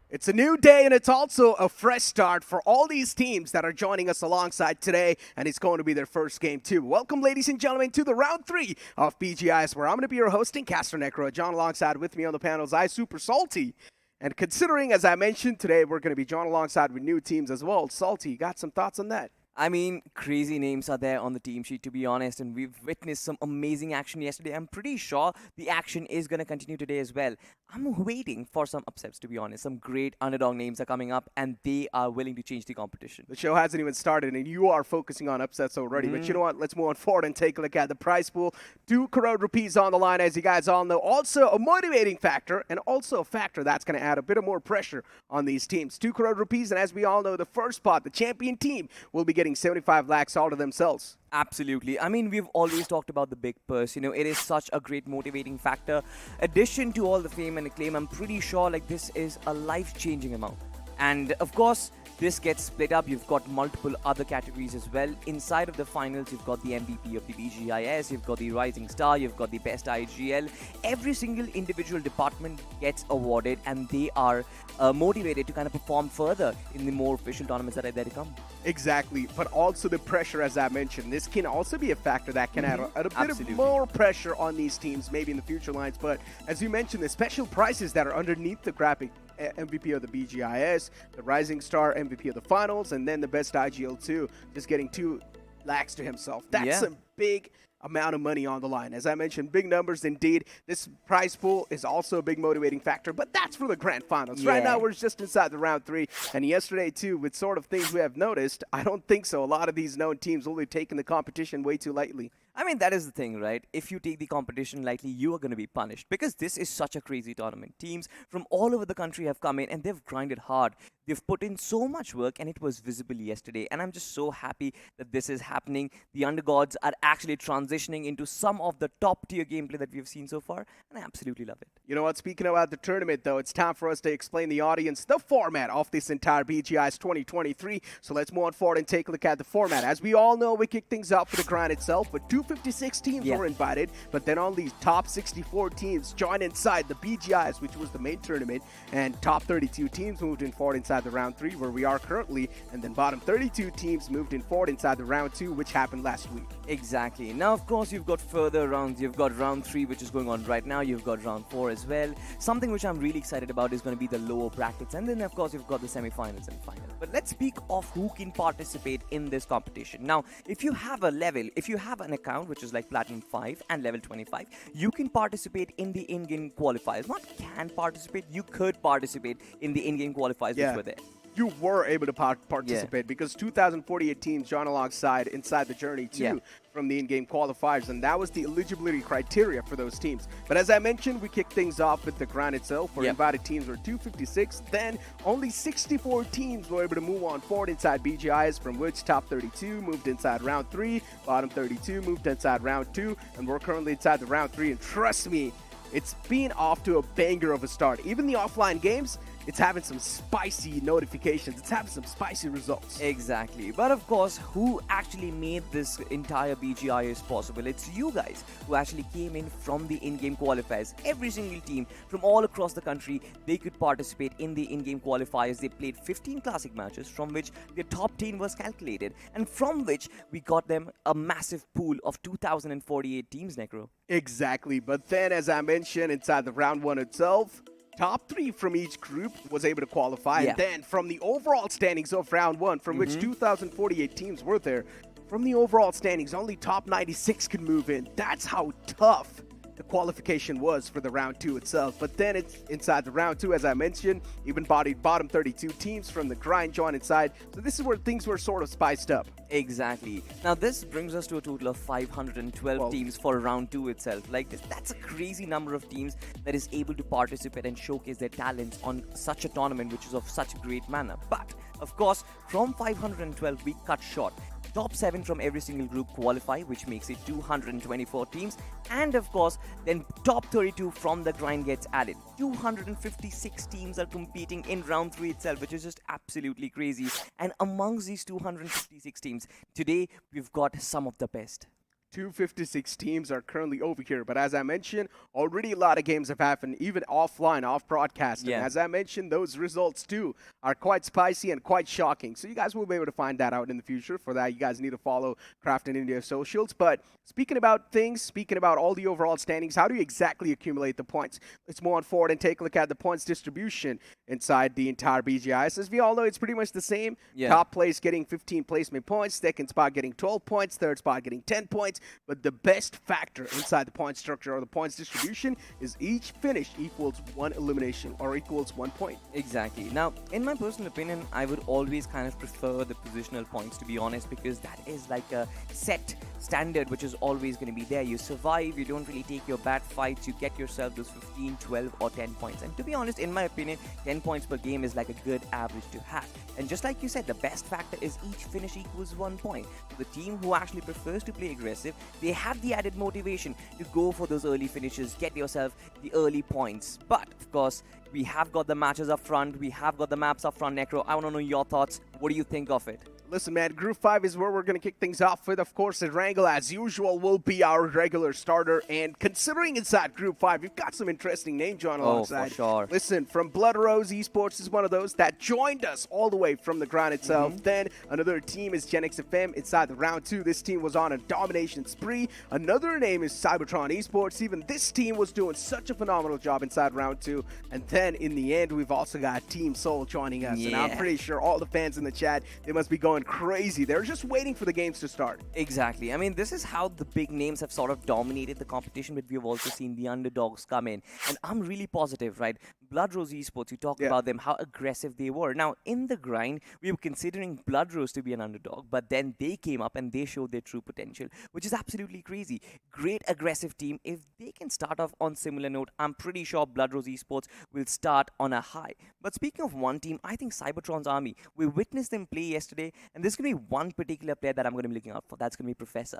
It's a new day, and it's also a fresh start for all these teams that are joining us alongside today, and it's going to be their first game too. Welcome, ladies and gentlemen, to the round 3 of BGIS, where I'm going to be your hosting, Caster Necro. John alongside with me on the panels, I Super Salty. And considering, as I mentioned, today we're going to be joined alongside with new teams as well. Salty, you got some thoughts on that? I mean, crazy names are there on the team sheet, to be honest, and we've witnessed some amazing action yesterday. I'm pretty sure the action is going to continue today as well. I'm waiting for some upsets, to be honest. Some great underdog names are coming up, and they are willing to change the competition. The show hasn't even started, and you are focusing on upsets already. But you know what? Let's move on forward and take a look at the prize pool. 2 crore rupees on the line, as you guys all know. Also a motivating factor, and also a factor that's going to add a bit of more pressure on these teams. 2 crore rupees, and as we all know, the first spot, the champion team, will be getting 75 lakhs all to themselves. Absolutely. I mean, we've always talked about the big purse. You know, it is such a great motivating factor. Addition to all the fame and acclaim, I'm pretty sure like this is a life-changing amount. And of course, this gets split up. You've got multiple other categories as well. Inside of the finals, you've got the MVP of the BGIS, you've got the Rising Star, you've got the Best IGL. Every single individual department gets awarded, and they are motivated to kind of perform further in the more official tournaments that are there to come. Exactly, but also the pressure, as I mentioned. This can also be a factor that can add a bit of more pressure on these teams, maybe in the future lines. But as you mentioned, the special prizes that are underneath the graphic, MVP of the BGIS, the Rising Star MVP of the finals, and then the Best IGL 2, just getting 2 lakhs to himself. That's a big amount of money on the line. As I mentioned, big numbers indeed. This prize pool is also a big motivating factor, but that's for the grand finals. Right now, we're just inside the round 3, and yesterday, too, with sort of things we have noticed, I don't think so. A lot of these known teams will be taking the competition way too lightly. I mean, that is the thing, right? If you take the competition lightly, you are going to be punished, because this is such a crazy tournament. Teams from all over the country have come in, and they've grinded hard. They've put in so much work, and it was visible yesterday. And I'm just so happy that this is happening. The undergods are actually transitioning into some of the top-tier gameplay that we've seen so far, and I absolutely love it. You know what? Speaking about the tournament, though, it's time for us to explain the audience the format of this entire BGIS 2023. So let's move on forward and take a look at the format. As we all know, we kick things off for the grind itself, with 256 teams were invited, but then all these top 64 teams joined inside the BGIS, which was the main tournament, and top 32 teams moved in forward inside the round 3, where we are currently, and then bottom 32 teams moved in forward inside the round 2, which happened last week. Exactly. Now, of course, you've got further rounds. You've got round 3, which is going on right now. You've got round 4 as well. Something which I'm really excited about is going to be the lower brackets, and then, of course, you've got the semi-finals and finals. But let's speak of who can participate in this competition. Now, if you have a level, if you have an account which is like Platinum 5 and level 25, you can participate in the in-game qualifiers. Not can participate, you could participate in the in-game qualifiers which were there. You were able to participate because 2,048 teams joined alongside inside the journey too from the in-game qualifiers, and that was the eligibility criteria for those teams. But as I mentioned, we kicked things off with the grind itself, where invited teams were 256. Then only 64 teams were able to move on forward inside BGIS, from which top 32 moved inside round 3, bottom 32 moved inside round 2, and we're currently inside the round 3. And trust me, it's been off to a banger of a start. Even the offline games, it's having some spicy notifications. It's having some spicy results. Exactly. But of course, who actually made this entire BGIS possible? It's you guys who actually came in from the in-game qualifiers. Every single team from all across the country, they could participate in the in-game qualifiers. They played 15 classic matches, from which their top 10 was calculated, and from which we got them a massive pool of 2,048 teams, Necro. Exactly. But then, as I mentioned, inside the round 1 itself, top 3 from each group was able to qualify. Yeah. And then from the overall standings of round 1, from which 2,048 teams were there, from the overall standings, only top 96 could move in. That's how tough the qualification was for the round 2 itself. But then it's inside the round 2, as I mentioned, even bottom 32 teams from the grind join inside. So this is where things were sort of spiced up. Exactly. Now this brings us to a total of 512 teams for round 2 itself. Like that's a crazy number of teams that is able to participate and showcase their talents on such a tournament, which is of such a great manner. But of course, from 512 we cut short. Top 7 from every single group qualify, which makes it 224 teams. And of course, then top 32 from the grind gets added. 256 teams are competing in round 3 itself, which is just absolutely crazy. And amongst these 256 teams, today we've got some of the best. 256 teams are currently over here, but as I mentioned, already a lot of games have happened, even offline, off broadcast. Yeah. And as I mentioned, those results too are quite spicy and quite shocking. So you guys will be able to find that out in the future. For that, you guys need to follow Craft in India socials. But speaking about things, speaking about all the overall standings, how do you exactly accumulate the points? Let's move on forward and take a look at the points distribution inside the entire BGIS. As we all know, it's pretty much the same. Yeah. Top place getting 15 placement points, second spot getting 12 points, third spot getting 10 points. But the best factor inside the point structure or the points distribution is each finish equals 1 elimination or equals 1 point. Exactly. Now, in my personal opinion, I would always kind of prefer the positional points, to be honest, because that is like a set standard which is always going to be there. You survive, you don't really take your bad fights, you get yourself those 15, 12 or 10 points. And to be honest, in my opinion, 10 points per game is like a good average to have. And just like you said, the best factor is each finish equals 1 point. So the team who actually prefers to play aggressive, they have the added motivation to go for those early finishes, get yourself the early points. But of course, we have got the matches up front, we have got the maps up front. Necro, I want to know your thoughts. What do you think of it? Listen, man, Group 5 is where we're going to kick things off with. Of course, Erangel, as usual, will be our regular starter. And considering inside Group 5, we've got some interesting names joined alongside. Oh, for sure. Listen, from BLOODROSE Esports is one of those that joined us all the way from the ground itself. Then another team is GENxFM inside the round 2. This team was on a domination spree. Another name is CYBERTRONS Esports. Even this team was doing such a phenomenal job inside round 2. And then in the end, we've also got Team Soul joining us. Yeah. And I'm pretty sure all the fans in the chat, they must be going crazy. They're just waiting for the games to start. Exactly. I mean, this is how the big names have sort of dominated the competition, but we've also seen the underdogs come in. And I'm really positive, right? BLOODROSE Esports, you talked about them, how aggressive they were. Now, in the grind, we were considering BLOODROSE to be an underdog, but then they came up and they showed their true potential, which is absolutely crazy. Great aggressive team. If they can start off on similar note, I'm pretty sure BLOODROSE Esports will start on a high. But speaking of one team, I think CYBERTRONS Army, we witnessed them play yesterday, and there's going to be one particular player that I'm going to be looking out for. That's going to be Professor.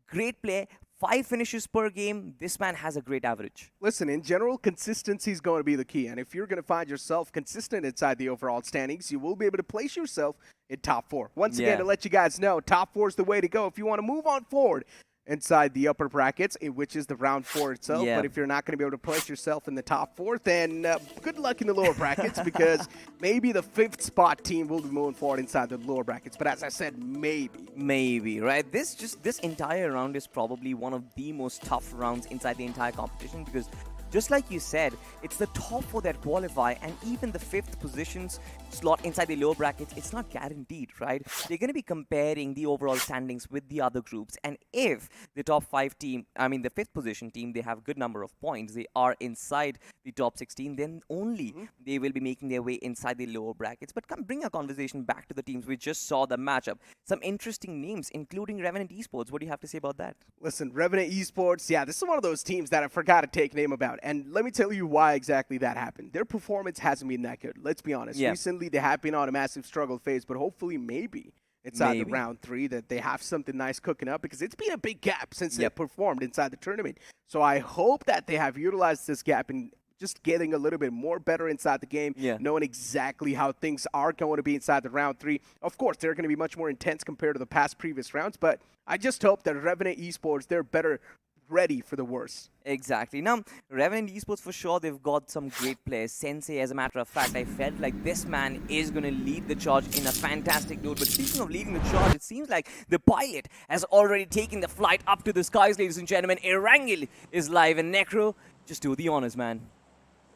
Great player, 5 finishes per game. This man has a great average. Listen, in general, consistency is going to be the key. And if you're going to find yourself consistent inside the overall standings, you will be able to place yourself in top 4. Once again, to let you guys know, top 4 is the way to go. If you want to move on forward inside the upper brackets, which is the round 4 itself. But if you're not going to be able to place yourself in the top 4, then good luck in the lower brackets because maybe the 5th spot team will be moving forward inside the lower brackets. But as I said, maybe. Maybe, right? This entire round is probably one of the most tough rounds inside the entire competition because just like you said, it's the top 4 that qualify, and even the 5th positions slot inside the lower brackets, it's not guaranteed, right? They're going to be comparing the overall standings with the other groups, and if the top 5 team, I mean the 5th position team, they have a good number of points, they are inside the top 16, then only they will be making their way inside the lower brackets. But bring our conversation back to the teams. We just saw the matchup. Some interesting names, including Revenant Esports. What do you have to say about that? Listen, Revenant Esports, this is one of those teams that I forgot to take name about. And let me tell you why exactly that happened. Their performance hasn't been that good. Let's be honest. Recently, they have been on a massive struggle phase, but hopefully, maybe inside the round 3 that they have something nice cooking up because it's been a big gap since they performed inside the tournament. So I hope that they have utilized this gap and just getting a little bit more better inside the game, knowing exactly how things are going to be inside the round 3. Of course, they're going to be much more intense compared to the past previous rounds, but I just hope that Revenant Esports, they're better ready for the worst. Exactly. Now, Revenant Esports, for sure, they've got some great players. Sensei, as a matter of fact, I felt like this man is going to lead the charge in a fantastic note. But speaking of leading the charge, it seems like the pilot has already taken the flight up to the skies, ladies and gentlemen. Erangel is live, and Necro, just do the honors, man.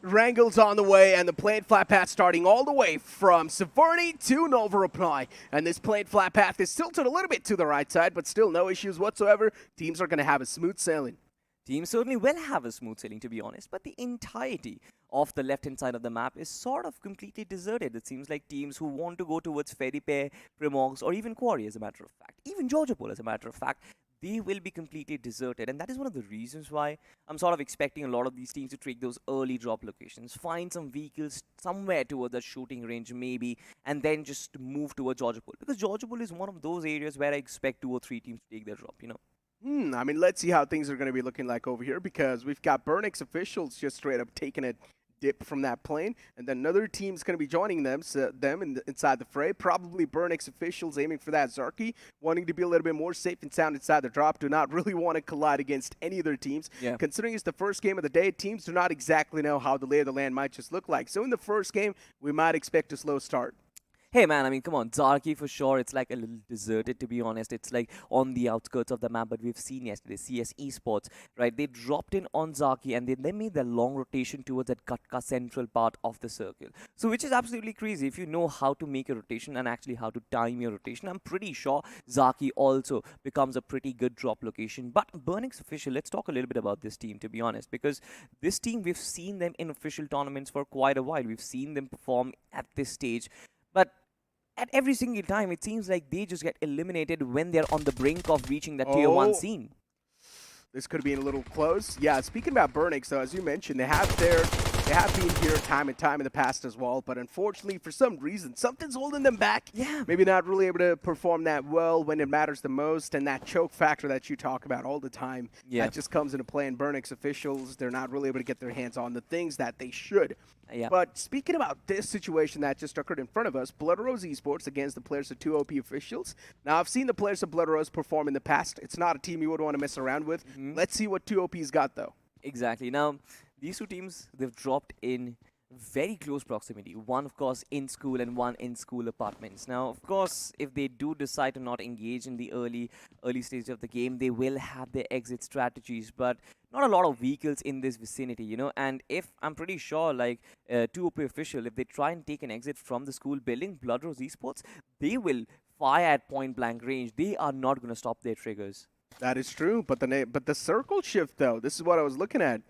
Erangel's on the way, and the played flat path starting all the way from Severny to Nova Reply. And this played flat path is tilted a little bit to the right side, but still no issues whatsoever. Teams are going to have a smooth sailing. Teams certainly will have a smooth sailing, to be honest, but the entirety of the left-hand side of the map is sort of completely deserted. It seems like teams who want to go towards Feripe, Primox, or even Quarry, as a matter of fact, even Georgiapol, as a matter of fact, they will be completely deserted. And that is one of the reasons why I'm sort of expecting a lot of these teams to take those early drop locations, find some vehicles somewhere towards a shooting range maybe, and then just move towards Georgiapol. Because Georgiapol is one of those areas where I expect 2 or 3 teams to take their drop, you know. I mean, let's see how things are going to be looking like over here, because we've got BurnX officials just straight up taking a dip from that plane, and then another team's going to be joining them, inside the fray. Probably BurnX officials aiming for that Zarky, wanting to be a little bit more safe and sound inside the drop, do not really want to collide against any of their teams. Considering it's the first game of the day, teams do not exactly know how the lay of the land might just look like. So in the first game, we might expect a slow start. Hey man, I mean, come on, Zarky for sure, it's like a little deserted, to be honest. It's like on the outskirts of the map, but we've seen yesterday, CS Esports, right? They dropped in on Zarky and they made their long rotation towards that Katka central part of the circle. So which is absolutely crazy. If you know how to make a rotation and actually how to time your rotation, I'm pretty sure Zarky also becomes a pretty good drop location. But BurnX official, let's talk a little bit about this team, to be honest, because this team, we've seen them in official tournaments for quite a while. We've seen them perform at this stage. But at every single time, it seems like they just get eliminated when they're on the brink of reaching that tier 1 scene. This could be a little close. Yeah, speaking about BurnX, though, as you mentioned, they have been here time and time in the past as well, but unfortunately, for some reason, something's holding them back. Yeah. Maybe not really able to perform that well when it matters the most, and that choke factor that you talk about all the time, that just comes into play in BurnX officials. They're not really able to get their hands on the things that they should. But speaking about this situation that just occurred in front of us, BLOODROSE Esports against the players of 2OP officials. Now, I've seen the players of BLOODROSE perform in the past. It's not a team you would want to mess around with. Let's see what 2OP's got, though. Exactly. Now, these 2 teams, they've dropped in very close proximity. One, of course, in school and one in school apartments. Now, of course, if they do decide to not engage in the early stage of the game, they will have their exit strategies, but not a lot of vehicles in this vicinity, you know. And if I'm pretty sure, like 2OP official, if they try and take an exit from the school building, BLOODROSE Esports, they will fire at point blank range. They are not going to stop their triggers. That is true, but the circle shift, though, this is what I was looking at.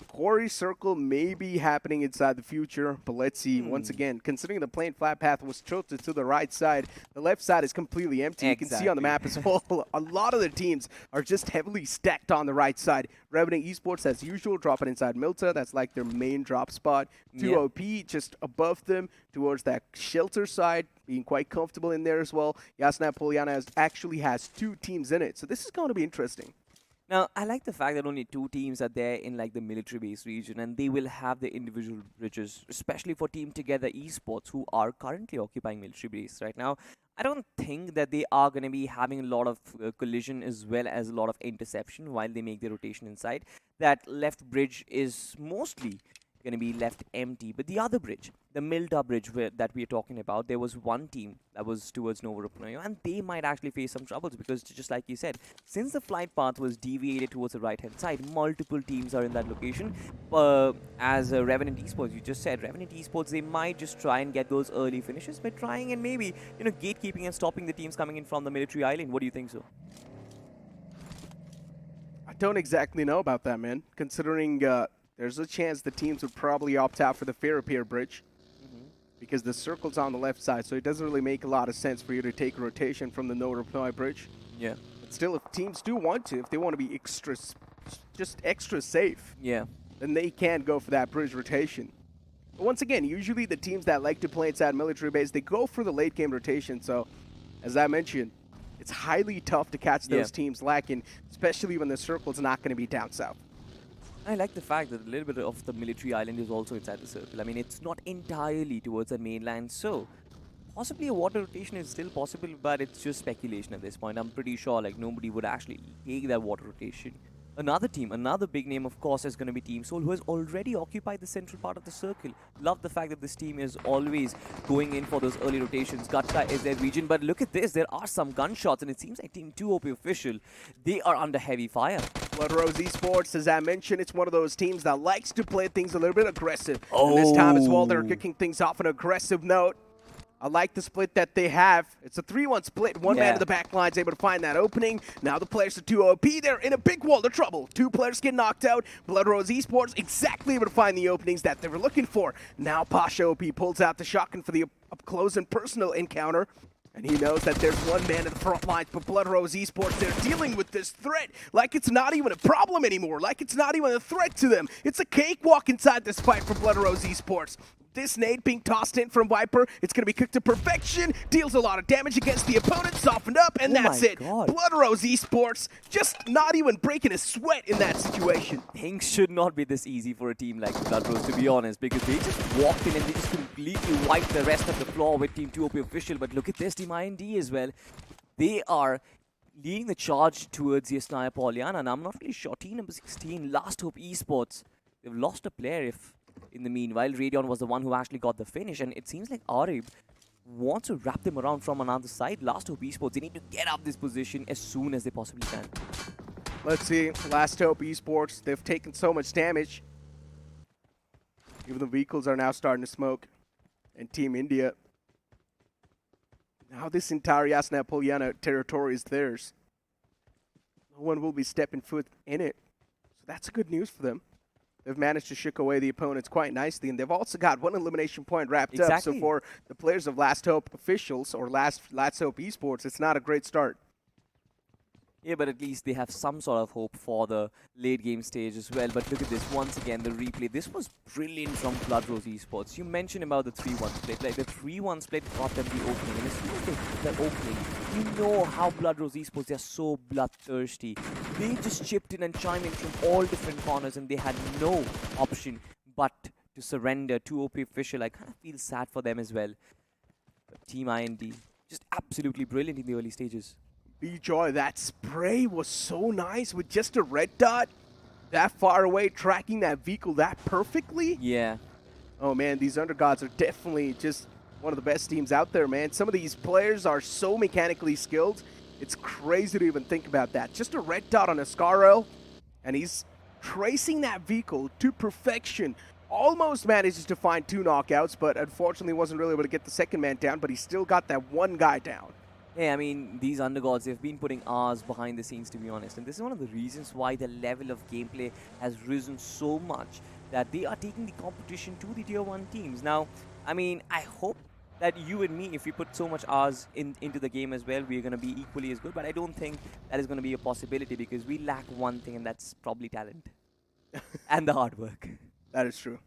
Quarry circle may be happening inside the future, but let's see. Once again, considering the plain flat path was tilted to the right side, the left side is completely empty. You can see on the map as well, a lot of the teams are just heavily stacked on the right side. Revenant Esports, as usual, dropping inside Milta. That's like their main drop spot. 2OP just above them towards that shelter side, being quite comfortable in there as well. Yasna Poliana actually has 2 teams in it, so this is going to be interesting. Now, I like the fact that only 2 teams are there in like the military base region, and they will have their individual bridges, especially for Team Together Esports, who are currently occupying military base right now. I don't think that they are going to be having a lot of collision as well as a lot of interception while they make their rotation inside. That left bridge is mostly going to be left empty. But the other bridge, the Milta bridge that we are talking about, there was one team that was towards Nova Reply, and they might actually face some troubles because, just like you said, since the flight path was deviated towards the right-hand side, multiple teams are in that location. As Revenant Esports, you just said, Revenant Esports, they might just try and get those early finishes by trying and maybe, you know, gatekeeping and stopping the teams coming in from the military island. What do you think so? I don't exactly know about that, man, considering there's a chance the teams would probably opt out for the Fair Bridge because the circle's on the left side, so it doesn't really make a lot of sense for you to take a rotation from the no reply bridge. But still, if teams do want to, if they want to be extra safe, then they can go for that bridge rotation. But once again, usually the teams that like to play inside military base, they go for the late game rotation. So, as I mentioned, it's highly tough to catch those teams lacking, especially when the circle's not going to be down south. I like the fact that a little bit of the military island is also inside the circle. I mean, it's not entirely towards the mainland, so possibly a water rotation is still possible, but it's just speculation at this point. I'm pretty sure like nobody would actually take that water rotation. Another team, another big name, of course, is going to be Team Soul, who has already occupied the central part of the circle. Love the fact that this team is always going in for those early rotations. Gatka is their region, but look at this. There are some gunshots, and it seems like Team 2 OP official, they are under heavy fire. BloodRose Esports, as I mentioned, it's one of those teams that likes to play things a little bit aggressive. And this time as well, they're kicking things off on an aggressive note. I like the split that they have. It's a 3-1 split. One man in the back line is able to find that opening. Now the players are 2 OP. They're in a big world of trouble. 2 players get knocked out. BloodRose Esports exactly able to find the openings that they were looking for. Now Pasha OP pulls out the shotgun for the up-close and personal encounter. And he knows that there's one man in the front lines, but BloodRose Esports, they're dealing with this threat like it's not even a problem anymore, like it's not even a threat to them. It's a cakewalk inside this fight for BloodRose Esports. This nade being tossed in from Viper, it's going to be cooked to perfection, deals a lot of damage against the opponent, softened up, and that's it. BloodRose Esports just not even breaking a sweat in that situation. Things should not be this easy for a team like BloodRose, to be honest, because they just walked in and they just completely wiped the rest of the floor with Team 2 OP official. But look at this, Team IND as well. They are leading the charge towards the Sniper Polyana, and I'm not really sure. Team number 16, LastHope Esports, they've lost a player in the meanwhile. Radion was the one who actually got the finish, and it seems like Arib wants to wrap them around from another side. LastHope Esports, they need to get up this position as soon as they possibly can. Let's see, LastHope Esports, they've taken so much damage. Even the vehicles are now starting to smoke. And Team India, now this entire Yasna Polyana territory is theirs. No one will be stepping foot in it. So that's good news for them. They've managed to shook away the opponents quite nicely, and they've also got one elimination point wrapped up. So for the players of LastHope officials or LastHope Esports, it's not a great start. Yeah, but at least they have some sort of hope for the late game stage as well. But look at this, once again, the replay. This was brilliant from BloodRose Esports. You mentioned about the 3-1 split. Like, the 3-1 split got them the opening. And as soon as they hit that opening, you know how BloodRose Esports, they're so bloodthirsty. They just chipped in and chimed in from all different corners, and they had no option but to surrender to OP official. I kind of feel sad for them as well. But Team IND, just absolutely brilliant in the early stages. B-Joy, that spray was so nice with just a red dot that far away, tracking that vehicle that perfectly. Yeah. Oh man, these Undergods are definitely just one of the best teams out there, man. Some of these players are so mechanically skilled. It's crazy to even think about that. Just a red dot on Ascaro, and he's tracing that vehicle to perfection. Almost manages to find 2 knockouts, but unfortunately wasn't really able to get the second man down, but he still got that one guy down. Yeah, I mean, these Undergods, they've been putting hours behind the scenes, to be honest. And this is one of the reasons why the level of gameplay has risen so much, that they are taking the competition to the Tier 1 teams. Now, I mean, I hope that you and me, if we put so much hours into the game as well, we're going to be equally as good. But I don't think that is going to be a possibility, because we lack one thing, and that's probably talent. And the hard work. That is true.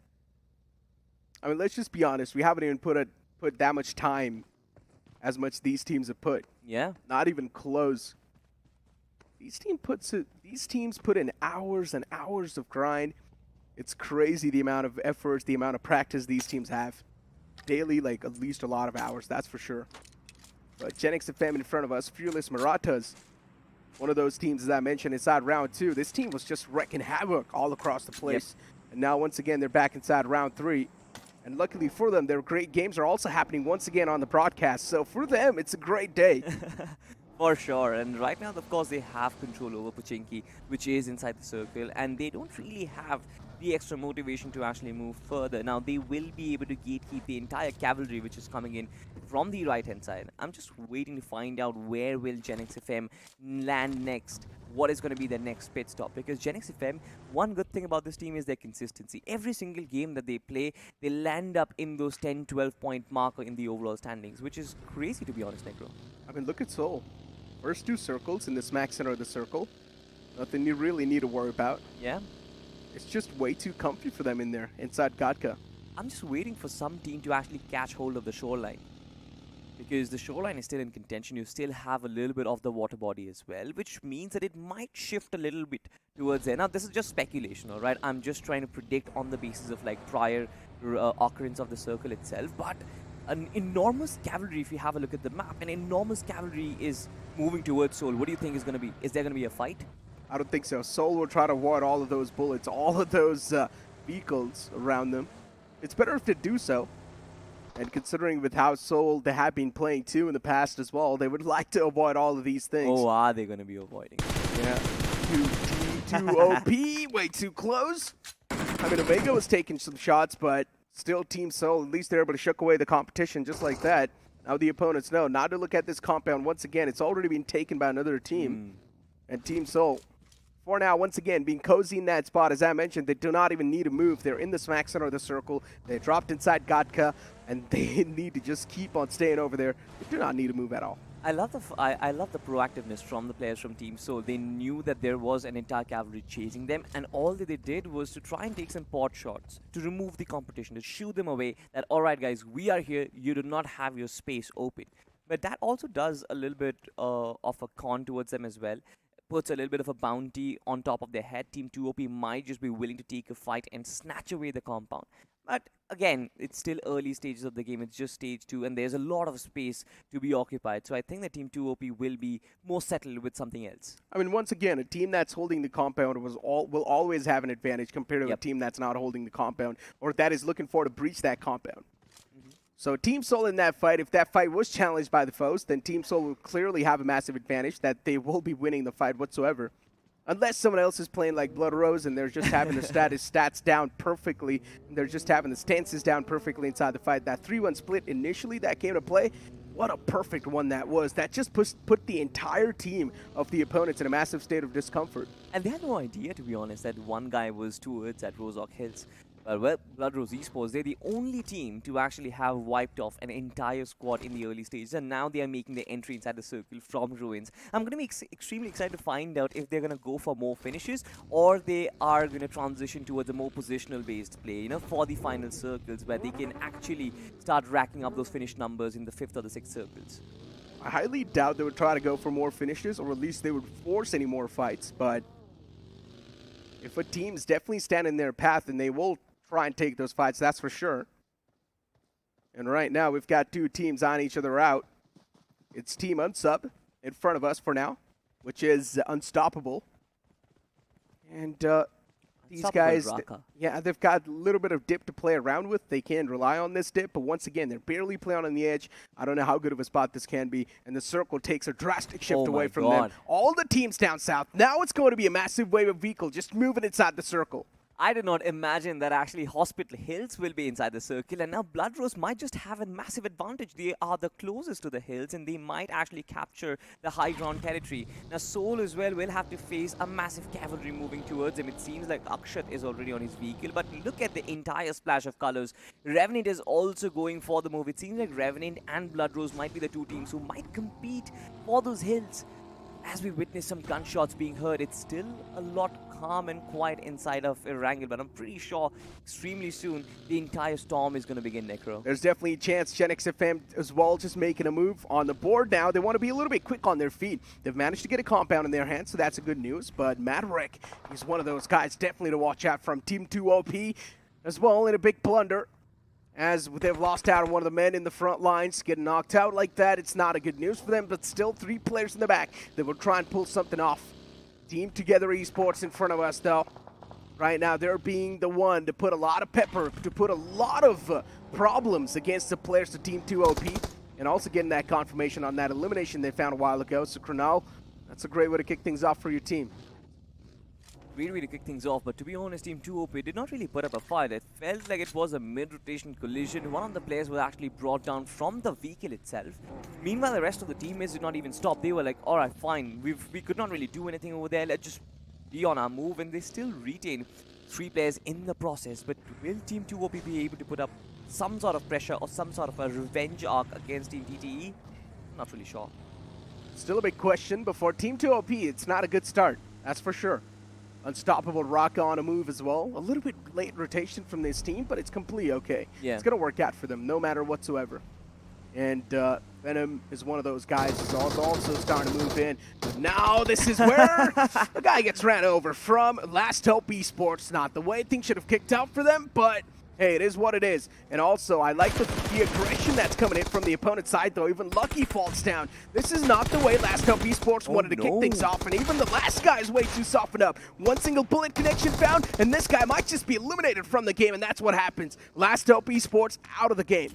I mean, let's just be honest. We haven't even put that much time as much these teams have put. Yeah. Not even close. These teams put in hours and hours of grind. It's crazy the amount of effort, the amount of practice these teams have. Daily, like at least a lot of hours, that's for sure. But GENxFM in front of us, Fearless Marathas. One of those teams, as I mentioned, inside round 2. This team was just wrecking havoc all across the place. Yep. And now, once again, they're back inside round 3. And luckily for them, their great games are also happening once again on the broadcast. So for them, it's a great day. For sure. And right now, of course, they have control over Pochinki, which is inside the circle. And they don't really have the extra motivation to actually move further. Now, they will be able to gatekeep the entire cavalry, which is coming in from the right-hand side. I'm just waiting to find out where will GENxFM land next. What is going to be their next pit stop? Because GENxFM, one good thing about this team is their consistency. Every single game that they play, they land up in those 10-12 point marker in the overall standings, which is crazy, to be honest, Negro. I mean, look at Seoul. First 2 circles in the smack center of the circle. Nothing you really need to worry about. Yeah. It's just way too comfy for them in there, inside Gatka. I'm just waiting for some team to actually catch hold of the shoreline. because the shoreline is still in contention. You still have a little bit of the water body as well, which means that it might shift a little bit towards there. Now, this is just speculation, all right? I'm just trying to predict on the basis of like prior occurrence of the circle itself, but an enormous cavalry, if you have a look at the map, an enormous cavalry is moving towards Seoul. What do you think is going to be? Is there going to be a fight? I don't think so. Seoul will try to ward all of those bullets, all of those vehicles around them. It's better if they do so. And considering with how Seoul they have been playing too in the past as well, they would like to avoid all of these things. Oh, are they going to be avoiding? Yeah. Too OP, way too close. I mean, Omega was taking some shots, but still Team Seoul, at least they're able to shook away the competition just like that. Now the opponents know not to look at this compound once again. It's already been taken by another team. And Team Seoul, for now, once again, being cozy in that spot. As I mentioned, they do not even need to move. They're in the smack center of the circle. They dropped inside Gatka, and they need to just keep on staying over there. They do not need to move at all. I love the proactiveness from the players from Team Seoul. They knew that there was an entire cavalry chasing them, and all that they did was to try and take some pot shots to remove the competition, to shoo them away. That, all right, guys, we are here. You do not have your space open. But that also does a little bit of a con towards them as well. Puts a little bit of a bounty on top of their head. Team 2OP might just be willing to take a fight and snatch away the compound. But again, it's still early stages of the game. It's just stage 2, and there's a lot of space to be occupied. So I think that Team 2OP will be more settled with something else. I mean, once again, a team that's holding the compound will always have an advantage compared to a team that's not holding the compound, or that is looking for to breach that compound. So Team Seoul in that fight, if that fight was challenged by the foes, then Team Seoul will clearly have a massive advantage that they will be winning the fight whatsoever. Unless someone else is playing like BLOODROSE and they're just having their stats down perfectly, and they're just having the stances down perfectly inside the fight. That 3-1 split initially that came to play, what a perfect one that was. That just put the entire team of the opponents in a massive state of discomfort. And they had no idea, to be honest, that one guy was towards at Rozoc Hills. Well, BLOODROSE Esports, they're the only team to actually have wiped off an entire squad in the early stages, and now they are making their entry inside the circle from ruins. I'm going to be extremely excited to find out if they're going to go for more finishes, or they are going to transition towards a more positional-based play, you know, for the final circles, where they can actually start racking up those finish numbers in the 5th or the 6th circles. I highly doubt they would try to go for more finishes, or at least they would force any more fights, but if a team's definitely standing in their path, then they will try and take those fights, that's for sure. And right now, we've got two teams on each other out. It's Team Unsub in front of us for now, which is unstoppable. And these guys, yeah, they've got a little bit of dip to play around with. They can rely on this dip, but once again, they're barely playing on the edge. I don't know how good of a spot this can be, and the circle takes a drastic shift away from them. All the teams down south, now it's going to be a massive wave of vehicle just moving inside the circle. I did not imagine that actually Hospital Hills will be inside the circle, and now BLOODROSE might just have a massive advantage. They are the closest to the hills, and they might actually capture the high ground territory. Now Seoul as well will have to face a massive cavalry moving towards them. It seems like Akshat is already on his vehicle, but look at the entire splash of colors. Revenant is also going for the move. It seems like Revenant and BLOODROSE might be the two teams who might compete for those hills. As we witness some gunshots being heard, it's still a lot calm and quiet inside of Erangel, but I'm pretty sure extremely soon the entire storm is going to begin, Necro. There's definitely a chance GENxFM as well just making a move on the board now. They want to be a little bit quick on their feet. They've managed to get a compound in their hands, so that's a good news. But Maverick is one of those guys definitely to watch out from Team 2OP as well in a big blunder. As they've lost out on one of the men in the front lines, getting knocked out like that, it's not a good news for them, but still 3 players in the back that will try and pull something off. Team Together Esports in front of us, though. Right now, they're being the one to put a lot of pepper, to put a lot of problems against the players of Team 2OP, and also getting that confirmation on that elimination they found a while ago. So, Kronal, that's a great way to kick things off for your team. Great way to kick things off, but to be honest, Team 2OP did not really put up a fight. It felt like it was a mid-rotation collision. One of the players was actually brought down from the vehicle itself. Meanwhile, the rest of the teammates did not even stop. They were like, alright, fine, we could not really do anything over there. Let's just be on our move, and they still retain 3 players in the process. But will Team 2OP be able to put up some sort of pressure or some sort of a revenge arc against Team TTE? Not really sure. Still a big question, but for Team 2OP, it's not a good start. That's for sure. Unstoppable RAKA on a move as well. A little bit late rotation from this team, but it's completely okay. Yeah. It's going to work out for them, no matter whatsoever. And Venom is one of those guys who's also starting to move in. But now this is where the guy gets ran over from LastHope Esports. Not the way things should have kicked out for them, but hey, it is what it is. And also, I like the aggression that's coming in from the opponent's side, though. Even Lucky falls down. This is not the way LastHope Esports wanted to kick things off, and even the last guy is way too softened up. One single bullet connection found, and this guy might just be eliminated from the game, and that's what happens. LastHope Esports out of the game.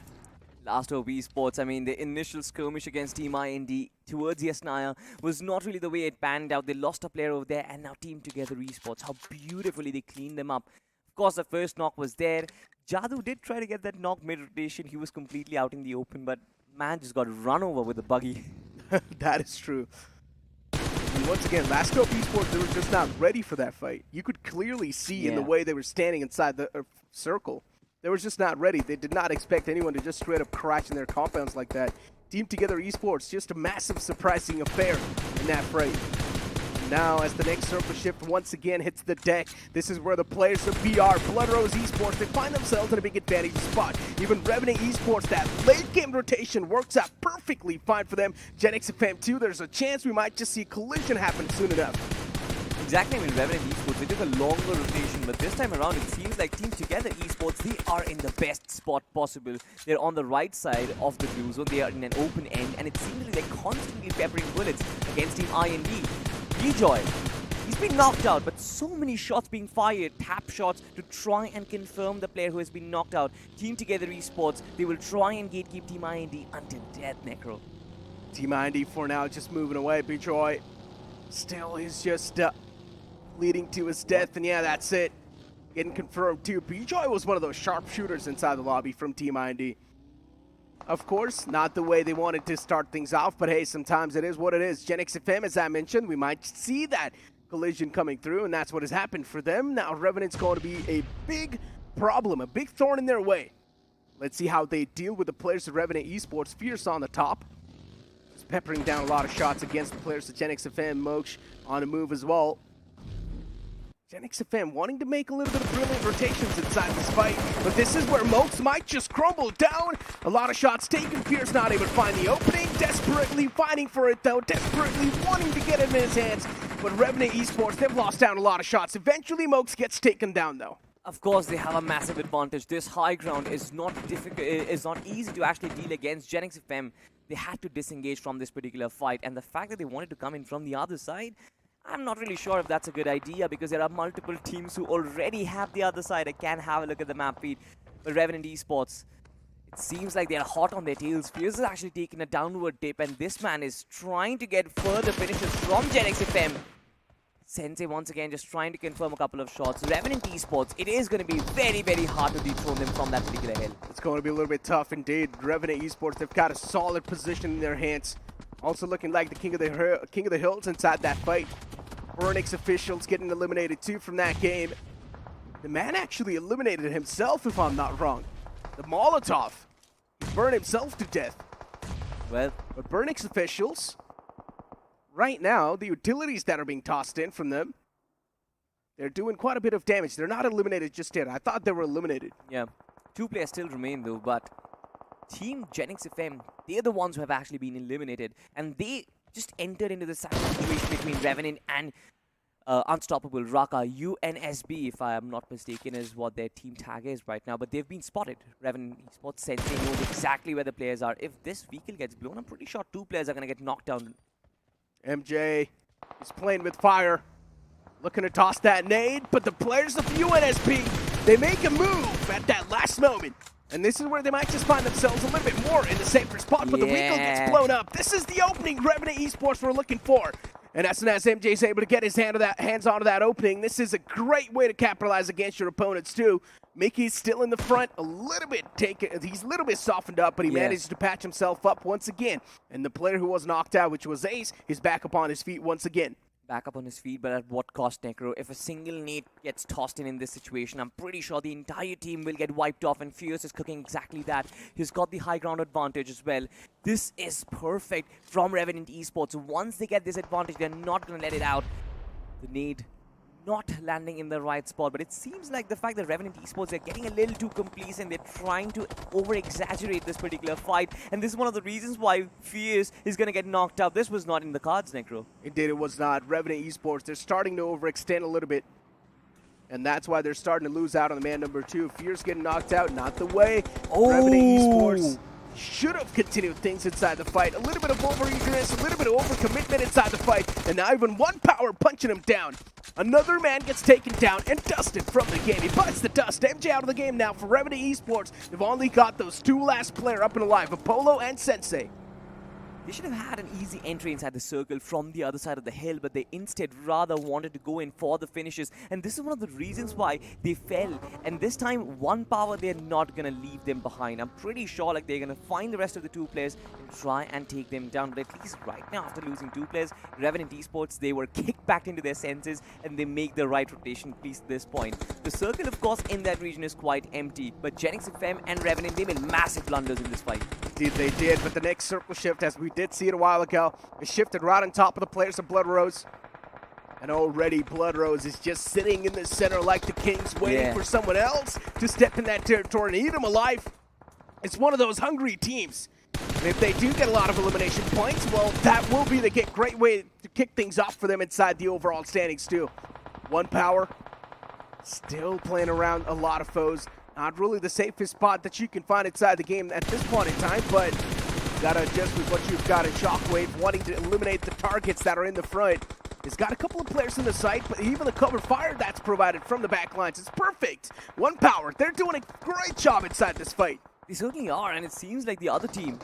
LastHope Esports, I mean, the initial skirmish against Team IND towards Yasnaya was not really the way it panned out. They lost a player over there, and now Team Together Esports, how beautifully they cleaned them up. Of course, the first knock was there. Jadu did try to get that knock mid-rotation. He was completely out in the open, but man just got run over with a buggy. That is true. And once again, LastHope Esports, they were just not ready for that fight. You could clearly see in the way they were standing inside the circle. They were just not ready. They did not expect anyone to just straight up crash in their compounds like that. Team Together Esports, just a massive surprising affair in that fray. Now, as the next circle shift once again hits the deck, this is where the players of BR, BLOODROSE Esports, they find themselves in a big advantage spot. Even Revenant Esports, that late game rotation works out perfectly fine for them. GENxFM too, there's a chance we might just see a collision happen soon enough. Exactly, I mean, Revenant Esports, they took a longer rotation, but this time around it seems like Team Together Esports, they are in the best spot possible. They're on the right side of the blue zone, they are in an open end, and it seems like they're constantly peppering bullets against Team IND. Joy. He's been knocked out, but so many shots being fired, tap shots to try and confirm the player who has been knocked out. Team Together Esports, they will try and gatekeep Team IND until death, Necro. Team IND for now just moving away. BGIS still is just leading to his death, and yeah, that's it. Getting confirmed too. BGIS was one of those sharpshooters inside the lobby from Team IND. Of course, not the way they wanted to start things off, but hey, sometimes it is what it is. GENxFM, as I mentioned, we might see that collision coming through, and that's what has happened for them. Now, Revenant's going to be a big problem, a big thorn in their way. Let's see how they deal with the players of Revenant Esports. Fierce on the top. Just peppering down a lot of shots against the players of GENxFM. Moksh on the move as well. GENxFM wanting to make a little bit of brilliant rotations inside this fight, but this is where Moksh might just crumble down. A lot of shots taken. Fierce not able to find the opening. Desperately fighting for it though. Desperately wanting to get it in his hands. But Revenant Esports, they've lost down a lot of shots. Eventually, Moksh gets taken down though. Of course, they have a massive advantage. This high ground is not difficult. It's not easy to actually deal against. GENxFM, they had to disengage from this particular fight, and the fact that they wanted to come in from the other side, I'm not really sure if that's a good idea because there are multiple teams who already have the other side. I can have a look at the map feed. But Revenant Esports, it seems like they're hot on their tails. Fuze is actually taking a downward dip, and this man is trying to get further finishes from GENxFM. Sensei once again just trying to confirm a couple of shots. Revenant Esports, it is going to be very, very hard to dethrone them from that particular hill. It's going to be a little bit tough indeed. Revenant Esports, they've got a solid position in their hands. Also looking like the king of the hills inside that fight. BurnX officials getting eliminated too from that game. The man actually eliminated himself, if I'm not wrong. The Molotov. He burned himself to death. Well, but BurnX officials, right now, the utilities that are being tossed in from them, they're doing quite a bit of damage. They're not eliminated just yet. I thought they were eliminated. Yeah. 2 players still remain though, but Team GENxFM, they're the ones who have actually been eliminated. And they just entered into the situation between Revenant and Unstoppable RAKA. UNSB, if I am not mistaken, is what their team tag is right now. But they've been spotted. Revenant Esports Sensei knows exactly where the players are. If this vehicle gets blown, I'm pretty sure 2 players are going to get knocked down. MJ is playing with fire. Looking to toss that nade, but the players of UNSB, they make a move at that last moment. And this is where they might just find themselves a little bit more in the safer spot, but the vehicle gets blown up. This is the opening Revenant Esports we're looking for. And as soon as MJ's able to get his hands onto that opening, this is a great way to capitalize against your opponents too. Mickey's still in the front, a little bit he's a little bit softened up, but he managed to patch himself up once again. And the player who was knocked out, which was Ace, is back up on his feet once again. Back up on his feet, but at what cost, Necro? If a single nade gets tossed in this situation, I'm pretty sure the entire team will get wiped off, and Fierce is cooking exactly that. He's got the high ground advantage as well. This is perfect from Revenant Esports. Once they get this advantage, they're not going to let it out. The nade not landing in the right spot. But it seems like the fact that Revenant Esports are getting a little too complacent. They're trying to over-exaggerate this particular fight. And this is one of the reasons why Fuze is going to get knocked out. This was not in the cards, Necro. Indeed, it was not. Revenant Esports, they're starting to overextend a little bit. And that's why they're starting to lose out on the man number 2. Fierce getting knocked out, not the way. Revenant Esports should have continued things inside the fight. A little bit of overeagerness, a little bit of overcommitment inside the fight. And now even one power punching him down. Another man gets taken down and dusted from the game. He bites the dust. MJ out of the game now for Revenant Esports. They've only got those 2 last players up and alive, Apollo and Sensei. They should have had an easy entry inside the circle from the other side of the hill, but they instead rather wanted to go in for the finishes. And this is one of the reasons why they fell. And this time, one power, they're not going to leave them behind. I'm pretty sure like they're going to find the rest of the 2 players and try and take them down. But at least right now, after losing 2 players, Revenant Esports, they were kicked back into their senses and they make the right rotation piece at this point. The circle, of course, in that region is quite empty. But GENxFM and Revenant, they made massive blunders in this fight. Indeed, they did. But the next circle shift, as we did see it a while ago, is shifted right on top of the players of BloodRoze. And already BloodRoze is just sitting in the center like the Kings, waiting for someone else to step in that territory and eat them alive. It's one of those hungry teams. And if they do get a lot of elimination points, well, that will be the great way to kick things off for them inside the overall standings too. One power, still playing around a lot of foes. Not really the safest spot that you can find inside the game at this point in time, but you gotta adjust with what you've got in Shockwave, wanting to eliminate the targets that are in the front. He's got a couple of players in the sight, but even the cover fire that's provided from the back lines is perfect. One power, they're doing a great job inside this fight. They certainly are, and it seems like the other team,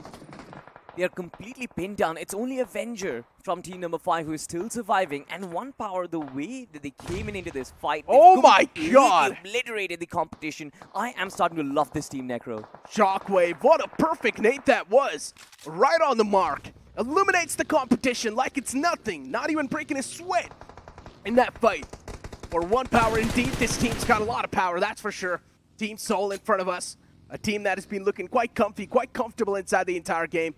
they are completely pinned down. It's only Avenger from team number 5 who is still surviving, and one power, the way that they came into this fight, oh my god, obliterated the competition. I am starting to love this team, Necro. Shockwave, what a perfect nade that was. Right on the mark. Eliminates the competition like it's nothing, not even breaking a sweat in that fight. For one power indeed, this team's got a lot of power, that's for sure. Team Soul in front of us. A team that has been looking quite comfy, quite comfortable inside the entire game.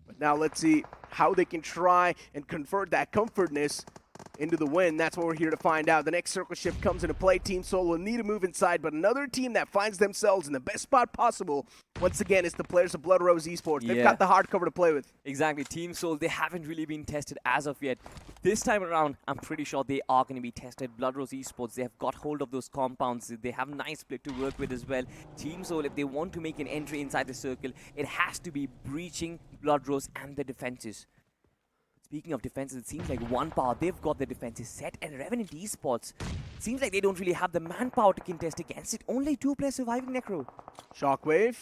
But now let's see how they can try and convert that comfortness into the win. That's what we're here to find out. The next circle shift comes into play. Team Soul will need to move inside, but another team that finds themselves in the best spot possible, once again, is the players of BloodRoze Esports. They've got the hard cover to play with. Exactly. Team Soul, they haven't really been tested as of yet. This time around, I'm pretty sure they are going to be tested. BloodRoze Esports, they have got hold of those compounds. They have a nice split to work with as well. Team Soul, if they want to make an entry inside the circle, it has to be breaching BloodRoze and the defenses. Speaking of defenses, it seems like one power, they've got the defenses set, and Revenant Esports, it seems like they don't really have the manpower to contest against it. Only 2 players surviving, Necro. Shockwave,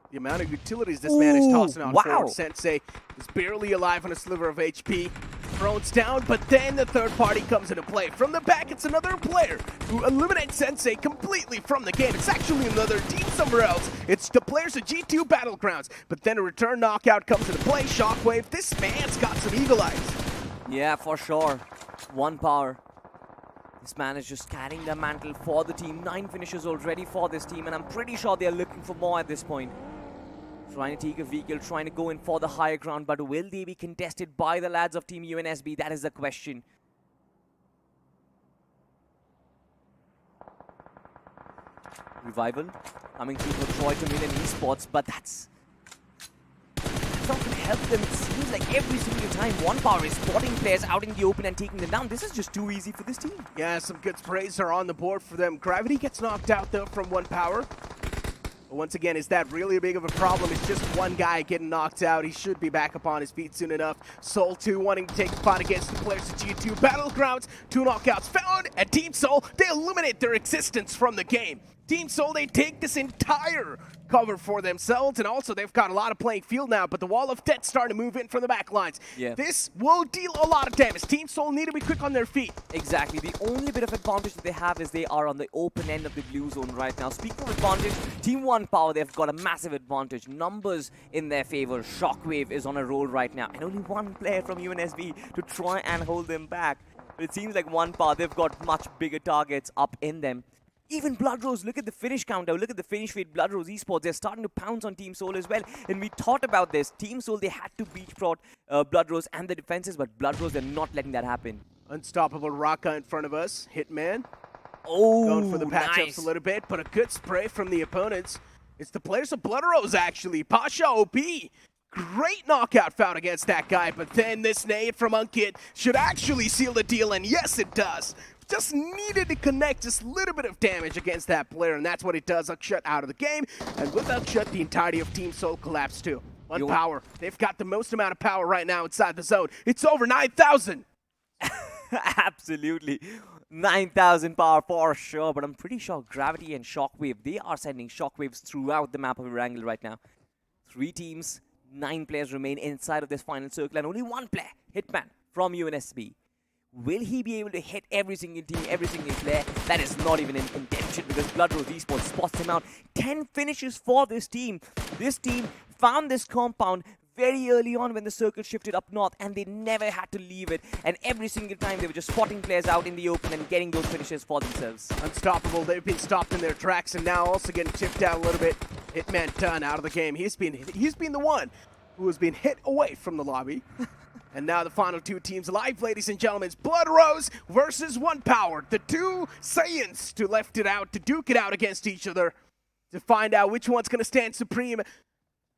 the amount of utilities this man is tossing out for Sensei is barely alive on a sliver of HP. Thrones down, but then the third party comes into play. From the back, it's another player who eliminates Sensei completely from the game. It's actually another team somewhere else. It's the players of G2 Battlegrounds. But then a return knockout comes into play. Shockwave, this man's got some eagle eyes. Yeah, for sure. One power. This man is just carrying the mantle for the team. 9 finishes already for this team, and I'm pretty sure they're looking for more at this point. Trying to take a vehicle, trying to go in for the higher ground, but will they be contested by the lads of Team UNSB? That is the question. Revival coming through for Troy TAMILAN Esports, but that's not going to help them. It seems like every single time one power is spotting players out in the open and taking them down. This is just too easy for this team. Yeah, some good sprays are on the board for them. Gravity gets knocked out though from one power. But once again, is that really big of a problem? It's just one guy getting knocked out. He should be back up on his feet soon enough. Soul 2 wanting to take the fight against the players of G2 Battlegrounds. 2 knockouts found, and Team Soul, they eliminate their existence from the game. Team Soul, they take this entire cover for themselves, and also they've got a lot of playing field now, but the wall of death starting to move in from the back lines. Yeah. This will deal a lot of damage. Team Soul need to be quick on their feet. Exactly. The only bit of advantage that they have is they are on the open end of the blue zone right now. Speaking of advantage, Team 1 Power, they've got a massive advantage. Numbers in their favor. Shockwave is on a roll right now, and only one player from UNSB to try and hold them back. But it seems like 1 Power, they've got much bigger targets up in them. Even BloodRoze, look at the finish counter, look at the finish rate, BloodRoze Esports, they're starting to pounce on Team Soul as well. And we thought about this. Team Soul, they had to beach prod BloodRoze and the defenses, but BloodRoze, they're not letting that happen. Unstoppable RAKA in front of us. Hitman. Oh, Going for the patchups nice. a little bit, but a good spray from the opponents. It's the players of BLOODROSE, actually. Pasha OP. Great knockout found against that guy, but then this nade from Unkit should actually seal the deal, and yes, it does. Just needed to connect just a little bit of damage against that player, and that's what it does. Akshut out of the game, and with Akshut, the entirety of Team Soul collapsed too. One power. They've got the most amount of power right now inside the zone. It's over 9,000. Absolutely. 9,000 power for sure, but I'm pretty sure Gravity and Shockwave, they are sending shockwaves throughout the map of Erangel right now. 3 teams, 9 players remain inside of this final circle, and only 1 player, Hitman from UNSB. Will he be able to hit every single team, every single player? That is not even in contention because BLOODROSE Esports spots him out. 10 finishes for this team. This team found this compound very early on when the circle shifted up north, and they never had to leave it. And every single time they were just spotting players out in the open and getting those finishes for themselves. Unstoppable. They've been stopped in their tracks and now also getting chipped down a little bit. Hitman done out of the game. He's been the one who has been hit away from the lobby. And now the final 2 teams alive, ladies and gentlemen. It's BLOODROSE versus One Power. The 2 Saiyans to left it out, to duke it out against each other, to find out which one's going to stand supreme.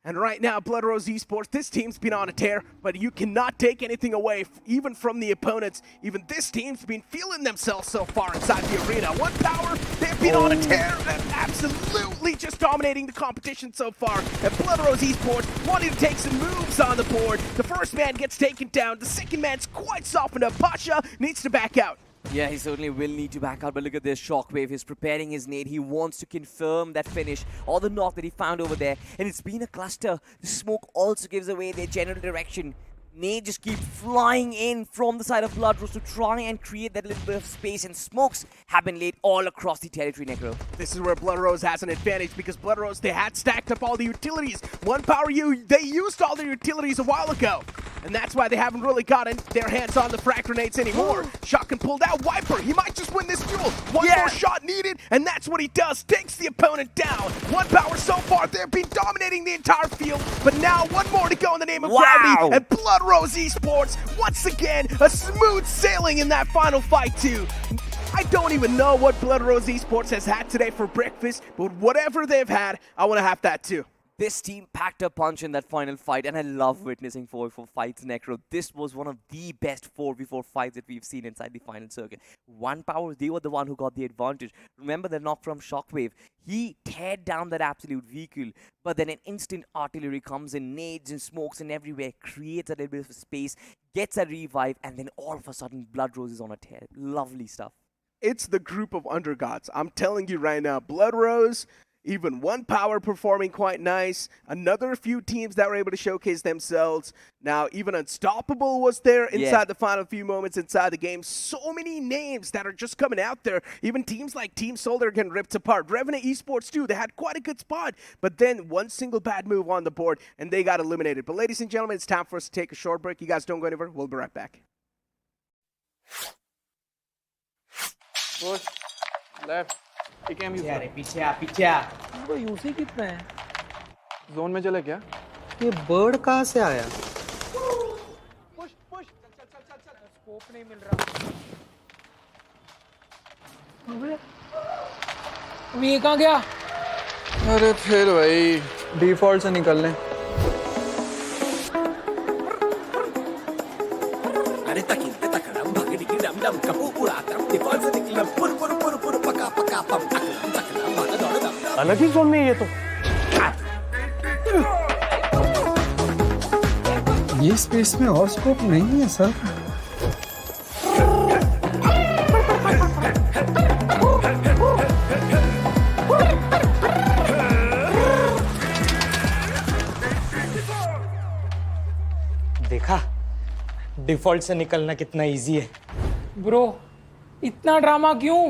And right now, BLOODROSE Esports, this team's been on a tear, but you cannot take anything away, even from the opponents. Even this team's been feeling themselves so far inside the arena. One Power, they've been on a tear, and absolutely just dominating the competition so far. And BLOODROSE Esports wanting to take some moves on the board. The first man gets taken down. The second man's quite softened up. Pasha needs to back out. Yeah, he certainly will need to back out, but look at this Shockwave. He's preparing his nade. He wants to confirm that finish or the knock that he found over there. And it's been a cluster. The smoke also gives away their general direction. Nade just keep flying in from the side of BLOODROSE to try and create that little bit of space, and smokes have been laid all across the territory, Necro. This is where BLOODROSE has an advantage because BLOODROSE, they had stacked up all the utilities. One Power, they used all their utilities a while ago. And that's why they haven't really gotten their hands on the frag grenades anymore. Shotgun pulled out. Viper, he might just win this duel. One more shot needed, and that's what he does. Takes the opponent down. One Power so far, they've been dominating the entire field. But now, one more to go in the name of Gravity. And BLOODROSE Esports, once again, a smooth sailing in that final fight too. I don't even know what BLOODROSE Esports has had today for breakfast, but whatever they've had, I want to have that too. This team packed a punch in that final fight, and I love witnessing 4v4 fights, Necro. This was one of the best 4v4 fights that we've seen inside the final circuit. One Power, they were the one who got the advantage. Remember the knock from Shockwave? He teared down that absolute vehicle, but then an instant artillery comes in, nades and smokes and everywhere, creates a little bit of space, gets a revive, and then all of a sudden, BLOODROSE is on a tear. Lovely stuff. It's the group of undergods. I'm telling you right now, BLOODROSE, even One Power performing quite nice. Another few teams that were able to showcase themselves. Now, even Unstoppable was there inside the final few moments inside the game. So many names that are just coming out there. Even teams like Team Soul are getting ripped apart. Revenant Esports too, they had quite a good spot. But then one single bad move on the board and they got eliminated. But ladies and gentlemen, it's time for us to take a short break. You guys don't go anywhere. We'll be right back. Push. Left. पीछे आ वो UC कितना है zone में चले क्या ये bird कहाँ से आया पुश पुश चल स्कोप नहीं मिल रहा अबे ये कहाँ गया अरे फिर भाई डिफॉल्ट से निकल लें अरे तकिन तकड़म भागड़ी की डम डम कपू उड़ाता डिफॉल्ट से निकलम पुर पुर पुर पुर पका पका पम तकड़म भागा दौड़ दम अलग ही जोन में ये तो ये स्पेस में और स्कोप नहीं है सर देखा डिफॉल्ट से निकलना कितना इजी है ब्रो इतना ड्रामा क्यों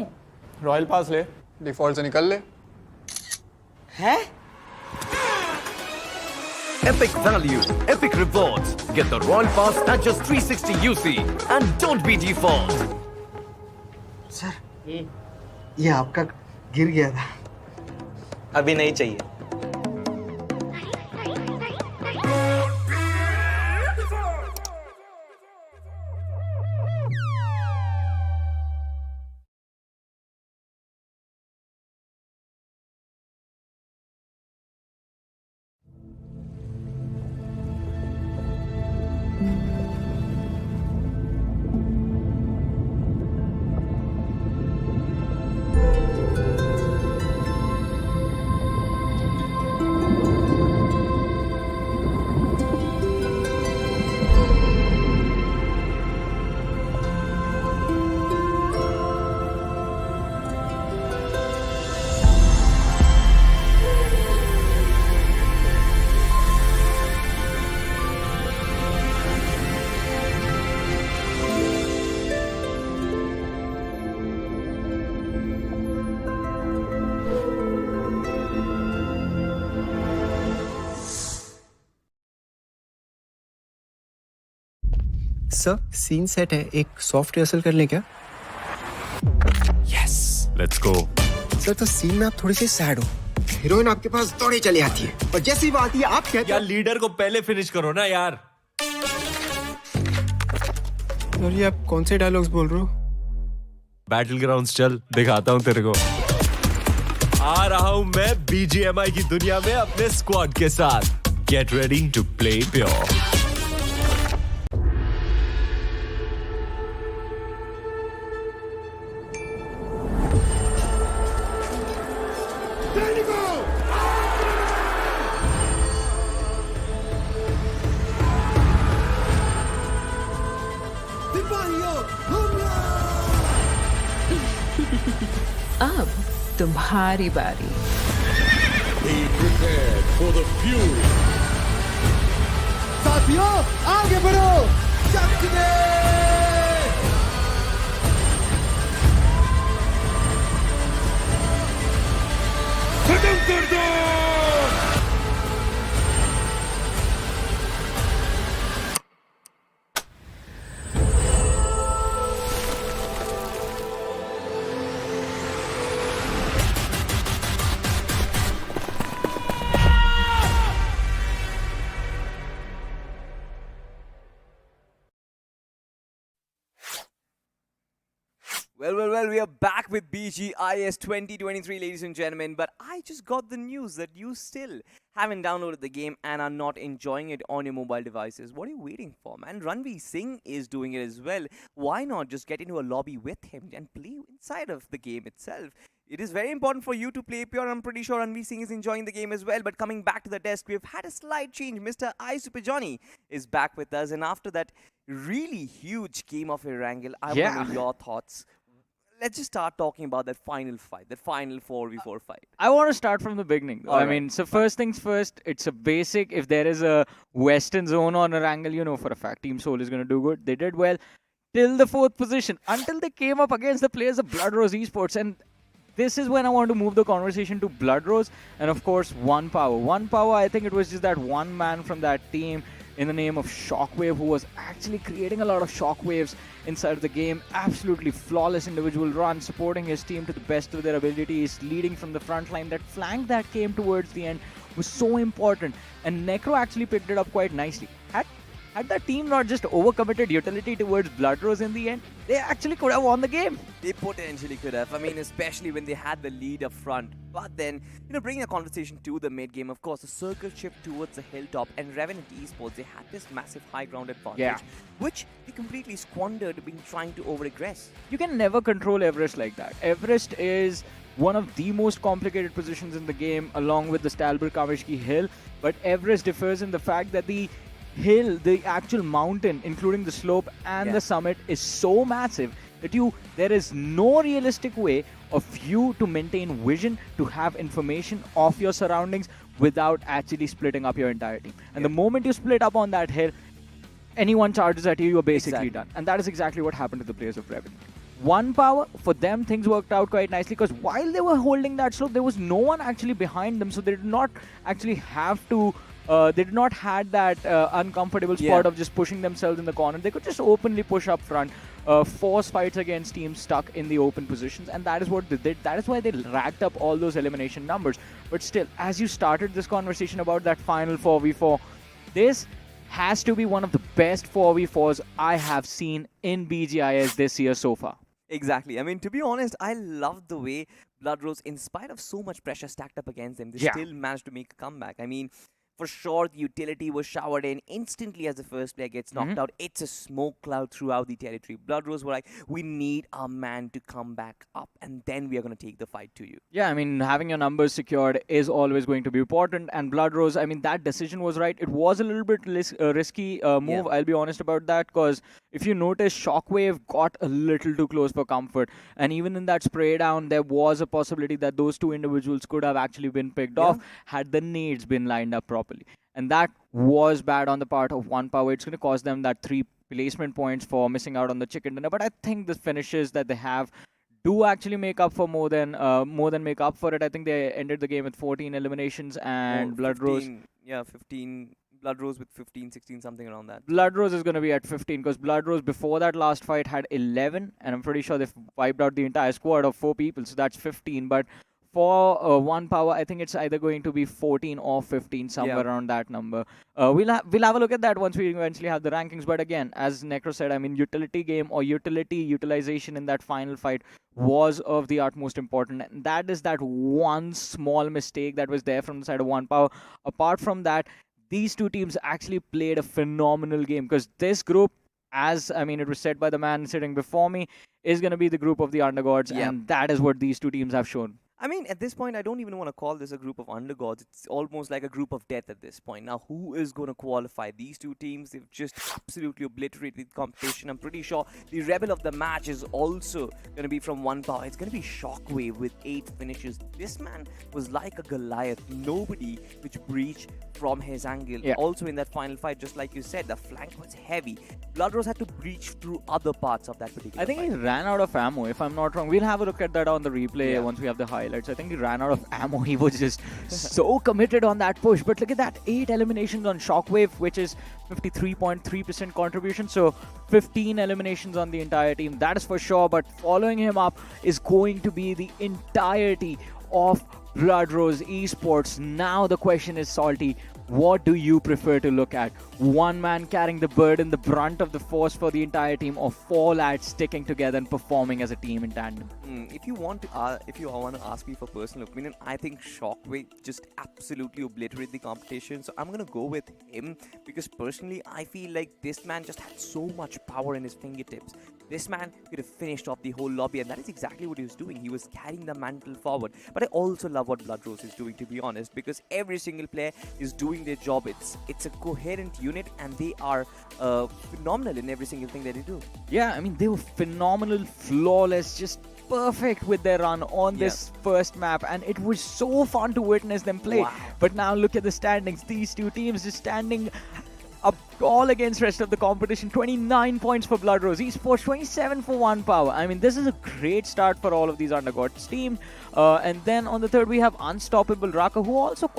रॉयल पास ले डिफॉल्ट से निकल ले है Epic value, epic rewards. Get the Royal Pass at just 360 UC and don't be default. Sir ये आपका गिर गया था अभी नहीं चाहिए सर सीन सेट है एक सॉफ्ट रिहर्सल कर लें क्या यस लेट्स गो सर तो सीन में आप थोड़ी सी सैड हो हीरोइन आपके पास दौड़ी चली आती है और जैसी बात आती है आप कहते यार लीडर को पहले फिनिश करो ना यार और ये आप कौन से डायलॉग्स बोल रहे हो बैटल ग्राउंड्स चल दिखाता हूँ तेरे को आ रहा हूँ मैं BGMI की दुनिया में अपने स्क्वाड के साथ get ready to play pure अब तुम्हारी बारी Be prepared for the fury. साथियों आगे बढ़ो चकने खत्म कर दो Well, we are back with BGIS 2023, ladies and gentlemen. But I just got the news that you still haven't downloaded the game and are not enjoying it on your mobile devices. What are you waiting for, man? Ranveer Singh is doing it as well. Why not just get into a lobby with him and play inside of the game itself? It is very important for you to play pure. I'm pretty sure Ranveer Singh is enjoying the game as well. But coming back to the desk, we've had a slight change. Mr. I Super Johnny is back with us. And after that really huge game of Erangel, I want to know your thoughts. Let's just start talking about that final fight, that final 4v4 fight. I want to start from the beginning. I mean, so first things first, it's a basic. If there is a Western zone on Erangel, you know for a fact Team Soul is going to do good. They did well till the 4th position, until they came up against the players of BloodRose Esports. And this is when I want to move the conversation to BloodRose and, of course, One Power. One Power, I think it was just that one man from that team in the name of Shockwave, who was actually creating a lot of shockwaves inside of the game. Absolutely flawless individual run, supporting his team to the best of their abilities, leading from the front line. That flank that came towards the end was so important, and Necro actually picked it up quite nicely. Had that team not just overcommitted utility towards BloodRose in the end, they actually could have won the game. They potentially could have. I mean, especially when they had the lead up front. But then, bringing the conversation to the mid game, of course, the circle shift towards the hilltop and Revenant Esports, they had this massive high ground advantage, which they completely squandered being trying to over-aggress. You can never control Everest like that. Everest is one of the most complicated positions in the game, along with the Stalber Kamishki hill. But Everest differs in the fact that the hill, the actual mountain, including the slope and the summit, is so massive that there is no realistic way of you to maintain vision, to have information of your surroundings without actually splitting up your entire team. And the moment you split up on that hill, anyone charges at you, you're basically done. And that is exactly what happened to the players of Revenant. One Power, for them, things worked out quite nicely, because while they were holding that slope, there was no one actually behind them, so they did not actually have to they did not had that uncomfortable spot of just pushing themselves in the corner. They could just openly push up front, force fights against teams stuck in the open positions, and that is what they did. That is why they racked up all those elimination numbers. But still, as you started this conversation about that final 4v4, this has to be one of the best 4v4s I have seen in BGIS this year so far. Exactly. I mean, to be honest, I love the way BloodRose, in spite of so much pressure stacked up against them, they still managed to make a comeback. I mean, for sure, the utility was showered in instantly as the first player gets knocked out. It's a smoke cloud throughout the territory. BloodRose were like, we need our man to come back up, and then we are going to take the fight to you. Yeah, I mean, having your numbers secured is always going to be important. And BloodRose, I mean, that decision was right. It was a little bit risky move, I'll be honest about that, because if you notice, Shockwave got a little too close for comfort. And even in that spray down, there was a possibility that those two individuals could have actually been picked off had the nades been lined up properly. And that was bad on the part of One Power. It's going to cost them that 3 placement points for missing out on the chicken dinner. But I think the finishes that they have do actually make up for more than make up for it. I think they ended the game with 14 eliminations, and BloodRose. 15 BLOODROSE with 15, 16, something around that. BLOODROSE is going to be at 15 because BLOODROSE before that last fight had 11, and I'm pretty sure they've wiped out the entire squad of 4 people, so that's 15. But for One Power, I think it's either going to be 14 or 15, somewhere around that number. We'll have a look at that once we eventually have the rankings. But again, as Necro said, I mean, utility game or utilization in that final fight was of the utmost important. And that is that one small mistake that was there from the side of One Power. Apart from that, these two teams actually played a phenomenal game because this group, as I mean, it was said by the man sitting before me, is going to be the group of the undergods, and that is what these two teams have shown. I mean, at this point, I don't even want to call this a group of undergods. It's almost like a group of death at this point. Now, who is going to qualify? These two teams, they've just absolutely obliterated the competition. I'm pretty sure the rebel of the match is also going to be from One Power. It's going to be Shockwave with 8 finishes. This man was like a Goliath. Nobody which breached from his angle. Also in that final fight, just like you said, the flank was heavy. BLOODROSE had to breach through other parts of that particular I think fight. he ran out of ammo, if I'm not wrong. We'll have a look at that on the replay once we have the highlights. I think he ran out of ammo. He was just so committed on that push. But look at that, 8 eliminations on Shockwave, which is 53.3% contribution. So 15 eliminations on the entire team. That is for sure. But following him up is going to be the entirety of BLOODROSE Esports. Now the question is, Salty, what do you prefer to look at? One man carrying the burden, the brunt of the force for the entire team, or 4 lads sticking together and performing as a team in tandem? If you want to ask me for personal opinion, I think Shockwave just absolutely obliterated the competition. So I'm gonna go with him because personally, I feel like this man just had so much power in his fingertips. This man could have finished off the whole lobby, and that is exactly what he was doing. He was carrying the mantle forward. But I also love what BLOODROSE is doing, to be honest, because every single player is doing their job. It's a coherent unit, and they are phenomenal in every single thing that they do. Yeah, I mean, they were phenomenal, flawless, just perfect with their run on this first map, and it was so fun to witness them play. Wow. But now look at the standings. These two teams just standing up all against rest of the competition. 29 points for BLOODROSE Esports, 27 for One Power. I mean, this is a great start for all of these undergods team. And then on the third, we have Unstoppable RAKA, who also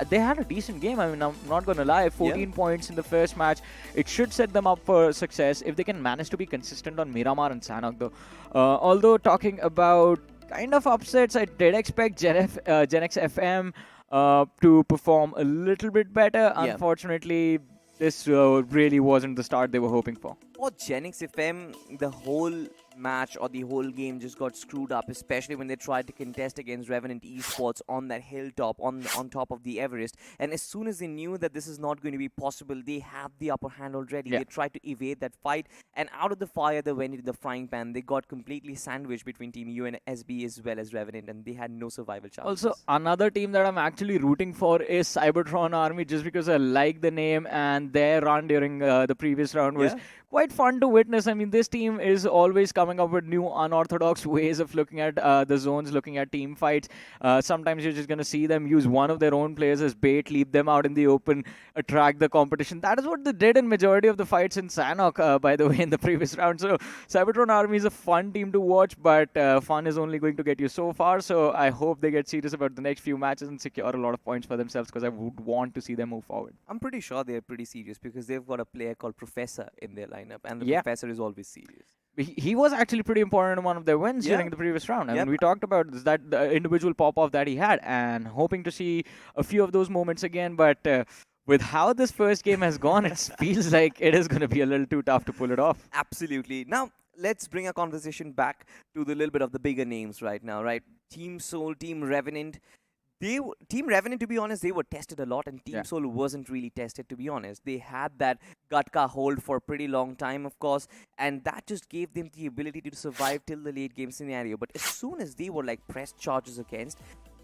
they had a decent game. I mean, I'm not going to lie, 14 points in the first match. It should set them up for success if they can manage to be consistent on Miramar and Sanhok, though. Although talking about kind of upsets, I did expect GENxFM to perform a little bit better. Unfortunately, this really wasn't the start they were hoping for. For GENxFM, the whole match or the whole game just got screwed up, especially when they tried to contest against Revenant Esports on that hilltop, on top of the Everest. And as soon as they knew that this is not going to be possible, they had the upper hand already. They tried to evade that fight, and out of the fire they went into the frying pan. They got completely sandwiched between Team UNSB as well as Revenant, and they had no survival chances. Also, another team that I'm actually rooting for is CYBERTRONS Army, just because I like the name, and their run during the previous round was quite fun to witness. I mean, this team is always coming up with new unorthodox ways of looking at the zones, looking at team fights. Sometimes you're just going to see them use one of their own players as bait, leave them out in the open, attract the competition. That is what they did in majority of the fights in Sanhok, by the way, in the previous round. So CYBERTRONS Army is a fun team to watch, but fun is only going to get you so far. So I hope they get serious about the next few matches and secure a lot of points for themselves, because I would want to see them move forward. I'm pretty sure they're pretty serious because they've got a player called Professor in their lineup, and the Professor is always serious. He was actually pretty important in one of their wins during the previous round. I mean, we talked about that the individual pop-off that he had, and hoping to see a few of those moments again. But with how this first game has gone, it feels like it is going to be a little too tough to pull it off. Absolutely. Now, let's bring our conversation back to the little bit of the bigger names right now, right? Team Soul, Team Revenant. Team Revenant, to be honest, they were tested a lot, and Team Soul wasn't really tested, to be honest. They had that Gatka hold for a pretty long time, of course, and that just gave them the ability to survive till the late game scenario. But as soon as they were like pressed charges against,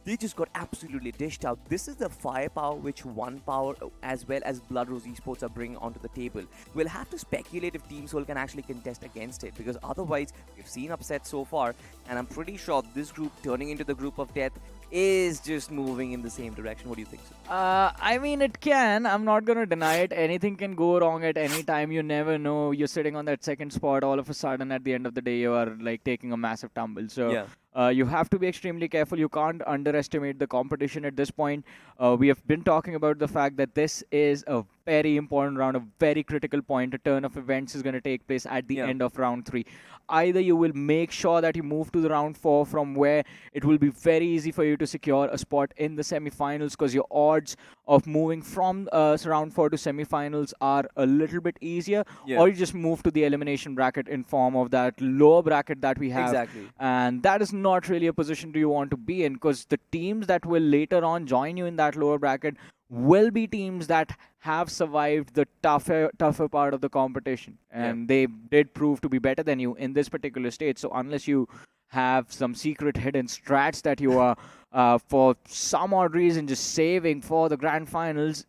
they just got absolutely dished out. This is the firepower which One Power as well as BLOODROSE Esports are bringing onto the table. We'll have to speculate if Team Soul can actually contest against it, because otherwise we've seen upsets so far, and I'm pretty sure this group turning into the group of death is just moving in the same direction. What do you think, sir? I mean, it can. I'm not going to deny it. Anything can go wrong at any time. You never know. You're sitting on that second spot. All of a sudden, at the end of the day, you are like taking a massive tumble. So you have to be extremely careful. You can't underestimate the competition at this point. We have been talking about the fact that this is a very important round, a very critical point. A turn of events is going to take place at the end of round 3. Either you will make sure that you move to the round 4, from where it will be very easy for you to secure a spot in the semi-finals, because your odds of moving from round 4 to semi-finals are a little bit easier, or you just move to the elimination bracket in form of that lower bracket that we have. Exactly. And that is not really a position you want to be in, because the teams that will later on join you in that lower bracket will be teams that have survived the tougher part of the competition, and they did prove to be better than you in this particular stage. So unless you have some secret hidden strats that you are for some odd reason just saving for the grand finals,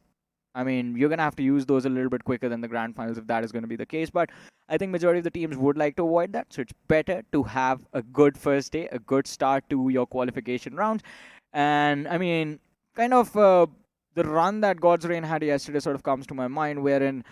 I mean, you're going to have to use those a little bit quicker than the grand finals if that is going to be the case. But I think majority of the teams would like to avoid that, so it's better to have a good first day, a good start to your qualification rounds. And I mean, kind of the run that God's Reign had yesterday sort of comes to my mind, wherein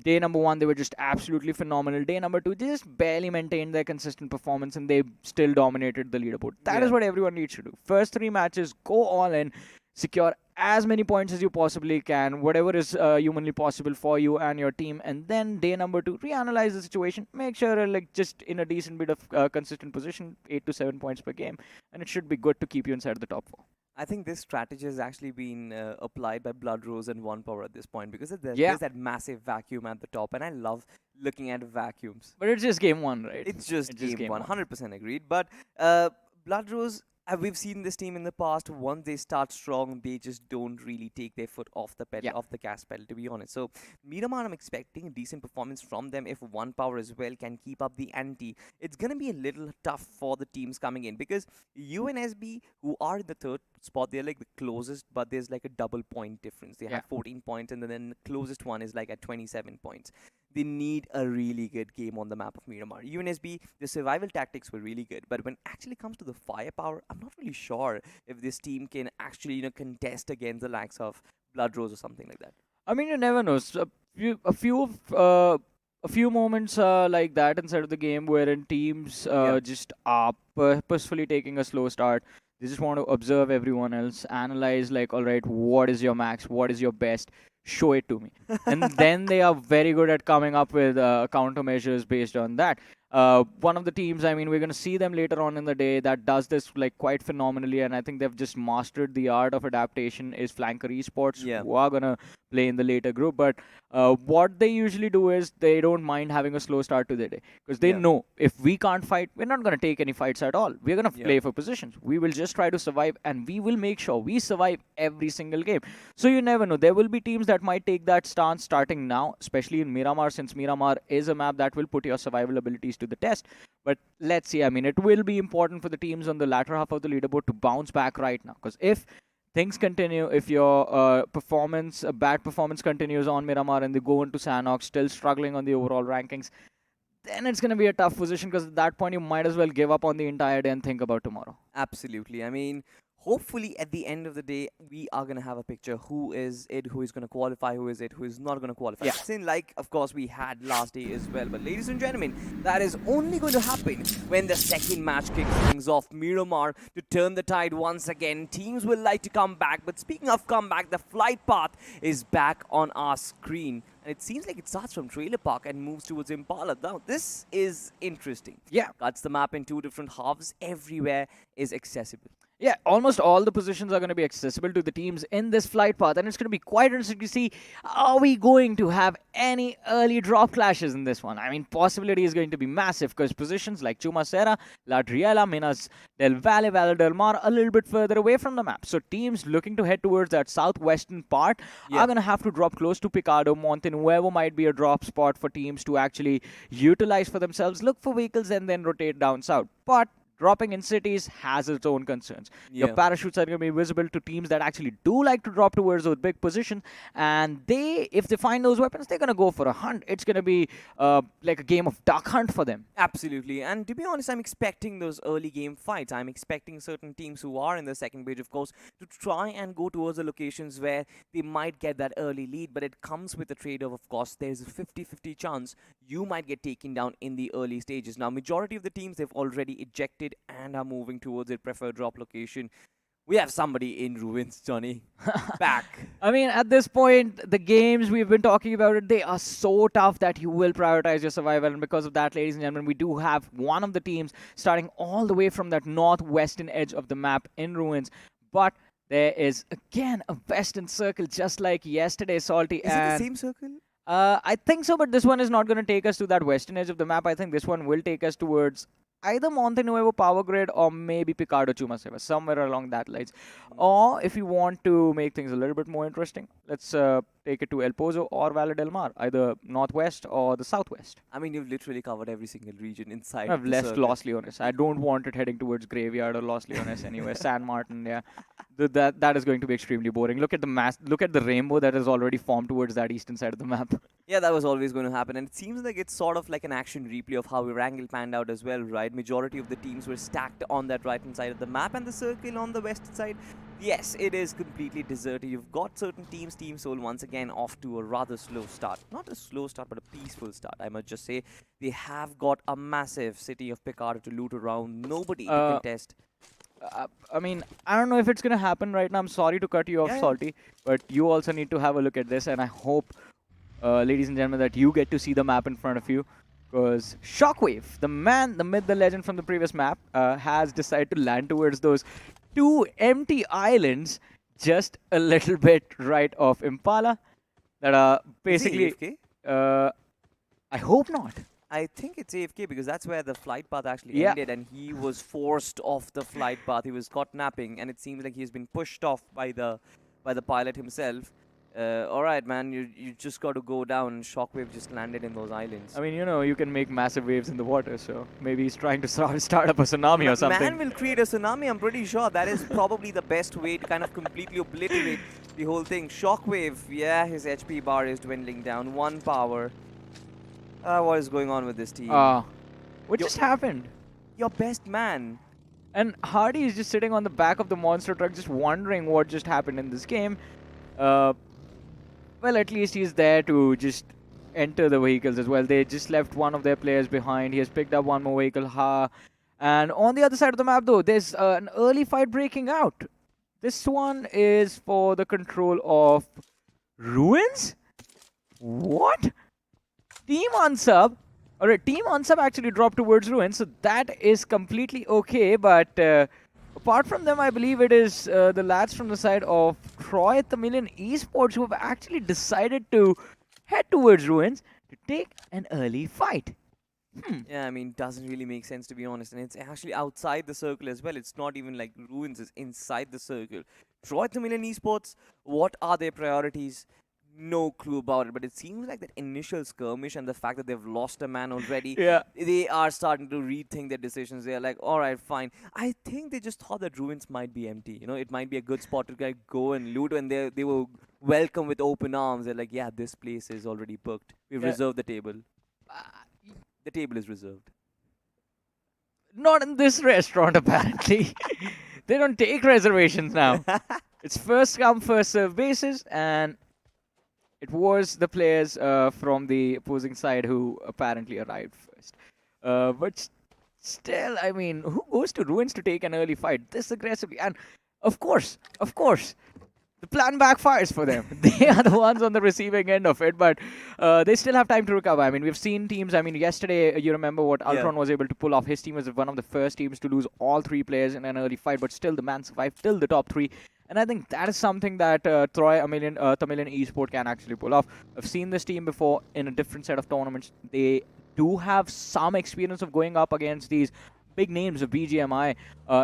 day number 1, they were just absolutely phenomenal. Day number 2, they just barely maintained their consistent performance, and they still dominated the leaderboard. That is what everyone needs to do. First 3 matches, go all in, secure as many points as you possibly can, whatever is humanly possible for you and your team. And then day number 2, reanalyze the situation, make sure like just in a decent bit of consistent position, 8 to 7 points per game, and it should be good to keep you inside the top 4. I think this strategy has actually been applied by BloodRose and One Power at this point, because there's that massive vacuum at the top, and I love looking at vacuums. But it's just game 1, right? It's just game 1. 100% agreed. But BloodRose, we've seen this team in the past. Once they start strong, they just don't really take their foot off the pedal, off the gas pedal, to be honest. So Miramar, I'm expecting a decent performance from them. If One Power as well can keep up the ante, it's going to be a little tough for the teams coming in, because UNSB, who are in the 3rd spot, they're like the closest, but there's like a double point difference. They have 14 points, and then the closest one is like at 27 points. They need a really good game on the map of Miramar. UNSB, the survival tactics were really good, but when it actually comes to the firepower, I'm not really sure if this team can actually, contest against the likes of BloodRose or something like that. I mean, you never know. So a few moments like that inside of the game, wherein teams just are purposefully taking a slow start. They just want to observe everyone else, analyze like, all right, what is your max, what is your best, show it to me. And then they are very good at coming up with countermeasures based on that. One of the teams, I mean, we're going to see them later on in the day that does this like quite phenomenally, and I think they've just mastered the art of adaptation, is Flanker Esports, who are going to play in the later group. But what they usually do is they don't mind having a slow start to the day, because they know if we can't fight, we're not going to take any fights at all. We're going to play for positions. We will just try to survive, and we will make sure we survive every single game. So you never know. There will be teams that might take that stance starting now, especially in Miramar, since Miramar is a map that will put your survival abilities to the test. But let's see. I mean, it will be important for the teams on the latter half of the leaderboard to bounce back right now, because if things continue, if your bad performance continues on Miramar and they go into Sanhok still struggling on the overall rankings, then it's going to be a tough position, because at that point you might as well give up on the entire day and think about tomorrow. Absolutely. I mean, hopefully at the end of the day, we are going to have a picture who is going to qualify, who is not going to qualify. Same like, of course, we had last day as well. But ladies and gentlemen, that is only going to happen when the second match kicks things off. Miramar to turn the tide once again. Teams will like to come back. But speaking of comeback, the flight path is back on our screen. And it seems like it starts from Trailer Park and moves towards Impala. Now, this is interesting. Cuts the map in 2 different halves. Everywhere is accessible. Yeah, almost all the positions are going to be accessible to the teams in this flight path, and it's going to be quite interesting to see, are we going to have any early drop clashes in this one? I mean, possibility is going to be massive, because positions like Chumacera, La Driela, Minas del Valle, Valle del Mar, a little bit further away from the map. So teams looking to head towards that southwestern part are going to have to drop close to Picado, Monten, whoever might be a drop spot for teams to actually utilize for themselves, look for vehicles, and then rotate down south. But dropping in cities has its own concerns. Your parachutes are going to be visible to teams that actually do like to drop towards those big positions, and if they find those weapons, they're going to go for a hunt. It's going to be like a game of duck hunt for them. Absolutely. And to be honest, I'm expecting those early game fights. I'm expecting certain teams who are in the second page, of course, to try and go towards the locations where they might get that early lead, but it comes with a trade-off, of course. There's a 50-50 chance you might get taken down in the early stages. Now, majority of the teams, they've already ejected and are moving towards their preferred drop location. We have somebody in ruins, Johnny. Back. I mean, at this point, the games we've been talking about it, they are so tough that you will prioritize your survival. And because of that, ladies and gentlemen, we do have one of the teams starting all the way from that northwestern edge of the map in ruins. But there is, again, a western circle just like yesterday, Salty. Is it the same circle? I think so, but this one is not going to take us to that western edge of the map. I think this one will take us towards either Monte Nuevo Power Grid or maybe Picardo Chumaseva, somewhere along that lines. Or if you want to make things a little bit more interesting, let's take it to El Pozo or Valle del Mar, either northwest or the southwest. I mean, you've literally covered every single region inside. I've the left circle. Los Leones. I don't want it heading towards Graveyard or Los Leones anyway. San Martin, yeah. That is going to be extremely boring. Look at the rainbow that has already formed towards that eastern side of the map. Yeah, that was always going to happen. And it seems like it's sort of like an action replay of how Erangel panned out as well, right? Majority of the teams were stacked on that right-hand side of the map, and the circle on the west side, yes, it is completely deserted. You've got certain teams, Team Soul, once again off to a rather slow start. Not a slow start, but a peaceful start, I must just say. They have got a massive city of Picardo to loot around. Nobody to contest. I mean, I don't know if it's going to happen right now. I'm sorry to cut you off, Salty, but you also need to have a look at this, and I hope, ladies and gentlemen, that you get to see the map in front of you, because Shockwave, the man, the myth, the legend from the previous map, has decided to land towards those two empty islands just a little bit right of Impala that are basically... Is he AFK? I hope not. I think it's AFK because that's where the flight path actually ended, and he was forced off the flight path. He was caught napping, and it seems like he's been pushed off by the pilot himself. All right, man, you just got to go down. Shockwave just landed in those islands. I mean, you know, you can make massive waves in the water, so maybe he's trying to start up a tsunami or something. Man will create a tsunami, I'm pretty sure. That is probably the best way to kind of completely obliterate the whole thing. Shockwave, yeah, his HP bar is dwindling down. 1 power. What is going on with this team? What just happened? Your best man. And Hardy is just sitting on the back of the monster truck just wondering what just happened in this game. Well, at least he's there to just enter the vehicles as well. They just left one of their players behind. He has picked up one more vehicle. And on the other side of the map, though, there's an early fight breaking out. This one is for the control of Ruins? What? Team Unsub. Alright, Team Unsub actually dropped towards Ruins, so that is completely okay. But apart from them, I believe it is the lads from the side of TAMILAN Esports who have actually decided to head towards Ruins to take an early fight. Yeah, I mean, doesn't really make sense, to be honest. And it's actually outside the circle as well. It's not even like Ruins is inside the circle. TAMILAN Esports, what are their priorities? No clue about it, but it seems like that initial skirmish and the fact that they've lost a man already, they are starting to rethink their decisions. They're like, all right, fine. I think they just thought that Ruins might be empty. You know, it might be a good spot to go and loot, and they were welcome with open arms. They're like, yeah, this place is already booked. We've reserved the table. The table is reserved. Not in this restaurant, apparently. They don't take reservations now. It's first come, first serve basis, and it was the players from the opposing side who apparently arrived first. But still, I mean, who goes to Ruins to take an early fight this aggressively? And of course, the plan backfires for them. They are the ones on the receiving end of it, but they still have time to recover. I mean, we've seen teams, I mean, yesterday, you remember what Ultron was able to pull off. His team was one of the first teams to lose all 3 players in an early fight, but still the man survived till the top 3. And I think that is something that TAMILAN Esport can actually pull off. I've seen this team before in a different set of tournaments. They do have some experience of going up against these big names of BGMI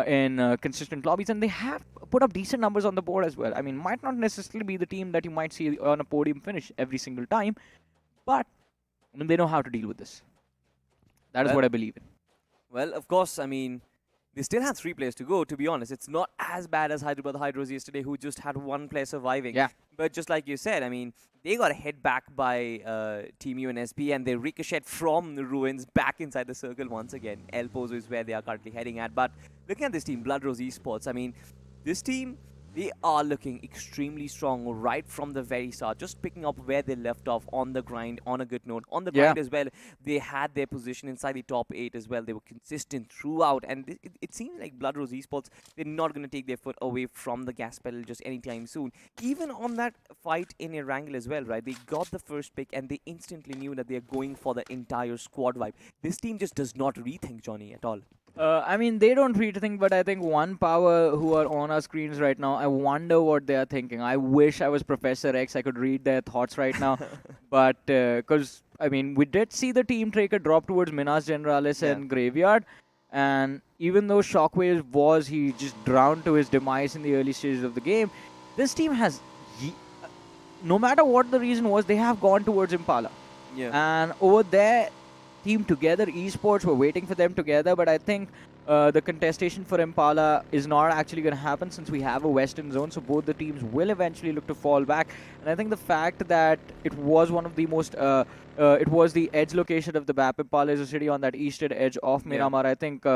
in consistent lobbies, and they have put up decent numbers on the board as well. I mean, might not necessarily be the team that you might see on a podium finish every single time, but I mean, they know how to deal with this. That is what I believe in. Well, of course, I mean, they still have 3 players to go, to be honest. It's not as bad as Hyderabad Hydros yesterday, who just had 1 player surviving. Yeah. But just like you said, I mean, they got a hit back by Team UNSB, and they ricocheted from the Ruins back inside the circle once again. El Pozo is where they are currently heading at. But looking at this team, BLOODROSE Esports, I mean, this team They are looking extremely strong right from the very start, just picking up where they left off on the grind, on a good note. On the grind as well, they had their position inside the top 8 as well. They were consistent throughout, and it seems like BLOODROSE Esports, they're not going to take their foot away from the gas pedal just anytime soon. Even on that fight in Erangel as well, right? They got the first pick, and they instantly knew that they're going for the entire squad vibe. This team just does not rethink, Johnny, at all. I mean, they don't rethink, but I think One Power, who are on our screens right now, I wonder what they are thinking. I wish I was Professor X. I could read their thoughts right now. But, because, I mean, we did see the team tracker drop towards Minas Generalis and Graveyard. And even though Shockwave he just drowned to his demise in the early stages of the game, this team has, no matter what the reason was, they have gone towards Impala. And over there, Team Together Esports were waiting for them together, but I think the contestation for Impala is not actually going to happen since we have a western zone, so both the teams will eventually look to fall back. And I think the fact that it was one of the most it was the edge location of the BAP Impala is a city on that eastern edge of Miramar. I think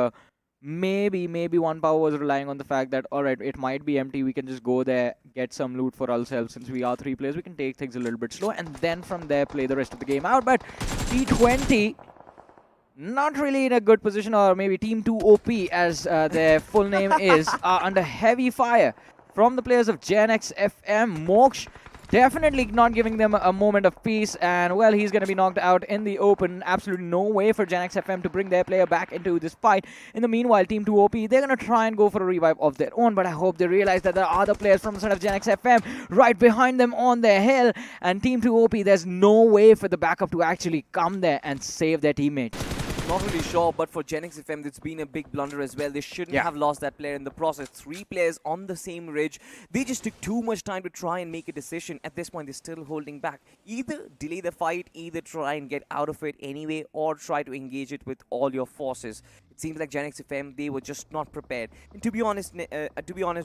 maybe One Power was relying on the fact that, alright, it might be empty, we can just go there, get some loot for ourselves. Since we are 3 players, we can take things a little bit slow, and then from there play the rest of the game out. But T20 not really in a good position, or maybe Team 2 OP as their full name is, are under heavy fire from the players of GENxFM. Moksh definitely not giving them a moment of peace, and well, he's going to be knocked out in the open. Absolutely no way for GENxFM to bring their player back into this fight. In the meanwhile, Team 2 OP, they're going to try and go for a revive of their own, but I hope they realize that there are other players from the side of GENxFM right behind them on their hill, and Team 2 OP, there's no way for the backup to actually come there and save their teammate. Not really sure, but for GENxFM, it's been a big blunder as well. They shouldn't have lost that player in the process. 3 players on the same ridge. They just took too much time to try and make a decision. At this point, they're still holding back. Either delay the fight, either try and get out of it anyway, or try to engage it with all your forces. It seems like GENxFM, they were just not prepared. And to be honest,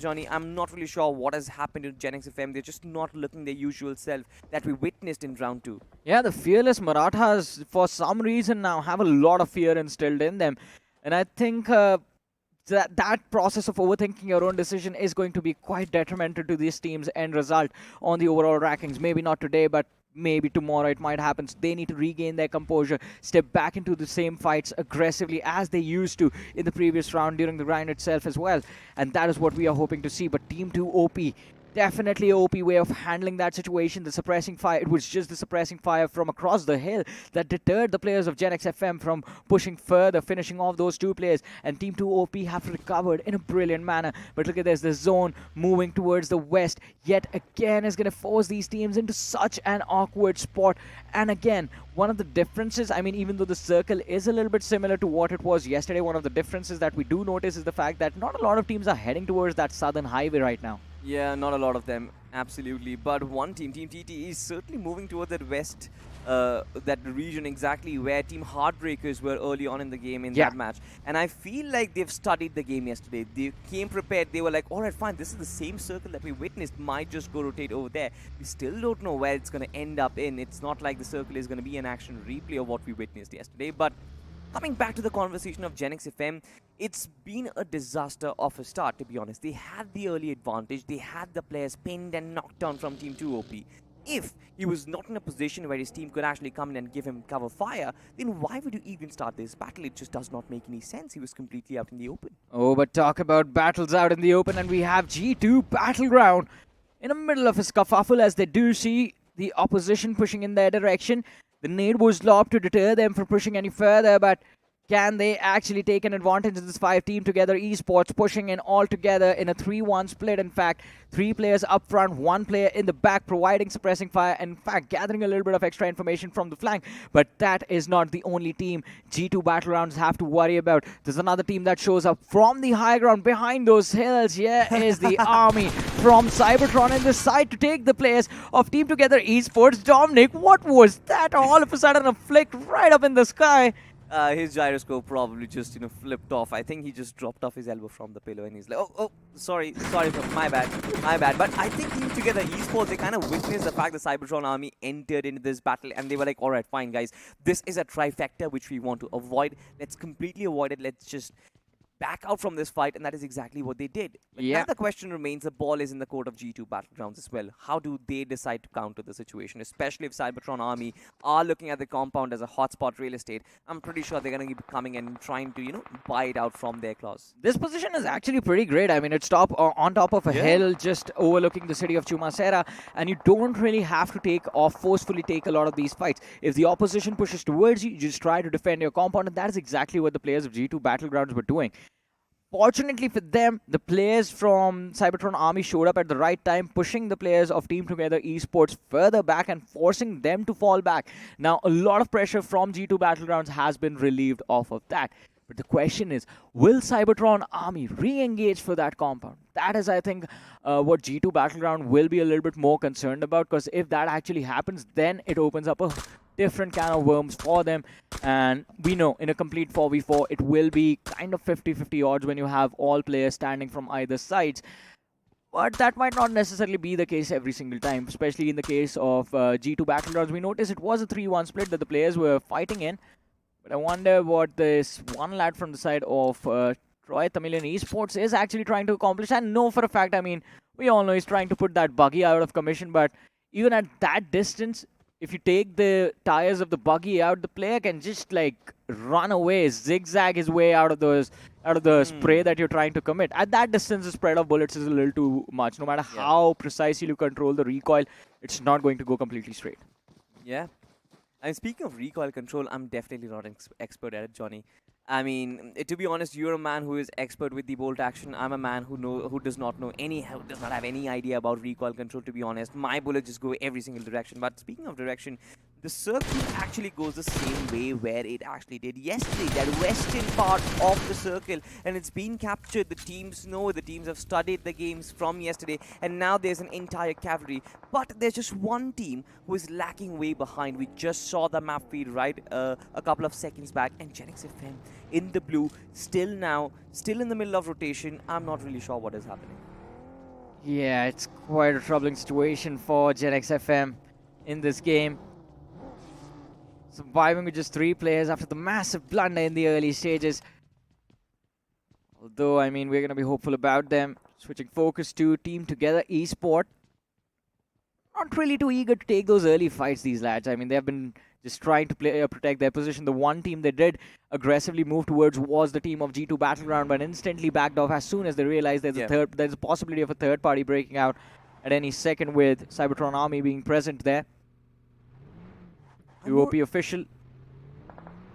Johnny, I'm not really sure what has happened to GENxFM. They're just not looking their usual self that we witnessed in round 2. Yeah, the fearless Marathas, for some reason now, have a lot of fear instilled in them. And I think that process of overthinking your own decision is going to be quite detrimental to this team's end result on the overall rankings. Maybe not today, but maybe tomorrow it might happen. So they need to regain their composure, step back into the same fights aggressively as they used to in the previous round during the grind itself as well. And that is what we are hoping to see. But Team 2 OP, definitely a OP way of handling that situation. The suppressing fire, it was just the suppressing fire from across the hill that deterred the players of GENxFM from pushing further, finishing off those 2 players. And Team 2 OP have recovered in a brilliant manner. But look at this, the zone moving towards the west yet again is going to force these teams into such an awkward spot. And again, one of the differences, I mean, even though the circle is a little bit similar to what it was yesterday, one of the differences that we do notice is the fact that not a lot of teams are heading towards that southern highway right now. Yeah, not a lot of them, absolutely. But one team, Team TT, is certainly moving towards that west, that region exactly where Team Heartbreakers were early on in the game in that match. And I feel like they've studied the game yesterday. They came prepared. They were like, all right, fine, this is the same circle that we witnessed. Might just go rotate over there. We still don't know where it's going to end up in. It's not like the circle is going to be an action replay of what we witnessed yesterday. But coming back to the conversation of GENxFM, it's been a disaster of a start, to be honest. They had the early advantage. They had the players pinned and knocked down from Team 2 OP. If he was not in a position where his team could actually come in and give him cover fire, then why would you even start this battle? It just does not make any sense. He was completely out in the open. Oh, but talk about battles out in the open, and we have G2 Battleground in the middle of a scuffle as they do see the opposition pushing in their direction. The nade was lobbed to deter them from pushing any further, but can they actually take an advantage of this 5-team together esports pushing in all together in a 3-1 split? In fact, 3 players up front, 1 player in the back providing suppressing fire, and in fact gathering a little bit of extra information from the flank. But that is not the only team G2 Battlegrounds have to worry about. There's another team that shows up from the high ground behind those hills. Here is the army from Cybertron in the side to take the players of Team Together Esports. Dominic, what was that? All of a sudden a flick right up in the sky. His gyroscope probably just, flipped off. I think he just dropped off his elbow from the pillow and he's like, oh, sorry, my bad. But I think Team Together Esports, they kind of witnessed the fact the Cybertron army entered into this battle and they were like, all right, fine, guys. This is a trifecta which we want to avoid. Let's completely avoid it. Let's just back out from this fight, and that is exactly what they did. But now the question remains, the ball is in the court of G2 Battlegrounds as well. How do they decide to counter the situation, especially if CYBERTRON Army are looking at the compound as a hotspot real estate? I'm pretty sure they're going to keep coming and trying to, you know, buy it out from their claws. This position is actually pretty great. I mean, it's on top of a hill, just overlooking the city of Chumacera, and you don't really have to take or forcefully take a lot of these fights. If the opposition pushes towards you, you just try to defend your compound, and that is exactly what the players of G2 Battlegrounds were doing. Fortunately for them, the players from CYBERTRON Army showed up at the right time, pushing the players of Team Together Esports further back and forcing them to fall back. Now, a lot of pressure from G2 Battlegrounds has been relieved off of that. But the question is, will CYBERTRON Army re-engage for that compound? That is, I think, what G2 Battleground will be a little bit more concerned about, because if that actually happens, then it opens up a different can of worms for them. And we know in a complete 4v4, it will be kind of 50-50 odds when you have all players standing from either sides. But that might not necessarily be the case every single time, especially in the case of G2 Battlegrounds. We noticed it was a 3-1 split that the players were fighting in. But I wonder what this one lad from the side of TAMILAN Esports is actually trying to accomplish. And know for a fact, I mean, we all know he's trying to put that buggy out of commission. But even at that distance, if you take the tires of the buggy out, the player can just like run away, zigzag his way out of the spray that you're trying to commit. At that distance, the spread of bullets is a little too much. No matter how precisely you control the recoil, it's not going to go completely straight. Yeah. And speaking of recoil control, I'm definitely not an expert at it, Johnny. I mean, to be honest, you're a man who is expert with the bolt action. I'm a man who does not have any idea about recoil control, to be honest. My bullets just go every single direction. But speaking of direction, the circle actually goes the same way where it actually did yesterday, that western part of the circle, and it's been captured. The teams know, the teams have studied the games from yesterday, and now there's an entire cavalry. But there's just one team who is lacking way behind. We just saw the map feed a couple of seconds back, and GENxFM in the blue, still in the middle of rotation. I'm not really sure what is happening. Yeah, it's quite a troubling situation for GENxFM in this game. Surviving with just 3 players after the massive blunder in the early stages. Although, I mean, we're going to be hopeful about them. Switching focus to Team Together Esport. Not really too eager to take those early fights, these lads. I mean, they have been just trying to protect their position. The one team they did aggressively move towards was the team of G2 Battleground, but instantly backed off as soon as they realized there's a possibility of a third party breaking out at any second, with CYBERTRON Army being present there. UOP official.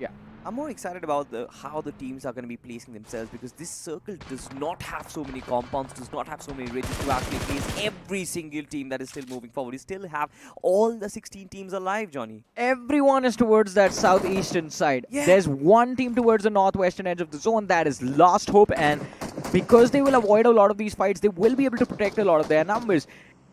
Yeah. I'm more excited about how the teams are going to be placing themselves, because this circle does not have so many compounds, does not have so many ridges to actually place every single team that is still moving forward. You still have all the 16 teams alive, Johnny. Everyone is towards that southeastern side. Yeah. There's one team towards the northwestern edge of the zone, that is LastHope, and because they will avoid a lot of these fights, they will be able to protect a lot of their numbers.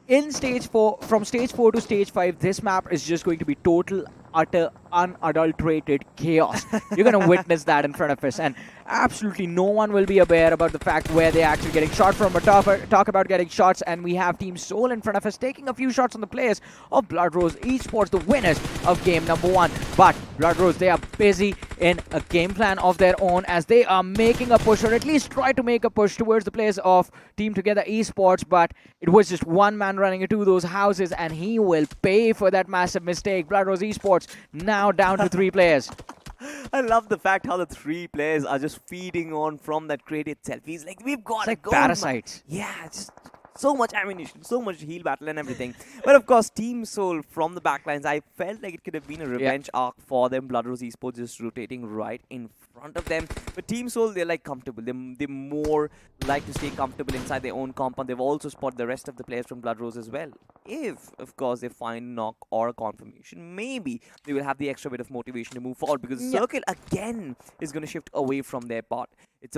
In stage 4, from stage 4 to stage 5, this map is just going to be total, utter, unadulterated chaos. You're going to witness that in front of us, and absolutely no one will be aware about the fact where they're actually getting shot from. But talk about getting shots, and we have Team Soul in front of us taking a few shots on the players of BloodRose Esports, the winners of game number 1. But BloodRose, they are busy in a game plan of their own, as they are making a push, or at least try to make a push towards the players of Team Together Esports. But it was just one man running into those houses, and he will pay for that massive mistake. BloodRose Esports now down to 3 players. I love the fact how the 3 players are just feeding on from that crate itself. He's like, we've got to go. Parasites. Yeah, just so much ammunition, so much heal battle and everything. But of course, Team Soul from the backlines, I felt like it could have been a revenge arc for them. BloodRose Esports just rotating right in front of them. But Team Soul, they're like comfortable. They more like to stay comfortable inside their own compound. They've also spotted the rest of the players from BloodRose as well. If, of course, they find knock or a confirmation, maybe they will have the extra bit of motivation to move forward, because the circle again is going to shift away from their part. It's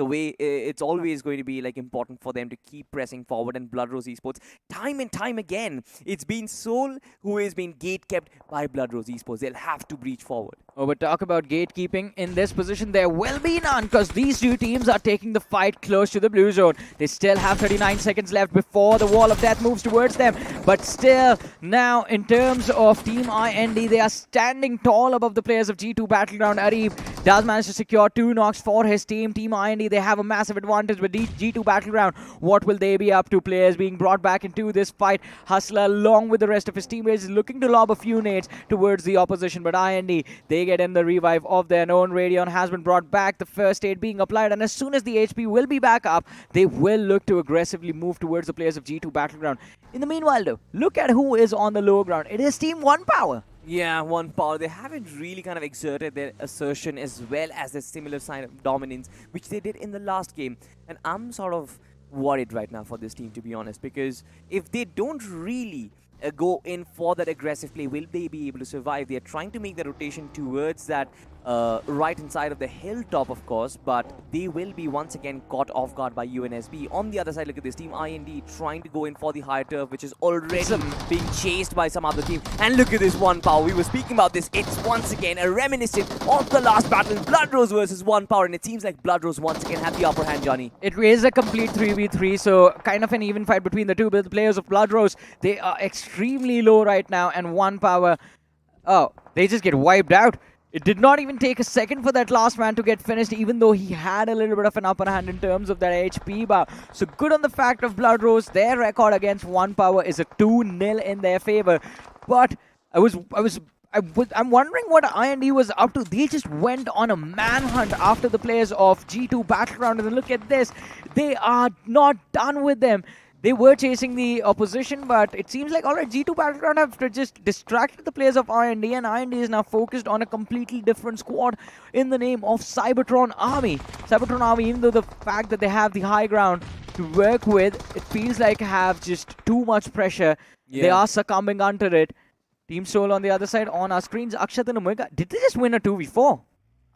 always going to be like important for them to keep pressing forward, and BloodRose Esports, time and time again, it's been Soul who has been gate-kept by BloodRose Esports. They'll have to breach forward. Oh, but talk about gatekeeping. In this position, there will be none, because these 2 teams are taking the fight close to the blue zone. They still have 39 seconds left before the wall of death moves towards them. But still, now, in terms of Team IND, they are standing tall above the players of G2 Battleground. Arif, does manage to secure 2 knocks for his team. Team IND, they have a massive advantage with G2 Battleground. What will they be up to? Players being brought back into this fight. Hustler, along with the rest of his teammates, is looking to lob a few nades towards the opposition, but IND, they get in the revive of their own. Radion has been brought back, the first aid being applied, and as soon as the HP will be back up, they will look to aggressively move towards the players of G2 Battleground. In the meanwhile though, look at who is on the lower ground. It is Team 1 Power. Yeah, 1 Power. They haven't really kind of exerted their assertion as well as their similar sign of dominance, which they did in the last game. And I'm sort of worried right now for this team, to be honest, because if they don't really go in for that aggressive play, will they be able to survive? They are trying to make the rotation towards that right inside of the hilltop, of course, but they will be once again caught off guard by UNSB. On the other side, look at this team IND trying to go in for the higher turf, which is already being chased by some other team. And look at this 1 Power. We were speaking about this. It's once again a reminiscent of the last battle, BLOODROSE versus 1 Power, and it seems like BLOODROSE once again had the upper hand, Johnny. It is a complete 3v3, so kind of an even fight between the two players of BLOODROSE. They are extremely low right now, and 1 Power, oh, they just get wiped out. It did not even take a second for that last man to get finished, even though he had a little bit of an upper hand in terms of that HP bar. So good on the fact of BLOODROSE. Their record against 1 Power is a 2-0 in their favor. But I'm wondering what IND was up to. They just went on a manhunt after the players of G2 Battleground, and look at this. They are not done with them. They were chasing the opposition, but it seems like, alright, G2 Battleground have just distracted the players of IND, and IND is now focused on a completely different squad in the name of Cybertron Army. Cybertron Army, even though the fact that they have the high ground to work with, it feels like have just too much pressure. Yeah. They are succumbing under it. Team Soul on the other side on our screens. Akshat and Omega, did they just win a 2v4?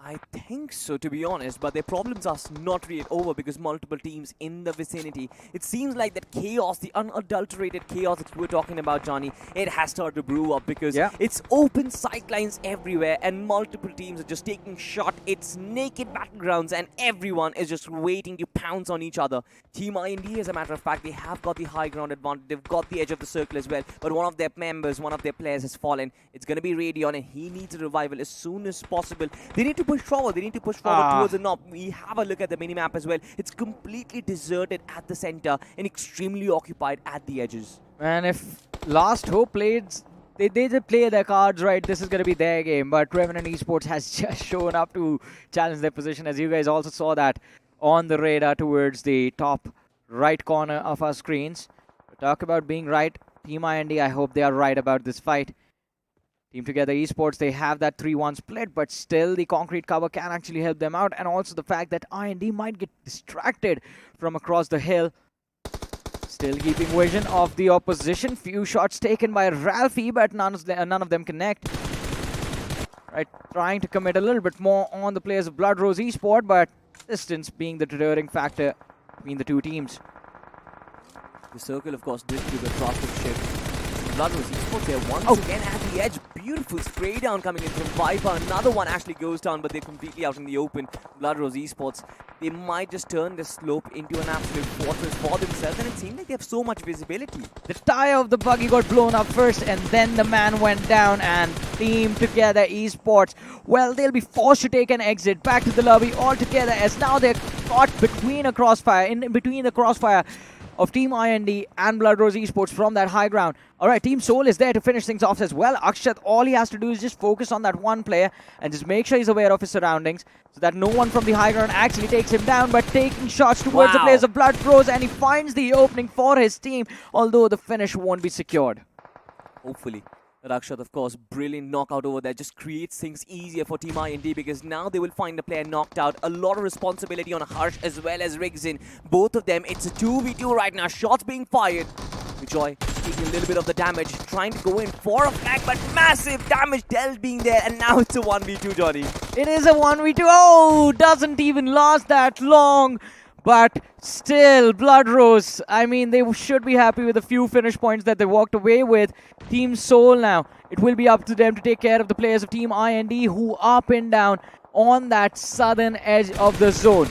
I think so, to be honest, but their problems are not really over because multiple teams in the vicinity. It seems like that chaos, the unadulterated chaos that we were talking about, Johnny, it has started to brew up because it's open sightlines everywhere and multiple teams are just taking shot. It's naked battlegrounds and everyone is just waiting to pounce on each other. Team IND, as a matter of fact, they have got the high ground advantage. They've got the edge of the circle as well, but one of their members, one of their players has fallen. It's going to be Radion and he needs a revival as soon as possible. They need to push forward. They need to push forward towards the knob. We have a look at the minimap as well. It's completely deserted at the center and extremely occupied at the edges. And if LastHope played, they did play their cards right, this is going to be their game. But Revenant Esports has just shown up to challenge their position, as you guys also saw that on the radar towards the top right corner of our screens. Talk about being right. Team IND, I hope they are right about this fight. Team Together Esports, they have that 3-1 split, but still the concrete cover can actually help them out. And also the fact that IND might get distracted from across the hill. Still keeping vision of the opposition. Few shots taken by Ralphie, but none of them connect. Right, trying to commit a little bit more on the players of BLOODROSE Esport, but distance being the deterring factor between the two teams. The circle, of course, did give a drastic shift. BLOODROSE Esports there once again at the edge. Beautiful spray down coming in from Viper. Another one actually goes down, but they're completely out in the open. BLOODROSE Esports, they might just turn this slope into an absolute fortress for themselves, and it seems like they have so much visibility. The tire of the buggy got blown up first, and then the man went down, and Team Together Esports, well, they'll be forced to take an exit back to the lobby altogether, as now they're caught between a crossfire, in between the crossfire of Team IND and BLOODROSE Esports from that high ground. Alright, Team Soul is there to finish things off as well. Akshat, all he has to do is just focus on that one player and just make sure he's aware of his surroundings so that no one from the high ground actually takes him down, but taking shots towards the players of BLOODROSE, and he finds the opening for his team, although the finish won't be secured. Hopefully. Rakshat, of course, brilliant knockout over there, just creates things easier for Team IND because now they will find a player knocked out. A lot of responsibility on Harsh as well as Rigzin. Both of them, it's a 2v2 right now. Shots being fired. Joy taking a little bit of the damage, trying to go in for a flag, but massive damage dealt being there, and now it's a 1v2, Johnny. It is a 1v2. Oh, doesn't even last that long. But still, BLOODROSE, I mean, they should be happy with a few finish points that they walked away with. Team Soul now, it will be up to them to take care of the players of Team IND who are pinned down on that southern edge of the zone.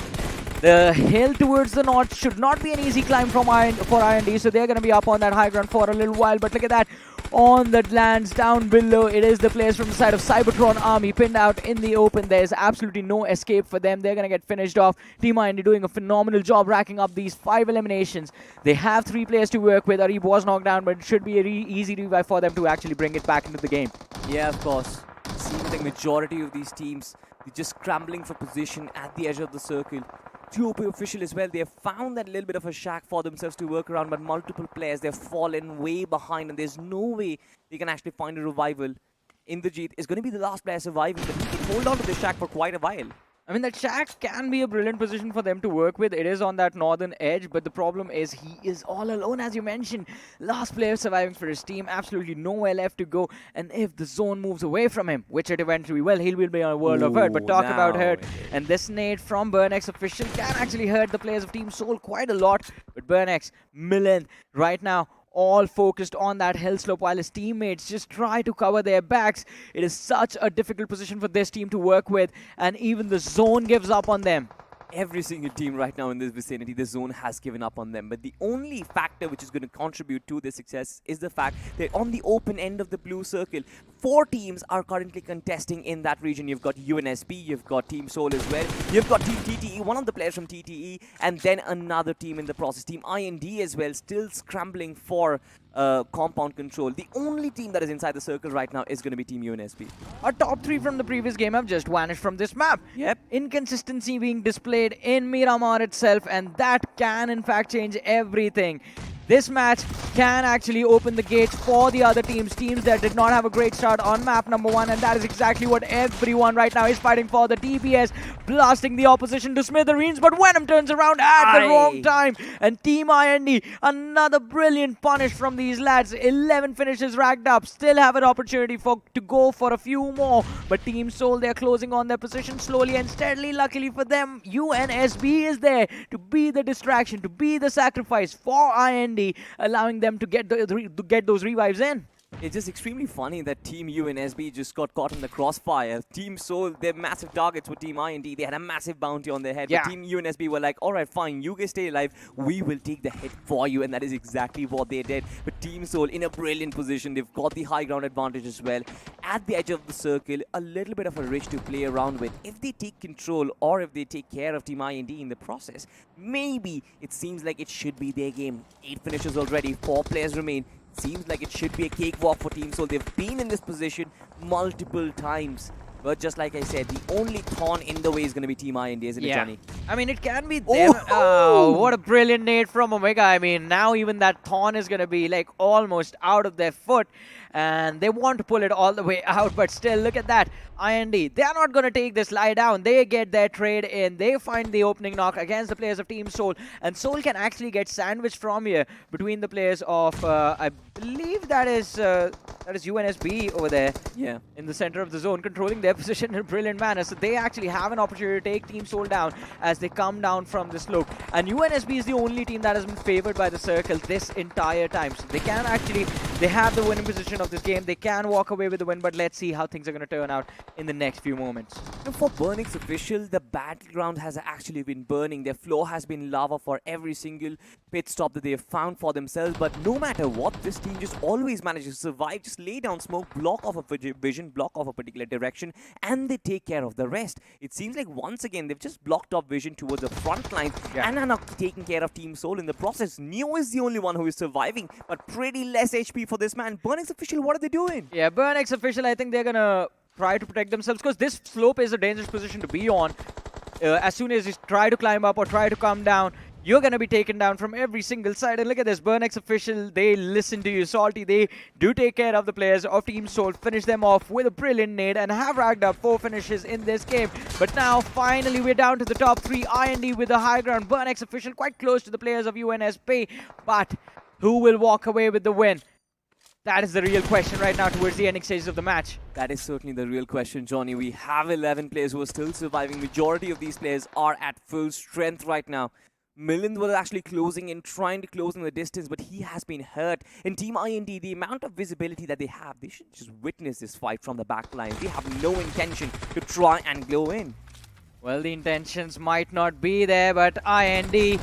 The hill towards the north should not be an easy climb for IND, so they're going to be up on that high ground for a little while. But look at that. on the lands down below. It is the players from the side of Cybertron Army pinned out in the open. There's absolutely no escape for them. They're going to get finished off. Team IND doing a phenomenal job racking up these 5 eliminations. They have 3 players to work with. Arib was knocked down, but it should be a easy revive for them to actually bring it back into the game. Yeah, of course. Seems like majority of these teams, they're just scrambling for position at the edge of the circle. 2 OP official as well. They have found that little bit of a shack for themselves to work around, but multiple players, they've fallen way behind, and there's no way they can actually find a revival. Indrajit is going to be the last player surviving, but he can hold on to this shack for quite a while. I mean, that shack can be a brilliant position for them to work with. It is on that northern edge, but the problem is he is all alone, as you mentioned. Last player surviving for his team, absolutely nowhere left to go. And if the zone moves away from him, which it eventually will, he will be on a world of hurt. But talk about hurt. And this nade from BurnX official can actually hurt the players of Team Soul quite a lot. But BurnX, Milan, right now, all focused on that hill slope while his teammates just try to cover their backs. It is such a difficult position for this team to work with, and even the zone gives up on them. Every single team right now in this vicinity, the zone has given up on them. But the only factor which is going to contribute to their success is the fact that on the open end of the blue circle, 4 teams are currently contesting in that region. You've got UNSB, you've got Team Soul as well, you've got Team TTE, one of the players from TTE, and then another team in the process. Team IND as well, still scrambling for compound control. The only team that is inside the circle right now is going to be Team UNSB. Our top 3 from the previous game have just vanished from this map. Yep. Inconsistency being displayed in Miramar itself, and that can in fact change everything. This match can actually open the gates for the other teams that did not have a great start on map number 1, and that is exactly what everyone right now is fighting for. The TBS blasting the opposition to smithereens, but Venom turns around at the wrong time, and Team IND, another brilliant punish from these lads. 11 finishes racked up, still have an opportunity to go for a few more, but Team Soul, they're closing on their position slowly and steadily. Luckily for them, UNSB is there to be the distraction, to be the sacrifice for IND, allowing them to get those revives in. It's just extremely funny that Team UNSB just got caught in the crossfire. Team Soul, their massive targets were Team IND. They had a massive bounty on their head. Yeah. But Team UNSB were like, alright, fine, you guys stay alive. We will take the hit for you. And that is exactly what they did. But Team Soul in a brilliant position. They've got the high ground advantage as well. At the edge of the circle, a little bit of a ridge to play around with. If they take control or if they take care of Team IND in the process, maybe it seems like it should be their game. 8 finishes already, 4 players remain. Seems like it should be a cakewalk for Team Soul. They've been in this position multiple times. But just like I said, the only thorn in the way is going to be Team IND, isn't it, Johnny? I mean, it can be them. Oh, what a brilliant nade from Omega. I mean, now even that thorn is going to be like almost out of their foot. And they want to pull it all the way out, but still, look at that. IND, they are not going to take this lie down. They get their trade in. They find the opening knock against the players of Team Soul. And Soul can actually get sandwiched from here between the players of, I believe that is UNSB over there. Yeah. In the center of the zone, controlling their position in a brilliant manner. So they actually have an opportunity to take Team Soul down as they come down from the slope. And UNSB is the only team that has been favored by the circle this entire time. So they can actually, they have the winning position of this game. They can walk away with the win, but let's see how things are going to turn out in the next few moments. Now for BurnX official, the battleground has actually been burning. Their floor has been lava for every single pit stop that they have found for themselves. But no matter what, this team just always manages to survive. Just lay down smoke, block off a vision, block off a particular direction, and they take care of the rest. It seems like once again, they've just blocked off vision towards the front line and are now taking care of Team Soul in the process. Neo is the only one who is surviving, but pretty less HP for this man. BurnX official, what are they doing? Yeah, BurnX official, I think they're going to try to protect themselves because this slope is a dangerous position to be on. As soon as you try to climb up or try to come down, you're going to be taken down from every single side. And look at this, BurnX official, they listen to you, Salty. They do take care of the players of Team Soul, finish them off with a brilliant nade, and have racked up 4 finishes in this game. But now, finally, we're down to the top 3. IND with the high ground. BurnX official quite close to the players of UNSB. But who will walk away with the win? That is the real question right now towards the ending stages of the match. That is certainly the real question, Johnny. We have 11 players who are still surviving. Majority of these players are at full strength right now. Milind was actually closing in, trying to close in the distance, but he has been hurt. And Team IND, the amount of visibility that they have, they should just witness this fight from the back line. They have no intention to try and glow in. Well, the intentions might not be there, but IND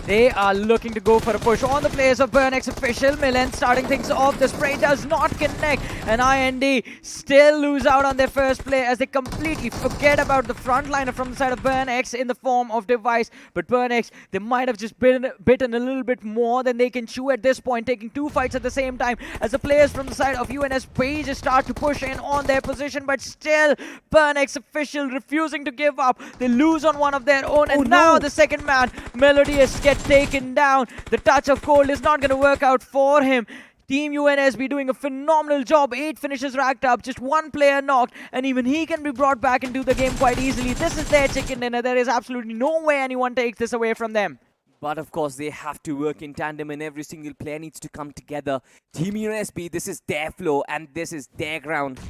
They are looking to go for a push on the players of BurnX official. Milan starting things off. The spray does not connect. And IND still lose out on their first play as they completely forget about the frontliner from the side of BurnX in the form of Device. But BurnX, they might have just bitten a little bit more than they can chew at this point, taking two fights at the same time as the players from the side of UNSB just start to push in on their position. But still, BurnX official refusing to give up. They lose on one of their own. And now the second man, Melodious, gets taken down. The touch of cold is not going to work out for him. Team UNSB doing a phenomenal job. 8 finishes racked up, just one player knocked, and even he can be brought back into the game quite easily. This is their chicken dinner. There is absolutely no way anyone takes this away from them. But of course, they have to work in tandem and every single player needs to come together. Team UNSB, this is their floor and this is their ground.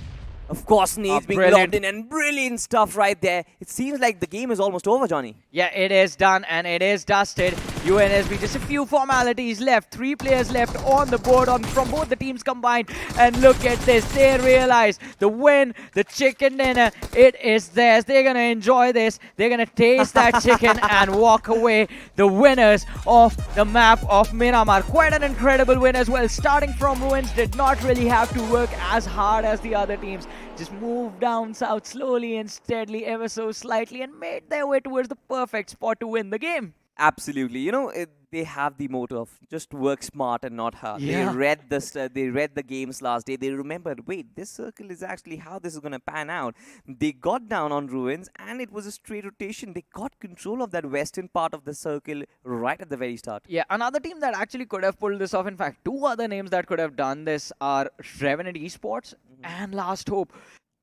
Of course, needs being logged in and brilliant stuff right there. It seems like the game is almost over, Johnny. Yeah, it is done and it is dusted. UNSB, just a few formalities left. 3 players left on the board from both the teams combined. And look at this. They realize the win, the chicken dinner, it is theirs. They're going to enjoy this. They're going to taste that chicken and walk away the winners of the map of Miramar. Quite an incredible win as well. Starting from ruins, did not really have to work as hard as the other teams. Just moved down south slowly and steadily, ever so slightly, and made their way towards the perfect spot to win the game. Absolutely. You know, they have the motto of just work smart and not hard. Yeah. They read the games last day. They remembered, wait, this circle is actually how this is going to pan out. They got down on ruins and it was a straight rotation. They got control of that western part of the circle right at the very start. Yeah, another team that actually could have pulled this off. In fact, 2 other names that could have done this are Revenant Esports and LastHope.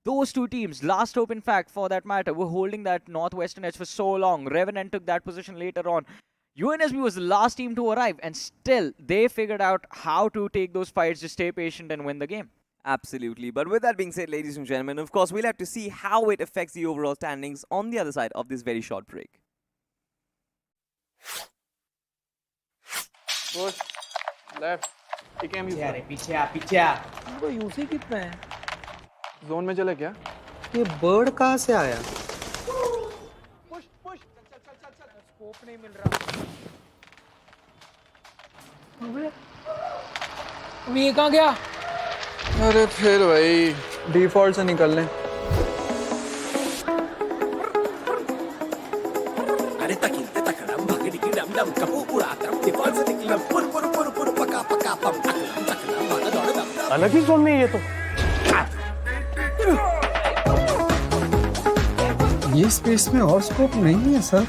Those 2 teams, LastHope in fact, for that matter, were holding that northwestern edge for so long. Revenant took that position later on. UNSB was the last team to arrive, and still they figured out how to take those fights, just stay patient and win the game. Absolutely. But with that being said, ladies and gentlemen, of course, we'll have to see how it affects the overall standings on the other side of this very short break. Push. Left. पीछे आ वो UC कितना है? Zone में चले क्या? ये bird कहाँ से आया? पुश पुश चल स्कोप नहीं मिल रहा। अब ये कहाँ गया? अरे फिर भाई डिफॉल्ट से निकल लें। अरे तकिन तकड़म भगड़ी की डम डम कपू पूरा तरम डिफॉल्ट से निकल पुर पुर पुर पुर पका पका पम तकड़म भागा दौड़ दम अलग ही जोन में ये तो। ये स्पेस में और स्कोप नहीं है सर।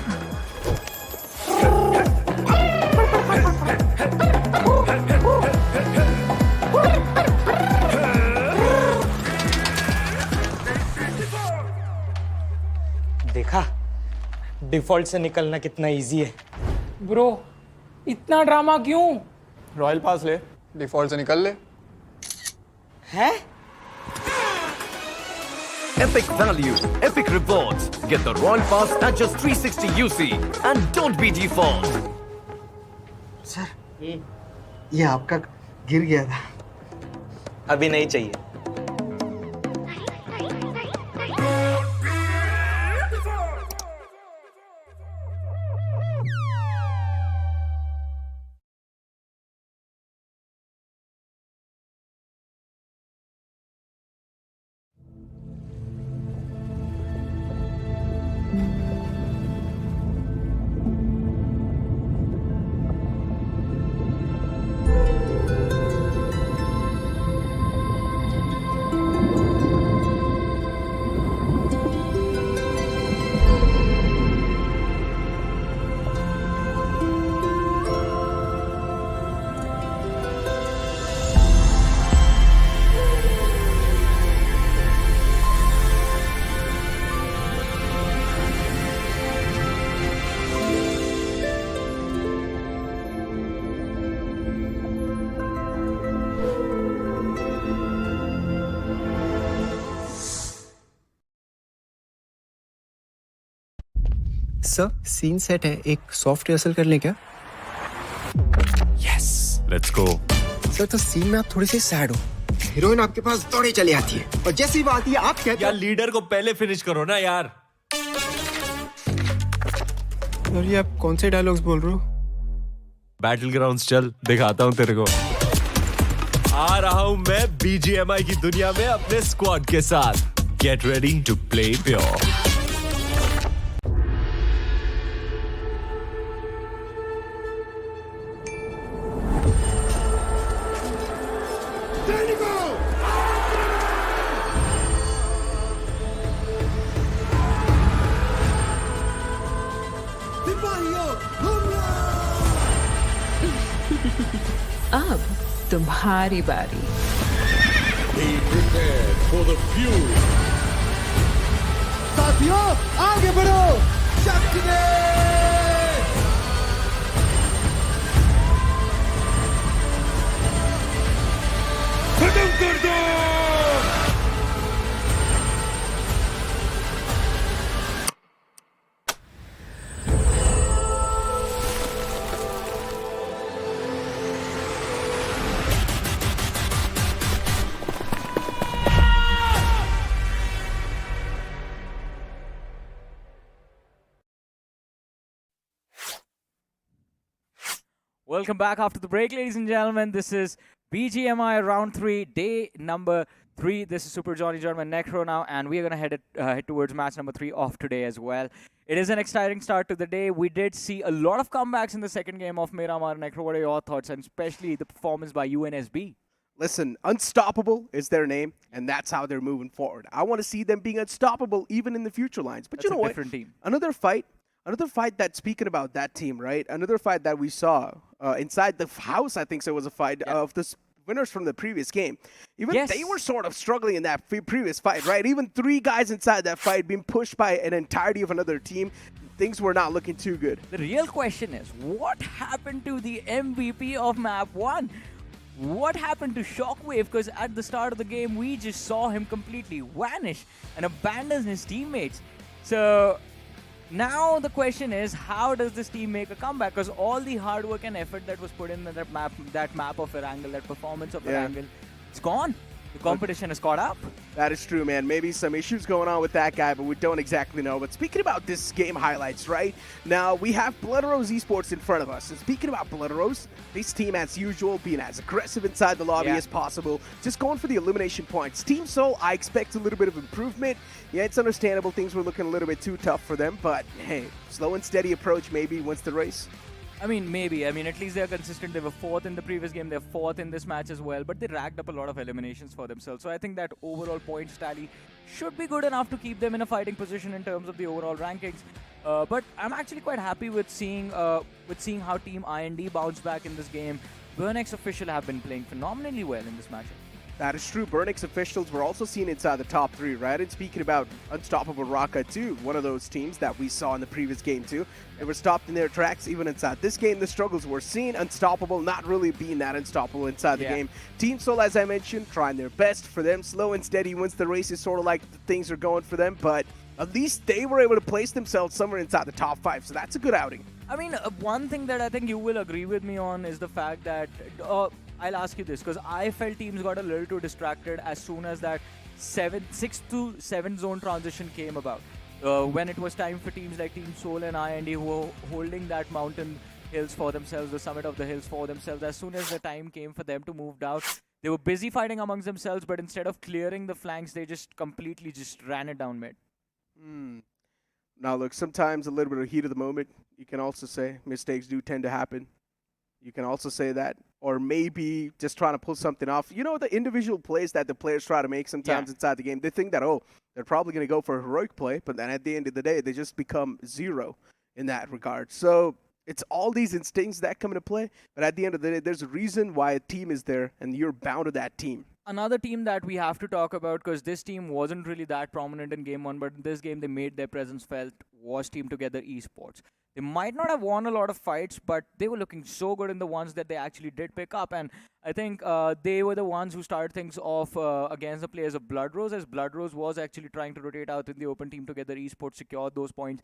देखा डिफॉल्ट से निकलना कितना इजी है। ब्रो, इतना ड्रामा क्यों? रॉयल पास ले, डिफॉल्ट से निकल ले। है? Epic value, epic rewards. Get the Royal Pass at just 360 UC and don't be default. Sir, ये आपका गिर गया था। अभी नहीं चाहिए। सर सीन सेट है, एक सॉफ्ट रिहर्सल कर लें क्या? Yes, let's go. सर तो सीन में आप थोड़ी सी सैड हो, हीरोइन आपके पास दौड़े चली आती है और जैसी बात आती है आप कहते यार लीडर को पहले फिनिश करो ना यार। और ये आप कौन से डायलॉग्स बोल रहे हो? Battlegrounds चल दिखाता हूँ तेरे को आ रहा हूँ मैं BGMI की दुनिया में अपने स्क्वाड के साथ Get ready to play pure अब तुम्हारी बारी Be prepared for the Fuze. साथियों आगे बढ़ो शक्ति दे खत्म कर दो Welcome back after the break, ladies and gentlemen. This is BGMI Round 3, day number 3. This is Super Johnny John and Necro now, and we are going to head towards match number 3 of today as well. It is an exciting start to the day. We did see a lot of comebacks in the second game of Miramar. Necro, what are your thoughts, and especially the performance by UNSB? Listen, unstoppable is their name, and that's how they're moving forward. I want to see them being unstoppable even in the future lines. But That's you know a what? different team. Another fight that, speaking about that team, right? Another fight that we saw inside the house, I think so, was a fight of the winners from the previous game. Even they were sort of struggling in that previous fight, right? Even 3 guys inside that fight being pushed by an entirety of another team. Things were not looking too good. The real question is, what happened to the MVP of Map 1? What happened to Shockwave? Because at the start of the game, we just saw him completely vanish and abandon his teammates. So now the question is, how does this team make a comeback? Because all the hard work and effort that was put in that map of Erangel, that performance of Erangel, it's gone. The competition has caught up. That is true, man. Maybe some issues going on with that guy, but we don't exactly know. But speaking about this game highlights, right? Now, we have BLOODROSE Esports in front of us. And speaking about BLOODROSE, this team, as usual, being as aggressive inside the lobby as possible, just going for the elimination points. Team Soul, I expect a little bit of improvement. Yeah, it's understandable. Things were looking a little bit too tough for them. But, hey, slow and steady approach maybe wins the race. I mean, maybe. I mean, at least they're consistent. They were 4th in the previous game. They're 4th in this match as well. But they racked up a lot of eliminations for themselves. So I think that overall points tally should be good enough to keep them in a fighting position in terms of the overall rankings. But I'm actually quite happy with seeing how Team IND bounced back in this game. BurnX official have been playing phenomenally well in this matchup. That is true. BurnX officials were also seen inside the top 3, right? And speaking about unstoppable RAKA too, one of those teams that we saw in the previous game too. They were stopped in their tracks even inside this game. The struggles were seen. Unstoppable, not really being that unstoppable inside the game. Team Soul, as I mentioned, trying their best for them. Slow and steady wins the race is sort of like things are going for them. But at least they were able to place themselves somewhere inside the top 5. So that's a good outing. I mean, one thing that I think you will agree with me on is the fact that I'll ask you this, because I felt teams got a little too distracted as soon as that 6 to 7 zone transition came about. When it was time for teams like Team Soul and IND who were holding that mountain hills for themselves, the summit of the hills for themselves, as soon as the time came for them to move down, they were busy fighting amongst themselves, but instead of clearing the flanks, they just completely ran it down mid. Now look, sometimes a little bit of heat of the moment, you can also say mistakes do tend to happen. You can also say that. Or maybe just trying to pull something off. You know, the individual plays that the players try to make sometimes inside the game, they think that, oh, they're probably going to go for a heroic play, but then at the end of the day, they just become 0 in that regard. So it's all these instincts that come into play, but at the end of the day, there's a reason why a team is there, and you're bound to that team. Another team that we have to talk about, because this team wasn't really that prominent in Game 1, but in this game they made their presence felt, was Team Together Esports. They might not have won a lot of fights, but they were looking so good in the ones that they actually did pick up. And I think they were the ones who started things off against the players of BLOODROSE, as BLOODROSE was actually trying to rotate out in the open. Team Together Esports secured those points.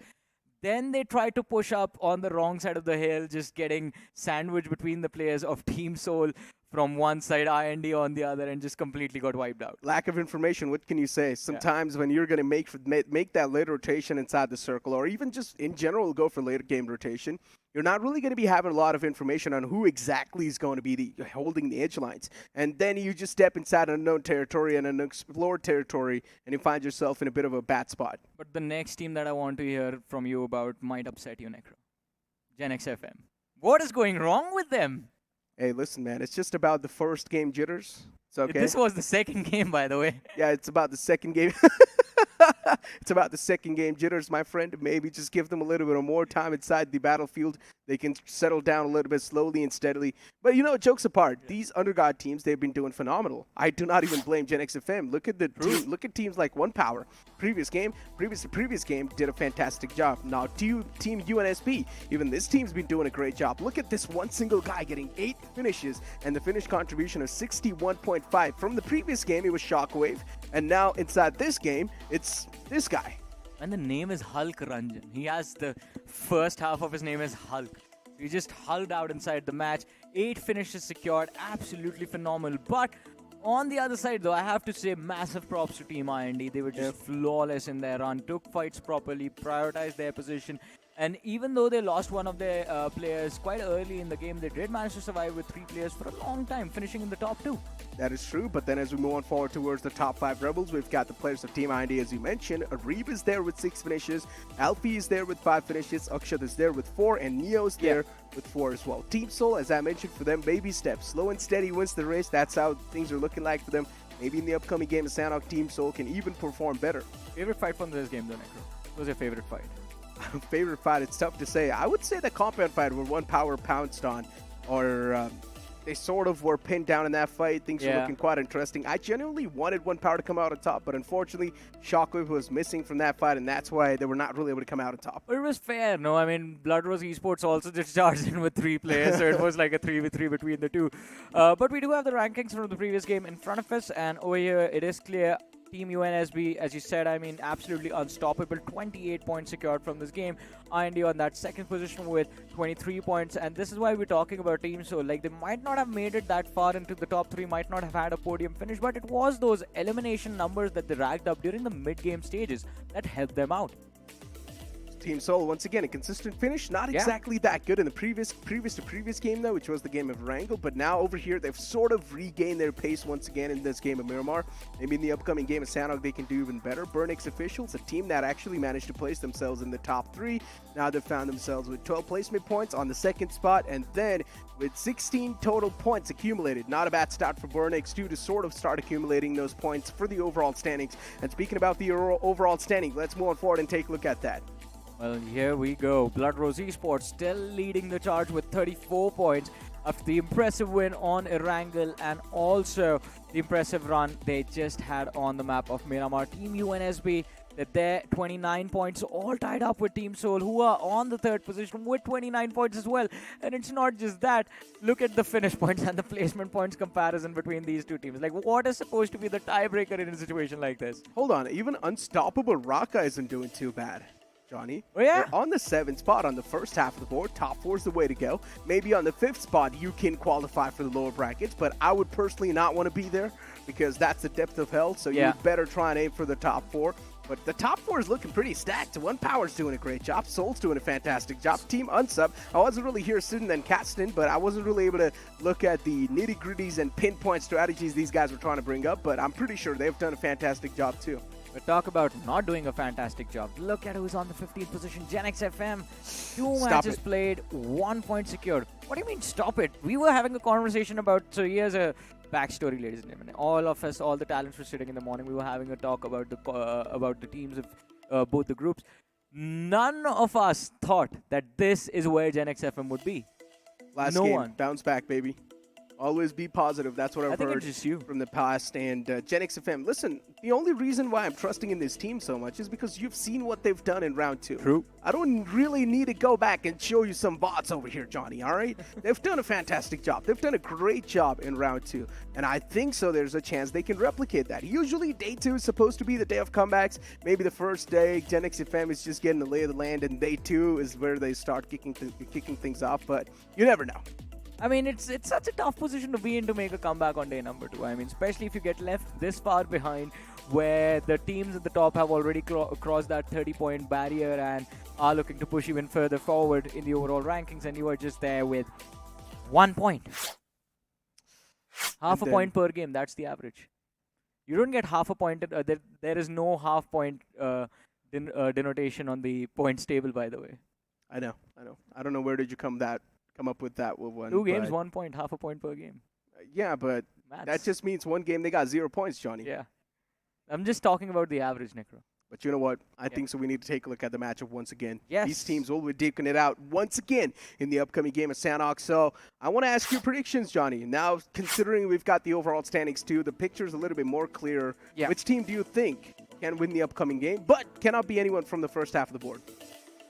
Then they tried to push up on the wrong side of the hill, just getting sandwiched between the players of Team Soul from one side, IND on the other, and just completely got wiped out. Lack of information, what can you say? Sometimes when you're going to make that late rotation inside the circle, or even just in general go for later game rotation, you're not really going to be having a lot of information on who exactly is going to be holding the edge lines. And then you just step inside unknown territory and unexplored territory, and you find yourself in a bit of a bad spot. But the next team that I want to hear from you about might upset you, Necro. GENxFM. What is going wrong with them? Hey, listen, man, it's just about the first game jitters. It's okay. This was the second game, by the way. Yeah, it's about the second game. It's about the second game jitters, my friend. Maybe just give them a little bit of more time inside the battlefield. They can settle down a little bit slowly and steadily. But, you know, jokes apart, these underdog teams, they've been doing phenomenal. I do not even blame GENxFM. Look at the team. Look at teams like One Power. Previous game did a fantastic job. Now, Team UNSB, even this team's been doing a great job. Look at this one single guy getting 8 finishes and the finish contribution of 61.5. From the previous game, it was Shockwave. And now inside this game, it's this guy. And the name is Hulk Ranjan. He has the first half of his name is Hulk. He just hulled out inside the match. 8 finishes secured. Absolutely phenomenal. But on the other side, though, I have to say massive props to Team IND. They were just flawless in their run. Took fights properly. Prioritized their position. And even though they lost one of their players quite early in the game, they did manage to survive with 3 players for a long time, finishing in the top 2. That is true, but then as we move on forward towards the top 5 Rebels, we've got the players of Team IND, as you mentioned. Arib is there with 6 finishes, Alfie is there with 5 finishes, Akshat is there with 4, and Neo's there with 4 as well. Team Soul, as I mentioned, for them, baby steps. Slow and steady wins the race. That's how things are looking like for them. Maybe in the upcoming game of Sanhok, Team Soul can even perform better. Favorite fight from this game, though, Necro? What was your favorite fight? Favorite fight, it's tough to say. I would say the compound fight where One Power pounced on, or they sort of were pinned down in that fight. Things were looking quite interesting. I genuinely wanted One Power to come out on top, but unfortunately, Shockwave was missing from that fight, and that's why they were not really able to come out on top. But it was fair, no? I mean, BLOODROSE Esports also just charged in with 3 players, so it was like a 3v3 between the two. But we do have the rankings from the previous game in front of us, and over here, it is clear. Team UNSB, as you said, I mean, absolutely unstoppable. 28 points secured from this game. IND on that second position with 23 points. And this is why we're talking about teams. So, like, they might not have made it that far into the top 3, might not have had a podium finish, but it was those elimination numbers that they racked up during the mid-game stages that helped them out. Team Soul, once again, a consistent finish. Not exactly that good in the previous game, though, which was the game of Erangel. But now over here, they've sort of regained their pace once again in this game of Miramar. Maybe in the upcoming game of Sanhok, they can do even better. BurnX officials, a team that actually managed to place themselves in the top 3. Now they've found themselves with 12 placement points on the second spot, and then with 16 total points accumulated. Not a bad start for BurnX, too, to sort of start accumulating those points for the overall standings. And speaking about the overall standing, let's move on forward and take a look at that. Well, here we go. BLOODROSE Esports still leading the charge with 34 points after the impressive win on Erangel and also the impressive run they just had on the map of Miramar. Team UNSB, they're 29 points, all tied up with Team Soul, who are on the 3rd position with 29 points as well. And it's not just that. Look at the finish points and the placement points comparison between these two teams. Like, what is supposed to be the tiebreaker in a situation like this? Hold on, even unstoppable RAKA isn't doing too bad, Johnny. Oh, yeah? They're on the 7th spot on the first half of the board. Top 4 is the way to go. Maybe on the 5th spot, you can qualify for the lower brackets, but I would personally not want to be there because that's the depth of hell, so you better try and aim for the top 4. But the top 4 is looking pretty stacked. One Power's doing a great job. Soul's doing a fantastic job. Team Unsub, I wasn't really here sitting and casting, but I wasn't really able to look at the nitty-gritties and pinpoint strategies these guys were trying to bring up, but I'm pretty sure they've done a fantastic job too. But talk about not doing a fantastic job. Look at who's on the 15th position. GENxFM. 2 matches played, 1 point secured. What do you mean, stop it? We were having a conversation about... So here's a backstory, ladies and gentlemen. All of us, all the talents were sitting in the morning. We were having a talk about the teams of both the groups. None of us thought that this is where GENxFM would be. Last game, bounce back, baby. Always be positive. That's what I've heard from the past. And GENxFM, listen, the only reason why I'm trusting in this team so much is because you've seen what they've done in round 2. True. I don't really need to go back and show you some bots over here, Johnny, all right? They've done a fantastic job. They've done a great job in round 2. And I think so there's a chance they can replicate that. Usually day 2 is supposed to be the day of comebacks. Maybe the first day, GENxFM is just getting the lay of the land, and day 2 is where they start kicking things off. But you never know. I mean, it's such a tough position to be in to make a comeback on day number 2. I mean, especially if you get left this far behind, where the teams at the top have already crossed that 30-point barrier and are looking to push even further forward in the overall rankings, and you are just there with 1 point. Half a point per game, that's the average. You don't get half a point. There is no half point denotation on the points table, by the way. I know. I don't know where did you come up with that one. 2 games, 1 point, half a point per game. Yeah, but that just means one game they got 0 points, Johnny. Yeah. I'm just talking about the average, Necro. But you know what? I think so we need to take a look at the matchup once again. Yes. These teams will be duking it out once again in the upcoming game of Sanhok. So I want to ask you predictions, Johnny. Now, considering we've got the overall standings too, the picture's a little bit more clear. Yeah. Which team do you think can win the upcoming game, but cannot be anyone from the first half of the board?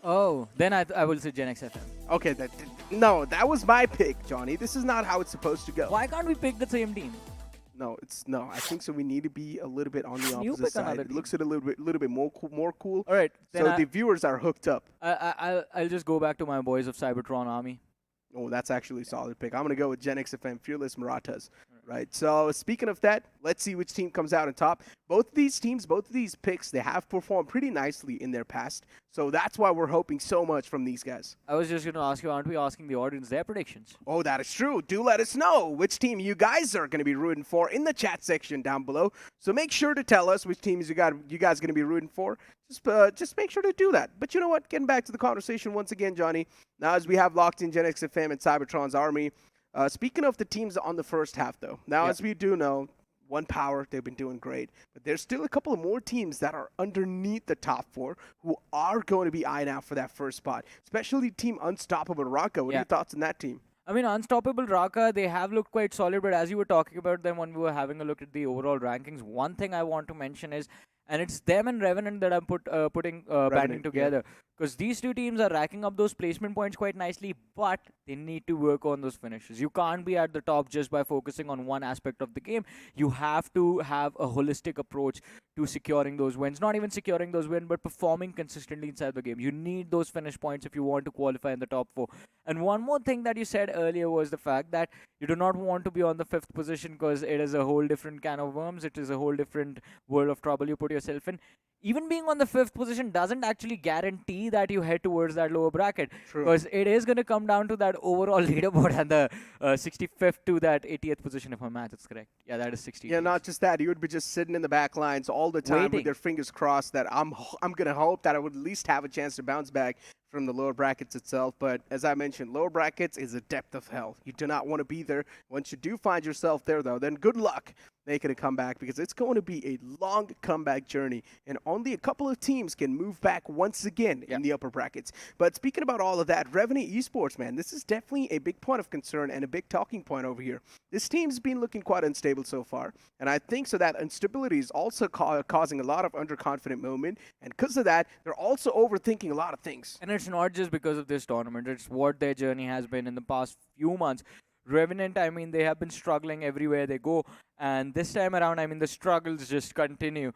Oh, then I will say GENxFM. Okay, that was my pick, Johnny. This is not how it's supposed to go. Why can't we pick the same team? No. I think so. We need to be a little bit on the You opposite pick side. another It team. looks a little bit more cool. All right. So the viewers are hooked up. I'll just go back to my boys of CYBERTRON Army. Oh, that's actually a solid pick. I'm going to go with GENxFM, Fearless Marathas. Right. So speaking of that, let's see which team comes out on top. Both of these teams, both of these picks, they have performed pretty nicely in their past. So that's why we're hoping so much from these guys. I was just going to ask you, aren't we asking the audience their predictions? Oh, that is true. Do let us know which team you guys are going to be rooting for in the chat section down below. So make sure to tell us which teams you guys are going to be rooting for. Just make sure to do that. But you know what? Getting back to the conversation once again, Johnny. Now, as we have locked in GENxFM and CYBERTRONS Army, speaking of the teams on the first half, though, now as we do know, One Power, they've been doing great. But there's still a couple of more teams that are underneath the top 4 who are going to be eyeing out for that first spot, especially Team Unstoppable RAKA. What are your thoughts on that team? I mean, Unstoppable RAKA, they have looked quite solid, but as you were talking about them when we were having a look at the overall rankings, one thing I want to mention is, and it's them and Revenant that I'm putting banding together. Because these two teams are racking up those placement points quite nicely, but they need to work on those finishes. You can't be at the top just by focusing on one aspect of the game. You have to have a holistic approach to securing those wins. Not even securing those wins, but performing consistently inside the game. You need those finish points if you want to qualify in the top 4. And one more thing that you said earlier was the fact that you do not want to be on the 5th position because it is a whole different can of worms. It is a whole different world of trouble you put yourself in. Even being on the 5th position doesn't actually guarantee that you head towards that lower bracket. Because it is going to come down to that overall leaderboard and the 65th to that 80th position, if my math is correct. Yeah, that is 60. Yeah, not just that. You would be just sitting in the back lines all the time with your fingers crossed that I'm going to hope that I would at least have a chance to bounce back from the lower brackets itself. But as I mentioned, lower brackets is a depth of hell. You do not want to be there. Once you do find yourself there, though, then good luck making a comeback, because it's going to be a long comeback journey, and only a couple of teams can move back once again in the upper brackets. But speaking about all of that, Revenant Esports, man, this is definitely a big point of concern and a big talking point over here. This team's been looking quite unstable so far, and I think so that instability is also causing a lot of underconfident movement, and because of that, they're also overthinking a lot of things. And it's not just because of this tournament, it's what their journey has been in the past few months. Revenant, I mean, they have been struggling everywhere they go, and this time around, I mean, the struggles just continue.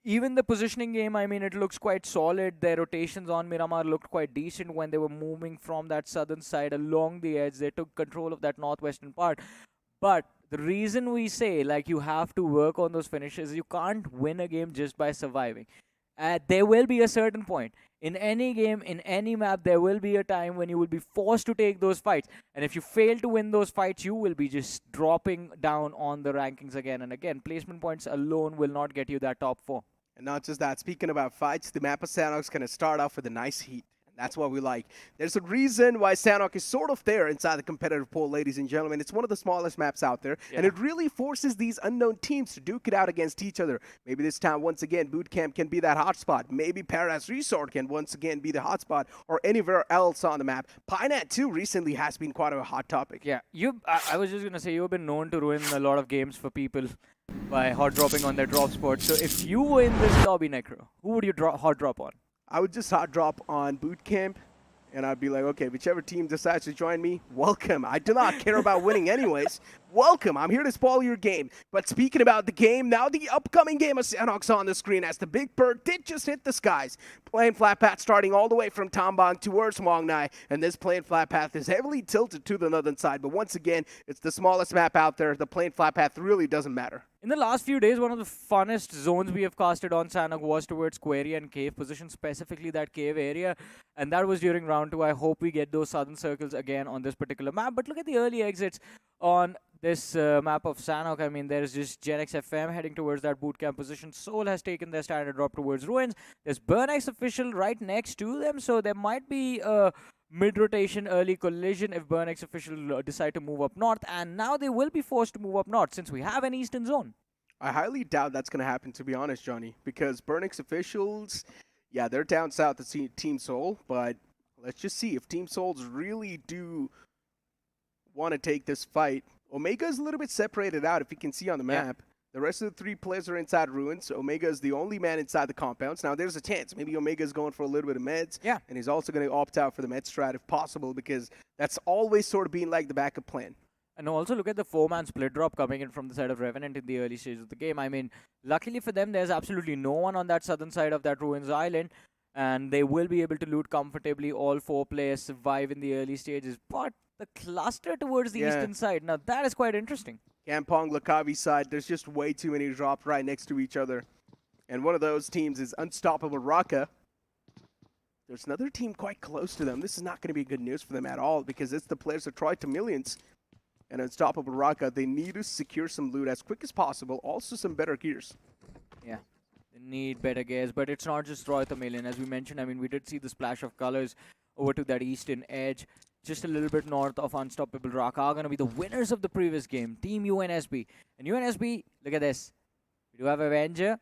Even the positioning game, I mean, it looks quite solid. Their rotations on Miramar looked quite decent when they were moving from that southern side along the edge. They took control of that northwestern part. But the reason we say, like, you have to work on those finishes, you can't win a game just by surviving. There will be a certain point. In any game, in any map, there will be a time when you will be forced to take those fights. And if you fail to win those fights, you will be just dropping down on the rankings again and again. Placement points alone will not get you that top 4. And not just that, speaking about fights, the map of Sanhok's going to start off with a nice heat. That's what we like. There's a reason why Sanhok is sort of there inside the competitive pool, ladies and gentlemen. It's one of the smallest maps out there, and it really forces these unknown teams to duke it out against each other. Maybe this time, once again, Boot Camp can be that hotspot. Maybe Paradise Resort can once again be the hotspot, or anywhere else on the map. Pinat, too, recently has been quite a hot topic. Yeah, I was just going to say, you've been known to ruin a lot of games for people by hot dropping on their drop spots. So if you were in this lobby, Necro, who would you hot drop on? I would just hot drop on Boot Camp, And I'd be like, okay, whichever team decides to join me, welcome. I do not care about winning anyways. Welcome. I'm here to spoil your game. But speaking about the game, now the upcoming game of Sanhok's on the screen as the Big Bird did just hit the skies. Plane flat path starting all the way from Tambang towards Muang, and this plane flat path is heavily tilted to the northern side. But once again, it's the smallest map out there. The plane flat path really doesn't matter. In the last few days, one of the funnest zones we have casted on Sanhok was towards Query and Cave position, specifically that cave area. And that was during round 2. I hope we get those southern circles again on this particular map. But look at the early exits on this map of Sanhok. I mean, there's just GENxFM heading towards that bootcamp position. Seoul has taken their standard drop towards Ruins. There's BurnX official right next to them, so there might be a mid-rotation early collision if BurnX official decide to move up north. And now they will be forced to move up north since we have an eastern zone. I highly doubt that's going to happen, to be honest, Johnny, because BurnX officials, yeah, they're down south to see Team Seoul, but let's just see if Team Souls really do want to take this fight. Omega is a little bit separated out, if you can see on the map. Yeah. The rest of the 3 players are inside Ruins. Omega is the only man inside the compounds. Now, there's a chance. Maybe Omega is going for a little bit of meds. Yeah. And he's also going to opt out for the med strat if possible, because that's always sort of been like the backup plan. And also look at the 4-man split drop coming in from the side of Revenant in the early stages of the game. I mean, luckily for them, there's absolutely no one on that southern side of that Ruins Island. And they will be able to loot comfortably. All 4 players survive in the early stages. But the cluster towards the eastern side, now that is quite interesting. Kampong, Lakavi side, there's just way too many drops right next to each other. And one of those teams is Unstoppable RAKA. There's another team quite close to them. This is not going to be good news for them at all because it's the players that tried TAMILAN and Unstoppable RAKA. They need to secure some loot as quick as possible, also some better gears. Yeah, they need better gears, but it's not just Roy TAMILAN. As we mentioned, I mean, we did see the splash of colors over to that eastern edge. Just a little bit north of Unstoppable RAKA are going to be the winners of the previous game, Team UNSB. And UNSB, look at this. We do have Erangel.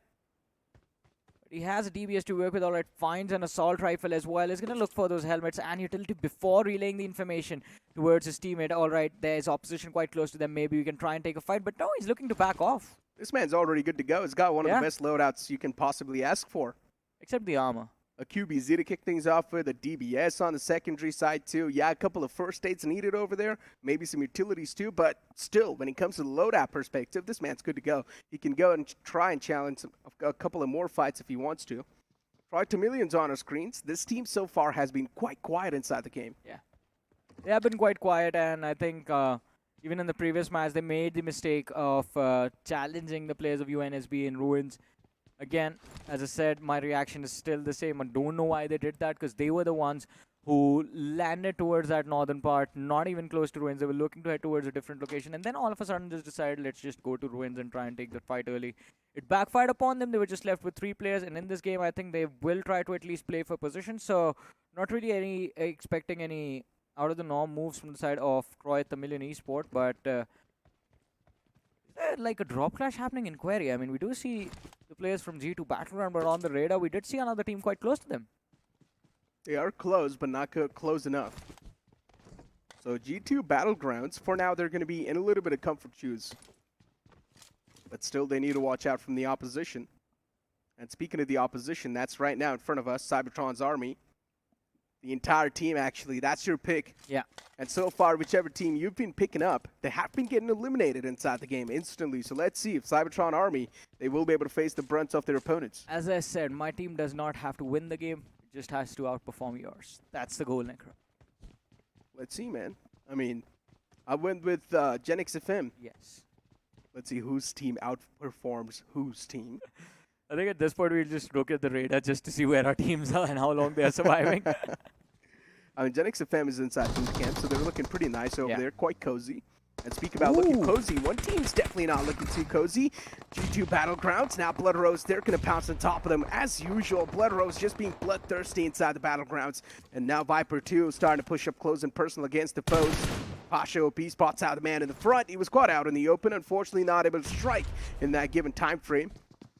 But he has a DBS to work with, all right, finds an assault rifle as well. He's going to look for those helmets and utility before relaying the information towards his teammate. All right, there's opposition quite close to them. Maybe we can try and take a fight. But no, he's looking to back off. This man's already good to go. He's got one of the best loadouts you can possibly ask for. Except the armor. A QBZ to kick things off with, a DBS on the secondary side too. Yeah, a couple of first aids needed over there, maybe some utilities too, but still, when it comes to the loadout perspective, this man's good to go. He can go and try and challenge a couple of more fights if he wants to. Try TAMILAN's on our screens. This team so far has been quite quiet inside the game. Yeah, they have been quite quiet, and I think even in the previous match, they made the mistake of challenging the players of UNSB in Ruins. Again, as I said, my reaction is still the same. I don't know why they did that, because they were the ones who landed towards that northern part, not even close to Ruins. They were looking to head towards a different location, and then all of a sudden just decided, let's just go to Ruins and try and take the fight early. It backfired upon them. They were just left with 3 players, and in this game, I think they will try to at least play for position. So, not really expecting any out-of-the-norm moves from the side of Croy TAMILAN Esport, but like a drop clash happening in Query. I mean, we do see the players from G2 Battleground, but on the radar, we did see another team quite close to them. They are close, but not close enough. So G2 Battlegrounds, for now, they're going to be in a little bit of comfort shoes. But still, they need to watch out from the opposition. And speaking of the opposition, that's right now in front of us, CYBERTRONS Army. The entire team, actually. That's your pick. Yeah. And so far, whichever team you've been picking up, they have been getting eliminated inside the game instantly. So let's see if CYBERTRON Army, they will be able to face the brunt of their opponents. As I said, my team does not have to win the game. It just has to outperform yours. That's the goal, Necro. Let's see, man. I mean, I went with GENxFM. Yes. Let's see whose team outperforms whose team. I think at this point, we'll just look at the radar just to see where our teams are and how long they are surviving. I mean, GENxFM is inside boot camp, so they're looking pretty nice over there, quite cozy. And speak about looking cozy, one team's definitely not looking too cozy. G2 Battlegrounds, now BloODROSE, they're going to pounce on top of them as usual. BloODROSE just being bloodthirsty inside the Battlegrounds. And now Viper 2 starting to push up close and personal against the foes. Pasha OP spots out the man in the front. He was caught out in the open, unfortunately not able to strike in that given time frame.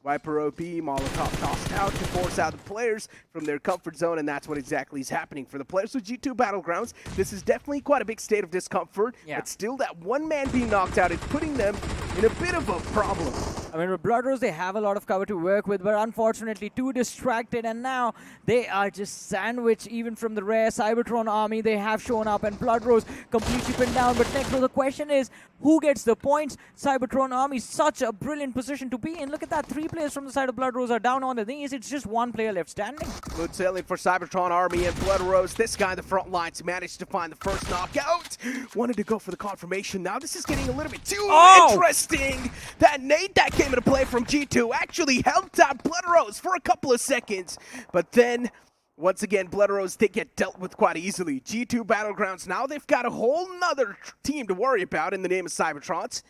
Viper OP, Molotov tossed out to force out the players from their comfort zone, and that's what exactly is happening for the players of G2 Battlegrounds. This is definitely quite a big state of discomfort, but still that one man being knocked out is putting them in a bit of a problem. I mean, with BLOODROSE, they have a lot of cover to work with, but unfortunately too distracted, and now they are just sandwiched even from the rare Cybertron army. They have shown up, and BLOODROSE completely pinned down. But Necro, the question is, who gets the points? Cybertron army, such a brilliant position to be in. Look at that, 3 players from the side of BLOODROSE are down on the knees. It's just 1 player left standing. Good sailing for Cybertron army and BLOODROSE. This guy in the front lines managed to find the first knockout. Wanted to go for the confirmation. Now this is getting a little bit too interesting. That nade that came into play from G2 actually helped out BLOODROSE for a couple of seconds. But then, once again, BLOODROSE, they get dealt with quite easily. G2 Battlegrounds, now they've got a whole nother team to worry about in the name of Cybertrons.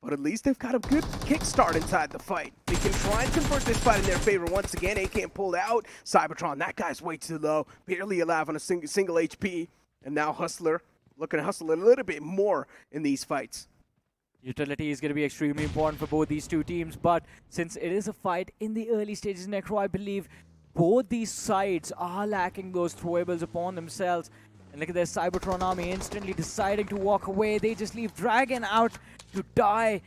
But at least they've got a good kickstart inside the fight. They can try and convert this fight in their favor once again. AKM pulled out. Cybertron, that guy's way too low. Barely alive on a single HP. And now Hustler looking to hustle a little bit more in these fights. Utility is going to be extremely important for both these two teams, but since it is a fight in the early stages, Necro, I believe both these sides are lacking those throwables upon themselves. And look at their Cybertron army instantly deciding to walk away. They just leave Dragon out to die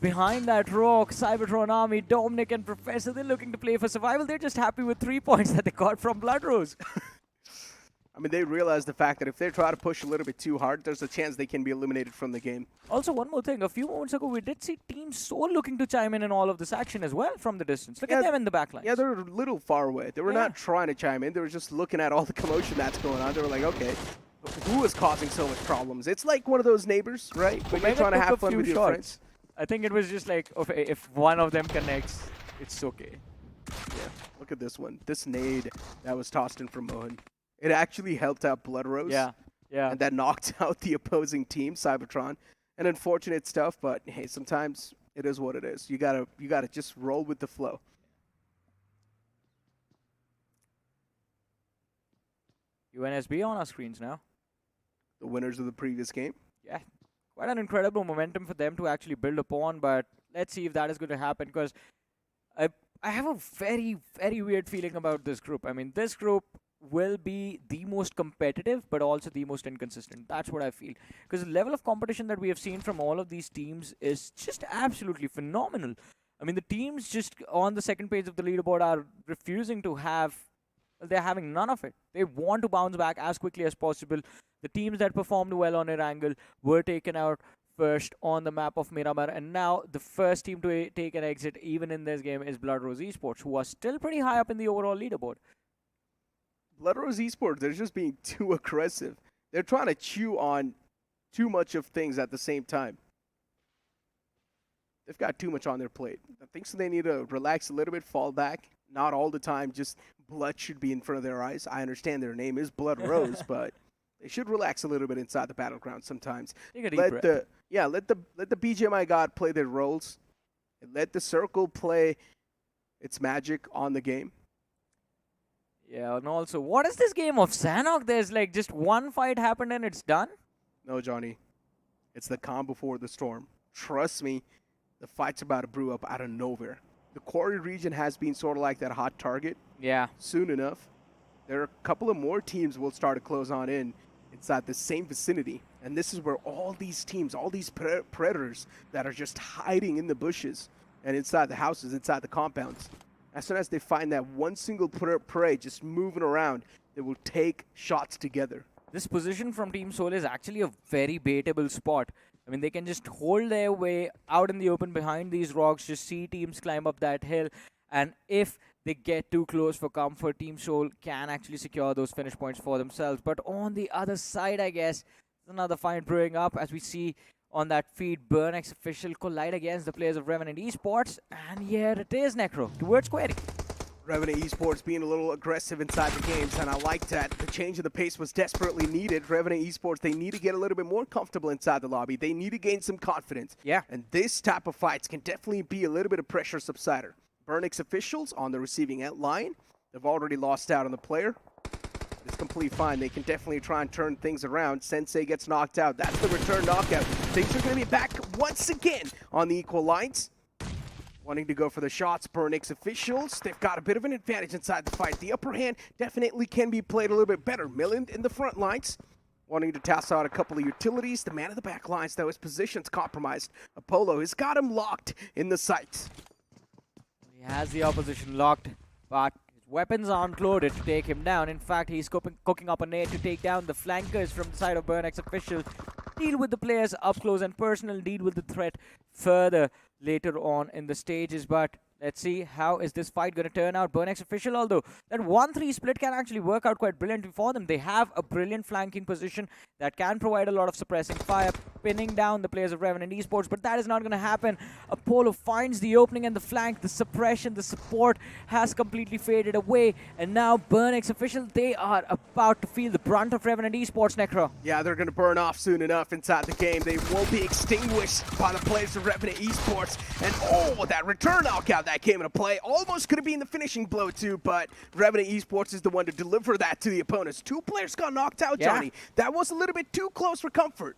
behind that rock. Cybertron army, Dominic and Professor, they're looking to play for survival. They're just happy with 3 points that they got from BLOODROSE. I mean, they realize the fact that if they try to push a little bit too hard, there's a chance they can be eliminated from the game. Also, one more thing. A few moments ago, we did see Team Soul looking to chime in all of this action as well from the distance. Look at them in the backline. Yeah, they're a little far away. They were not trying to chime in. They were just looking at all the commotion that's going on. They were like, okay, who is causing so much problems? It's like one of those neighbors, right? When you're trying to have fun with your friends. I think it was just like, okay, if one of them connects, it's okay. Yeah, look at this one. This nade that was tossed in from Mohan. It actually helped out BLOODROSE. Yeah. And that knocked out the opposing team, Cybertron. And unfortunate stuff, but hey, sometimes it is what it is. You gotta just roll with the flow. UNSB on our screens now. The winners of the previous game. Yeah, quite an incredible momentum for them to actually build upon, but let's see if that is going to happen, because I have a very, very weird feeling about this group. I mean, this group will be the most competitive, but also the most inconsistent. That's what I feel. Because the level of competition that we have seen from all of these teams is just absolutely phenomenal. I mean, the teams just on the second page of the leaderboard are refusing to have, they're having none of it. They want to bounce back as quickly as possible. The teams that performed well on Erangel were taken out first on the map of Miramar, and now the first team to take an exit even in this game is BLOODROSE Esports, who are still pretty high up in the overall leaderboard. BLOODROSE Esports, they're just being too aggressive. They're trying to chew on too much of things at the same time. They've got too much on their plate. I think so they need to relax a little bit, fall back. Not all the time, just blood should be in front of their eyes. I understand their name is BLOODROSE, but they should relax a little bit inside the battleground sometimes. Let the BGMI God play their roles. And let the circle play its magic on the game. Yeah, and also, what is this game of Sanhok? There's like just one fight happened and it's done? No, Johnny. It's the calm before the storm. Trust me, the fight's about to brew up out of nowhere. The quarry region has been sort of like that hot target. Yeah. Soon enough, there are a couple of more teams will start to close on in inside the same vicinity. And this is where all these teams, all these predators that are just hiding in the bushes and inside the houses, inside the compounds. As soon as they find that one single prey just moving around, they will take shots together. This position from Team Soul is actually a very baitable spot. I mean, they can just hold their way out in the open behind these rocks, just see teams climb up that hill. And if they get too close for comfort, Team Soul can actually secure those finish points for themselves. But on the other side, I guess, another fight brewing up as we see on that feed, BurnX official collide against the players of Revenant Esports. And here it is, Necro, towards Query. Revenant Esports being a little aggressive inside the games, and I like that. The change of the pace was desperately needed. Revenant Esports, they need to get a little bit more comfortable inside the lobby. They need to gain some confidence. Yeah. And this type of fights can definitely be a little bit of pressure subsider. BurnX officials on the receiving end line. They've already lost out on the player. It's completely fine. They can definitely try and turn things around. Sensei gets knocked out. That's the return knockout. Things are going to be back once again on the equal lines. Wanting to go for the shots, BurnX officials. They've got a bit of an advantage inside the fight. The upper hand definitely can be played a little bit better. Milland in the front lines. wanting to toss out a couple of utilities. The man of the back lines, though, his position's compromised. Apollo has got him locked in the sights. He has the opposition locked, but his weapons aren't loaded to take him down. In fact, he's cooking up a nade to take down the flankers from the side of BurnX official. Deal with the players up close and personal, deal with the threat further later on in the stages, but let's see how is this fight going to turn out. BurnX official, although that 1-3 split can actually work out quite brilliantly for them. They have a brilliant flanking position that can provide a lot of suppressing fire, pinning down the players of Revenant Esports, but that is not going to happen. Apollo finds the opening and the flank, the suppression, the support has completely faded away, and now BurnX official, they are about to feel the brunt of Revenant Esports, Necro. Yeah, they're going to burn off soon enough inside the game. They won't be extinguished by the players of Revenant Esports. And oh, that return knockout that came into play. Almost could have been the finishing blow too, but Revenant Esports is the one to deliver that to the opponents. 2 players got knocked out, Johnny. That was a little bit too close for comfort.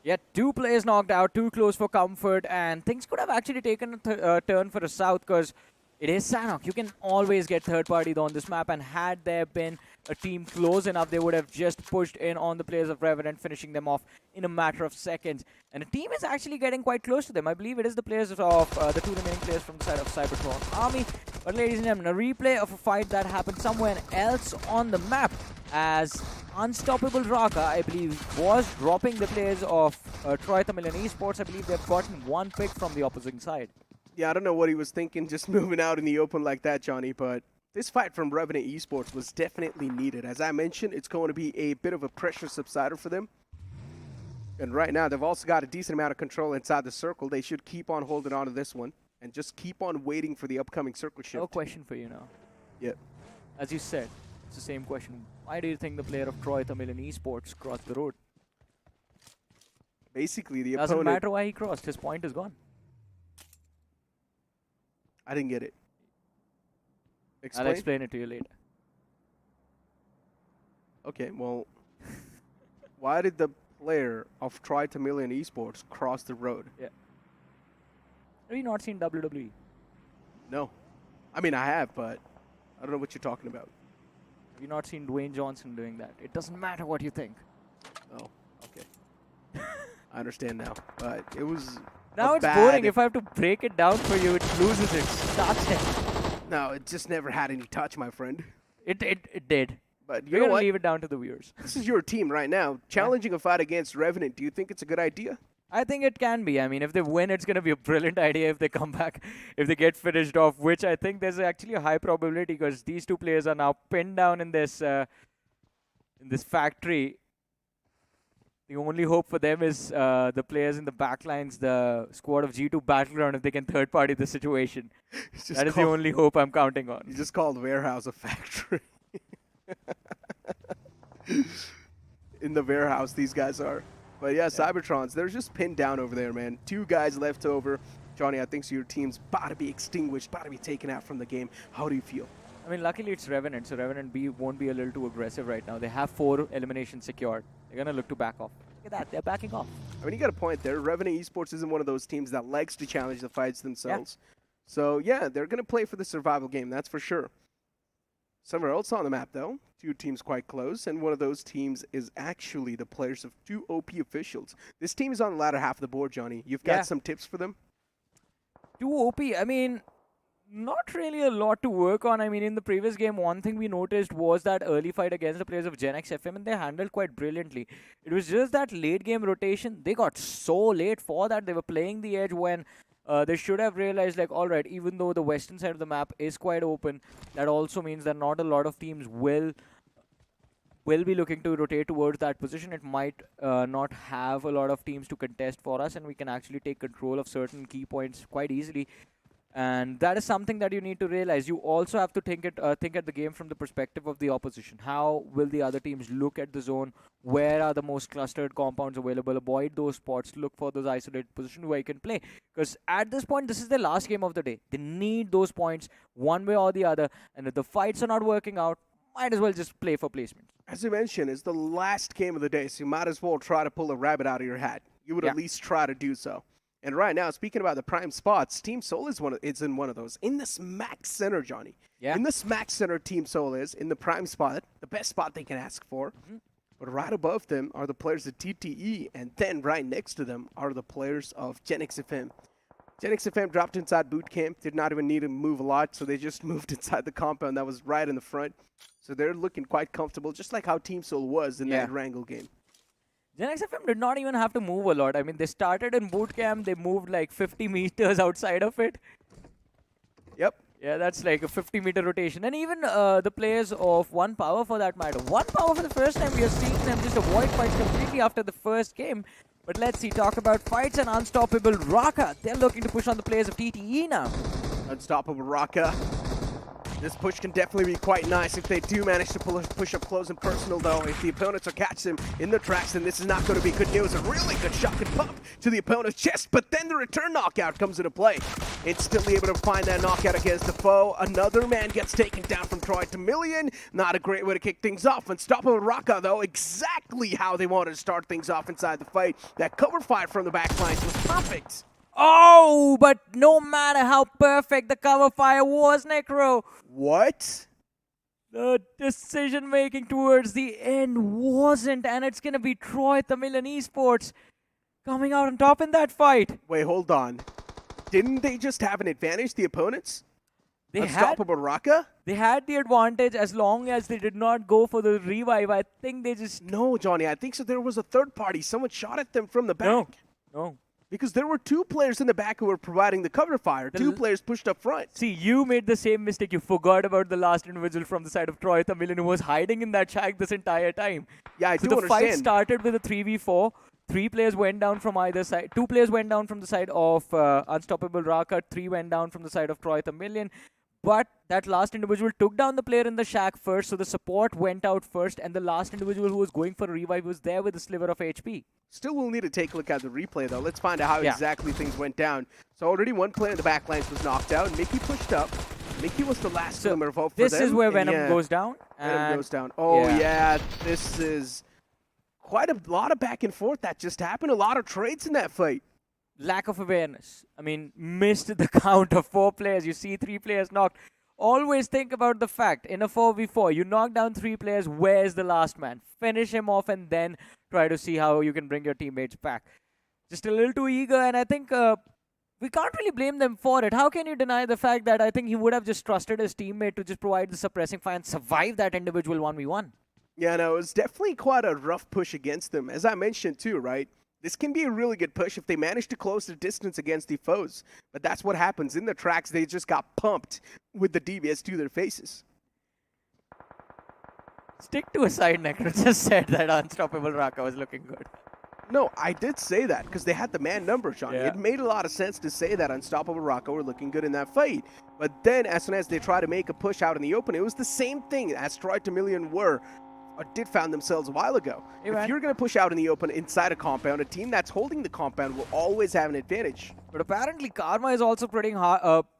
Yeah, 2 players knocked out, too close for comfort, and things could have actually taken a turn for the South because it is Sanhok. You can always get third party on this map, and had there been a team close enough, they would have just pushed in on the players of Revenant, finishing them off in a matter of seconds. And the team is actually getting quite close to them. I believe it is the players of the 2 remaining players from the side of CYBERTRONS Army. But ladies and gentlemen, a replay of a fight that happened somewhere else on the map, as Unstoppable RAKA, I believe, was dropping the players of TAMILAN Esports. I believe they've gotten 1 pick from the opposing side. Yeah, I don't know what he was thinking just moving out in the open like that, Johnny, but this fight from Revenant Esports was definitely needed. As I mentioned, it's going to be a bit of a pressure subsider for them. And right now, they've also got a decent amount of control inside the circle. They should keep on holding on to this one and just keep on waiting for the upcoming circle shift. No question for you now. Yep. As you said, it's the same question. Why do you think the player of TAMILAN Esports crossed the road? Basically, the Doesn't opponent... matter why he crossed. His point is gone. I didn't get it. Explain? I'll explain it to you later. Okay, well, why did the player of TAMILAN Esports cross the road? Yeah. Have you not seen WWE? No. I mean, I have, but I don't know what you're talking about. Have you not seen Dwayne Johnson doing that? It doesn't matter what you think. Oh, okay. I understand now, but it was... Now it's boring. If I have to break it down for you, it loses its touch. No, it just never had any touch, my friend. It did. But We're going to leave it down to the viewers. This is your team right now. Challenging a fight against Revenant, do you think it's a good idea? I think it can be. I mean, if they win, it's going to be a brilliant idea. If they come back, if they get finished off, which I think there's actually a high probability because these 2 players are now pinned down in this factory. The only hope for them is the players in the backlines, the squad of G2 Battleground, if they can third party the situation. That is the only hope I'm counting on. You just called warehouse a factory. In the warehouse, these guys are. But yeah, CYBERTRONS, they're just pinned down over there, man. 2 guys left over. Johnny, I think so your team's about to be extinguished, about to be taken out from the game. How do you feel? I mean, luckily it's Revenant, so Revenant won't be a little too aggressive right now. They have 4 eliminations secured. They're going to look to back off. Look at that, they're backing off. I mean, you got a point there. Revenant Esports isn't one of those teams that likes to challenge the fights themselves. Yeah. So, yeah, they're going to play for the survival game, that's for sure. Somewhere else on the map, though, 2 teams quite close, and one of those teams is actually the players of 2 OP officials. This team is on the latter half of the board, Johnny. You've got some tips for them? 2 OP, I mean... Not really a lot to work on. I mean, in the previous game, one thing we noticed was that early fight against the players of GENxFM, and they handled quite brilliantly. It was just that late game rotation. They got so late for that. They were playing the edge when they should have realized, like, all right, even though the western side of the map is quite open, that also means that not a lot of teams will be looking to rotate towards that position. It might not have a lot of teams to contest for us, and we can actually take control of certain key points quite easily. And that is something that you need to realize. You also have to think at the game from the perspective of the opposition. How will the other teams look at the zone? Where are the most clustered compounds available? Avoid those spots. Look for those isolated positions where you can play. Because at this point, this is the last game of the day. They need those points one way or the other. And if the fights are not working out, might as well just play for placement. As you mentioned, it's the last game of the day, so you might as well try to pull a rabbit out of your hat. You would at least try to do so. And right now, speaking about the prime spots, Team Soul is in one of those. In the smack center, Johnny. Yeah. In the smack center, Team Soul is in the prime spot, the best spot they can ask for. But right above them are the players of TTE, and then right next to them are the players of GENxFM. GENxFM dropped inside boot camp, did not even need to move a lot, so they just moved inside the compound that was right in the front. So they're looking quite comfortable, just like how Team Soul was in that Erangel game. GENxFM did not even have to move a lot. I mean, they started in boot camp, they moved like 50 meters outside of it. Yep. Yeah, that's like a 50-meter rotation. And even the players of One Power, for that matter. One Power, for the first time, we are seeing them just avoid fights completely after the first game. But let's see, talk about fights and Unstoppable RAKA. They're looking to push on the players of TTE now. Unstoppable RAKA. This push can definitely be quite nice if they do manage to push up close and personal, though. If the opponents will catch them in the tracks, then this is not going to be good news. A really good shock and pump to the opponent's chest, but then the return knockout comes into play. Instantly able to find that knockout against the foe. Another man gets taken down from Troy TAMILAN. Not a great way to kick things off. Unstoppable RAKA, though, exactly how they wanted to start things off inside the fight. That cover fire from the backlines was perfect. Oh, but no matter how perfect the cover fire was, Necro. What? The decision making towards the end wasn't, and it's gonna be Troy TAMILAN Esports coming out on top in that fight. Wait, hold on. Didn't they just have an advantage, the opponents? Unstoppable RAKA? They had the advantage as long as they did not go for the revive. I think they just... No, Johnny, I think so. There was a third party. Someone shot at them from the back. No. Because there were two players in the back who were providing the cover fire. Two players pushed up front. See, you made the same mistake. You forgot about the last individual from the side of Troy TAMILAN who was hiding in that shack this entire time. Yeah, I do understand. So the fight started with a 3v4. 3 players went down from either side. 2 players went down from the side of Unstoppable RAKA. 3 went down from the side of Troy TAMILAN. But that last individual took down the player in the shack first, so the support went out first, and the last individual who was going for a revive was there with a sliver of HP. Still, we'll need to take a look at the replay, though. Let's find out how exactly things went down. So already one player in the backlines was knocked out. Mickey pushed up. Mickey was the last glimmer of hope for them. This is where Venom goes down. Venom goes down. Oh, yeah. This is quite a lot of back and forth that just happened. A lot of trades in that fight. Lack of awareness. I mean, missed the count of 4 players. You see 3 players knocked. Always think about the fact, in a 4v4, you knock down 3 players, where's the last man? Finish him off and then try to see how you can bring your teammates back. Just a little too eager, and I think we can't really blame them for it. How can you deny the fact that I think he would have just trusted his teammate to just provide the suppressing fire and survive that individual 1v1? Yeah, no, it was definitely quite a rough push against them. As I mentioned too, right? This can be a really good push if they manage to close the distance against the foes. But that's what happens. In the tracks, they just got pumped with the DBS to their faces. Stick to a side, Necro. Just said that Unstoppable RAKA was looking good. No, I did say that because they had the man number, Sean. Yeah. It made a lot of sense to say that Unstoppable RAKA were looking good in that fight. But then as soon as they try to make a push out in the open, it was the same thing as Troy TAMILAN were. Or did found themselves a while ago. Hey, if you're going to push out in the open inside a compound, a team that's holding the compound will always have an advantage. But apparently Karma is also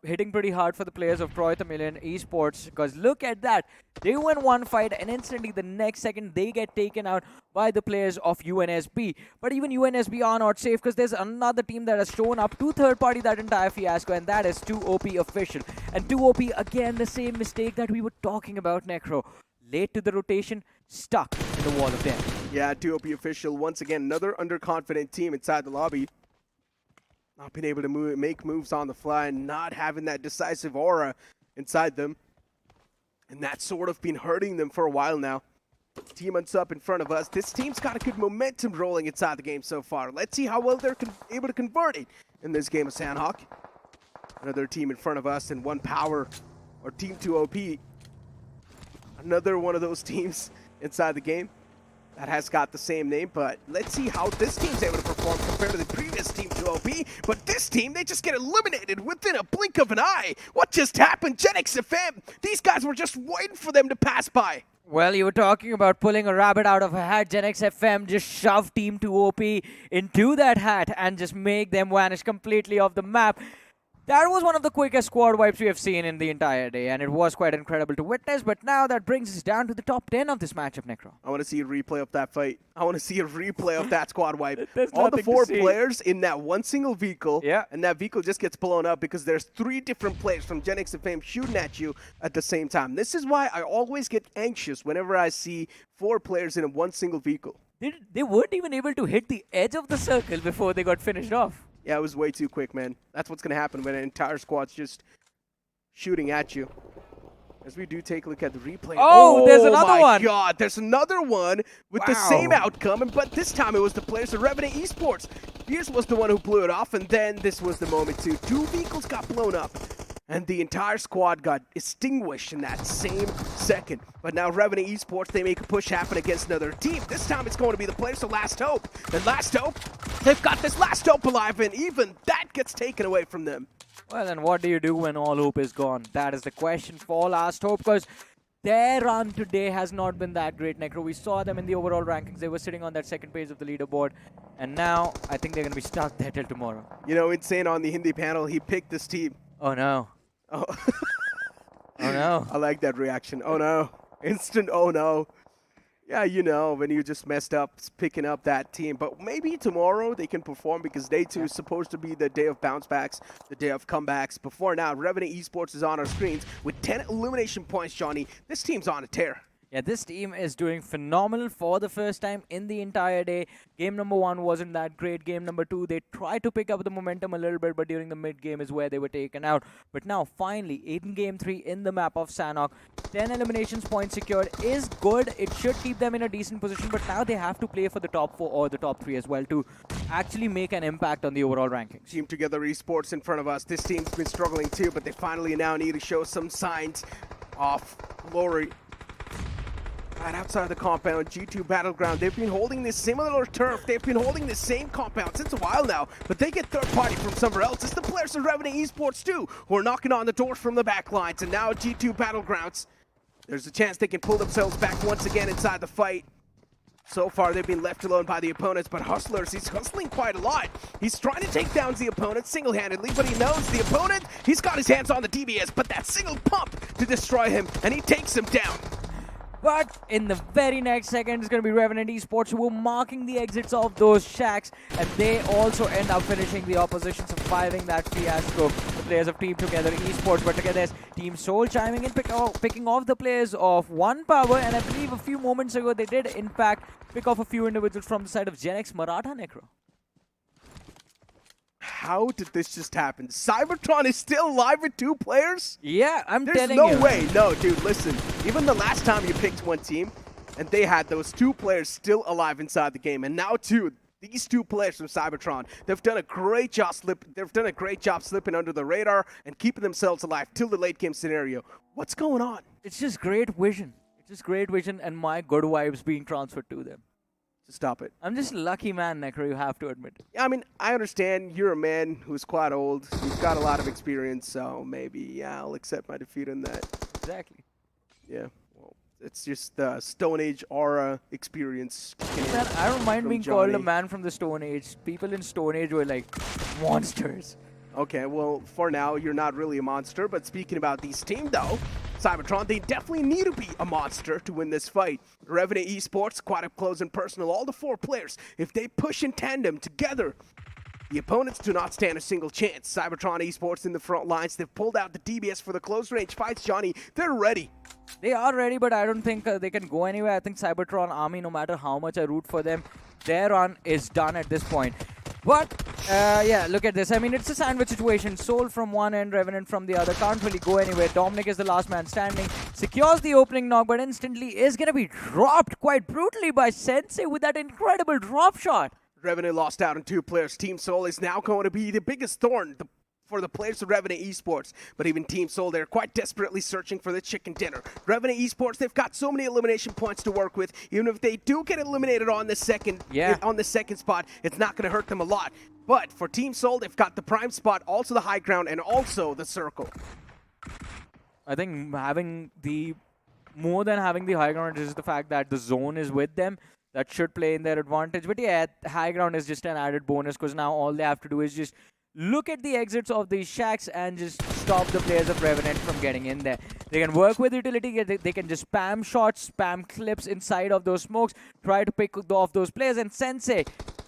hitting pretty hard for the players of Troy TAMILAN Esports, because look at that. They win one fight and instantly the next second they get taken out by the players of UNSB. But even UNSB are not safe because there's another team that has shown up to third party that entire fiasco, and that is 2OP Official. And 2OP, again, the same mistake that we were talking about, Necro. Late to the rotation, stuck in the wall of death. Yeah, 2OP Official, once again, another underconfident team inside the lobby. Not being able to make moves on the fly and not having that decisive aura inside them. And that's sort of been hurting them for a while now. Team up in front of us. This team's got a good momentum rolling inside the game so far. Let's see how well they're able to convert it in this game of Sanhok. Another team in front of us and One Power, or Team 2OP. Another one of those teams inside the game that has got the same name, but let's see how this team's able to perform compared to the previous Team 2OP. But this team, they just get eliminated within a blink of an eye. What just happened? GENxFM, these guys were just waiting for them to pass by. Well, you were talking about pulling a rabbit out of a hat. GENxFM just shoved Team 2OP into that hat and just make them vanish completely off the map. That was one of the quickest squad wipes we have seen in the entire day, and it was quite incredible to witness. But now that brings us down to the top 10 of this matchup, Necro. I want to see a replay of that fight. I want to see a replay of that squad wipe. There's All the nothing to 4 see. players in that one single vehicle, Yeah. and that vehicle just gets blown up because there's 3 different players from GENxFM shooting at you at the same time. This is why I always get anxious whenever I see 4 players in one single vehicle. They weren't even able to hit the edge of the circle before they got finished off. Yeah, it was way too quick, man. That's what's going to happen when an entire squad's just shooting at you. As we do take a look at the replay. Oh, there's another one. Oh my god, there's another one with the Wow. same outcome, but this time it was the players of Revenant Esports. Pierce was the one who blew it off, and then this was the moment too. 2 vehicles got blown up, and the entire squad got extinguished in that same second. But now Revenant Esports, they make a push happen against another team. This time it's going to be the players of LastHope. And LastHope, they've got this LastHope alive, and even that gets taken away from them. Well, then what do you do when all hope is gone? That is the question for LastHope, because their run today has not been that great, Necro. We saw them in the overall rankings. They were sitting on that second page of the leaderboard. And now I think they're going to be stuck there till tomorrow. You know, Insane on the Hindi panel, he picked this team. Oh, no. Oh, Oh, no. I like that reaction. Oh no. Instant oh no. Yeah, you know, when you just messed up picking up that team. But maybe tomorrow they can perform because day 2 is supposed to be the day of bounce backs, the day of comebacks. Before now, Revenant Esports is on our screens with 10 elimination points, Johnny. This team's on a tear. Yeah, this team is doing phenomenal for the first time in the entire day. Game number 1 wasn't that great. Game number 2, they tried to pick up the momentum a little bit, but during the mid-game is where they were taken out. But now, finally, in Game 3 in the map of Sanhok, 10 eliminations points secured is good. It should keep them in a decent position, but now they have to play for the top 4 or the top 3 as well to actually make an impact on the overall rankings. Team Together Esports in front of us. This team's been struggling too, but they finally now need to show some signs of glory. Right outside the compound, G2 Battleground, they've been holding this similar turf. They've been holding the same compound since a while now, but they get third party from somewhere else. It's the players of Revenant Esports too, who are knocking on the doors from the back lines. And now G2 Battlegrounds, there's a chance they can pull themselves back once again inside the fight. So far, they've been left alone by the opponents, but Hustlers, he's hustling quite a lot. He's trying to take down the opponent single-handedly, but he knows the opponent, he's got his hands on the DBS, but that single pump to destroy him, and he takes him down. But in the very next second, it's going to be Revenant Esports who were marking the exits of those shacks, and they also end up finishing the opposition, surviving that fiasco. The players of Team Together Esports, but look at this, Team Soul chiming in, picking off the players of One Power, and I believe a few moments ago they did, in fact, pick off a few individuals from the side of GenX Maratha Necro. How did this just happen? CYBERTRON is still alive with 2 players? Yeah, I'm There's telling no you. way. No, dude, listen. Even the last time you picked one team, and they had those 2 players still alive inside the game, and now these 2 players from CYBERTRON, they've done a great job slipping under the radar and keeping themselves alive till the late game scenario. What's going on? It's just great vision. It's just great vision and my good vibes being transferred to them. Stop it. I'm just a lucky man, Necro, you have to admit. I mean, I understand you're a man who's quite old. You've got a lot of experience, so maybe, yeah, I'll accept my defeat in that. Exactly. Yeah, well, it's just the Stone Age aura experience. Man, I don't mind from being called a Johnny. man from the Stone Age. People in Stone Age were like monsters. Okay, well, for now, you're not really a monster, but speaking about these team, though, CYBERTRON, they definitely need to be a monster to win this fight. Revenant Esports, quite up close and personal, all the 4 players, if they push in tandem together, the opponents do not stand a single chance. CYBERTRON Esports in the front lines, they've pulled out the DBS for the close-range fights, Johnny. They're ready. They are ready, but I don't think they can go anywhere. I think CYBERTRON Army, no matter how much I root for them, their run is done at this point. But, yeah, look at this. I mean, it's a sandwich situation. Soul from one end, Revenant from the other. Can't really go anywhere. Dominic is the last man standing. Secures the opening knock, but instantly is going to be dropped quite brutally by Sensei with that incredible drop shot. Revenant lost out on 2 players. Team Soul is now going to be the biggest thorn for the players of Revenant Esports. But even Team Soul, they're quite desperately searching for the chicken dinner. Revenant Esports, they've got so many elimination points to work with. Even if they do get eliminated on the second spot, it's not going to hurt them a lot. But for Team Soul, they've got the prime spot, also the high ground, and also the circle. I think more than having the high ground is the fact that the zone is with them. That should play in their advantage. But yeah, high ground is just an added bonus because now all they have to do is just look at the exits of these shacks and just stop the players of Revenant from getting in there. They can work with utility, they can just spam shots, spam clips inside of those smokes, try to pick off those players, and Sensei,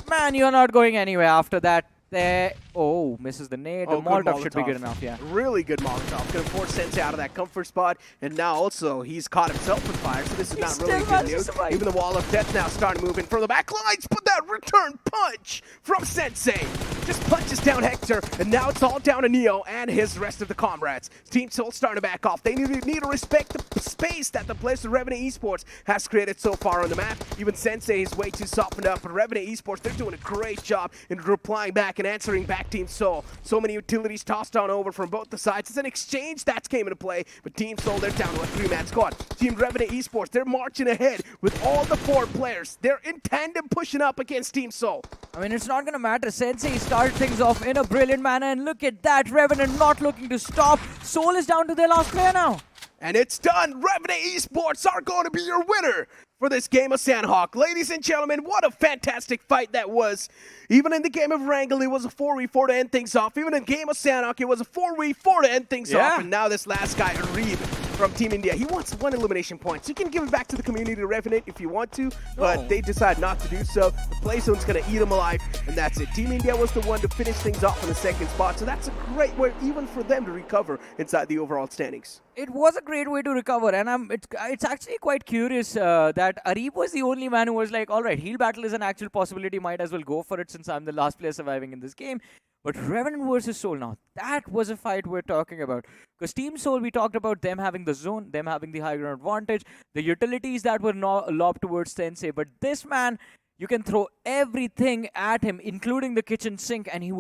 man, you're not going anywhere after that. There. Oh, misses the nade. The Molotov should be good enough, yeah. Really good Molotov. Gonna force Sensei out of that comfort spot. And now also, he's caught himself with fire, so this is not really good news. Even the wall of death now starting to move in from the back lines, but that return punch from Sensei just punches down Hector, and now it's all down to Neo and his rest of the comrades. Team Soul starting to back off. They need to respect the space that the players of Revenant Esports has created so far on the map. Even Sensei is way too softened up, but Revenant Esports, they're doing a great job in replying back and answering back Team Soul. So many utilities tossed on over from both the sides. It's an exchange that's came into play, but Team Soul, they're down to a 3-man squad. Team Revenant Esports, they're marching ahead with all the 4 players. They're in tandem pushing up against Team Soul. I mean, it's not going to matter. Sensei started things off in a brilliant manner, and look at that. Revenant not looking to stop. Soul is down to their last player now. And it's done. Revenant Esports are going to be your winner for this game of Sanhok. Ladies and gentlemen, what a fantastic fight that was. Even in the game of Erangel, it was a 4v4 to end things off. Even in the game of Sanhok, it was a 4v4 to end things off. And now this last guy, Arib from Team India, he wants 1 elimination point. So you can give it back to the community of Revenant if you want to, but they decide not to do so. The play zone's going to eat him alive, and that's it. Team India was the one to finish things off in the 2nd spot, so that's a great way even for them to recover inside the overall standings. It was a great way to recover, and it's actually quite curious that Arib was the only man who was like, all right, heal battle is an actual possibility, might as well go for it since I'm the last player surviving in this game. But Revenant versus Soul now, that was a fight we're talking about. Because Team Soul, we talked about them having the zone, them having the high ground advantage, the utilities that were lobbed towards Sensei. But this man, you can throw everything at him, including the kitchen sink, and he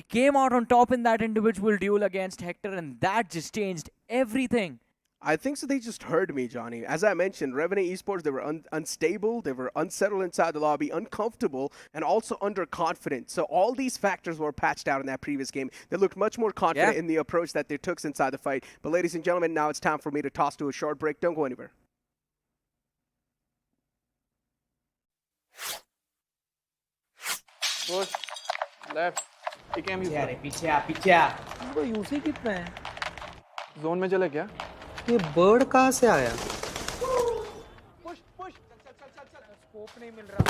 came out on top in that individual duel against Hector, and that just changed everything. I think so. They just heard me, Johnny. As I mentioned, Revenant Esports, they were unstable, they were unsettled inside the lobby, uncomfortable, and also underconfident. So all these factors were patched out in that previous game. They looked much more confident in the approach that they took inside the fight. But ladies and gentlemen, now it's time for me to toss to a short break. Don't go anywhere. Push. Left. पीछे आ वो UC कितना है zone में चले क्या ये bird कहाँ से आया पुश पुश चल स्कोप नहीं मिल रहा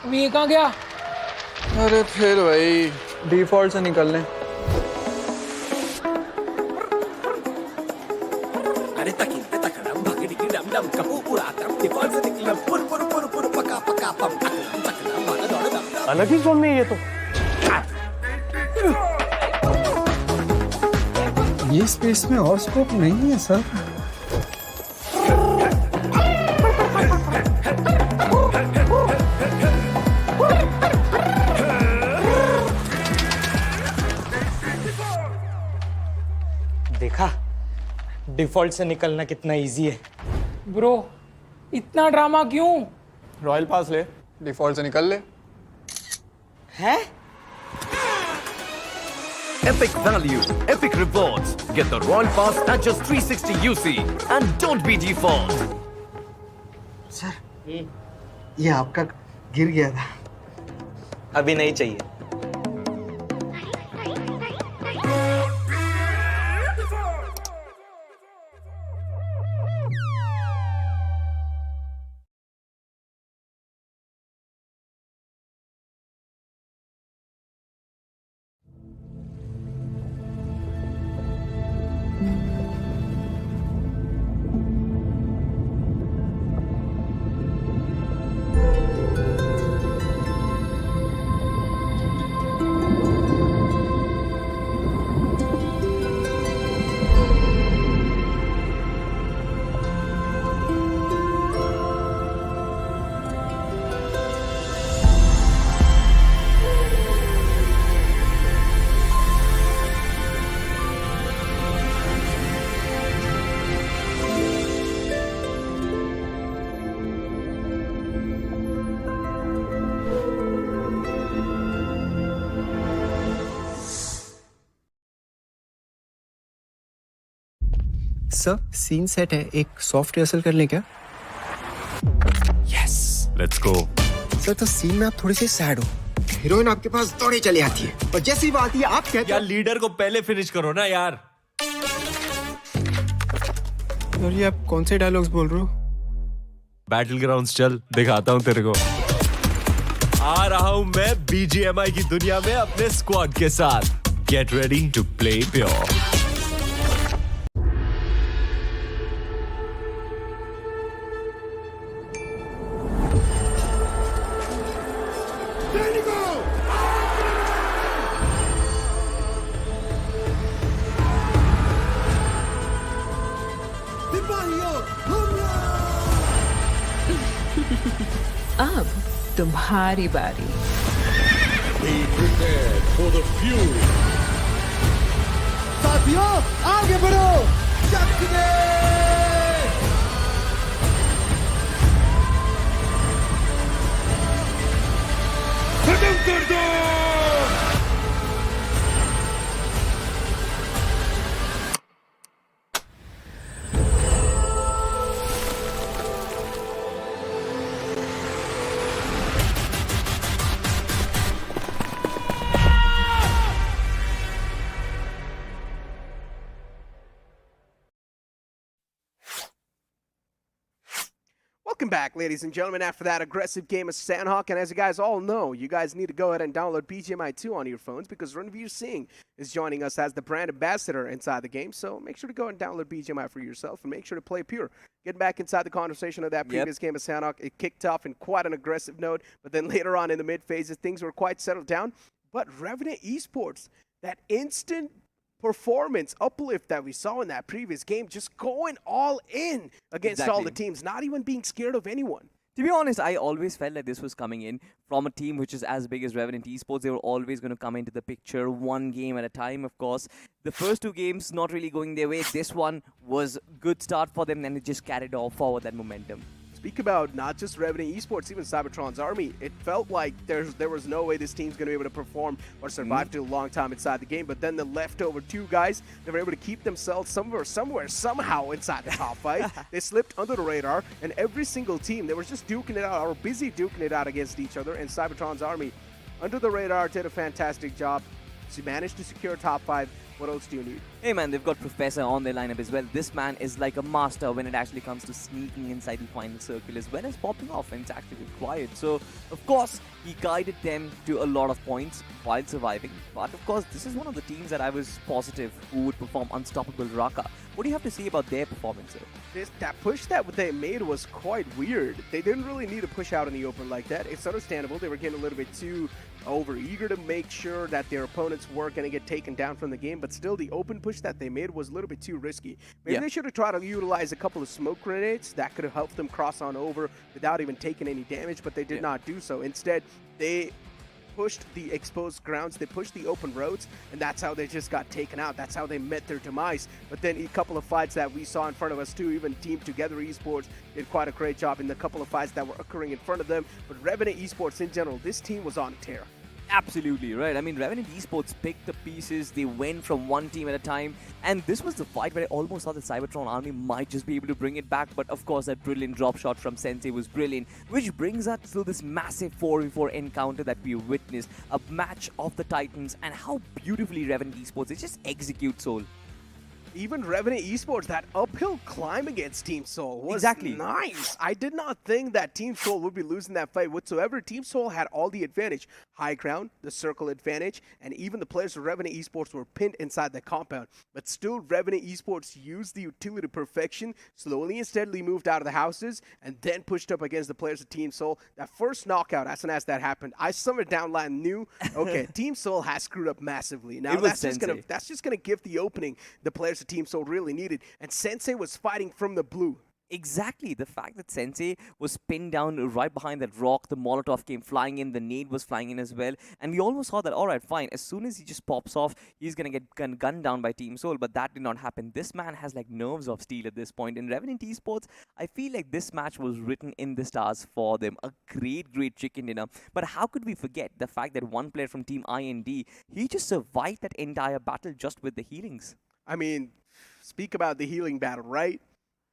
अबे ये कहाँ गया अरे फिर भाई डिफॉल्ट से निकल लें अरे तकिन पे तकड़म भगड़ी की डम डम कपू उड़ातम डिफॉल्ट से निकल पुर पुर पुर पुर पका पका पम तकड़म भागा दौड़ दम अलग ही जोन में ये तो ये स्पेस में और स्कोप नहीं है सर देखा डिफॉल्ट से निकलना कितना इजी है ब्रो इतना ड्रामा क्यों रॉयल पास ले डिफॉल्ट से निकल ले है Epic value, epic rewards. Get the Royal Pass at just 360 UC and don't be default. Sir ये आपका गिर गया था अभी नहीं चाहिए सर सीन सेट है एक सॉफ्ट रिहर्सल कर लें क्या Yes, let's go. सर तो सीन में आप थोड़ी सी सैड हो, हीरोइन आपके पास दौड़े चली आती है और जैसी बात है आप कहते यार लीडर को पहले फिनिश करो ना यार। और ये आप कौन से डायलॉग्स बोल रहे हो? बैटलग्राउंड्स चल, दिखाता हूँ तेरे को। आ रहा हूँ मैं BGMI की दुनिया में अपने स्क्वाड के साथ। Get ready to play pure. अब तुम्हारी बारी। Be prepared for the fury. साथियों आगे बढ़ो, चकने! खत्म कर दो! Welcome back, ladies and gentlemen, after that aggressive game of Sanhok. And as you guys all know, you guys need to go ahead and download BGMI 2 on your phones because Ranveer Singh is joining us as the brand ambassador inside the game. So make sure to go and download BGMI for yourself and make sure to play pure. Getting back inside the conversation of that previous game of Sanhok, it kicked off in quite an aggressive note, but then later on in the mid phases, things were quite settled down. But Revenant Esports, that instant performance uplift that we saw in that previous game, just going all in against all the teams, not even being scared of anyone. To be honest, I always felt like this was coming in from a team which is as big as Revenant Esports. They were always going to come into the picture one game at a time, of course. The first two games not really going their way. This one was good start for them, and it just carried off forward that momentum. Speak about not just Revenant Esports, even CYBERTRONS Army. It felt like there was no way this team's going to be able to perform or survive to a long time inside the game. But then the leftover two guys, they were able to keep themselves somehow inside the top five. They slipped under the radar, and every single team, they were just duking it out or busy duking it out against each other. And CYBERTRONS Army, under the radar, did a fantastic job. So managed to secure top five. What else do you need? Hey man, they've got Professor on their lineup as well. This man is like a master when it actually comes to sneaking inside the final circle as well as popping off when it's actually required. So, of course, he guided them to a lot of points while surviving. But of course, this is one of the teams that I was positive who would perform unstoppable RAKA. What do you have to say about their performance, sir? That push that they made was quite weird. They didn't really need to push out in the open like that. It's understandable. They were getting a little bit too over-eager to make sure that their opponents weren't going to get taken down from the game, but still the open push that they made was a little bit too risky. Maybe they should have tried to utilize a couple of smoke grenades that could have helped them cross on over without even taking any damage, but they did not do so. Instead, they pushed the exposed grounds, they pushed the open roads, and that's how they just got taken out. That's how they met their demise. But then a couple of fights that we saw in front of us too, even Team Together Esports did quite a great job in the couple of fights that were occurring in front of them. But Revenant Esports in general, this team was on a tear. Absolutely right. I mean, Revenant Esports picked the pieces. They went from one team at a time. And this was the fight where I almost thought the CYBERTRON Army might just be able to bring it back. But of course, that brilliant drop shot from Sensei was brilliant. Which brings us to this massive 4v4 encounter that we witnessed. A match of the Titans. And how beautifully Revenant Esports, it just executes Soul. Even Revenant Esports, that uphill climb against Team Soul was nice. I did not think that Team Soul would be losing that fight whatsoever. Team Soul had all the advantage. High ground, the circle advantage, and even the players of Revenant Esports were pinned inside the compound. But still, Revenant Esports used the utility to perfection, slowly and steadily moved out of the houses, and then pushed up against the players of Team Soul. That first knockout, as soon as that happened, I somewhere down line knew, okay, Team Soul has screwed up massively. Now that's just gonna give the opening the players of Team Soul really needed. And Sensei was fighting from the blue. Exactly. The fact that Sensei was pinned down right behind that rock, the Molotov came flying in, the nade was flying in as well. And we almost thought that, all right, fine. As soon as he just pops off, he's going to get gunned down by Team Soul. But that did not happen. This man has like nerves of steel at this point. In Revenant Esports, I feel like this match was written in the stars for them. A great, great chicken dinner. But how could we forget the fact that one player from Team IND, he just survived that entire battle just with the healings? I mean, speak about the healing battle, right?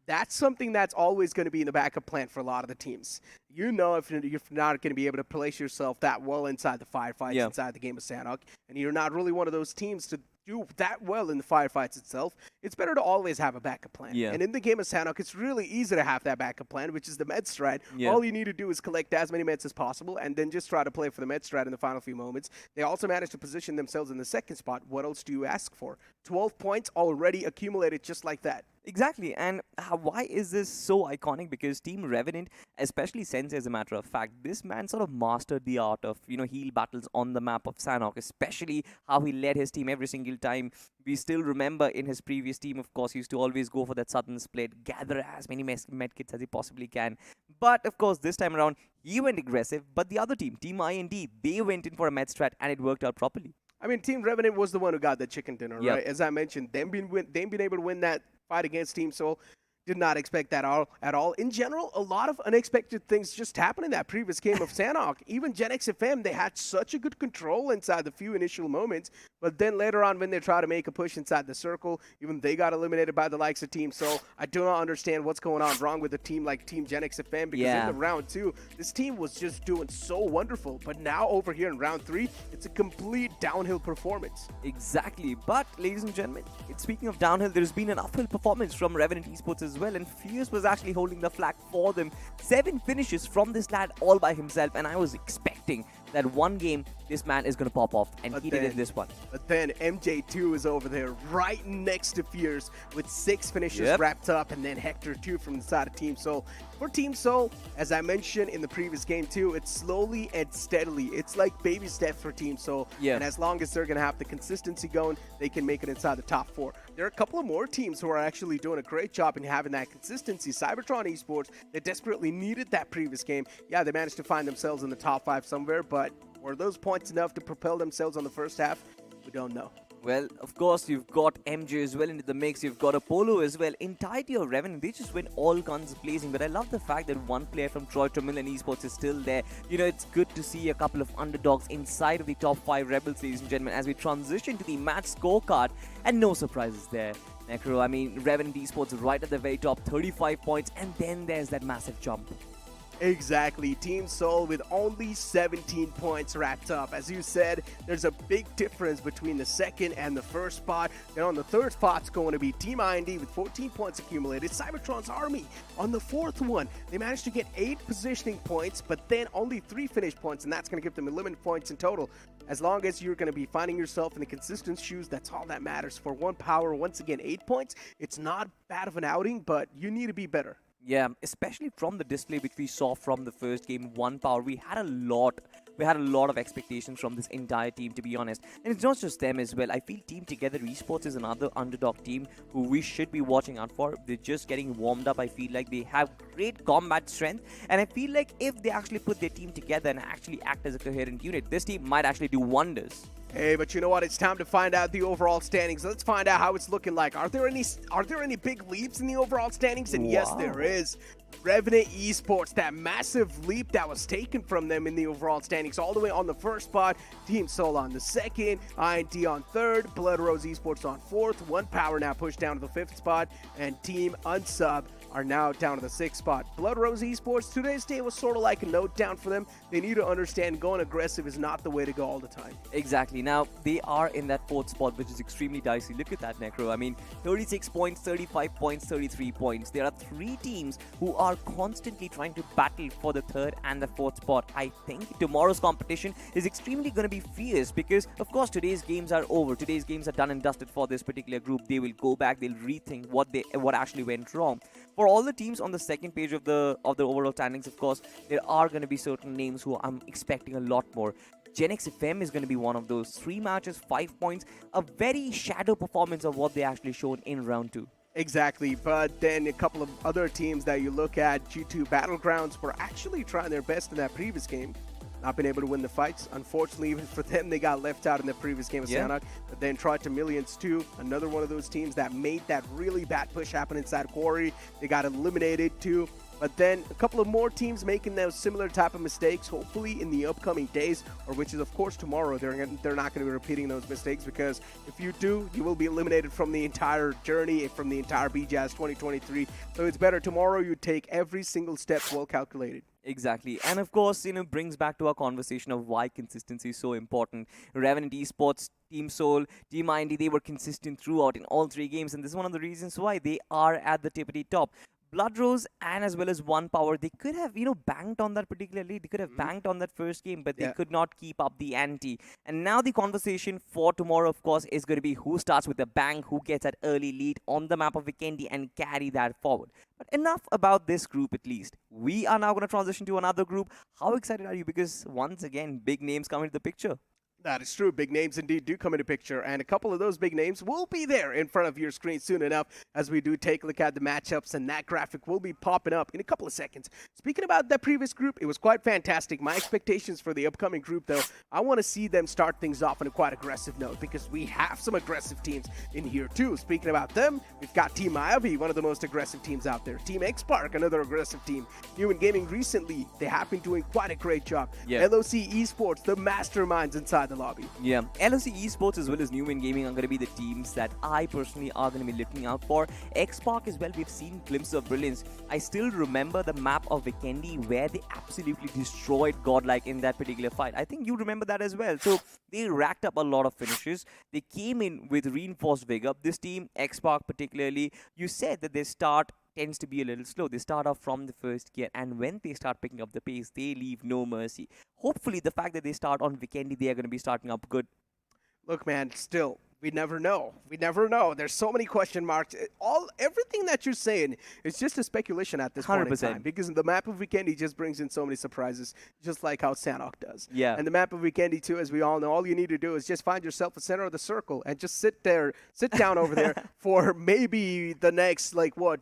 that's something that's always going to be in the backup plan for a lot of the teams. You know, if you're not going to be able to place yourself that well inside the firefights, inside the game of Sanhok, and you're not really one of those teams to do that well in the firefights itself, it's better to always have a backup plan. And in the game of Sanhok, it's really easy to have that backup plan, which is the med strat. All you need to do is collect as many meds as possible and then just try to play for the med strat in the final few moments. They also managed to position themselves in the second spot. What else do you ask for? 12 points already accumulated just like that. Exactly, and why is this so iconic? Because Team Revenant, especially Sensei as a matter of fact, this man sort of mastered the art of, heal battles on the map of Sanhok, especially how he led his team every single time. We still remember in his previous team, of course, he used to always go for that southern split, gather as many medkits as he possibly can. But, of course, this time around, he went aggressive, but the other team, Team IND, they went in for a med strat, and it worked out properly. I mean, Team Revenant was the one who got the chicken dinner, right? As I mentioned, them being able to win that fight against Team Seoul, did not expect that at all. In general, a lot of unexpected things just happened in that previous game of Sanhok. Even GENxFM, they had such a good control inside the few initial moments, but then later on when they try to make a push inside the circle, even they got eliminated by the likes of Team Seoul. I do not understand what's going on wrong with a team like Team GENxFM, because in the round 2, this team was just doing so wonderful. But now over here in round 3, it's a complete downhill performance. Exactly. But, ladies and gentlemen, speaking of downhill, there's been an uphill performance from Revenant Esports as well, and Fuze was actually holding the flag for them. 7 finishes from this lad all by himself, and I was expecting that one game this man is going to pop off, and he did in this one. But then MJ2 is over there right next to Fierce with 6 finishes wrapped up, and then Hector 2 from the side of Team Seoul. For Team Seoul, as I mentioned in the previous game too, it's slowly and steadily. It's like baby steps for Team Seoul, and as long as they're going to have the consistency going, they can make it inside the top 4. There are a couple of more teams who are actually doing a great job in having that consistency. CYBERTRONS Esports, they desperately needed that previous game. Yeah, they managed to find themselves in the top 5 somewhere, but were those points enough to propel themselves on the first half? We don't know. Well, of course, you've got MJ as well into the mix. You've got Apollo as well. Entirety of Revenant, they just went all guns blazing. But I love the fact that one player from TAMILAN Esports is still there. It's good to see a couple of underdogs inside of the top 5 Rebels, ladies and gentlemen, as we transition to the match scorecard. And no surprises there. Necro, I mean, Revenant Esports right at the very top, 35 points. And then there's that massive jump. Exactly. Team Seoul with only 17 points wrapped up. As you said, there's a big difference between the second and the first spot. Then on the third spot's going to be Team IND with 14 points accumulated. CYBERTRONS Army on the fourth one. They managed to get 8 positioning points, but then only 3 finish points, and that's going to give them 11 points in total. As long as you're going to be finding yourself in the consistent shoes, that's all that matters. For one power, once again, 8 points. It's not bad of an outing, but you need to be better. Yeah, especially from the display which we saw from the first game, 1 power. We had a lot of expectations from this entire team, to be honest. And it's not just them as well. I feel Team Together Esports is another underdog team who we should be watching out for. They're just getting warmed up. I feel like they have great combat strength. And I feel like if they actually put their team together and actually act as a coherent unit, this team might actually do wonders. Hey, but you know what? It's time to find out the overall standings. Let's find out how it's looking like. Are there any big leaps in the overall standings? And yes, there is. Revenant Esports, that massive leap that was taken from them in the overall standings, all the way on the first spot. Team Seoul on the second, INT on third, BLOODROSE Esports on fourth. 1 power now pushed down to the 5th spot, and Team Unsub are now down to the 6th spot. BLOODROSE Esports, today's day was sort of like a note down for them. They need to understand going aggressive is not the way to go all the time. Exactly. Now, they are in that 4th spot, which is extremely dicey. Look at that, Necro. I mean, 36 points, 35 points, 33 points. There are 3 teams who are constantly trying to battle for the 3rd and the 4th spot. I think tomorrow's competition is extremely going to be fierce because, of course, today's games are over. Today's games are done and dusted for this particular group. They will go back. They'll rethink what actually went wrong. For all the teams on the second page of the overall standings, of course, there are going to be certain names who I'm expecting a lot more. GENxFM is going to be one of those. 3 matches, 5 points, a very shadow performance of what they actually showed in round 2. Exactly, but then a couple of other teams that you look at, G2 Battlegrounds, were actually trying their best in that previous game. Not been able to win the fights. Unfortunately, even for them, they got left out in the previous game of Sanhok. But then tried to Millions too, another one of those teams that made that really bad push happen inside Quarry. They got eliminated too. but then a couple of more teams making those similar type of mistakes, hopefully in the upcoming days, or which is of course tomorrow. They're not going to be repeating those mistakes, because if you do, you will be eliminated from the entire journey, from the entire BGIS 2023. So it's better tomorrow you take every single step well calculated. Exactly. And of course, brings back to our conversation of why consistency is so important. Revenant Esports, Team Soul, Team IND, they were consistent throughout in all 3 games, and this is one of the reasons why they are at the tippity top. BLOODROSE and as well as One Power, they could have, banked on that particularly. They could have banked on that first game, but they could not keep up the ante. And now the conversation for tomorrow, of course, is going to be who starts with a bang, who gets that early lead on the map of Vikendi and carry that forward. But enough about this group at least. We are now going to transition to another group. How excited are you? Because once again, big names come into the picture. That is true. Big names indeed do come into picture, and a couple of those big names will be there in front of your screen soon enough as we do take a look at the matchups, and that graphic will be popping up in a couple of seconds. Speaking about that previous group, it was quite fantastic. My expectations for the upcoming group, though, I want to see them start things off on a quite aggressive note, because we have some aggressive teams in here too. Speaking about them, we've got Team Mayavi, one of the most aggressive teams out there. Team Xpark, another aggressive team. Numen Gaming recently, they have been doing quite a great job. LOC Esports, the masterminds inside the lobby. Yeah, LOC Esports as well as Numen Gaming are going to be the teams that I personally are going to be looking out for. Xpark as well, we've seen glimpses of brilliance. I still remember the map of Vikendi where they absolutely destroyed Godlike in that particular fight. I think you remember that as well. So they racked up a lot of finishes. They came in with reinforced vigor. This team, Xpark particularly, you said that they start tends to be a little slow. They start off from the first gear, and when they start picking up the pace, they leave no mercy. Hopefully, the fact that they start on Vikendi, they are going to be starting up good. Look, man, still, we never know. We never know. There's so many question marks. Everything that you're saying is just a speculation at this 100%. point in time, because the map of Vikendi just brings in so many surprises, just like how Sanhok does. Yeah. And the map of Vikendi, too, as we all know, all you need to do is just find yourself a center of the circle and just sit down over there for maybe the next,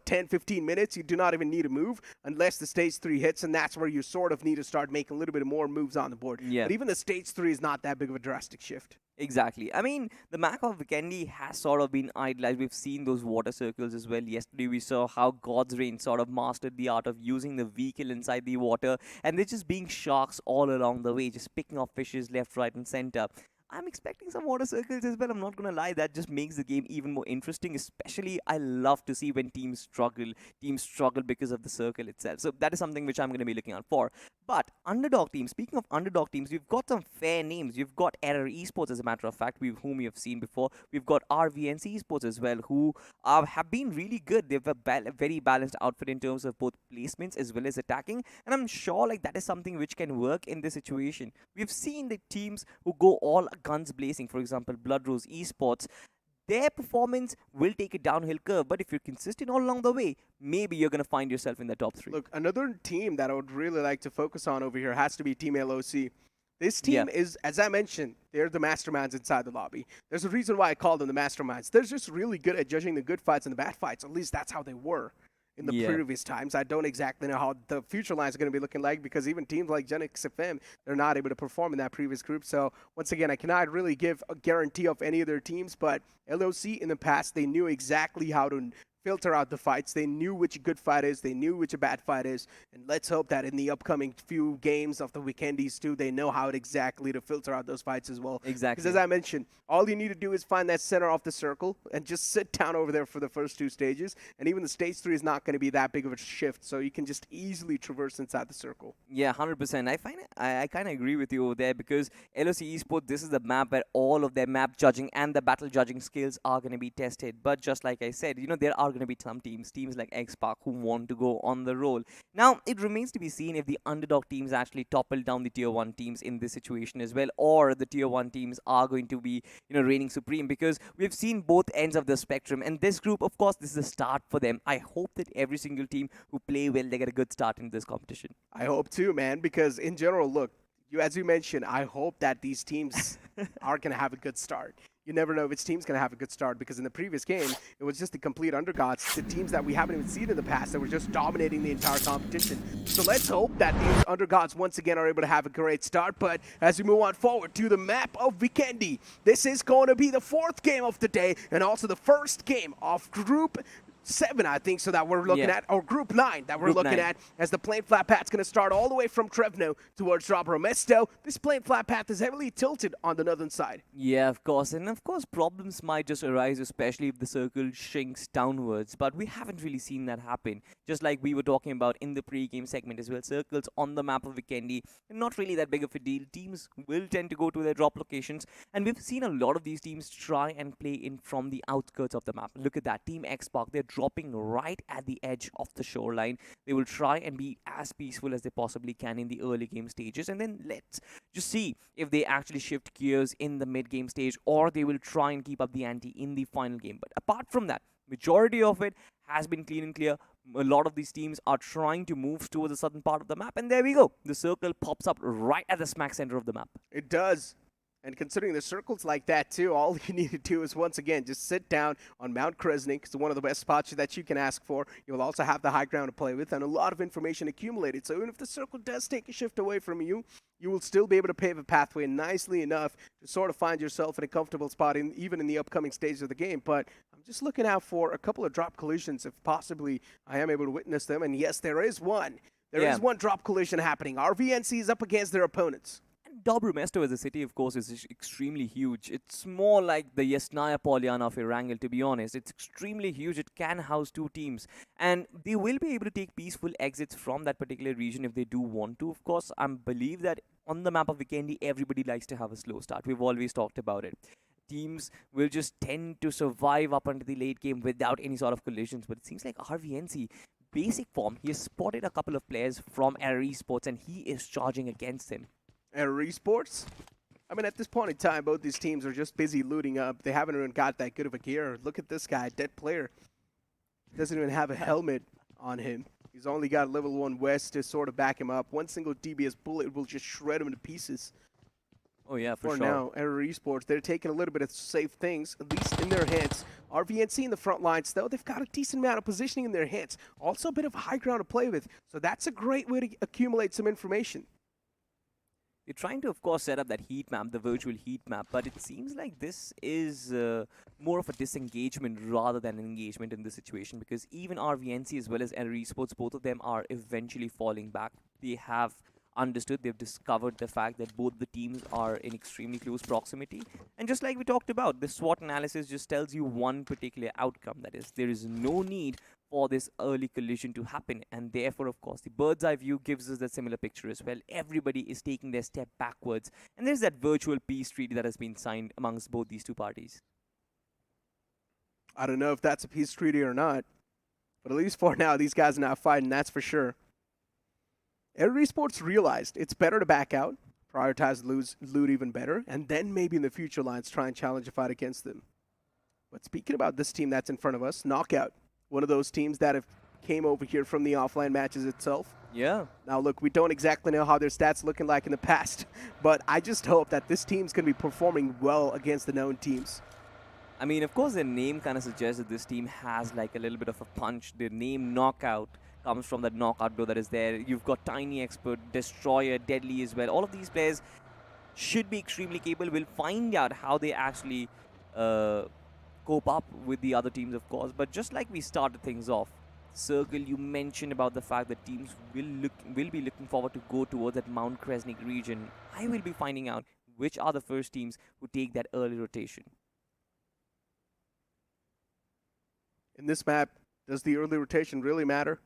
10, 15 minutes. You do not even need to move unless the stage 3 hits, and that's where you sort of need to start making a little bit more moves on the board. Yeah. But even the stage 3 is not that big of a drastic shift. Exactly. I mean, the map of Vikendi has sort of been idolized. We've seen those water circles as well. Yesterday, we saw how God's Reign sort of mastered the art of using the vehicle inside the water, and they're just being sharks all along the way, just picking off fishes left, right, and center. I'm expecting some water circles as well. I'm not going to lie. That just makes the game even more interesting. Especially, I love to see when teams struggle because of the circle itself. So that is something which I'm going to be looking out for. But underdog teams, speaking of underdog teams, we've got some fair names. You've got Error Esports, as a matter of fact, whom we have seen before. We've got RVNC Esports as well, who have been really good. They have a very balanced outfit in terms of both placements as well as attacking. And I'm sure that is something which can work in this situation. We've seen the teams who go all guns blazing, for example, BLOODROSE Esports, their performance will take a downhill curve, but if you're consistent all along the way, maybe you're going to find yourself in the top 3. Look, another team that I would really like to focus on over here has to be Team LOC. This team is, as I mentioned, they're the masterminds inside the lobby. There's a reason why I call them the masterminds. They're just really good at judging the good fights and the bad fights. At least that's how they were in the previous times. I don't exactly know how the future lines are going to be looking like, because even teams like GENxFM, they're not able to perform in that previous group. So once again, I cannot really give a guarantee of any of their teams, but LOC in the past, they knew exactly how to filter out the fights. They knew which a good fight is. They knew which a bad fight is. And let's hope that in the upcoming few games of the Vikendis too, they know how exactly to filter out those fights as well. Exactly. Because as I mentioned, all you need to do is find that center of the circle and just sit down over there for the first 2 stages. And even the stage 3 is not going to be that big of a shift. So you can just easily traverse inside the circle. Yeah, 100%. I kind of agree with you over there, because LOC Esports, this is the map where all of their map judging and the battle judging skills are going to be tested. But just like I said, there are going to be some teams like Xpark, who want to go on the roll. Now, it remains to be seen if the underdog teams actually topple down the tier 1 teams in this situation as well, or the tier 1 teams are going to be, reigning supreme, because we've seen both ends of the spectrum. And this group, of course, this is a start for them. I hope that every single team who play well, they get a good start in this competition. I hope too, man, because in general, look, as you mentioned, I hope that these teams are going to have a good start. You never know which team's going to have a good start, because in the previous game, it was just the complete undergods, the teams that we haven't even seen in the past that were just dominating the entire competition. So let's hope that these undergods once again are able to have a great start. But as we move on forward to the map of Vikendi, this is going to be the 4th game of the day and also the first game of Group 7, I think, so that we're looking at, or Group 9 that we're Group looking 9. at, as the plane flat path's going to start all the way from Trevno towards Robromesto. This plane flat path is heavily tilted on the northern side. Yeah, of course. And of course, problems might just arise, especially if the circle shrinks downwards. But we haven't really seen that happen. Just like we were talking about in the pre-game segment as well. Circles on the map of Vikendi, not really that big of a deal. Teams will tend to go to their drop locations. And we've seen a lot of these teams try and play in from the outskirts of the map. Look at that. Team X Park, they're dropping right at the edge of the shoreline. They will try and be as peaceful as they possibly can in the early game stages. And then let's just see if they actually shift gears in the mid-game stage, or they will try and keep up the ante in the final game. But apart from that, majority of it has been clean and clear. A lot of these teams are trying to move towards the southern part of the map, and there we go. The circle pops up right at the smack center of the map. It does. And considering the circles like that too, all you need to do is once again just sit down on Mount Kresnik. It's one of the best spots that you can ask for. You'll also have the high ground to play with and a lot of information accumulated. So even if the circle does take a shift away from you, you will still be able to pave a pathway nicely enough to sort of find yourself in a comfortable spot even in the upcoming stages of the game. But I'm just looking out for a couple of drop collisions if possibly I am able to witness them. And yes, there is one. There is one drop collision happening. RVNC is up against their opponents. Dobromesto as a city, of course, is extremely huge. It's more like the Yasnaya Polyana of Erangel, to be honest. It's extremely huge. It can house 2 teams. And they will be able to take peaceful exits from that particular region if they do want to. Of course, I believe that on the map of Vikendi, everybody likes to have a slow start. We've always talked about it. Teams will just tend to survive up until the late game without any sort of collisions. But it seems like RVNC, basic form, he has spotted a couple of players from Esports and he is charging against him. Esports? I mean, at this point in time, both these teams are just busy looting up. They haven't even got that good of a gear. Look at this guy, dead player. Doesn't even have a helmet on him. He's only got level 1 West to sort of back him up. One single DBS bullet will just shred him into pieces. Oh yeah, for For sure. now, Esports, they're taking a little bit of safe things, at least in their hands. RVNC in the front lines, though, they've got a decent amount of positioning in their hands. Also a bit of high ground to play with. So that's a great way to accumulate some information. They're trying to, of course, set up that heat map, the virtual heat map, but it seems like this is more of a disengagement rather than an engagement in this situation, because even RVNC as well as Esports, both of them are eventually falling back. They have understood, they've discovered the fact that both the teams are in extremely close proximity. And just like we talked about, the SWOT analysis just tells you one particular outcome, that is, there is no need for this early collision to happen, and therefore, of course, the bird's eye view gives us that similar picture as well. Everybody is taking their step backwards, and there's that virtual peace treaty that has been signed amongst both these two parties. I don't know if that's a peace treaty or not, but at least for now, these guys are not fighting, that's for sure. Esports realized it's better to back out, prioritize loot even better, and then maybe in the future lines try and challenge a fight against them. But speaking about this team that's in front of us, Knockout, one of those teams that have came over here from the offline matches itself. Yeah. Now, look, we don't exactly know how their stats looking like in the past, but I just hope that this team's going to be performing well against the known teams. I mean, of course, their name kind of suggests that this team has like a little bit of a punch. Their name, Knockout, comes from that knockout blow that is there. You've got Tiny Expert, Destroyer, Deadly as well. All of these players should be extremely capable. We'll find out how they actually cope up with the other teams, of course. But just like we started things off, Circle, you mentioned about the fact that teams will be looking forward to go towards that Mount Kresnik region. I will be finding out which are the first teams who take that early rotation. In this map, does the early rotation really matter?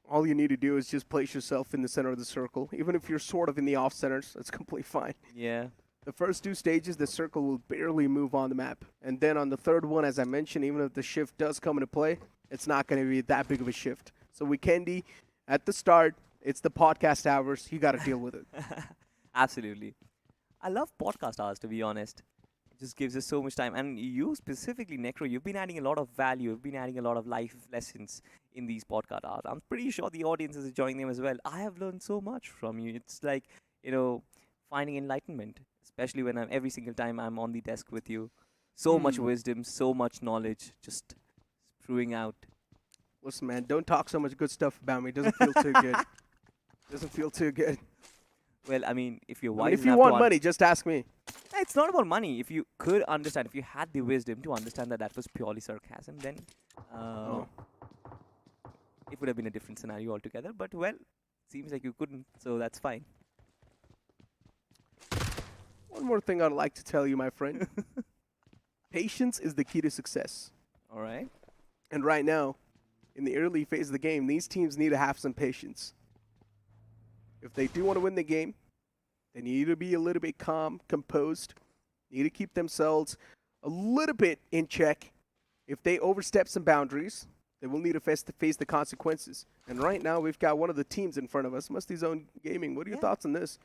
All you need to do is just place yourself in the center of the circle. Even if you're sort of in the off centers, that's completely fine. Yeah. The first 2 stages, the circle will barely move on the map. And then on the third one, as I mentioned, even if the shift does come into play, it's not going to be that big of a shift. So Vikendi, at the start, it's the podcast hours. You got to deal with it. Absolutely. I love podcast hours, to be honest. It just gives us so much time. And you specifically, Necro, you've been adding a lot of value. You've been adding a lot of life lessons in these podcast hours. I'm pretty sure the audience is enjoying them as well. I have learned so much from you. It's like, you know, finding enlightenment, especially when every single time I'm on the desk with you. So much wisdom, so much knowledge, just spewing out. Listen, man, don't talk so much good stuff about me. It doesn't feel too good. Doesn't feel too good. Well, I mean, if you're wise if you want money, just ask me. It's not about money. If you could understand, if you had the wisdom to understand that that was purely sarcasm, then It would have been a different scenario altogether, but well, seems like you couldn't, so that's fine. One more thing I'd like to tell you, my friend. Patience is the key to success. All right. And right now, in the early phase of the game, these teams need to have some patience. If they do want to win the game, they need to be a little bit calm, composed, need to keep themselves a little bit in check. If they overstep some boundaries, they will need to face the consequences. And right now, we've got one of the teams in front of us, MASTIZONE Gaming. What are your thoughts on this?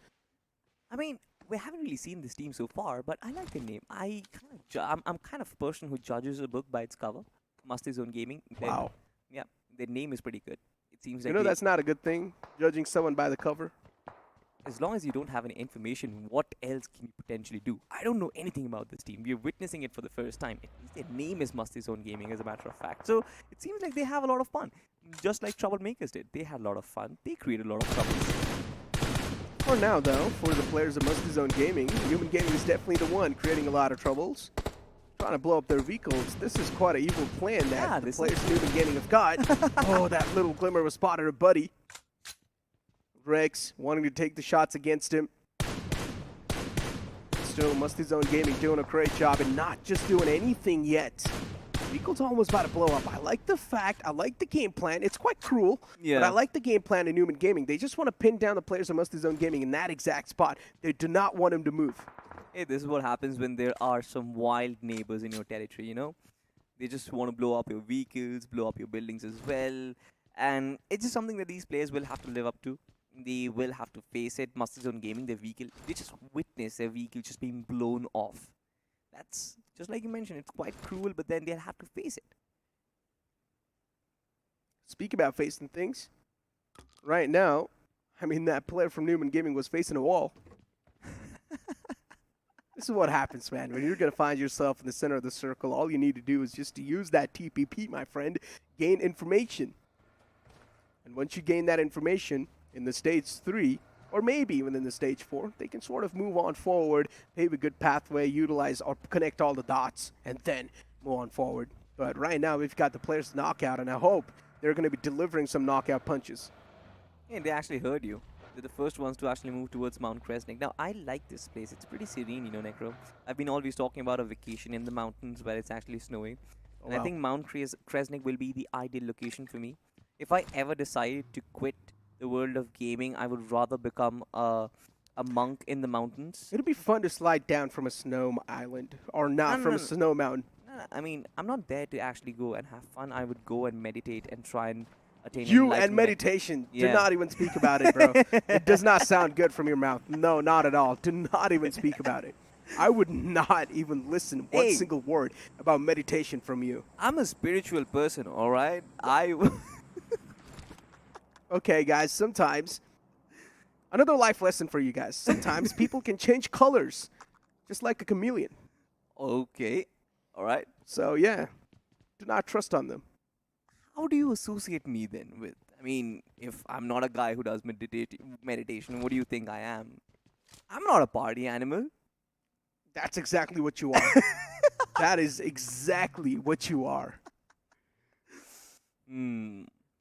I mean, we haven't really seen this team so far, but I like the name. I'm kind of a person who judges a book by its cover. MASTIZONE Gaming. Wow. Yeah, their name is pretty good. It seems You like know that's not a good thing, judging someone by the cover. as long as you don't have any information, what else can you potentially do? I don't know anything about this team. We're witnessing it for the first time. At least their name is MASTIZONE Gaming, as a matter of fact. So it seems like they have a lot of fun. Just like Troublemakers did. They had a lot of fun. They created a lot of troubles. For now, though, for the players of MASTIZONE Gaming, Numen Gaming is definitely the one creating a lot of troubles. Trying to blow up their vehicles. This is quite an evil plan that the players of Numen Gaming have got. Oh, that little glimmer was spotted a buddy. Rex wanting to take the shots against him. Still, MASTIZONE Gaming doing a great job and not just doing anything yet. Vehicle's almost about to blow up. I like the game plan. It's quite cruel, but I like the game plan in Numen Gaming. They just want to pin down the players of MASTIZONE Gaming in that exact spot. They do not want him to move. Hey, this is what happens when there are some wild neighbors in your territory, you know? They just want to blow up your vehicles, blow up your buildings as well. And it's just something that these players will have to live up to. They will have to face it. MASTIZONE Gaming, their vehicle, they just witness their vehicle just being blown off. That's, just like you mentioned, it's quite cruel, but then they'll have to face it. Speak about facing things. Right now, I mean, that player from Numen Gaming was facing a wall. This is what happens, man. When you're going to find yourself in the center of the circle, all you need to do is just to use that TPP, my friend, gain information. And once you gain that information in the stage 3, or maybe even in the stage 4, they can sort of move on forward, pave a good pathway, utilize or connect all the dots, and then move on forward. But right now, we've got the players knockout, and I hope they're going to be delivering some knockout punches. Yeah, they actually heard you. They're the first ones to actually move towards Mount Kresnik. Now, I like this place. It's pretty serene, you know, Necro. I've been always talking about a vacation in the mountains where it's actually snowing. And I think Mount Kresnik will be the ideal location for me. If I ever decided to quit the world of gaming, I would rather become a monk in the mountains. It'd be fun to slide down from a snow island, or not from a snow mountain. No, I mean, I'm not there to actually go and have fun. I would go and meditate and try and attain You and meditation. Do not even speak about it, bro. It does not sound good from your mouth. No, not at all. Do not even speak about it. I would not even listen one single word about meditation from you. I'm a spiritual person, all right? Okay, guys, sometimes, another life lesson for you guys. Sometimes people can change colors, just like a chameleon. Okay, all right. So, yeah, do not trust on them. How do you associate me then with, I mean, if I'm not a guy who does meditation, what do you think I am? I'm not a party animal. That's exactly what you are. That is exactly what you are.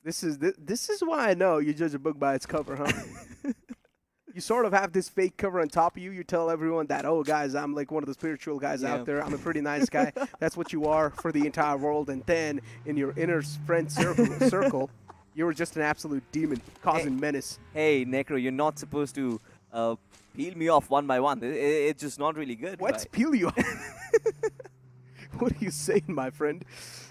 This is why I know you judge a book by its cover, huh? You sort of have this fake cover on top of you. You tell everyone that, oh, guys, I'm like one of the spiritual guys out there. I'm a pretty nice guy. That's what you are for the entire world. And then in your inner friend circle, you were just an absolute demon causing menace. Hey, Necro, you're not supposed to peel me off one by one. It's just not really good. What's peel you off? What are you saying, my friend?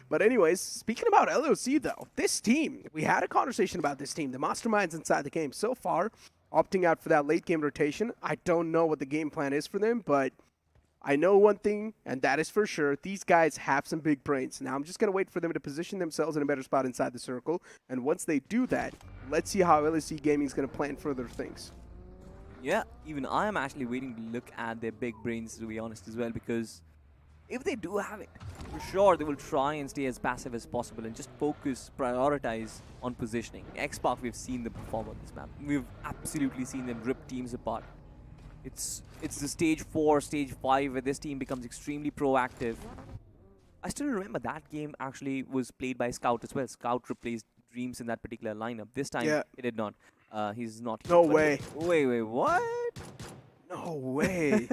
But anyways, speaking about LOC, though, this team, we had a conversation about this team, the masterminds inside the game. So far, opting out for that late game rotation. I don't know what the game plan is for them, but I know one thing, and that is for sure. These guys have some big brains. Now, I'm just going to wait for them to position themselves in a better spot inside the circle. And once they do that, let's see how LOC Gaming is going to plan further things. Yeah, even I am actually waiting to look at their big brains, to be honest, as well, because if they do have it, for sure they will try and stay as passive as possible and just focus, prioritize on positioning. X-Park, we've seen them perform on this map. We've absolutely seen them rip teams apart. It's the stage 4, stage 5 where this team becomes extremely proactive. I still remember that game actually was played by Scout as well. Scout replaced Dreams in that particular lineup. This time, it did not. He's not here. No way. Wait, what? No way.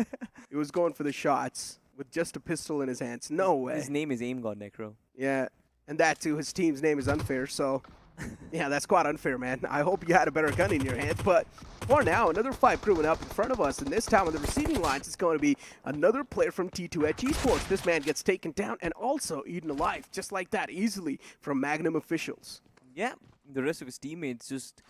He was going for the shots with just a pistol in his hands. No way. His name is Aim God Necro. Yeah, and that too, his team's name is Unfair, so yeah, that's quite unfair, man. I hope you had a better gun in your hand, but for now, another fight brewing up in front of us, and this time on the receiving lines, it's going to be another player from T2H Esports. This man gets taken down and also eaten alive, just like that, easily from MagnuM officials. Yeah, the rest of his teammates just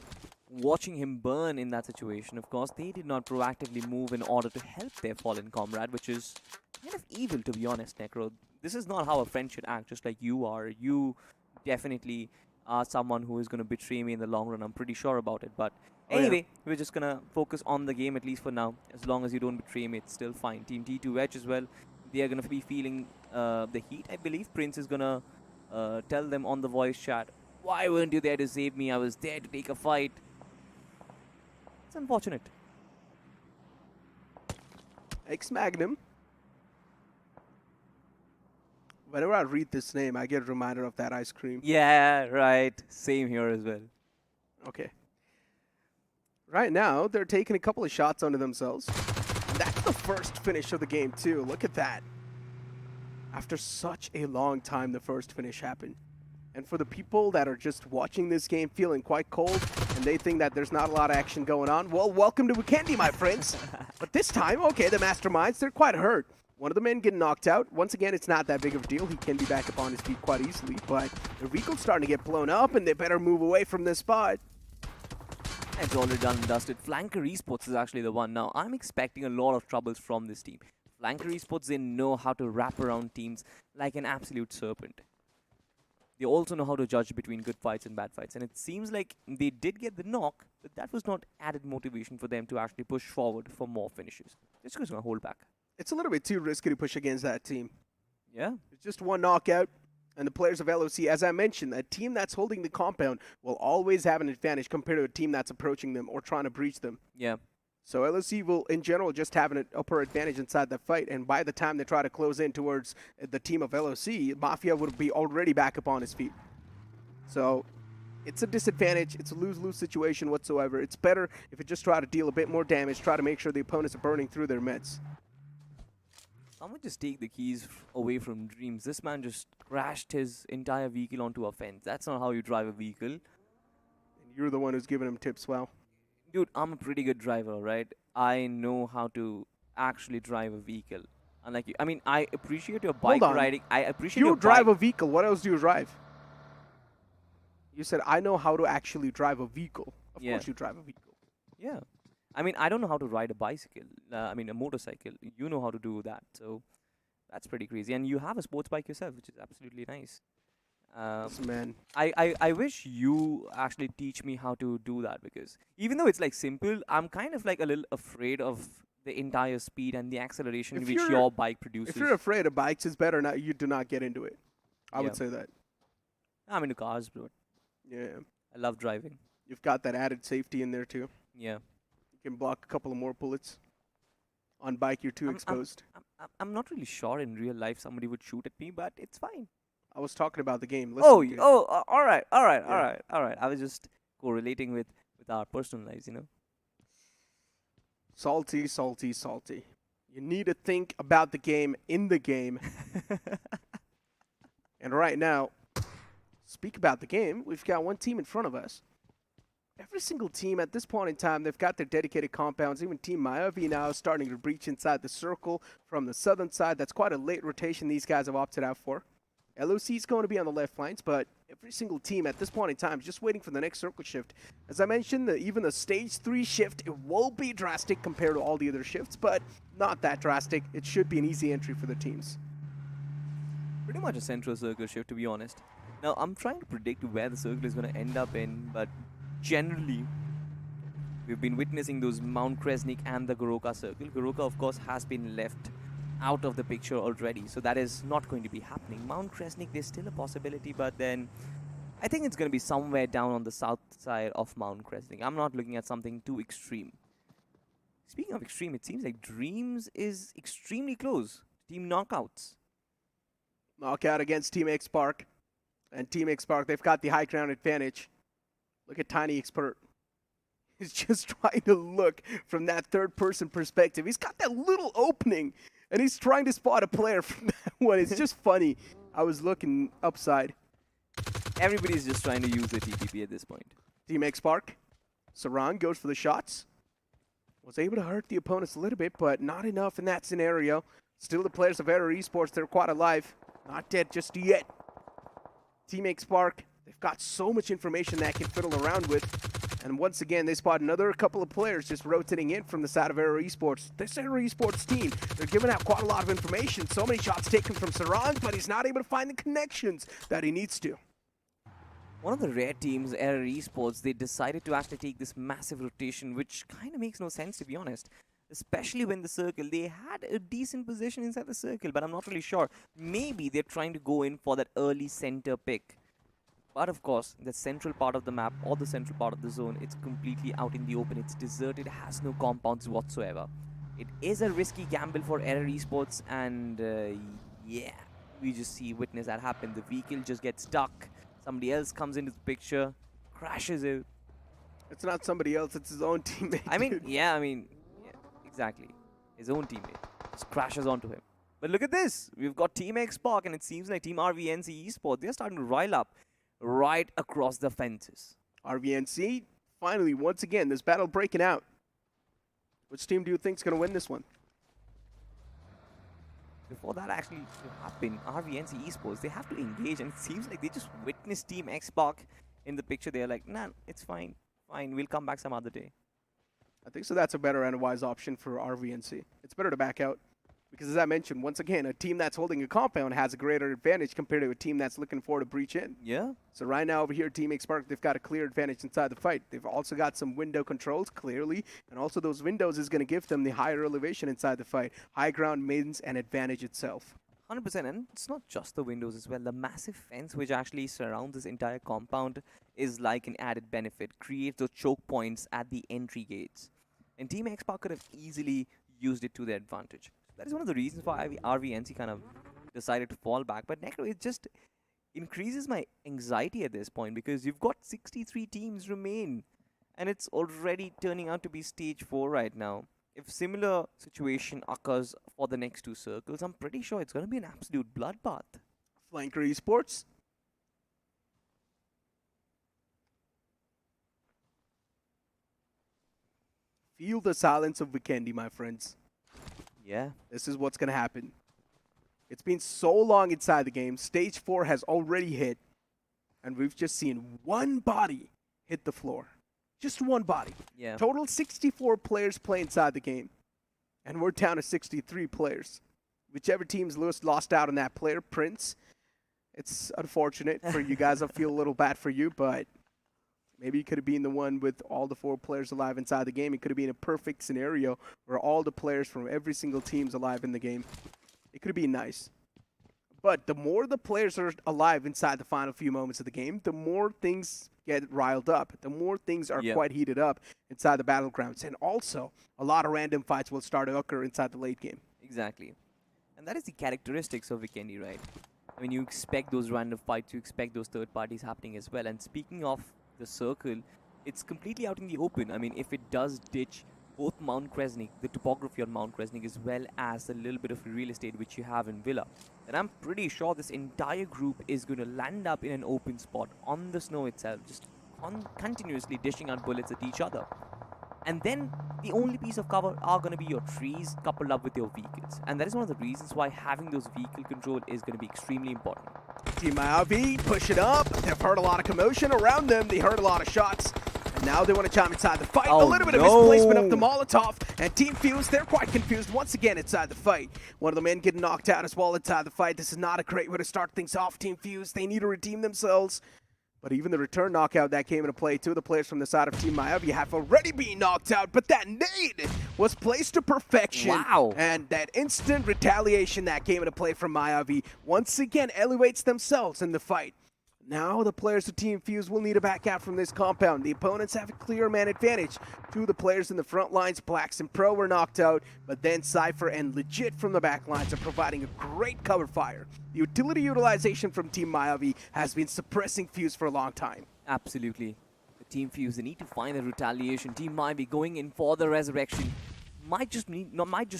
watching him burn in that situation. Of course, they did not proactively move in order to help their fallen comrade, which is kind of evil, to be honest, Necro. This is not how a friend should act, just like you are. You definitely are someone who is going to betray me in the long run. I'm pretty sure about it. But anyway, we're just going to focus on the game, at least for now. As long as you don't betray me, it's still fine. Team T2H as well, they are going to be feeling the heat, I believe. Prince is going to tell them on the voice chat, why weren't you there to save me? I was there to take a fight. It's unfortunate. Ex-MagnuM. Whenever I read this name, I get a reminder of that ice cream. Yeah, right. Same here as well. Okay. Right now, they're taking a couple of shots onto themselves. And that's the first finish of the game, too. Look at that. After such a long time, the first finish happened. And for the people that are just watching this game feeling quite cold and they think that there's not a lot of action going on, well, welcome to Vikendi, my friends. But this time, okay, the masterminds, they're quite hurt. One of the men getting knocked out. Once again, it's not that big of a deal. He can be back up on his feet quite easily, but the vehicle's starting to get blown up, and they better move away from this spot. It's already done and dusted. Flanker Esports is actually the one. Now, I'm expecting a lot of troubles from this team. Flanker Esports, they know how to wrap around teams like an absolute serpent. They also know how to judge between good fights and bad fights, and it seems like they did get the knock, but that was not added motivation for them to actually push forward for more finishes. They're just going to hold back. It's a little bit too risky to push against that team. Yeah. It's just one knockout, and the players of LOC, as I mentioned, a team that's holding the compound will always have an advantage compared to a team that's approaching them or trying to breach them. Yeah. So LOC will, in general, just have an upper advantage inside the fight, and by the time they try to close in towards the team of LOC, Mafia would be already back up on his feet. So it's a disadvantage. It's a lose-lose situation whatsoever. It's better if you just try to deal a bit more damage, try to make sure the opponents are burning through their meds. Someone just take the keys away from Dreams. This man just crashed his entire vehicle onto a fence. That's not how you drive a vehicle. And you're the one who's giving him tips, well. Dude, I'm a pretty good driver, right? I know how to actually drive a vehicle. Unlike you. I mean, I appreciate your bike riding. I appreciate your You drive a vehicle. What else do you drive? You said, I know how to actually drive a vehicle. Of course you drive a vehicle. Yeah. I mean, I don't know how to ride a bicycle. I mean, a motorcycle. You know how to do that. So that's pretty crazy. And you have a sports bike yourself, which is absolutely nice. Yes, man. I wish you actually teach me how to do that, because even though it's like simple, I'm kind of like a little afraid of the entire speed and the acceleration which your bike produces. If you're afraid of bikes, it's better not you do not get into it. I would say that. I'm into cars, bro. Yeah. I love driving. You've got that added safety in there too. Yeah. You can block a couple of more bullets. On bike, you're too exposed. I'm not really sure in real life somebody would shoot at me, but it's fine. I was talking about the game. All right. I was just correlating with our personal lives, you know. Salty, salty, salty. You need to think about the game in the game. And right now, speak about the game, we've got one team in front of us. Every single team at this point in time, they've got their dedicated compounds. Even Team Mayavi now is starting to breach inside the circle from the southern side. That's quite a late rotation these guys have opted out for. LOC is going to be on the left flanks, but every single team at this point in time is just waiting for the next circle shift. As I mentioned, even the stage 3 shift, it will be drastic compared to all the other shifts, but not that drastic. It should be an easy entry for the teams. Pretty much a central circle shift, to be honest. Now, I'm trying to predict where the circle is going to end up in, but generally, we've been witnessing those Mount Kresnik and the Goroka circle. Goroka, of course, has been left out of the picture already, so that is not going to be happening. Mount Kresnik, there's still a possibility, but then I think it's going to be somewhere down on the south side of Mount Kresnik. I'm not looking at something too extreme. Speaking of extreme, it seems like Dreams is extremely close to team knockouts. Knockout against Team X Spark. And Team X Spark, they've got the high ground advantage. Look at Tiny Expert. He's just trying to look from that third-person perspective. He's got that little opening, and he's trying to spot a player from that one. It's just funny. I was looking upside. Everybody's just trying to use the TPP at this point. Team X Spark. Sarang goes for the shots. Was able to hurt the opponents a little bit, but not enough in that scenario. Still the players of Error Esports, they're quite alive. Not dead just yet. Team X Spark, they've got so much information that can fiddle around with. And once again, they spot another couple of players just rotating in from the side of Error Esports. This Error Esports team, they're giving out quite a lot of information. So many shots taken from Sarang, but he's not able to find the connections that he needs to. One of the rare teams, Error Esports, they decided to actually take this massive rotation, which kind of makes no sense, to be honest. Especially when the circle, they had a decent position inside the circle, but I'm not really sure. Maybe they're trying to go in for that early center pick. But of course, the central part of the map, or the central part of the zone, it's completely out in the open. It's deserted, has no compounds whatsoever. It is a risky gamble for Error Esports, and yeah, we just witness that happen. The vehicle just gets stuck. Somebody else comes into the picture, crashes it. It's not somebody else, it's his own teammate. Yeah, exactly. His own teammate just crashes onto him. But look at this. We've got Team X Spark, and it seems like Team RVNC Esport, they're starting to rile up right across the fences. RVNC, finally, once again, this battle breaking out. Which team do you think is going to win this one? Before that actually happened, RVNC Esports, they have to engage, and it seems like they just witnessed Team X Spark in the picture. They're like, nah, it's fine. Fine, we'll come back some other day. I think so. That's a better and a wise option for RVNC. It's better to back out. Because as I mentioned, once again, a team that's holding a compound has a greater advantage compared to a team that's looking for to breach in. Yeah. So right now over here, Team X Spark, they've got a clear advantage inside the fight. They've also got some window controls, clearly. And also those windows is going to give them the higher elevation inside the fight. High ground, maidens, and advantage itself. 100%, and it's not just the windows as well. The massive fence which actually surrounds this entire compound is like an added benefit. Creates those choke points at the entry gates. And Team X Spark could have easily used it to their advantage. That is one of the reasons why RVNC kind of decided to fall back. But Necro, it just increases my anxiety at this point, because you've got 63 teams remain. And it's already turning out to be stage 4 right now. If similar situation occurs for the next 2 circles, I'm pretty sure it's going to be an absolute bloodbath. Flanker Esports. Feel the silence of Vikendi, my friends. Yeah. This is what's going to happen. It's been so long inside the game. Stage 4 has already hit. And we've just seen one body hit the floor. Just one body. Yeah. Total 64 players play inside the game. And we're down to 63 players. Whichever team's lost out on that player, Prince, it's unfortunate for you guys. I feel a little bad for you, but maybe it could have been the one with all the 4 players alive inside the game. It could have been a perfect scenario where all the players from every single team's alive in the game. It could have been nice. But the more the players are alive inside the final few moments of the game, the more things get riled up. The more things are quite heated up inside the battlegrounds. And also, a lot of random fights will start to occur inside the late game. Exactly. And that is the characteristics of Vikendi, right? I mean, you expect those random fights, you expect those third parties happening as well. And speaking of the circle, it's completely out in the open. I mean, if it does ditch both Mount Kresnik, the topography on Mount Kresnik, as well as a little bit of real estate which you have in Villa, then I'm pretty sure this entire group is going to land up in an open spot on the snow itself, just continuously dishing out bullets at each other. And then the only piece of cover are going to be your trees coupled up with your vehicles. And that is one of the reasons why having those vehicle control is going to be extremely important. Team Mayavi push it up. They've heard a lot of commotion around them. They heard a lot of shots. And now they want to chime inside the fight. A little bit of misplacement of the Molotov. And Team Fuze, they're quite confused once again inside the fight. One of the men getting knocked out as well inside the fight. This is not a great way to start things off, Team Fuze. They need to redeem themselves. But even the return knockout that came into play, 2 of the players from the side of Team Mayavi have already been knocked out, but that nade was placed to perfection. Wow. And that instant retaliation that came into play from Mayavi once again elevates themselves in the fight. Now the players of Team Fuze will need to back out from this compound. The opponents have a clear man advantage. Two of the players in the front lines, Blacks and Pro, were knocked out, but then Cypher and Legit from the back lines are providing a great cover fire. The utility utilization from Team Mayavi has been suppressing Fuze for a long time. Absolutely. The Team Fuze, they need to find the retaliation. Team Mayavi going in for the resurrection might just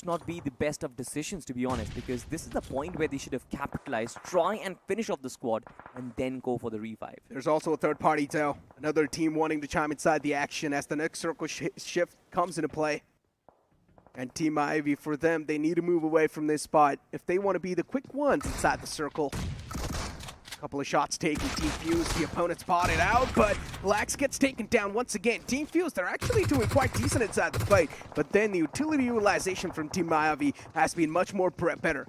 not be the best of decisions, to be honest, because this is the point where they should have capitalized, try and finish off the squad, and then go for the revive. There's also a third party, Tao. Another team wanting to chime inside the action as the next circle shift comes into play. And Team Mayavi, for them, they need to move away from this spot if they want to be the quick ones inside the circle. Couple of shots taken, Team Fuze, the opponent spotted out, but Blacks gets taken down once again. Team Fuze, they're actually doing quite decent inside the fight, but then the utility utilization from Team Mayavi has been much more better.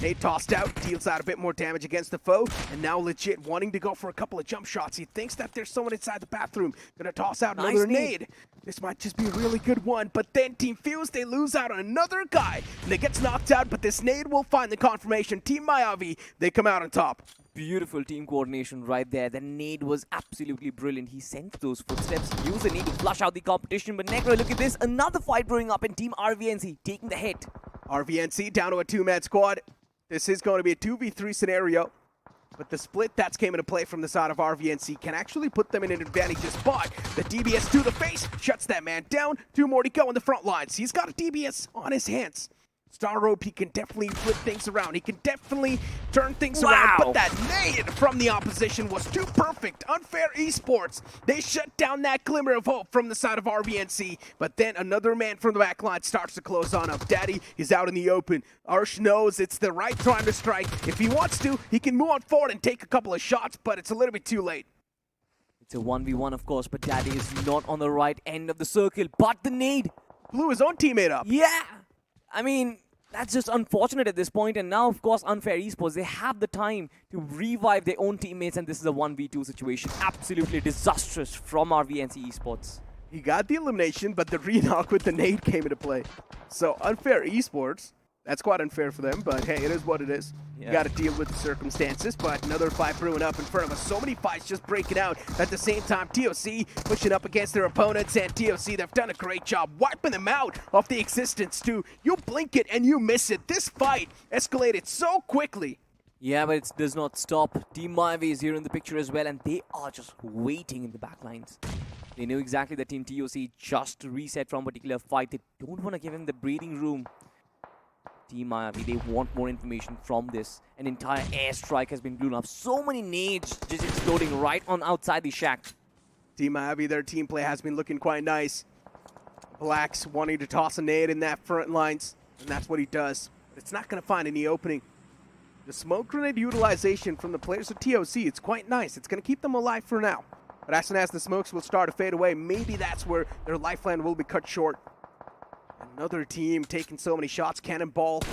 Nade tossed out, deals out a bit more damage against the foe, and now Legit wanting to go for a couple of jump shots. He thinks that there's someone inside the bathroom, gonna toss out another nade. This might just be a really good one, but then Team Fuze, they lose out on another guy, and they gets knocked out, but this nade will find the confirmation. Team Mayavi, they come out on top. Beautiful team coordination right there. The nade was absolutely brilliant. He sensed those footsteps. He used the nade to flush out the competition. But Necro, look at this. Another fight brewing up in Team RVNC, taking the hit. RVNC down to a two-man squad. This is going to be a 2v3 scenario. But the split that's came into play from the side of RVNC can actually put them in an advantageous spot. The DBS to the face, shuts that man down. Two more to go in the front lines. He's got a DBS on his hands. Star Rope, he can definitely flip things around. He can definitely turn things around. But that nade from the opposition was too perfect. Unfair Esports. They shut down that glimmer of hope from the side of RVNC. But then another man from the back line starts to close on up. Daddy is out in the open. Arsh knows it's the right time to strike. If he wants to, he can move on forward and take a couple of shots, but it's a little bit too late. It's a 1v1, of course, but Daddy is not on the right end of the circle. But the nade blew his own teammate up. Yeah. I mean, that's just unfortunate at this point. And now, of course, Unfair Esports, they have the time to revive their own teammates. And this is a 1v2 situation. Absolutely disastrous from RVNC Esports. He got the elimination, but the re-knock with the nade came into play. So Unfair Esports, that's quite unfair for them. But hey, it is what it is. Yeah. You got to deal with the circumstances. But another fight brewing up in front of us. So many fights just breaking out at the same time. TOC pushing up against their opponents. And TOC, they've done a great job wiping them out of the existence too. You blink it and you miss it. This fight escalated so quickly. Yeah, but it does not stop. Team Mayavi is here in the picture as well. And they are just waiting in the backlines. They know exactly that Team TOC just reset from a particular fight. They don't want to give him the breathing room. Team Mayavi, they want more information from this. An entire airstrike has been blown up. So many nades just exploding right on outside the shack. Team Mayavi, their team play has been looking quite nice. Blacks wanting to toss a nade in that front lines, and that's what he does. But it's not going to find any opening. The smoke grenade utilization from the players of TOC, it's quite nice. It's going to keep them alive for now. But as soon as the smokes will start to fade away, maybe that's where their lifeline will be cut short. Another team taking so many shots. CannonBoltz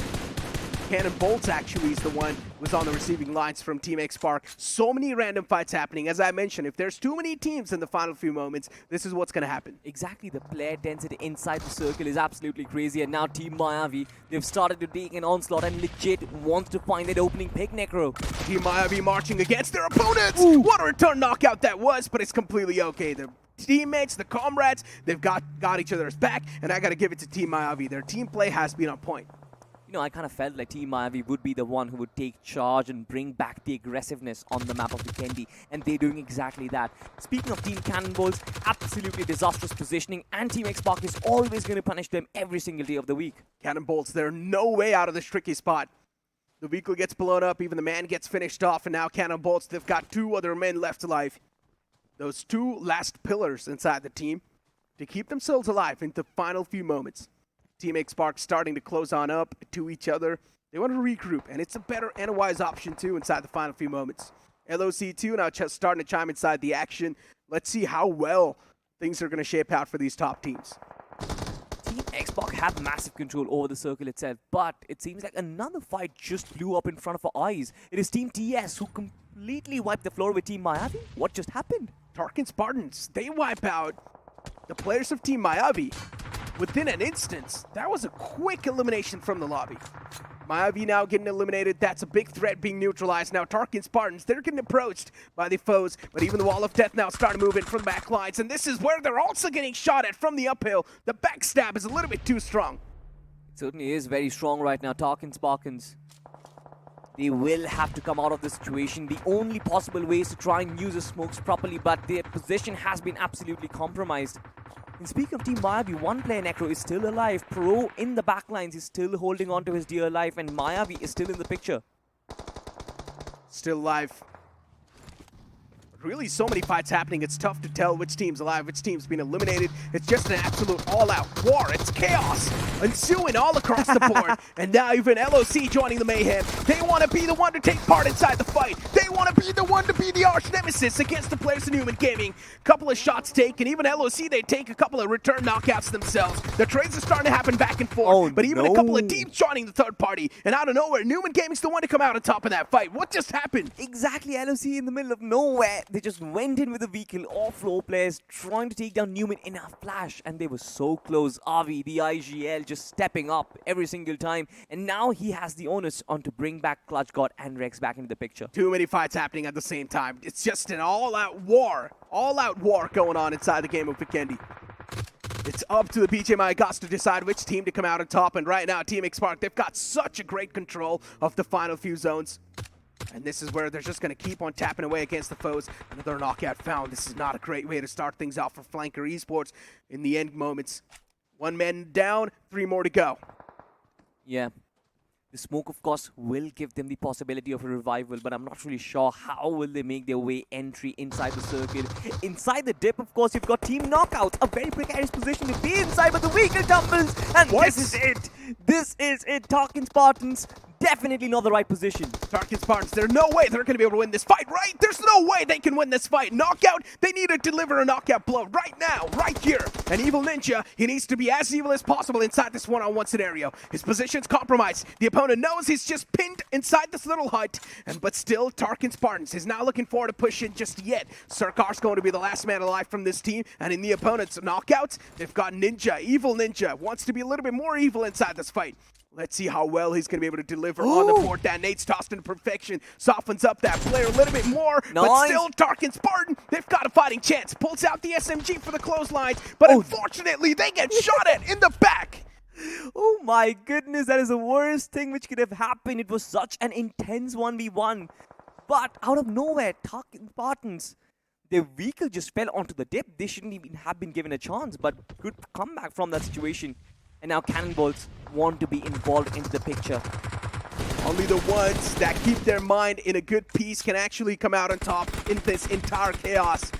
actually is the one who's on the receiving lines from Team X-Spark. So many random fights happening. As I mentioned, if there's too many teams in the final few moments, this is what's going to happen. Exactly. The player density inside the circle is absolutely crazy. And now Team Mayavi, they've started to take an onslaught and legit wants to find that opening pick, Necro. Team Mayavi marching against their opponents. Ooh. What a return knockout that was, but it's completely okay. The teammates, the comrades, they've got each other's back, and I got to give it to Team Mayavi. Their team play has been on point. You know, I kind of felt like Team Mayavi would be the one who would take charge and bring back the aggressiveness on the map of Vikendi, and they're doing exactly that. Speaking of Team CannonBoltz, absolutely disastrous positioning, and Team X-Spark is always going to punish them every single day of the week. CannonBoltz, they're no way out of this tricky spot. The vehicle gets blown up, even the man gets finished off, and now CannonBoltz, they've got two other men left alive. Those two last pillars inside the team to keep themselves alive in the final few moments. Team X-Spark starting to close on up to each other. They want to regroup, and it's a better and a wise option too inside the final few moments. LOC2 now just starting to chime inside the action. Let's see how well things are going to shape out for these top teams. Team X-Spark have massive control over the circle itself, but it seems like another fight just blew up in front of our eyes. It is Team TS who completely wiped the floor with Team Mayavi. What just happened? TARKIN SPARTANS, they wipe out the players of Team Mayavi within an instance. That was a quick elimination from the lobby. Mayavi now getting eliminated. That's a big threat being neutralized. Now TARKIN Spartans, they're getting approached by the foes, but even the Wall of Death now starting to move in from the back lines, and this is where they're also getting shot at from the uphill. The backstab is a little bit too strong. It certainly is very strong right now. TARKIN Spartans, they will have to come out of this situation. The only possible way is to try and use the smokes properly, but their position has been absolutely compromised. And speaking of Team Mayavi, one player, Necro, is still alive. Pro in the backlines is still holding on to his dear life, and Mayavi is still in the picture. Still alive. Really, so many fights happening. It's tough to tell which team's alive, which team's been eliminated. It's just an absolute all-out war. It's chaos ensuing all across the board. And now even LOC joining the mayhem. They want to be the one to take part inside the fight. They want to be the one to be the arch nemesis against the players in Numen Gaming. Couple of shots taken. Even LOC, they take a couple of return knockouts themselves. The trades are starting to happen back and forth. But even a couple of teams joining the third party. And out of nowhere, Numen Gaming's the one to come out on top of that fight. What just happened? Exactly, LOC in the middle of nowhere. They just went in with a vehicle, all floor players trying to take down Numen in a flash, and they were so close. RV, the IGL, just stepping up every single time, and now he has the onus on to bring back Clutch God and Rex back into the picture. Too many fights happening at the same time. It's just an all-out war going on inside the game of Vikendi. It's up to the BGMI Goss to decide which team to come out on top, and right now, Team Spark, they've got such a great control of the final few zones. And this is where they're just going to keep on tapping away against the foes. Another knockout found. This is not a great way to start things off for Flanker Esports in the end moments. One man down, 3 more to go. Yeah. The smoke, of course, will give them the possibility of a revival, but I'm not really sure how will they make their way entry inside the circle. Inside the dip, of course, you've got Team Knockout, a very precarious position to be inside, but the vehicle tumbles, and this is it. This is it. TARKIN Spartans, definitely not the right position. TARKIN Spartans, there's no way they're going to be able to win this fight, right? There's no way they can win this fight. Knockout, they need to deliver a knockout blow right now, right here. And Evil Ninja, he needs to be as evil as possible inside this one-on-one scenario. His position's compromised. The opponent knows he's just pinned inside this little hut, but still, TARKIN Spartans is not looking forward to push in just yet. Sarkar's going to be the last man alive from this team, and in the opponent's knockouts, they've got Ninja. Evil Ninja wants to be a little bit more evil inside this fight. Let's see how well he's going to be able to deliver on the board. That nade's tossed into perfection. Softens up that player a little bit more. Nice. But still, TARKIN Spartan, they've got a fighting chance. Pulls out the SMG for the clothesline. But unfortunately, they get shot at in the back. Oh my goodness, that is the worst thing which could have happened. It was such an intense 1v1. But out of nowhere, TARKIN Spartans, their vehicle just fell onto the dip. They shouldn't even have been given a chance, but good comeback from that situation. And now CannonBoltz want to be involved into the picture. Only the ones that keep their mind in a good peace can actually come out on top in this entire chaos.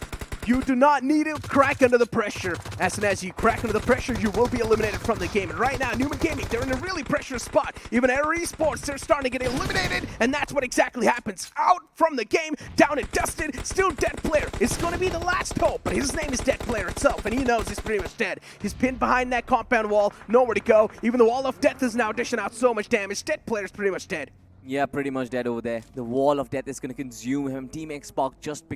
You do not need to crack under the pressure. As soon as you crack under the pressure, you will be eliminated from the game. And right now, Numen Gaming, they're in a really pressurous spot. Even Esports, they're starting to get eliminated, and that's what exactly happens. Out from the game, down and dusted, still dead player. It's going to be the LastHope, but his name is dead player itself, and he knows he's pretty much dead. He's pinned behind that compound wall, nowhere to go. Even the Wall of Death is now dishing out so much damage. Dead player's pretty much dead. Yeah, pretty much dead over there. The Wall of Death is going to consume him. Team Xbox, just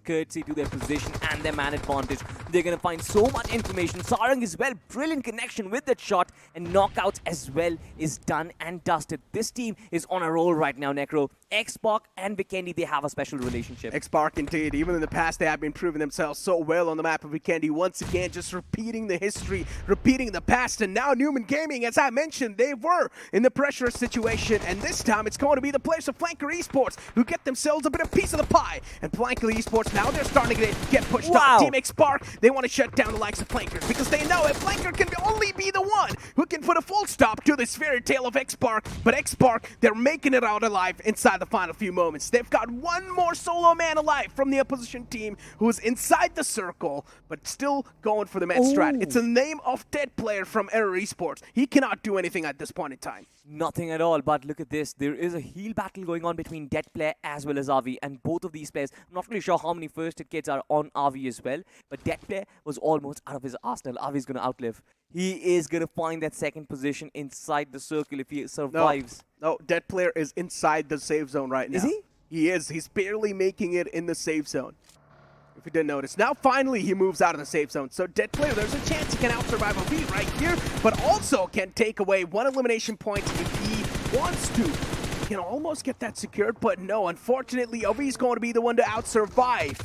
courtesy to their position and their man advantage, they're going to find so much information. Sarang as well, brilliant connection with that shot, and knockouts as well is done and dusted. This team is on a roll right now, Necro. Xbox and Vikendi, they have a special relationship. Xbox indeed. Even in the past, they have been proving themselves so well on the map of Vikendi. Once again, just repeating the history, repeating the past, and now Numen Gaming, as I mentioned, they were in the pressurous situation, and this time it's going to be the players of Flanker Esports who get themselves a bit of piece of the pie. And Flanker Esports, now they're starting to get pushed up. Team Spark, they want to shut down the likes of Flankers because they know if Flanker can only be the one who can put a full stop to this fairy tale of X-Spark. But X-Spark, they're making it out alive inside the final few moments. They've got one more solo man alive from the opposition team who is inside the circle, but still going for the med strat. It's a name of dead player from Esports. He cannot do anything at this point in time. Nothing at all, but look at this. There is a heal battle going on between Dead Player as well as RV, and both of these players, I'm not really sure how many first aid kits are on RV as well, but Dead Player was almost out of his arsenal. RV's going to outlive. He is going to find that second position inside the circle if he survives. No, Dead Player is inside the save zone right now. Is he? He is. He's barely making it in the save zone. if you didn't notice. Now finally he moves out of the safe zone. So Dead Player, there's a chance he can out-survive a beat right here, but also can take away one elimination point if he wants to. He can almost get that secured, but no, unfortunately, Avi's going to be the one to out-survive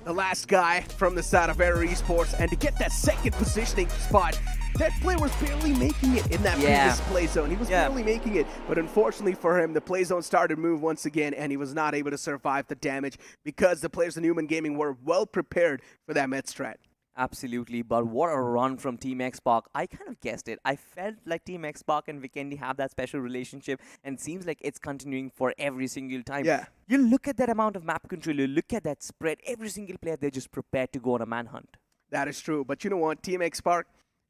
the last guy from the side of Error Esports, and to get that second positioning spot, that player was barely making it in that previous play zone. He was barely making it, but unfortunately for him, the play zone started to move once again, and he was not able to survive the damage because the players in Numen Gaming were well prepared for that med strat. Absolutely, but what a run from Team Xbox. I kind of guessed it. I felt like Team Xbox and Vikendi have that special relationship, and seems like it's continuing for every single time. Yeah. You look at that amount of map control, you look at that spread, every single player, they're just prepared to go on a manhunt. That is true, but you know what? Team Xbox,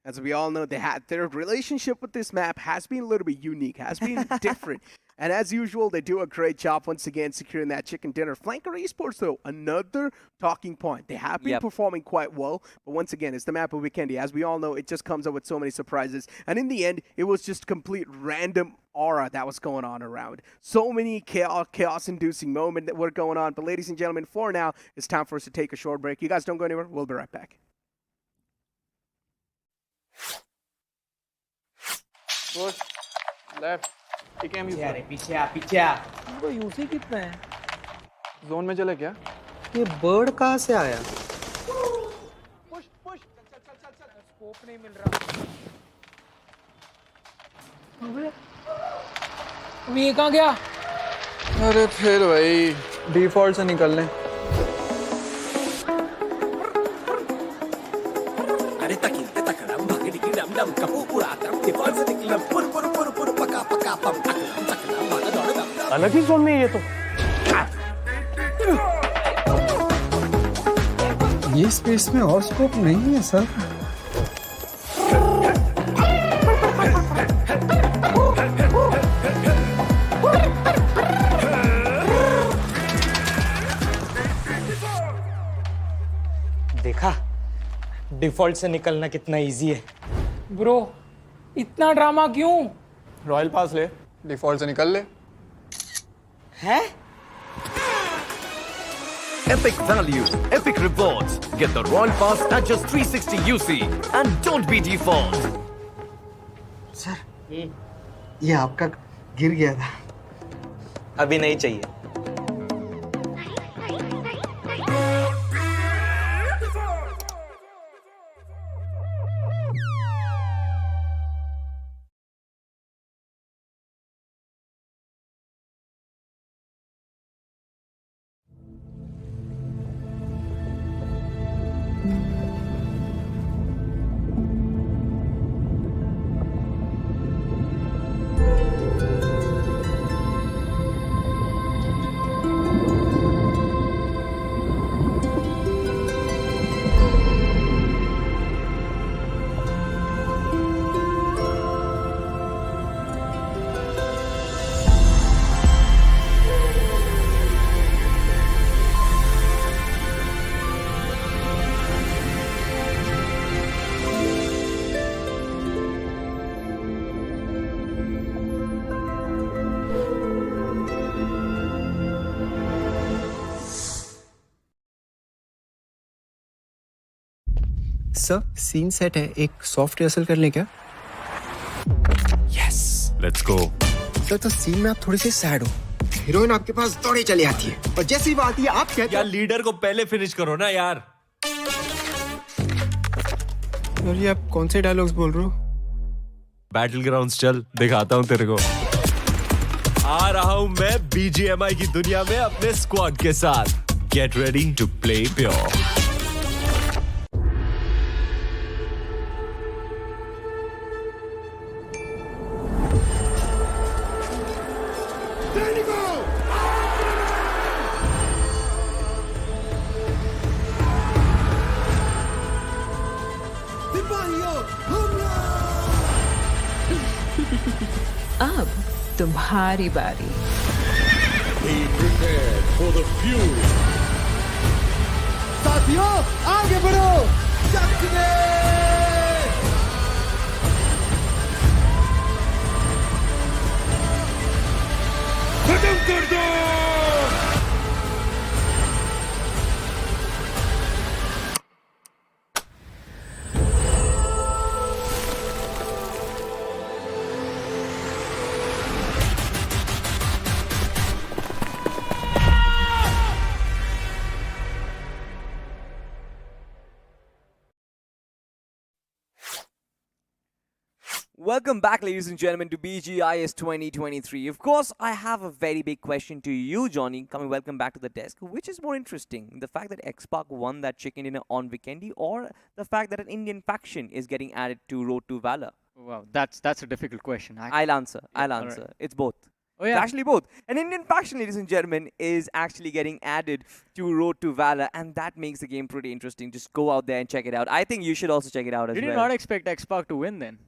as we all know, their relationship with this map has been a little bit unique, has been different. And as usual, they do a great job once again securing that chicken dinner. Flanker Esports, though, another talking point. They have been performing quite well, but once again, it's the map of Vikendi. As we all know, it just comes up with so many surprises. And in the end, it was just complete random aura that was going on around. So many chaos-inducing moments that were going on. But ladies and gentlemen, for now, it's time for us to take a short break. You guys don't go anywhere. We'll be right back. Push. Left. TKM use अरे पीछे आ bro UC कितना है zone में चले क्या ये bird कहाँ से आया पुश पुश चल स्कोप नहीं मिल रहा अबे ये कहाँ गया? अरे फिर भाई डिफॉल्ट से निकलने अरे तकिन तकड़म भागड़ी की डम डम कपू उड़ाता डिफॉल्ट से निकलम पुर पुर पुर पुर पका पका पम तकड़म भागा दौड़ दम अलग ही जोन में ये तो ये स्पेस में और स्कोप नहीं है सर देखा डिफॉल्ट से निकलना कितना इजी है ब्रो इतना ड्रामा क्यों रॉयल पास ले डिफॉल्ट से निकल ले हैं Epic value, epic rewards. Get the Royal Pass at just 360 UC and don't be default. Sir ये आपका गिर गया था अभी नहीं चाहिए सर सीन सेट है एक सॉफ्ट रिहर्सल कर लें क्या Yes, let's go. सर तो सीन में आप थोड़ी सी सैड हो हीरोइन आपके पास दौड़ी चली आती है और जैसी बात आती है आप कहते यार लीडर को पहले फिनिश करो ना यार. और ये आप कौन से डायलॉग्स बोल रहे हो Battlegrounds चल दिखाता हूँ तेरे को. आ रहा हूँ मैं BGMI की दुनिया में अपने स्क्वाड के साथ. Get ready to play pure. अब तुम्हारी बारी साथियों आगे बढ़ो खत्म कर दो. Welcome back, ladies and gentlemen, to BGIS 2023. Of course, I have a very big question to you, Johnny. Welcome back to the desk. Which is more interesting, the fact that Xpark won that chicken dinner on Vikendi, or the fact that an Indian faction is getting added to Road to Valor? Wow, that's a difficult question. I'll answer. I'll answer. Right. It's both. Oh, yeah. It's actually both. An Indian faction, ladies and gentlemen, is actually getting added to Road to Valor, and that makes the game pretty interesting. Just go out there and check it out. I think you should also check it out as well. Did you not expect Xpark to win then?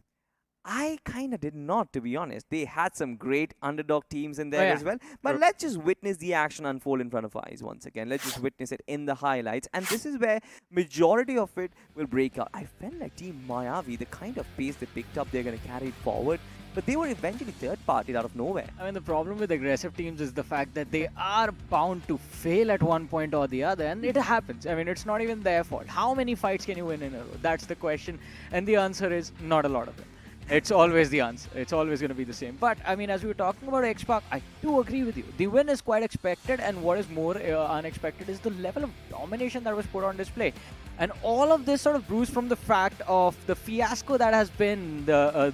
I kind of did not, to be honest. They had some great underdog teams in there as well. But let's just witness the action unfold in front of our eyes once again. Let's just witness it in the highlights. And this is where majority of it will break out. I felt like Team Mayavi, the kind of pace they picked up, they're going to carry it forward. But they were eventually third-partied out of nowhere. I mean, the problem with aggressive teams is the fact that they are bound to fail at one point or the other. And it happens. I mean, it's not even their fault. How many fights can you win in a row? That's the question. And the answer is not a lot of them. It's always the answer. It's always going to be the same. But, I mean, as we were talking about Xpark, I do agree with you. The win is quite expected, and what is more unexpected is the level of domination that was put on display. And all of this sort of brews from the fact of the fiasco that has been the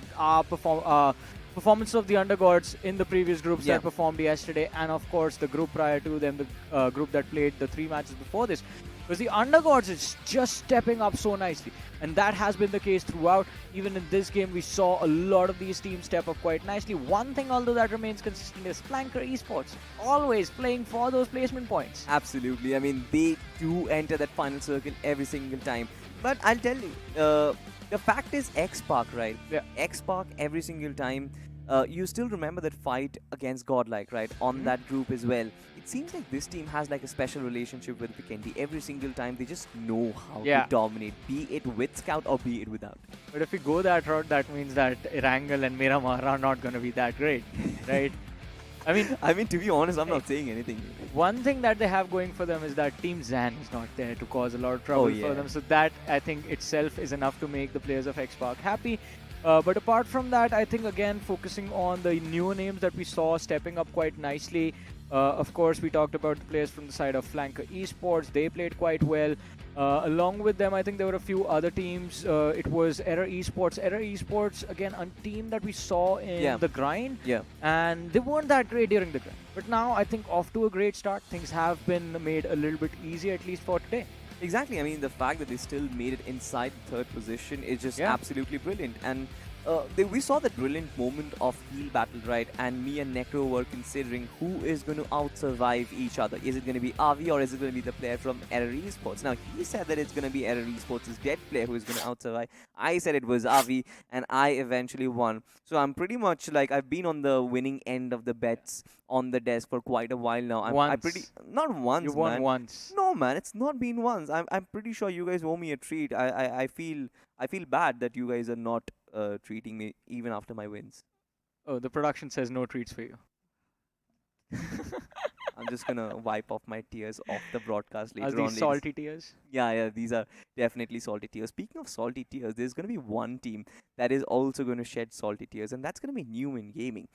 performance of the undergods in the previous groups that performed yesterday, and of course the group prior to them, the group that played the 3 matches before this. Because the undergods is just stepping up so nicely, and that has been the case throughout. Even in this game, we saw a lot of these teams step up quite nicely. One thing, although, that remains consistent is Flanker Esports, always playing for those placement points. Absolutely. I mean, they do enter that final circle every single time. But I'll tell you, the fact is Xpark, right? Yeah. Xpark every single time. You still remember that fight against Godlike, right? On that group as well. It seems like this team has like a special relationship with Vikendi. Every single time they just know how to dominate, be it with Scout or be it without. But if we go that route, that means that Erangel and Miramar are not going to be that great, right? I mean, to be honest, I'm not saying anything. One thing that they have going for them is that Team Zan is not there to cause a lot of trouble for them. So that, I think, itself is enough to make the players of Xpark happy. But apart from that, I think, again, focusing on the new names that we saw stepping up quite nicely. Of course, we talked about the players from the side of Flanker Esports. They played quite well. Along with them, I think there were a few other teams. It was Error Esports. Error Esports, again, a team that we saw in the grind. Yeah. And they weren't that great during the grind. But now, I think, off to a great start. Things have been made a little bit easier, at least for today. Exactly. I mean, the fact that they still made it inside the 3rd position is just absolutely brilliant. And we saw that brilliant moment of heal battle, right? And me and Necro were considering who is going to out-survive each other. Is it going to be Avi or is it going to be the player from Error Esports? Now, he said that it's going to be Error Esports' dead player who is going to out-survive. I said it was Avi, and I eventually won. So I'm pretty much like, I've been on the winning end of the bets on the desk for quite a while now. Not once, You won man. once. No, man, it's not been once. I'm pretty sure you guys owe me a treat. I feel bad that you guys are not treating me even after my wins. Oh, the production says no treats for you. I'm just gonna wipe off my tears off the broadcast later Are on. these salty tears? Yeah, these are definitely salty tears. Speaking of salty tears, there's gonna be one team that is also gonna shed salty tears, and that's gonna be Numen Gaming.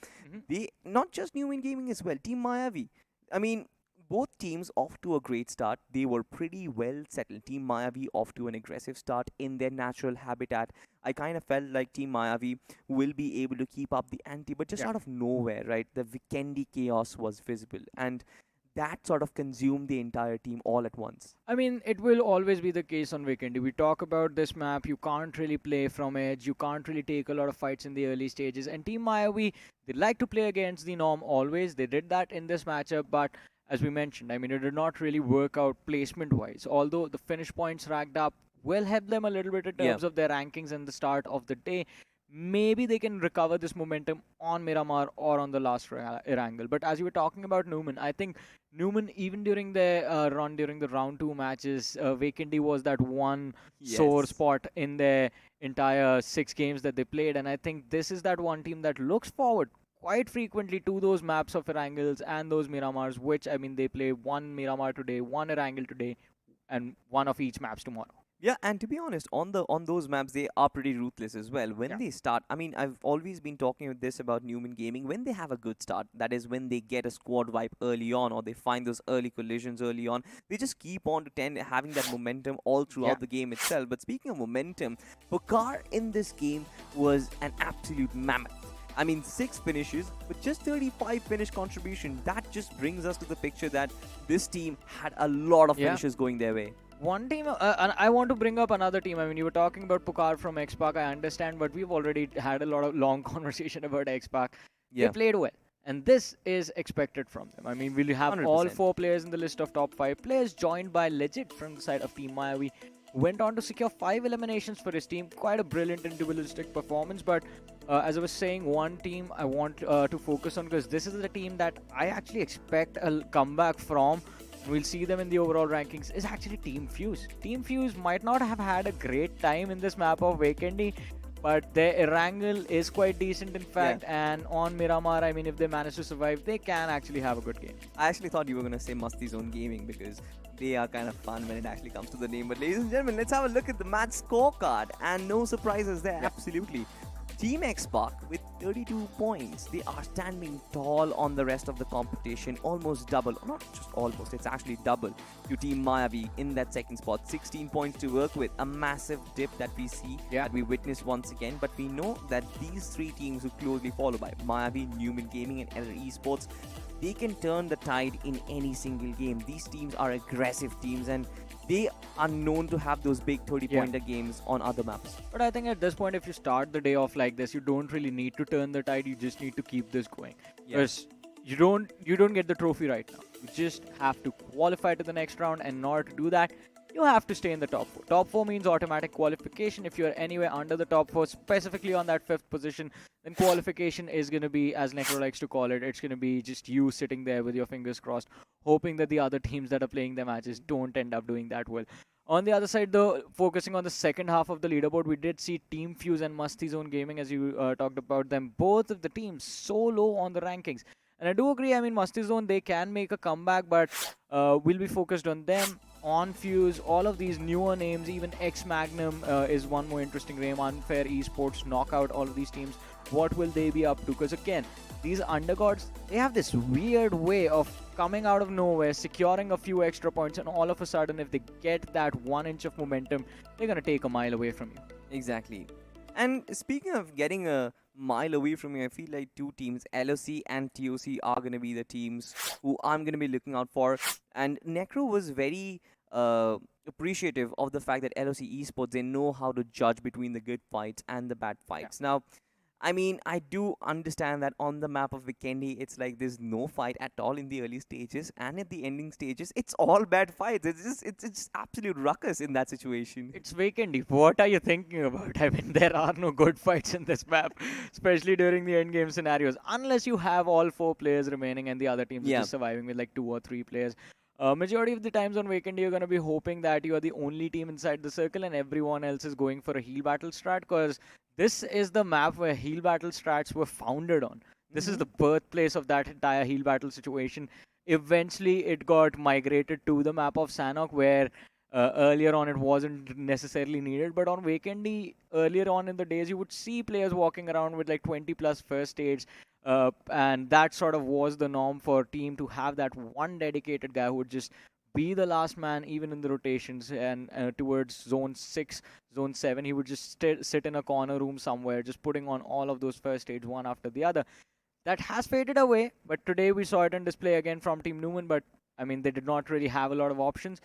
They not just Numen Gaming as well, Team Mayavi. I mean, both teams off to a great start. They were pretty well settled. Team Mayavi off to an aggressive start in their natural habitat. I kind of felt like Team Mayavi will be able to keep up the ante, but just out of nowhere, right? The Vikendi chaos was visible, and that sort of consumed the entire team all at once. I mean, it will always be the case on Vikendi. We talk about this map, you can't really play from edge, you can't really take a lot of fights in the early stages, and Team Mayavi, they like to play against the norm always. They did that in this matchup, but as we mentioned, I mean, it did not really work out placement-wise. Although the finish points racked up will help them a little bit in terms of their rankings in the start of the day. Maybe they can recover this momentum on Miramar or on the last Erangel. But as you were talking about Numen, I think Numen, even during the run during the round 2 matches, Vikendi was that one sore spot in their entire 6 games that they played. And I think this is that one team that looks forward quite frequently to those maps of Erangels and those Miramars, which, I mean, they play one Miramar today, one Erangel today, and one of each maps tomorrow. Yeah, and to be honest, on those maps, they are pretty ruthless as well. When they start, I mean, I've always been talking with this about Numen Gaming. When they have a good start, that is when they get a squad wipe early on, or they find those early collisions early on, they just keep on to having that momentum all throughout the game itself. But speaking of momentum, Pokar in this game was an absolute mammoth. I mean, 6 finishes, but just 35 finish contribution. That just brings us to the picture that this team had a lot of finishes going their way. One team, and I want to bring up another team. I mean, you were talking about Pokar from XPAC, I understand, but we've already had a lot of long conversation about XPAC. They played well, and this is expected from them. I mean, we'll have 100%. All 4 players in the list of top 5 players, joined by Legit from the side of Team Mayavi, went on to secure 5 eliminations for his team. Quite a brilliant individualistic performance, but as I was saying, one team I want to focus on, because this is the team that I actually expect a comeback from. We'll see them in the overall rankings, is actually Team Fuze. Team Fuze might not have had a great time in this map of Vikendi, but their Erangel is quite decent in fact, and on Miramar, I mean, if they manage to survive, they can actually have a good game. I actually thought you were going to say MASTIZONE Gaming, because they are kind of fun when it actually comes to the name. But ladies and gentlemen, let's have a look at the match scorecard, and no surprises there, absolutely. Team XPAC with 32 points. They are standing tall on the rest of the competition, almost double, not just almost, it's actually double to Team Mayavi in that second spot. 16 points to work with, a massive dip that we see, that we witnessed once again. But we know that these 3 teams who closely follow by Mayavi, Numen Gaming and Esports, they can turn the tide in any single game. These teams are aggressive teams, and they are known to have those big 30-pointer games on other maps. But I think at this point, if you start the day off like this, you don't really need to turn the tide. You just need to keep this going. Because you don't get the trophy right now. You just have to qualify to the next round, and in order to do that, you have to stay in the top 4. Top 4 means automatic qualification. If you're anywhere under the top 4, specifically on that 5th position, then qualification is going to be, as Necro likes to call it, it's going to be just you sitting there with your fingers crossed, hoping that the other teams that are playing their matches don't end up doing that well. On the other side, though, focusing on the second half of the leaderboard, we did see Team Fuze and MASTIZONE Gaming, as you talked about them. Both of the teams so low on the rankings. And I do agree, I mean, MASTIZONE, they can make a comeback, but we'll be focused on them. On Fuze, all of these newer names, even MagnuM is one more interesting name. Unfair, Esports, Knockout, all of these teams. What will they be up to? Because again, these undergods, they have this weird way of coming out of nowhere, securing a few extra points, and all of a sudden, if they get that 1 inch of momentum, they're going to take a mile away from you. Exactly. And speaking of getting a mile away from you, I feel like 2 teams, LOC and TOC, are going to be the teams who I'm going to be looking out for. And Necro was very appreciative of the fact that LOC Esports, they know how to judge between the good fights and the bad fights. Now, I mean, I do understand that on the map of Vikendi, it's like there's no fight at all in the early stages, and at the ending stages, it's all bad fights. It's just absolute ruckus in that situation. It's Vikendi. What are you thinking about? I mean, there are no good fights in this map, especially during the end game scenarios, unless you have all 4 players remaining and the other teams are just surviving with like 2 or 3 players. Majority of the times on Vikendi, you're going to be hoping that you are the only team inside the circle and everyone else is going for a heal battle strat, because this is the map where heal battle strats were founded on. This is the birthplace of that entire heal battle situation. Eventually, it got migrated to the map of Sanhok, where earlier on it wasn't necessarily needed. But on Vikendi, earlier on in the days, you would see players walking around with like 20 plus first aids. And that sort of was the norm for a team to have that one dedicated guy who would just be the last man even in the rotations, and towards zone 6, zone 7, he would just sit in a corner room somewhere, just putting on all of those first aids one after the other. That has faded away, but today we saw it on display again from Team Numen, but I mean, they did not really have a lot of options.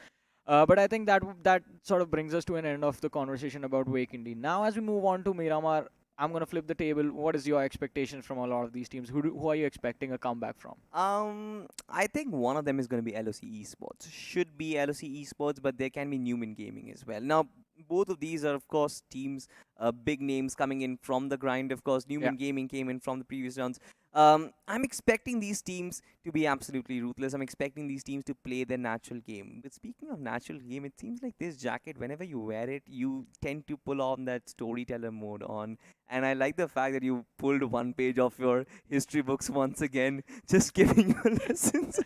But I think that sort of brings us to an end of the conversation about Vikendi. Now, as we move on to Miramar, I'm going to flip the table. What is your expectations from a lot of these teams? Who are you expecting a comeback from? I think one of them is going to be LOC Esports. Should be LOC Esports, but there can be Numen Gaming as well. Now, both of these are, of course, teams, big names coming in from the grind. Of course, Numen Gaming came in from the previous rounds. I'm expecting these teams to be absolutely ruthless. I'm expecting these teams to play their natural game. But speaking of natural game, it seems like this jacket, whenever you wear it, you tend to pull on that storyteller mode on. And I like the fact that you pulled one page of your history books once again, just giving you lessons.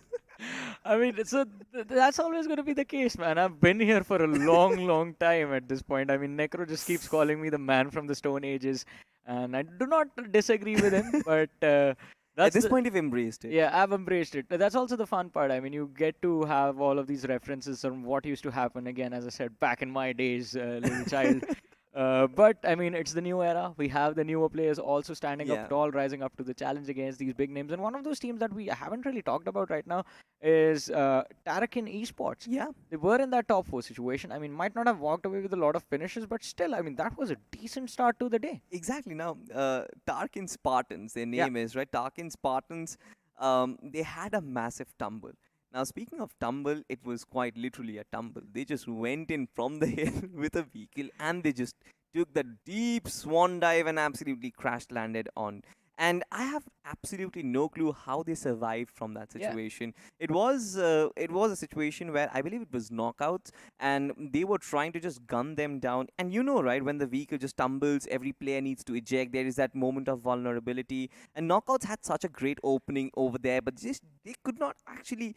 I mean, that's always going to be the case, man. I've been here for a long, long time at this point. I mean, Necro just keeps calling me the man from the Stone Ages, and I do not disagree with him, but At that's this the, point, you've embraced it. yeah, I've embraced it. That's also the fun part. I mean, you get to have all of these references from what used to happen again, as I said, back in my days, little child. But I mean, it's the new era. We have the newer players also standing Yeah. up tall, rising up to the challenge against these big names. And one of those teams that we haven't really talked about right now is TARKIN Esports. Yeah. They were in that top 4 situation. I mean, might not have walked away with a lot of finishes, but still, I mean, that was a decent start to the day. Exactly. Now, Tarkin Spartans, their Yeah. name is, right? Tarkin Spartans, they had a massive tumble. Now, speaking of tumble, it was quite literally a tumble. They just went in from the hill with a vehicle and they just took the deep swan dive and absolutely crash landed on. And I have absolutely no clue how they survived from that Yeah. situation. It was a situation where I believe it was knockouts, and they were trying to just gun them down. And you know, right, when the vehicle just tumbles, every player needs to eject. There is that moment of vulnerability. And knockouts had such a great opening over there, but just they could not actually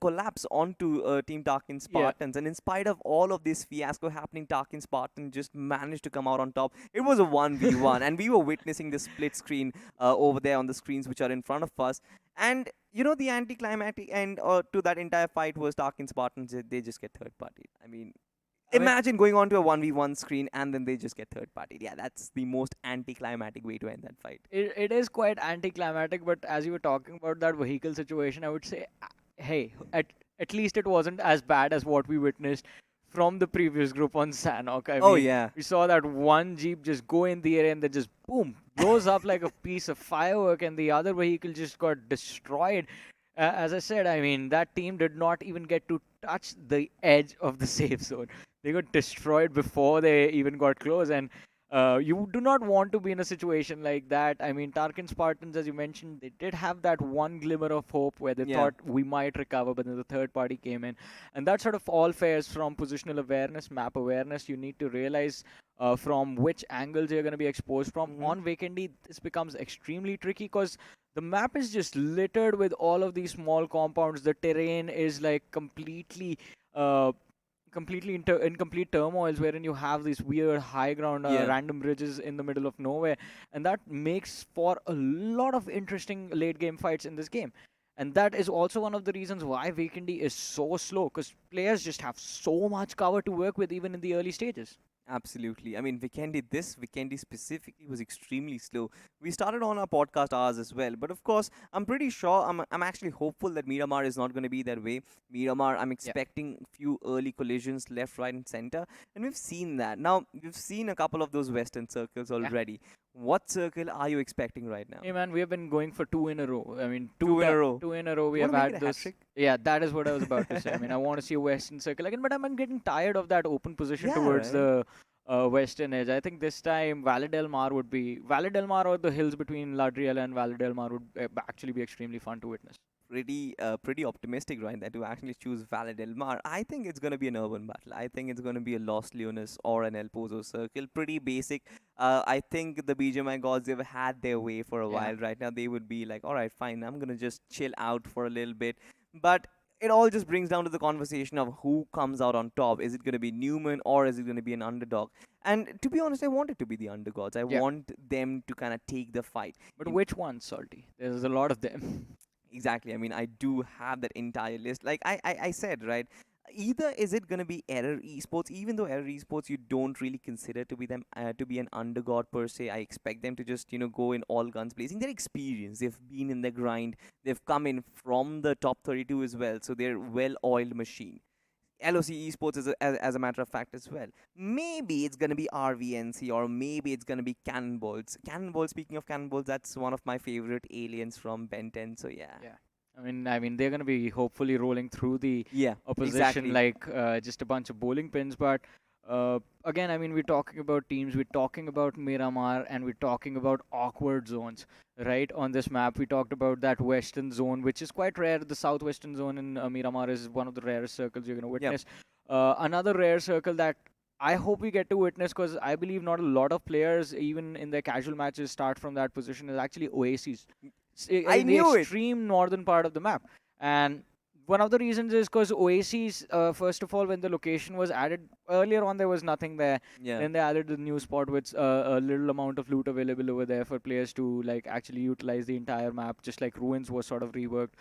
collapse onto Team Tarkin Spartans. And in spite of all of this fiasco happening, Tarkin Spartan just managed to come out on top. It was a 1v1, and we were witnessing the split screen over there on the screens which are in front of us. And you know, the anticlimactic end to that entire fight was Tarkin Spartans. They just get third party. I mean, imagine going on to a 1v1 screen and then they just get third party. Yeah, that's the most anticlimactic way to end that fight. It is quite anticlimactic, but as you were talking about that vehicle situation, I would say, hey, at least it wasn't as bad as what we witnessed from the previous group on Sanhok. I Oh, mean, yeah. we saw that one Jeep just go in the air and then just boom, blows up like a piece of firework, and the other vehicle just got destroyed. As I said, I mean, that team did not even get to touch the edge of the safe zone. They got destroyed before they even got close, and you do not want to be in a situation like that. I mean, Tarkin Spartans, as you mentioned, they did have that one glimmer of hope where they Yeah. thought we might recover, but then the third party came in. And that sort of all fares from positional awareness, map awareness. You need to realize from which angles you're going to be exposed from. On Vikendi, this becomes extremely tricky because the map is just littered with all of these small compounds. The terrain is like completely in complete turmoils, wherein you have these weird high ground random ridges in the middle of nowhere, and that makes for a lot of interesting late game fights in this game. And that is also one of the reasons why Vikendi is so slow, because players just have so much cover to work with even in the early stages. Absolutely. I mean, this Vikendi specifically was extremely slow. We started on our podcast hours as well, but of course, I'm pretty sure, I'm actually hopeful that Miramar is not going to be that way. Miramar, I'm expecting few early collisions left, right, and center, and we've seen that. Now, we've seen a couple of those Western circles already. What circle are you expecting right now? Hey man, we have been going for 2 in a row. I mean, Two in a row. 2 in a row. We have Wanna make had it a this. hat-trick? Yeah, that is what I was about to say. I mean, I want to see a Western circle again, but I'm getting tired of that open position Yeah, towards right. the Western edge. I think this time Valley-Del-Mar would be or the hills between Ladriel and Valley-Del-Mar would actually be extremely fun to witness. Pretty optimistic, right? That to actually choose Valle del Mar. I think it's going to be an urban battle. I think it's going to be a Los Leones or an El Pozo circle. Pretty basic. I think the BGMI gods, they've had their way for a while. Right now, they would be like, all right, fine, I'm going to just chill out for a little bit. But it all just brings down to the conversation of who comes out on top. Is it going to be Numen or is it going to be an underdog? And to be honest, I want it to be the underdogs. I want them to kind of take the fight. But which one, Salty? There's a lot of them. Exactly. I mean, I do have that entire list. Like I said, right? Either is it going to be Error Esports, even though Error Esports you don't really consider to be them to be an underdog per se. I expect them to just go in all guns blazing. They're experienced. They've been in the grind. They've come in from the top 32 as well, so they're well-oiled machine. LOC Esports as a matter of fact as well. Maybe it's going to be RVNC or maybe it's going to be CannonBoltz. CannonBoltz, speaking of CannonBoltz, that's one of my favorite aliens from Ben 10, so yeah. I mean, they're going to be hopefully rolling through the opposition exactly. like just a bunch of bowling pins. But again, I mean, we're talking about teams, we're talking about Miramar, and we're talking about awkward zones, right? On this map, we talked about that western zone, which is quite rare. The southwestern zone in Miramar is one of the rarest circles you're going to witness. Another rare circle that I hope we get to witness, because I believe not a lot of players, even in their casual matches, start from that position, is actually Oasis. I In knew the it. extreme northern part of the map. And one of the reasons is because Oasis, first of all, when the location was added, earlier on there was nothing there. Yeah. Then they added the new spot with a little amount of loot available over there for players to like actually utilize the entire map, just like Ruins was sort of reworked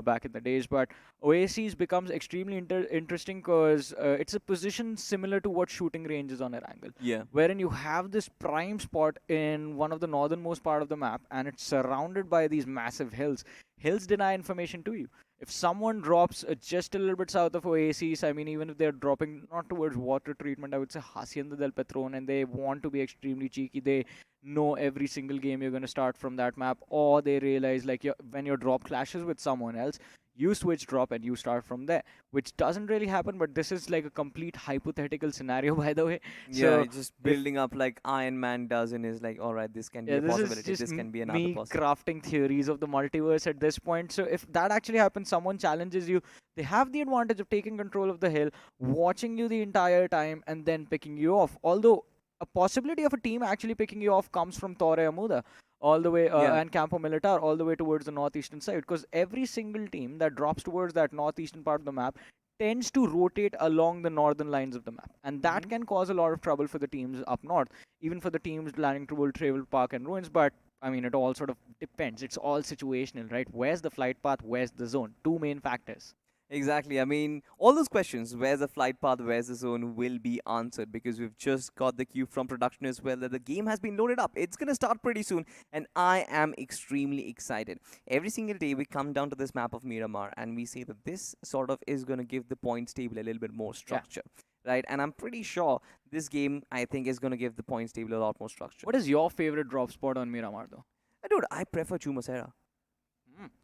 back in the days. But Oasis becomes extremely interesting because it's a position similar to what shooting range is on Erangel. Yeah. Wherein you have this prime spot in one of the northernmost part of the map, and it's surrounded by these massive hills. Hills deny information to you. If someone drops just a little bit south of Oasis, I mean, even if they're dropping not towards water treatment, I would say Hacienda del Petron, and they want to be extremely cheeky, they know every single game you're going to start from that map, or they realize like when your drop clashes with someone else, you switch drop and you start from there, which doesn't really happen, but this is like a complete hypothetical scenario, by the way. Yeah, So it's just building up like Iron Man does in his like, all right, this can be a this possibility, is this just can be another me possibility. crafting theories of the multiverse at this point. So if that actually happens, someone challenges you, they have the advantage of taking control of the hill, watching you the entire time, and then picking you off. Although a possibility of a team actually picking you off comes from Torre Amuda all the way and Campo Militar all the way towards the northeastern side, because every single team that drops towards that northeastern part of the map tends to rotate along the northern lines of the map, and that can cause a lot of trouble for the teams up north, even for the teams landing towards Travel Park and Ruins. But I mean, it all sort of depends. It's all situational, right? Where's the flight path? Where's the zone? Two main factors. Exactly. I mean, all those questions, where's the flight path, where's the zone, will be answered because we've just got the cue from production as well that the game has been loaded up. It's going to start pretty soon, and I am extremely excited. Every single day we come down to this map of Miramar and we say that this sort of is going to give the points table a little bit more structure. Right, and I'm pretty sure this game, I think, is going to give the points table a lot more structure. What is your favorite drop spot on Miramar, though? Dude, I prefer Chumacera.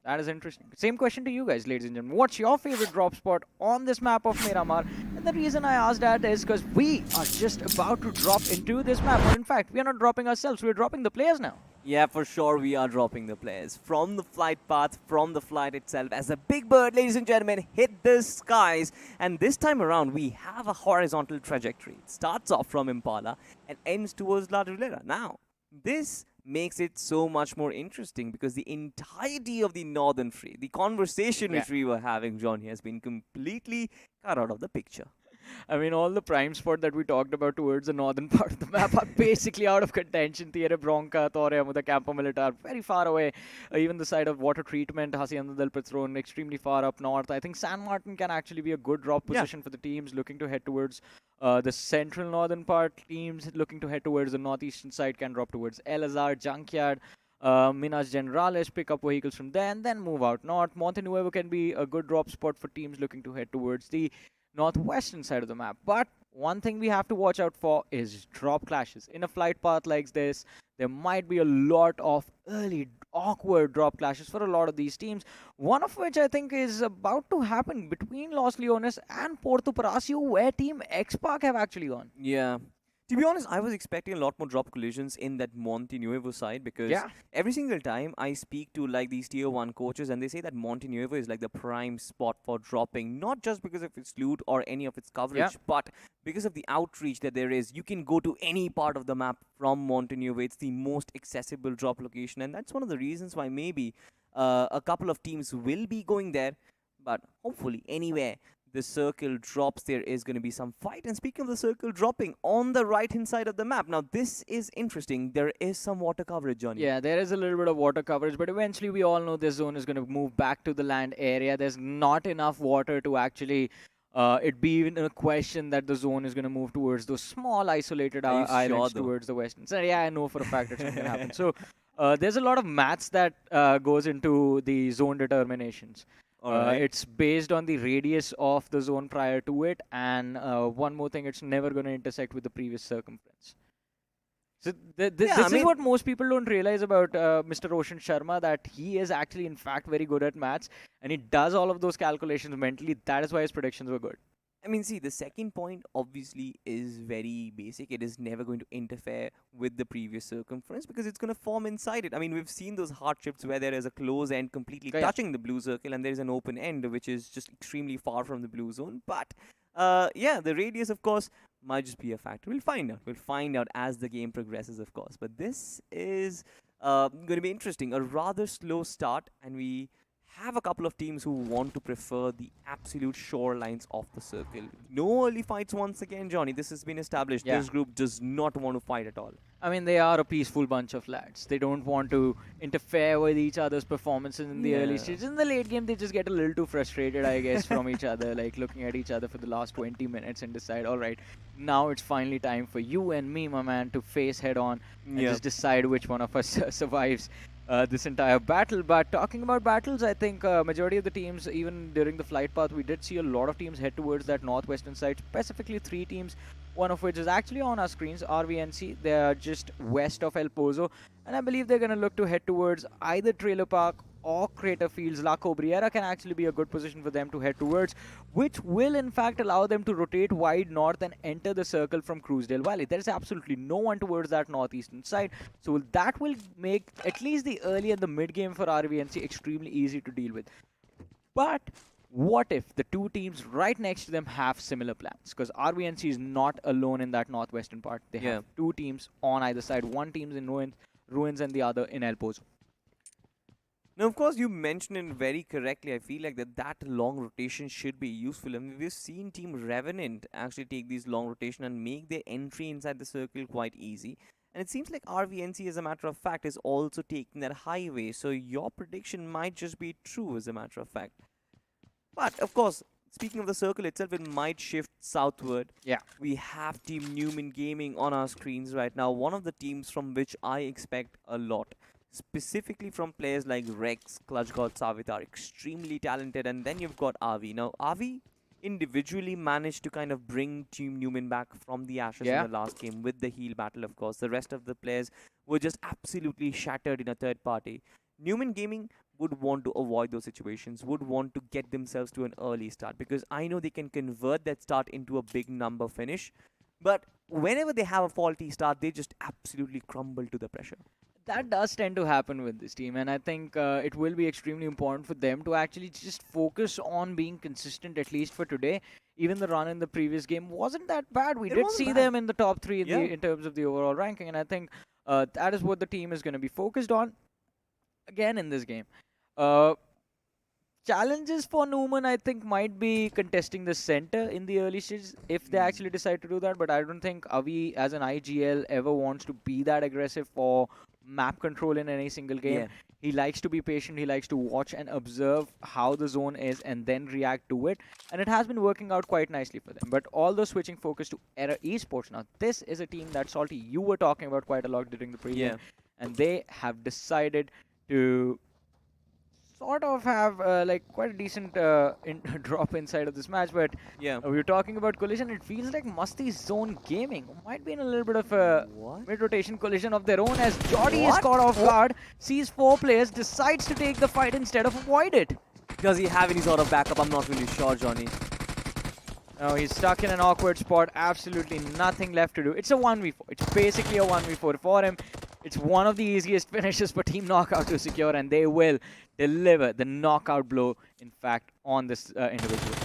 That is interesting. Same question to you guys, ladies and gentlemen. What's your favorite drop spot on this map of Miramar? And the reason I asked that is because we are just about to drop into this map. But in fact, we are not dropping ourselves. We're dropping the players now. Yeah, for sure we are dropping the players. From the flight path, from the flight itself, as a big bird, ladies and gentlemen, hit the skies. And this time around, we have a horizontal trajectory. It starts off from Impala and ends towards La Rivera. Now, this makes it so much more interesting because the entirety of the Northern Free, the conversation which we were having, Johnny, has been completely cut out of the picture. I mean, all the prime spot that we talked about towards the northern part of the map are basically out of contention. Tierra Bronca, Torre Amuda, Campo Militar, very far away. Even the side of water treatment, Hacienda del Petron, extremely far up north. I think San Martin can actually be a good drop position for the teams looking to head towards the central northern part. Teams looking to head towards the northeastern side can drop towards El Azhar, Junkyard, Minas Generales, pick up vehicles from there and then move out north. Monte Nuevo can be a good drop spot for teams looking to head towards the northwestern side of the map. But one thing we have to watch out for is drop clashes. In a flight path like this, there might be a lot of early awkward drop clashes for a lot of these teams. One of which I think is about to happen between Los Leones and Porto Palacio, where Team X-Park have actually gone. Yeah. To be honest, I was expecting a lot more drop collisions in that Monte Nuevo side because every single time I speak to like these tier 1 coaches and they say that Monte Nuevo is like the prime spot for dropping, not just because of its loot or any of its coverage, but because of the outreach that there is. You can go to any part of the map from Monte Nuevo. It's the most accessible drop location, and that's one of the reasons why maybe a couple of teams will be going there, but hopefully anywhere the circle drops, there is going to be some fight. And speaking of the circle dropping, on the right-hand side of the map, now this is interesting. There is some water coverage, Johnny. Yeah, there is a little bit of water coverage, but eventually we all know this zone is going to move back to the land area. There's not enough water to actually it be even a question that the zone is going to move towards those small isolated islands towards the western. So yeah, I know for a fact it's not going to happen. So there's a lot of maths that goes into the zone determinations. It's based on the radius of the zone prior to it, and one more thing, it's never going to intersect with the previous circumference. So this is what most people don't realize about Mr. Roshan Sharma, that he is actually in fact very good at maths, and he does all of those calculations mentally. That is why his predictions were good. I mean, see, the second point obviously is very basic. It is never going to interfere with the previous circumference because it's going to form inside it. I mean, we've seen those hardships where there is a close end completely touching the blue circle and there is an open end which is just extremely far from the blue zone. But, yeah, the radius, of course, might just be a factor. We'll find out. We'll find out as the game progresses, of course. But this is going to be interesting. A rather slow start, and we have a couple of teams who want to prefer the absolute shorelines of the circle. No early fights once again, Johnny. This has been established. Yeah. This group does not want to fight at all. I mean, they are a peaceful bunch of lads. They don't want to interfere with each other's performances in the early stages. In the late game, they just get a little too frustrated, I guess, from each other, like looking at each other for the last 20 minutes and decide, all right, now it's finally time for you and me, my man, to face head on and just decide which one of us survives this entire battle. But talking about battles, I think majority of the teams, even during the flight path, we did see a lot of teams head towards that northwestern side, specifically 3 teams, one of which is actually on our screens, RVNC. They are just west of El Pozo, and I believe they're going to look to head towards either Trailer Park or Crater Fields. La Cobriera can actually be a good position for them to head towards, which will in fact allow them to rotate wide north and enter the circle from Cruisedale Valley. There is absolutely no one towards that northeastern side, so that will make at least the early and the mid game for RVNC extremely easy to deal with. But what if the two teams right next to them have similar plans? Because RVNC is not alone in that northwestern part. They have 2 teams on either side. One team's in ruins and the other in El Pozo. Now, of course, you mentioned it very correctly. I feel like that long rotation should be useful. I mean, we've seen Team Revenant actually take these long rotation and make their entry inside the circle quite easy. And it seems like RVNC, as a matter of fact, is also taking that highway. So your prediction might just be true, as a matter of fact. But, of course, speaking of the circle itself, it might shift southward. Yeah. We have Team Numen Gaming on our screens right now. One of the teams from which I expect a lot. Specifically from players like Rex, Clutch God, Savit are extremely talented. And then you've got RV. Now, RV individually managed to kind of bring Team Numen back from the ashes in the last game with the heal battle, of course. The rest of the players were just absolutely shattered in a third party. Numen Gaming would want to avoid those situations, would want to get themselves to an early start, because I know they can convert that start into a big number finish. But whenever they have a faulty start, they just absolutely crumble to the pressure. That does tend to happen with this team, and I think it will be extremely important for them to actually just focus on being consistent, at least for today. Even the run in the previous game wasn't that bad. We did see them in the top 3 in terms of the overall ranking, and I think that is what the team is going to be focused on again in this game. Challenges for Numen, I think, might be contesting the center in the early stages if they actually decide to do that. But I don't think Avi, as an IGL, ever wants to be that aggressive for map control in any single game. Yeah. He likes to be patient. He likes to watch and observe how the zone is and then react to it. And it has been working out quite nicely for them. But although switching focus to Esports now, this is a team that, Salty, you were talking about quite a lot during the pre-game. And they have decided to sort of have like quite a decent drop inside of this match, but we were talking about collision. It feels like MASTIZONE Gaming might be in a little bit of a mid-rotation collision of their own, as Jordy is caught off guard, sees 4 players, decides to take the fight instead of avoid it. Does he have any sort of backup? I'm not really sure, Johnny. No, he's stuck in an awkward spot. Absolutely nothing left to do. It's a 1v4. It's basically a 1v4 for him. It's one of the easiest finishes for Team Knockout to secure, and they will deliver the knockout blow, in fact, on this individual.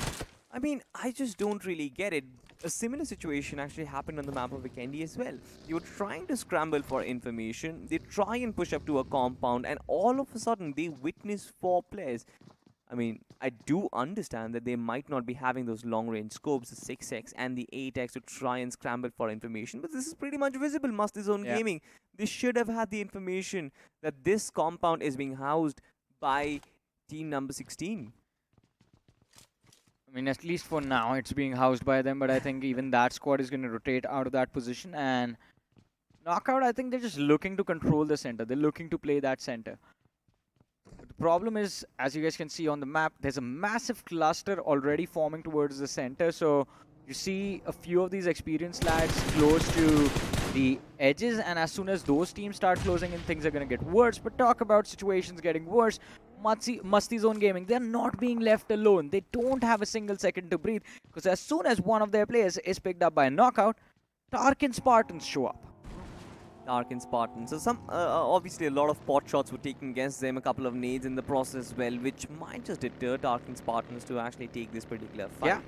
I mean, I just don't really get it. A similar situation actually happened on the map of Vikendi as well. You were trying to scramble for information. They try and push up to a compound, and all of a sudden, they witness 4 players. I mean, I do understand that they might not be having those long-range scopes, the 6x and the 8x, to try and scramble for information, but this is pretty much visible. MASTIZONE Gaming, they should have had the information that this compound is being housed by team number 16. I mean, at least for now, it's being housed by them, but I think even that squad is going to rotate out of that position, and Knockout, I think they're just looking to control the center. They're looking to play that center. But the problem is, as you guys can see on the map, there's a massive cluster already forming towards the center. So you see a few of these experienced lads close to the edges, and as soon as those teams start closing in, things are going to get worse. But talk about situations getting worse. MASTIZONE Gaming, they're not being left alone. They don't have a single second to breathe, because as soon as one of their players is picked up by a knockout, TARKIN Spartans show up. TARKIN Spartans. So obviously a lot of pot shots were taken against them, a couple of nades in the process as well, which might just deter TARKIN Spartans to actually take this particular fight. Yeah.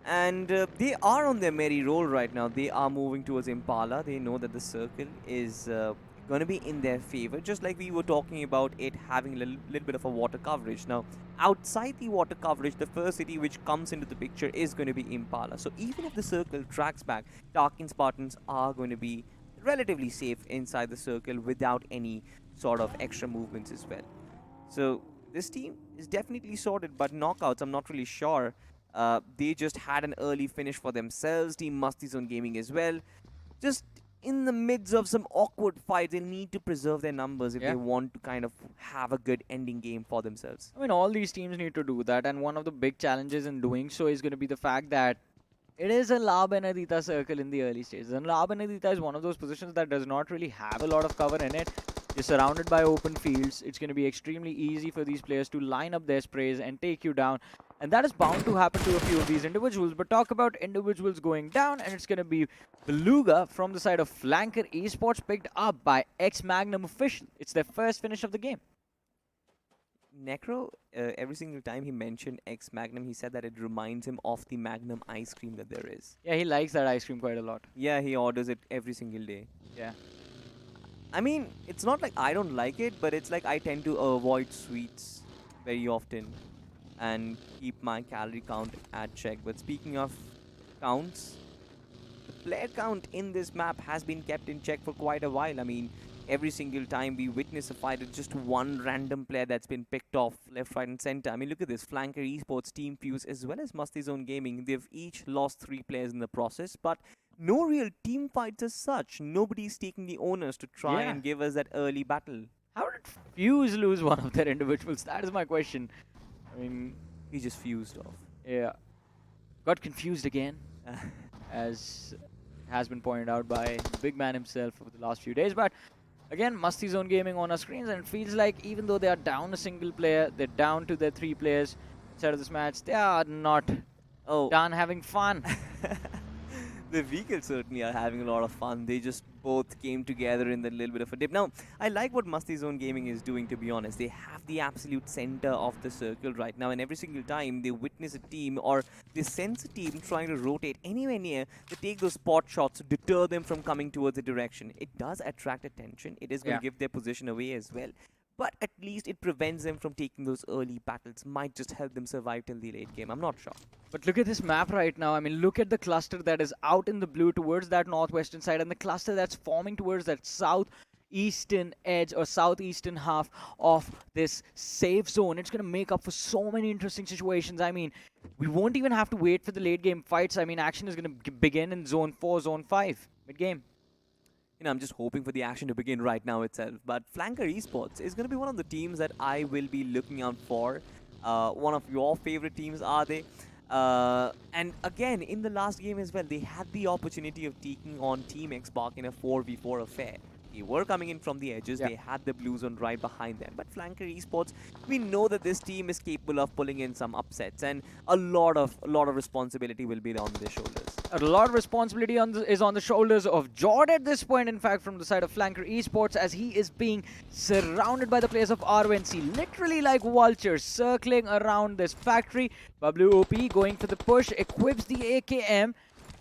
And they are on their merry roll right now. They are moving towards Impala. They know that the circle is going to be in their favor, just like we were talking about it having a little bit of a water coverage. Now, outside the water coverage, the first city which comes into the picture is going to be Impala. So even if the circle tracks back, TARKIN Spartans are going to be relatively safe inside the circle without any sort of extra movements as well. So this team is definitely sorted, but knockouts, I'm not really sure. They just had an early finish for themselves. Team MASTIZONE Gaming as well. Just in the midst of some awkward fights, they need to preserve their numbers if they want to kind of have a good ending game for themselves. I mean, all these teams need to do that, and one of the big challenges in doing so is going to be the fact that it is a La Benedita circle in the early stages. And La Benedita is one of those positions that does not really have a lot of cover in it. You're surrounded by open fields. It's going to be extremely easy for these players to line up their sprays and take you down. And that is bound to happen to a few of these individuals. But talk about individuals going down, and it's going to be Beluga from the side of Flanker Esports, picked up by MagnuM official. It's their first finish of the game. Necro, every single time he mentioned MagnuM, he said that it reminds him of the MagnuM ice cream that there is. Yeah, he likes that ice cream quite a lot. Yeah, he orders it every single day. Yeah. I mean, it's not like I don't like it, but it's like I tend to avoid sweets very often and keep my calorie count at check. But speaking of counts, the player count in this map has been kept in check for quite a while. I mean, every single time we witness a fight, it's just one random player that's been picked off left, right, and center. I mean, look at this. Flanker Esports, Team Fuze, as well as MASTIZONE Gaming, they've each lost 3 players in the process, but no real team fights as such. Nobody's taking the onus to try and give us that early battle. How did Fuze lose one of their individuals? That is my question. I mean, he just fused off. Yeah. Got confused again, as has been pointed out by the big man himself over the last few days. But again, MASTIZONE Gaming on our screens, and it feels like even though they are down a single player, they're down to their 3 players inside of this match, they are not done having fun. The vehicles certainly are having a lot of fun. They just both came together in the little bit of a dip. Now, I like what MASTIZONE Gaming is doing, to be honest. They have the absolute center of the circle right now, and every single time they witness a team or they sense a team trying to rotate anywhere near, they take those spot shots to deter them from coming towards the direction. It does attract attention. It is going to give their position away as well. But at least it prevents them from taking those early battles. Might just help them survive till the late game. I'm not sure. But look at this map right now. I mean, look at the cluster that is out in the blue towards that northwestern side, and the cluster that's forming towards that southeastern edge or southeastern half of this safe zone. It's going to make up for so many interesting situations. I mean, we won't even have to wait for the late game fights. I mean, action is going to begin in Zone 4, Zone 5, mid-game. You know, I'm just hoping for the action to begin right now itself. But Flanker Esports is going to be one of the teams that I will be looking out for. One of your favorite teams, are they? And again, in the last game as well, they had the opportunity of taking on Team Xbox in a 4v4 affair. They were coming in from the edges. They had the blue zone right behind them. But Flanker Esports, we know that this team is capable of pulling in some upsets, and a lot of responsibility will be on their shoulders. A lot of responsibility is on the shoulders of Jord at this point, in fact, from the side of Flanker Esports, as he is being surrounded by the players of RVNC, literally like vultures circling around this factory. WOP going for the push, equips the AKM,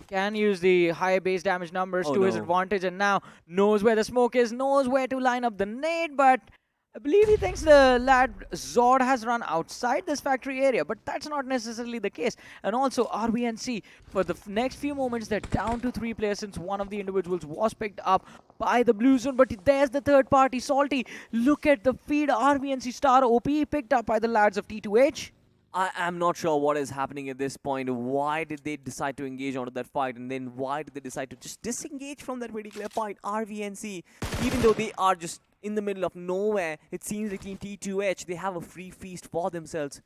can use the high base damage numbers to his advantage, and now knows where the smoke is, knows where to line up the nade, but I believe he thinks the lad Zord has run outside this factory area, but that's not necessarily the case. And also RVNC, for the next few moments, they're down to 3 players since one of the individuals was picked up by the blue zone. But there's the third party, Salty. Look at the feed. RVNC star OP picked up by the lads of T2H. I am not sure what is happening at this point. Why did they decide to engage onto that fight? And then why did they decide to just disengage from that particular fight? RVNC, even though they are just in the middle of nowhere, it seems like Team T2H, they have a free feast for themselves.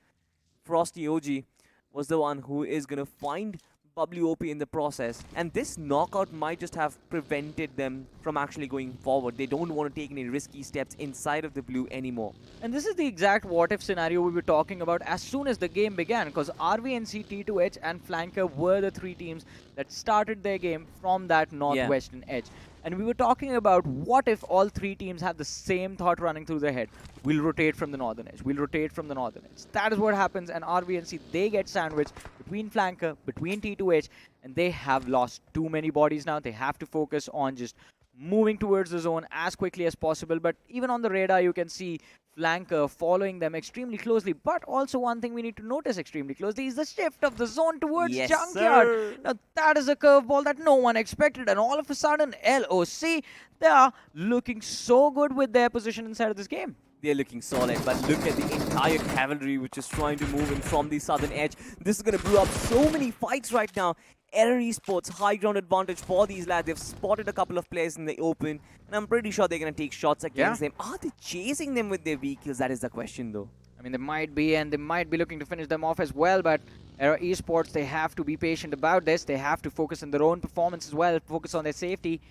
Frosty OG was the one who is going to find WOP in the process, and this knockout might just have prevented them from actually going forward. They don't want to take any risky steps inside of the blue anymore. And this is the exact what-if scenario we were talking about as soon as the game began, because RVNC, T2H and Flanker were the 3 teams that started their game from that northwestern edge. And we were talking about what if all 3 teams have the same thought running through their head. We'll rotate from the northern edge. We'll rotate from the northern edge. That is what happens, and RVNC, they get sandwiched between Flanker, between T2H, and they have lost too many bodies now. They have to focus on just moving towards the zone as quickly as possible. But even on the radar, you can see flanker following them extremely closely. But also one thing we need to notice extremely closely is the shift of the zone towards Junkyard. Sir. Now that is a curveball that no one expected, and all of a sudden LOC, they are looking so good with their position inside of this game. They're looking solid, but look at the entire cavalry which is trying to move in from the southern edge. This is going to brew up so many fights right now. Esports, high ground advantage for these lads. They've spotted a couple of players in the open, and I'm pretty sure they're going to take shots against them. Are they chasing them with their vehicles? That is the question, though. I mean, they might be, and they might be looking to finish them off as well, but Esports, they have to be patient about this. They have to focus on their own performance as well, focus on their safety.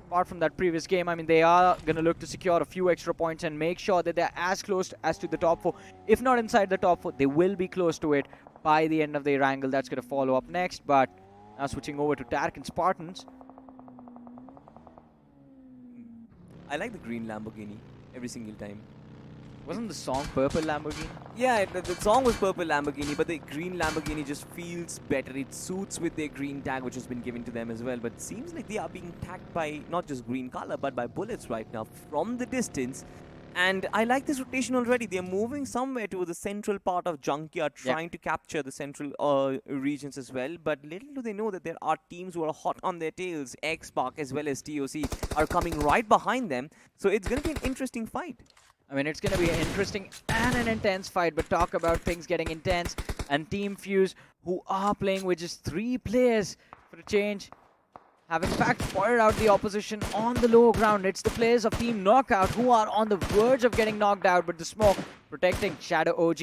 Apart from that previous game, I mean, they are going to look to secure a few extra points and make sure that they're as close as to the top 4. If not inside the top 4, they will be close to it by the end of the Erangel. That's going to follow up next. But now switching over to TARKIN Spartans. I like the green Lamborghini every single time. Wasn't the song Purple Lamborghini? Yeah, the song was Purple Lamborghini, but the green Lamborghini just feels better. It suits with their green tag, which has been given to them as well. But it seems like they are being tagged by not just green color, but by bullets right now from the distance. And I like this rotation already. They're moving somewhere to the central part of Junkyard, trying to capture the central regions as well. But little do they know that there are teams who are hot on their tails. X-Park as well as TOC are coming right behind them. So it's going to be an interesting fight. I mean, it's going to be an interesting and an intense fight, but talk about things getting intense. And Team Fuze, who are playing with just 3 players for a change, have in fact fired out the opposition on the low ground. It's the players of Team Knockout who are on the verge of getting knocked out, but the smoke protecting Shadow OG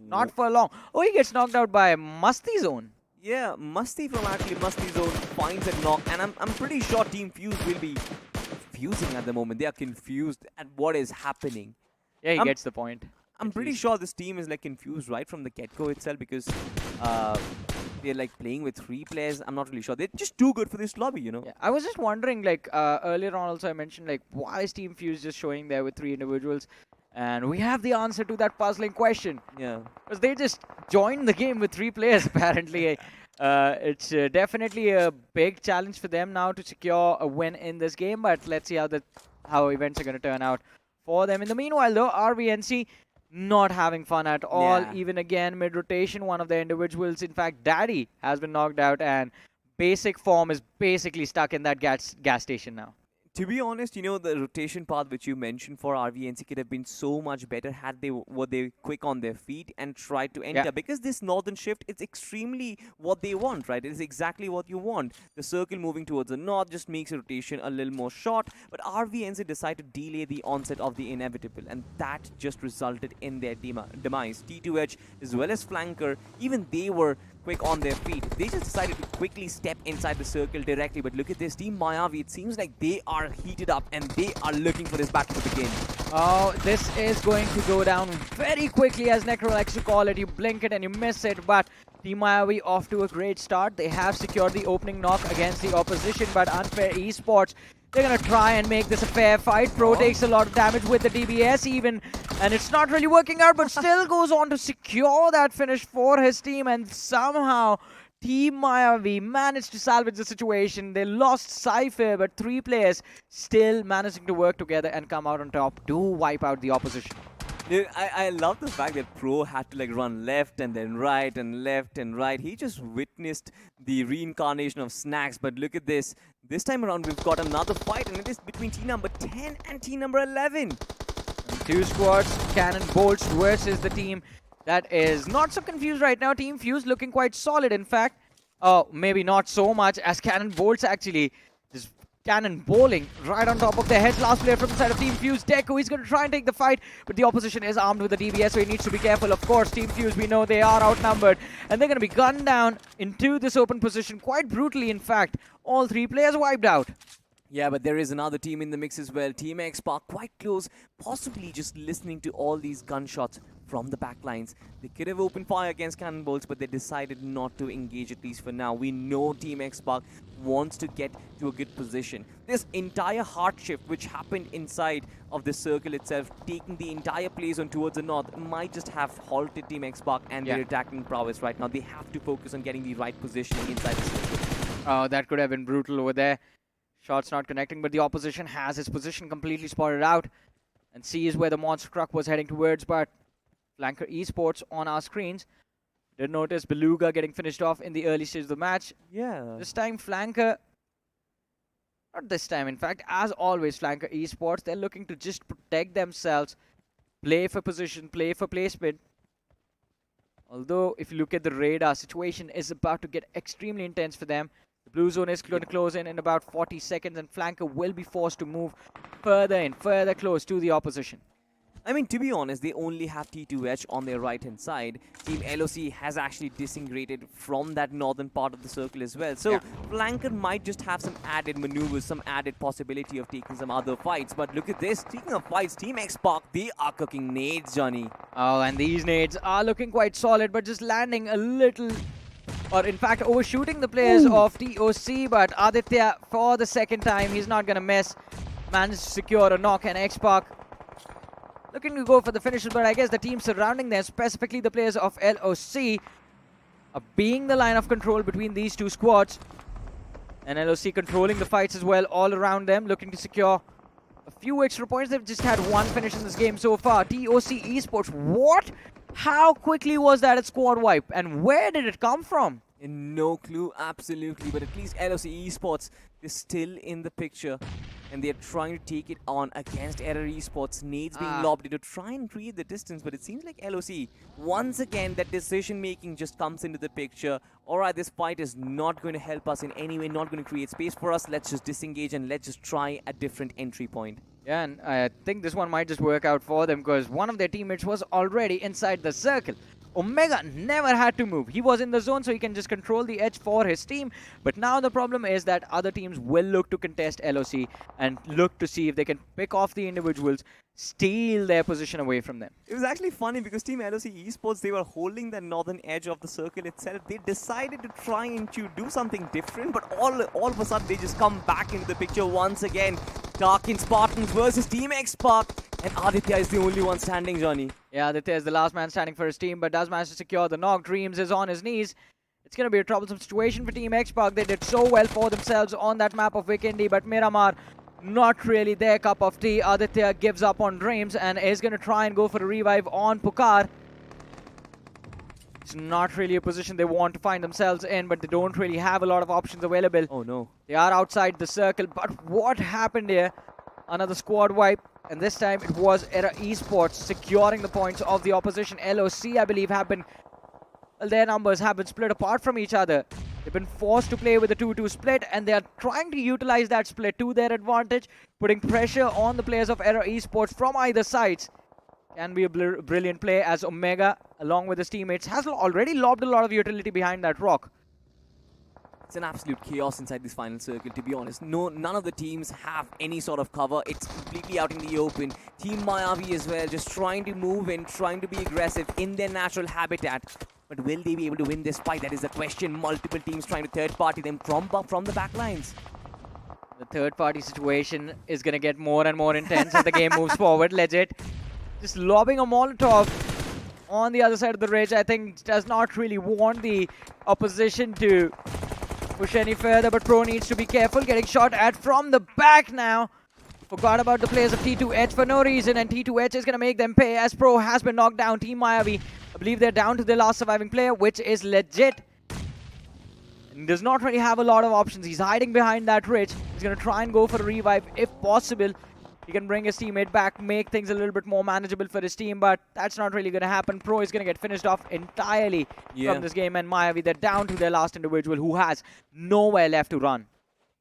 not for long. Oh, he gets knocked out by MASTIZONE. Yeah, Musti from actually MASTIZONE finds a knock, and I'm pretty sure Team Fuze will be fusing at the moment. They are confused at what is happening. Yeah, he gets the point. I'm pretty sure this team is like confused right from the get-go itself, because they're like playing with 3 players. I'm not really sure. They're just too good for this lobby, you know. Yeah, I was just wondering, like earlier on also I mentioned, like, why is Team Fuze just showing there with 3 individuals? And we have the answer to that puzzling question. Yeah. Because they just joined the game with 3 players apparently. It's definitely a big challenge for them now to secure a win in this game, but let's see how events are going to turn out for them. In the meanwhile, though, RVNC not having fun at all. Yeah. Even again, mid-rotation, one of the individuals, in fact, Daddy, has been knocked out, and basic form is basically stuck in that gas station now. To be honest, you know, the rotation path which you mentioned for RVNC could have been so much better had they were quick on their feet and tried to enter. Because this northern shift, it's extremely what they want, right? It is exactly what you want. The circle moving towards the north just makes the rotation a little more short. But RVNC decided to delay the onset of the inevitable, and that just resulted in their demise. T2H as well as Flanker, even they were quick on their feet. They just decided to quickly step inside the circle directly. But look at this team Mayavi. It seems like they are heated up and they are looking for this battle to begin. Oh, this is going to go down very quickly, as Necro likes to call it. You blink it and you miss it, but Team Mayavi off to a great start. They have secured the opening knock against the opposition, but Unfair Esports, they're going to try and make this a fair fight. Pro takes a lot of damage with the DBS even, and it's not really working out, but still goes on to secure that finish for his team, and somehow Team Mayavi managed to salvage the situation. They lost Cypher, but 3 players still managing to work together and come out on top to wipe out the opposition. Dude, I love the fact that Pro had to like run left and then right and left and right. He just witnessed the reincarnation of Snacks, but look at this. This time around, we've got another fight, and it is between team number 10 and team number 11. 2 squads, CannonBoltz versus the team that is not so confused right now. Team Fuze looking quite solid, in fact. Oh, maybe not so much, as CannonBoltz actually just cannonballing right on top of their heads. Last player from the side of Team Fuze, Deku, he's going to try and take the fight, but the opposition is armed with a DBS, so he needs to be careful. Of course, Team Fuze, we know they are outnumbered, and they're going to be gunned down into this open position quite brutally, in fact. All 3 players wiped out. Yeah, but there is another team in the mix as well. Team X-Park quite close, possibly just listening to all these gunshots from the backlines. They could have opened fire against CannonBoltz, but they decided not to engage, at least for now. We know Team X-Park wants to get to a good position. This entire hard shift which happened inside of the circle itself, taking the entire play zone towards the north, might just have halted Team X-Park and their attacking prowess right now. They have to focus on getting the right positioning inside the circle. Oh, that could have been brutal over there. Shots not connecting, but the opposition has its position completely spotted out and sees where the monster truck was heading towards, but Flanker Esports on our screens did notice Beluga getting finished off in the early stage of the match. Yeah. This time Flanker, not this time in fact, as always Flanker Esports, they're looking to just protect themselves, play for position, play for placement. Although if you look at the radar, situation is about to get extremely intense for them. The blue zone is going to close in about 40 seconds and Flanker will be forced to move further in, further close to the opposition. I mean, to be honest, they only have T2H on their right-hand side. Team LOC has actually disintegrated from that northern part of the circle as well. So, Flanker might just have some added maneuvers, some added possibility of taking some other fights. But look at this. Speaking of fights, Team Xpark, they are cooking nades, Johnny. Oh, and these nades are looking quite solid, but just landing a little, or in fact, overshooting the players of TOC. But Aditya, for the second time, he's not going to miss. Managed to secure a knock, and Xpark looking to go for the finishes, but I guess the team surrounding them, specifically the players of LOC, are being the line of control between these two squads. And LOC controlling the fights as well all around them, looking to secure a few extra points. They've just had one finish in this game so far. TOC Esports, what? How quickly was that a squad wipe? And where did it come from? No clue, absolutely. But at least LOC Esports is still in the picture. And they're trying to take it on against Error Esports. Nades being lobbed to try and create the distance. But it seems like LOC, once again, that decision-making just comes into the picture. Alright, this fight is not going to help us in any way, not going to create space for us. Let's just disengage and let's just try a different entry point. Yeah, and I think this one might just work out for them because one of their teammates was already inside the circle. Omega never had to move. He was in the zone, so he can just control the edge for his team. But now the problem is that other teams will look to contest LOC and look to see if they can pick off the individuals, steal their position away from them. It was actually funny because Team LOC Esports, they were holding the northern edge of the circle itself. They decided to try and to do something different, but all of a sudden they just come back into the picture once again. TARKIN Spartans versus Team Xpark, and Aditya is the only one standing, Johnny. Yeah, Aditya is the last man standing for his team, but does manage to secure the knock. Dreams is on his knees. It's going to be a troublesome situation for Team Xpark. They did so well for themselves on that map of Vikendi, but Miramar, not really their cup of tea. Aditya gives up on Dreams and is going to try and go for a revive on Pukar. It's not really a position they want to find themselves in, but they don't really have a lot of options available. Oh no. They are outside the circle, but what happened here? Another squad wipe, and this time it was Error Esports securing the points of the opposition. LOC, I believe, have been, well, their numbers have been split apart from each other. They've been forced to play with a 2-2 split, and they are trying to utilize that split to their advantage, putting pressure on the players of Error Esports from either sides. Can be a brilliant play as Omega, along with his teammates, has already lobbed a lot of utility behind that rock. It's an absolute chaos inside this final circle, to be honest. None of the teams have any sort of cover. It's completely out in the open. Team Mayavi as well, just trying to move in, trying to be aggressive in their natural habitat. But will they be able to win this fight? That is the question. Multiple teams trying to third-party them from the back lines. The third-party situation is going to get more and more intense as the game moves forward. Legit. Just lobbing a Molotov on the other side of the ridge, I think, does not really want the opposition to push any further, but Pro needs to be careful. Getting shot at from the back now. Forgot about the players of T2H for no reason, and T2H is going to make them pay as Pro has been knocked down. Team Mayavi, I believe they're down to their last surviving player, which is legit. And does not really have a lot of options. He's hiding behind that ridge. He's going to try and go for a revive if possible. He can bring his teammate back, make things a little bit more manageable for his team, but that's not really going to happen. Pro is going to get finished off entirely from this game, and Mayavi, they're down to their last individual who has nowhere left to run.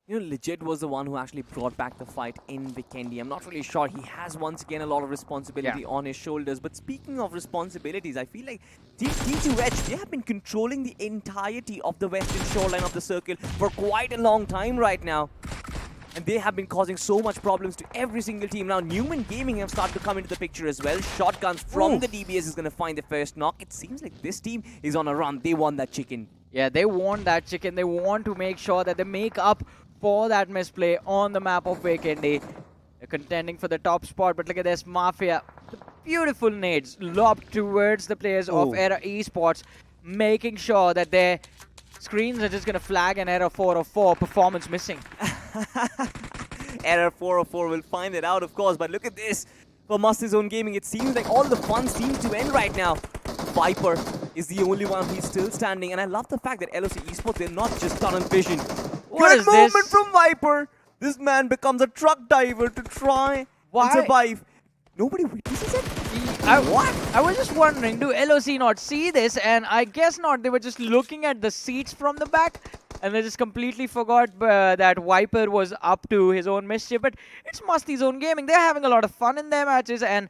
You know, Legit was the one who actually brought back the fight in Vikendi. I'm not really sure. He has once again a lot of responsibility on his shoulders. But speaking of responsibilities, I feel like T2H, they have been controlling the entirety of the western shoreline of the circle for quite a long time right now. And they have been causing so much problems to every single team. Now, Numen Gaming have started to come into the picture as well. Shotguns from the DBS is going to find the first knock. It seems like this team is on a run. They want that chicken. Yeah, they want that chicken. They want to make sure that they make up for that misplay on the map of Vikendi. They're contending for the top spot, but look at this, Mafia. The beautiful nades lobbed towards the players of Error Esports, making sure that their screens are just going to flag an error 4 of 4, performance missing. Error 404 will find it out, of course, but look at this. For MASTIZONE Gaming, it seems like all the fun seems to end right now. Viper is the only one who's still standing, and I love the fact that LOC Esports, they're not just tunnel vision. Good movement from Viper. This man becomes a truck diver to try and survive. Nobody witnesses it? What? I was just wondering, do LOC not see this? And I guess not. They were just looking at the seats from the back, and they just completely forgot that Viper was up to his own mischief. But it's MASTIZONE Gaming. They're having a lot of fun in their matches, and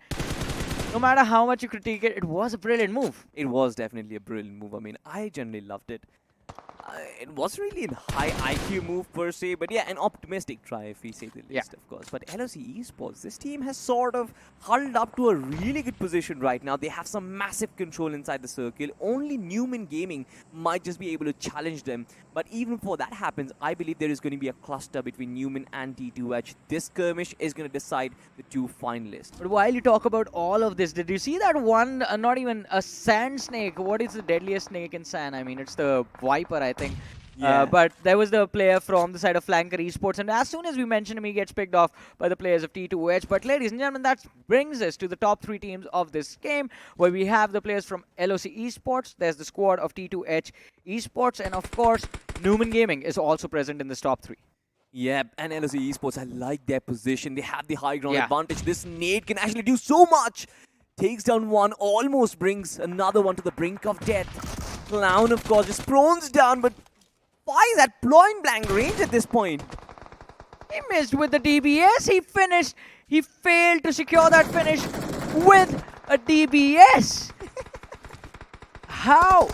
no matter how much you critique it, it was a brilliant move. It was definitely a brilliant move. I mean, I generally loved it. It was really a high IQ move per se, but yeah, an optimistic try if we say the least, of course. But LOC Esports, this team has sort of huddled up to a really good position right now. They have some massive control inside the circle. Only Numen Gaming might just be able to challenge them. But even before that happens, I believe there is going to be a cluster between Numen and T2H. This skirmish is going to decide the two finalists. But while you talk about all of this, did you see that one, not even a sand snake? What is the deadliest snake in sand? I mean, it's the Viper, I think. Yeah. But there was the player from the side of Flanker Esports, and as soon as we mention him, he gets picked off by the players of T2H. But ladies and gentlemen, that brings us to the top 3 teams of this game, where we have the players from LOC Esports, there's the squad of T2H Esports, and of course, Numen Gaming is also present in this top 3. Yeah, and LOC Esports, I like their position. They have the high ground advantage. This nade can actually do so much. Takes down one, almost brings another one to the brink of death. Clown, of course, just prones down, but why is that point blank range at this point? He missed with the DBS. He finished. He failed to secure that finish with a DBS. How?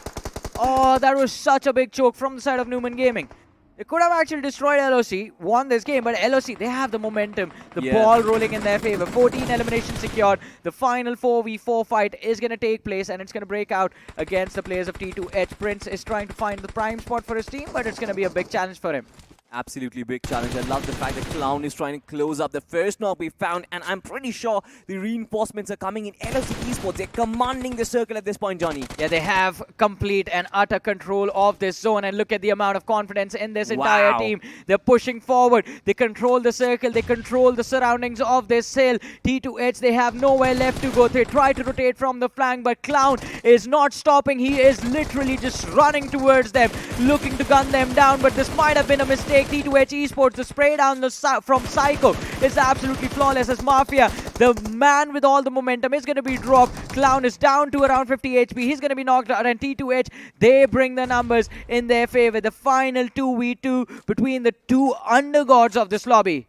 Oh, that was such a big choke from the side of Numen Gaming. They could have actually destroyed LOC, won this game, but LOC, they have the momentum, the ball rolling in their favor. 14 eliminations secured. The final 4v4 fight is going to take place, and it's going to break out against the players of T2H. Prince is trying to find the prime spot for his team, but it's going to be a big challenge for him. Absolutely big challenge. I love the fact that Clown is trying to close up the first knock we found, and I'm pretty sure the reinforcements are coming in. LOC Esports, they're commanding the circle at this point, Johnny. Yeah, they have complete and utter control of this zone, and look at the amount of confidence in this entire team. They're pushing forward. They control the circle. They control the surroundings of this hill. T2H, they have nowhere left to go. They try to rotate from the flank, but Clown is not stopping. He is literally just running towards them, looking to gun them down, but this might have been a mistake. T2H Esports, the spray down from Psycho is absolutely flawless as Mafia, the man with all the momentum, is going to be dropped. Clown is down to around 50 HP. He's going to be knocked out, and T2H, they bring the numbers in their favor. The final 2v2 between the two undergods of this lobby.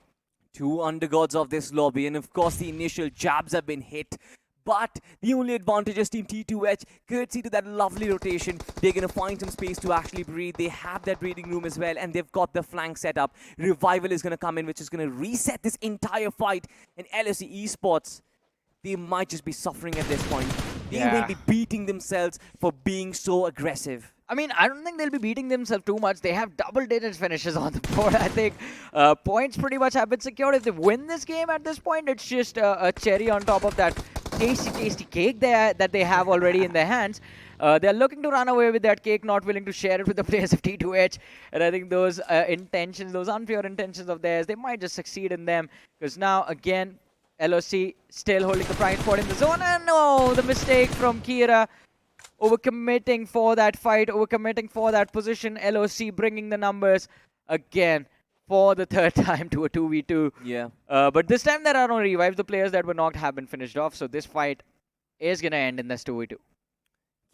Two undergods of this lobby, and of course the initial jabs have been hit. But the only advantage is Team T2H, courtesy to that lovely rotation, they're going to find some space to actually breathe. They have that breathing room as well, and they've got the flank set up. Revival is going to come in, which is going to reset this entire fight. And LOC Esports, they might just be suffering at this point. They will be beating themselves for being so aggressive. I mean, I don't think they'll be beating themselves too much. They have double-digit finishes on the board. I think points pretty much have been secured. If they win this game at this point, it's just a cherry on top of that tasty cake that they have already in their hands. They're looking to run away with that cake, not willing to share it with the players of T2H. And I think those intentions, those unpure intentions of theirs, they might just succeed in them. Because now, again, LOC still holding the prime spot in the zone. And no, the mistake from Kira. Overcommitting for that fight, overcommitting for that position. LOC bringing the numbers again for the third time to a 2v2. Yeah. But this time there are no revives. The players that were knocked have been finished off. So this fight is going to end in this 2v2.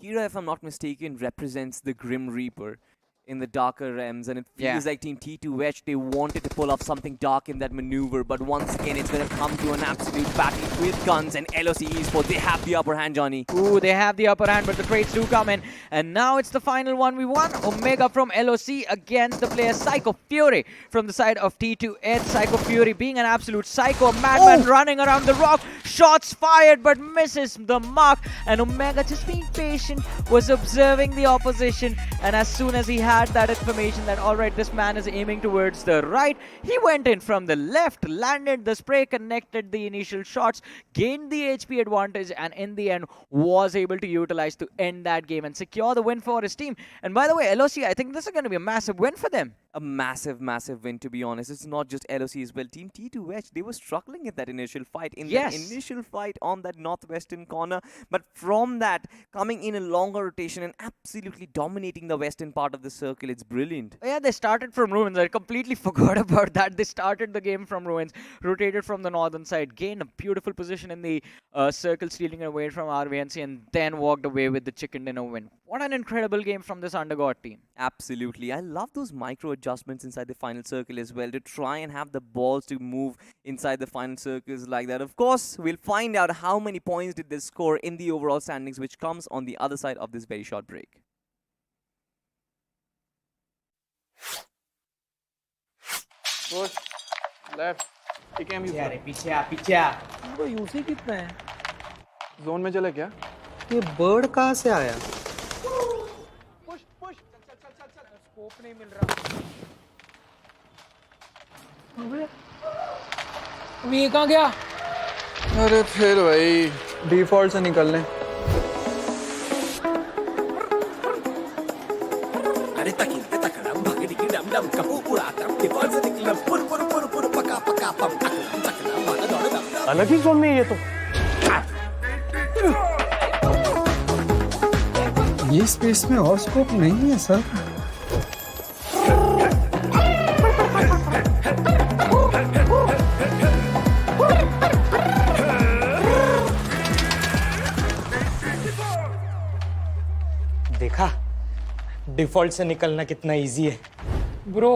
Kira, if I'm not mistaken, represents the Grim Reaper in the darker realms, and it feels like Team T2H, they wanted to pull off something dark in that maneuver, but once again it's going to come to an absolute battle with guns, and LOC Esports, they have the upper hand, Johnny. Ooh, they have the upper hand, but the trades do come in, and now it's the final 1v1. Omega from LOC against the player Psycho Fury from the side of T2H. Psycho Fury being an absolute psycho, a madman running around the rock, shots fired but misses the mark, and Omega, just being patient, was observing the opposition, and as soon as he had had that information that, all right, this man is aiming towards the right. He went in from the left, landed the spray, connected the initial shots, gained the HP advantage, and in the end was able to utilize to end that game and secure the win for his team. And by the way, LOC, I think this is going to be a massive win for them. A massive, massive win, to be honest. It's not just LOC as well. Team T2H, they were struggling at that initial fight. That initial fight on that northwestern corner. But from that, coming in a longer rotation and absolutely dominating the western part of the circle, it's brilliant. Yeah, they started from ruins. I completely forgot about that. They started the game from ruins, rotated from the northern side, gained a beautiful position in the circle, stealing away from RVNC, and then walked away with the chicken dinner win. What an incredible game from this Undergod team. Absolutely. I love those micro adjustments inside the final circle as well, to try and have the balls to move inside the final circles like that. Of course, we'll find out how many points did they score in the overall standings, which comes on the other side of this very short break. Push left ठीक है पीछे आ रे, पीछे आ bro UC कितना है zone में चले क्या ये बर्ड कहाँ से आया पुश पुश चल चल चल चल स्कोप नहीं मिल रहा अबे ये कहाँ गया? अरे फिर भाई डिफॉल्ट से निकलने अरे तकिन पे तकड़म भागड़ी की डम डम कपू उड़ातम डिफॉल्ट से निकलम पुर पुर पुर पुर पका पका पम तकड़म भागा दौड़ दम अलग ही जोन में ये तो। ये स्पेस में और स्कोप नहीं है सर। देखा डिफॉल्ट से निकलना कितना इजी है। ब्रो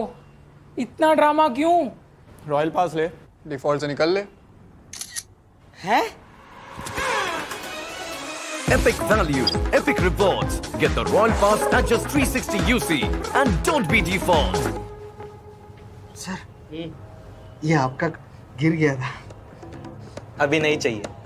इतना ड्रामा क्यों? रॉयल पास ले डिफॉल्ट से निकल ले हैं? Epic value, epic rewards. Get the Royal Pass at just 360 UC and don't be default. Sir ये आपका गिर गया था। अभी नहीं चाहिए।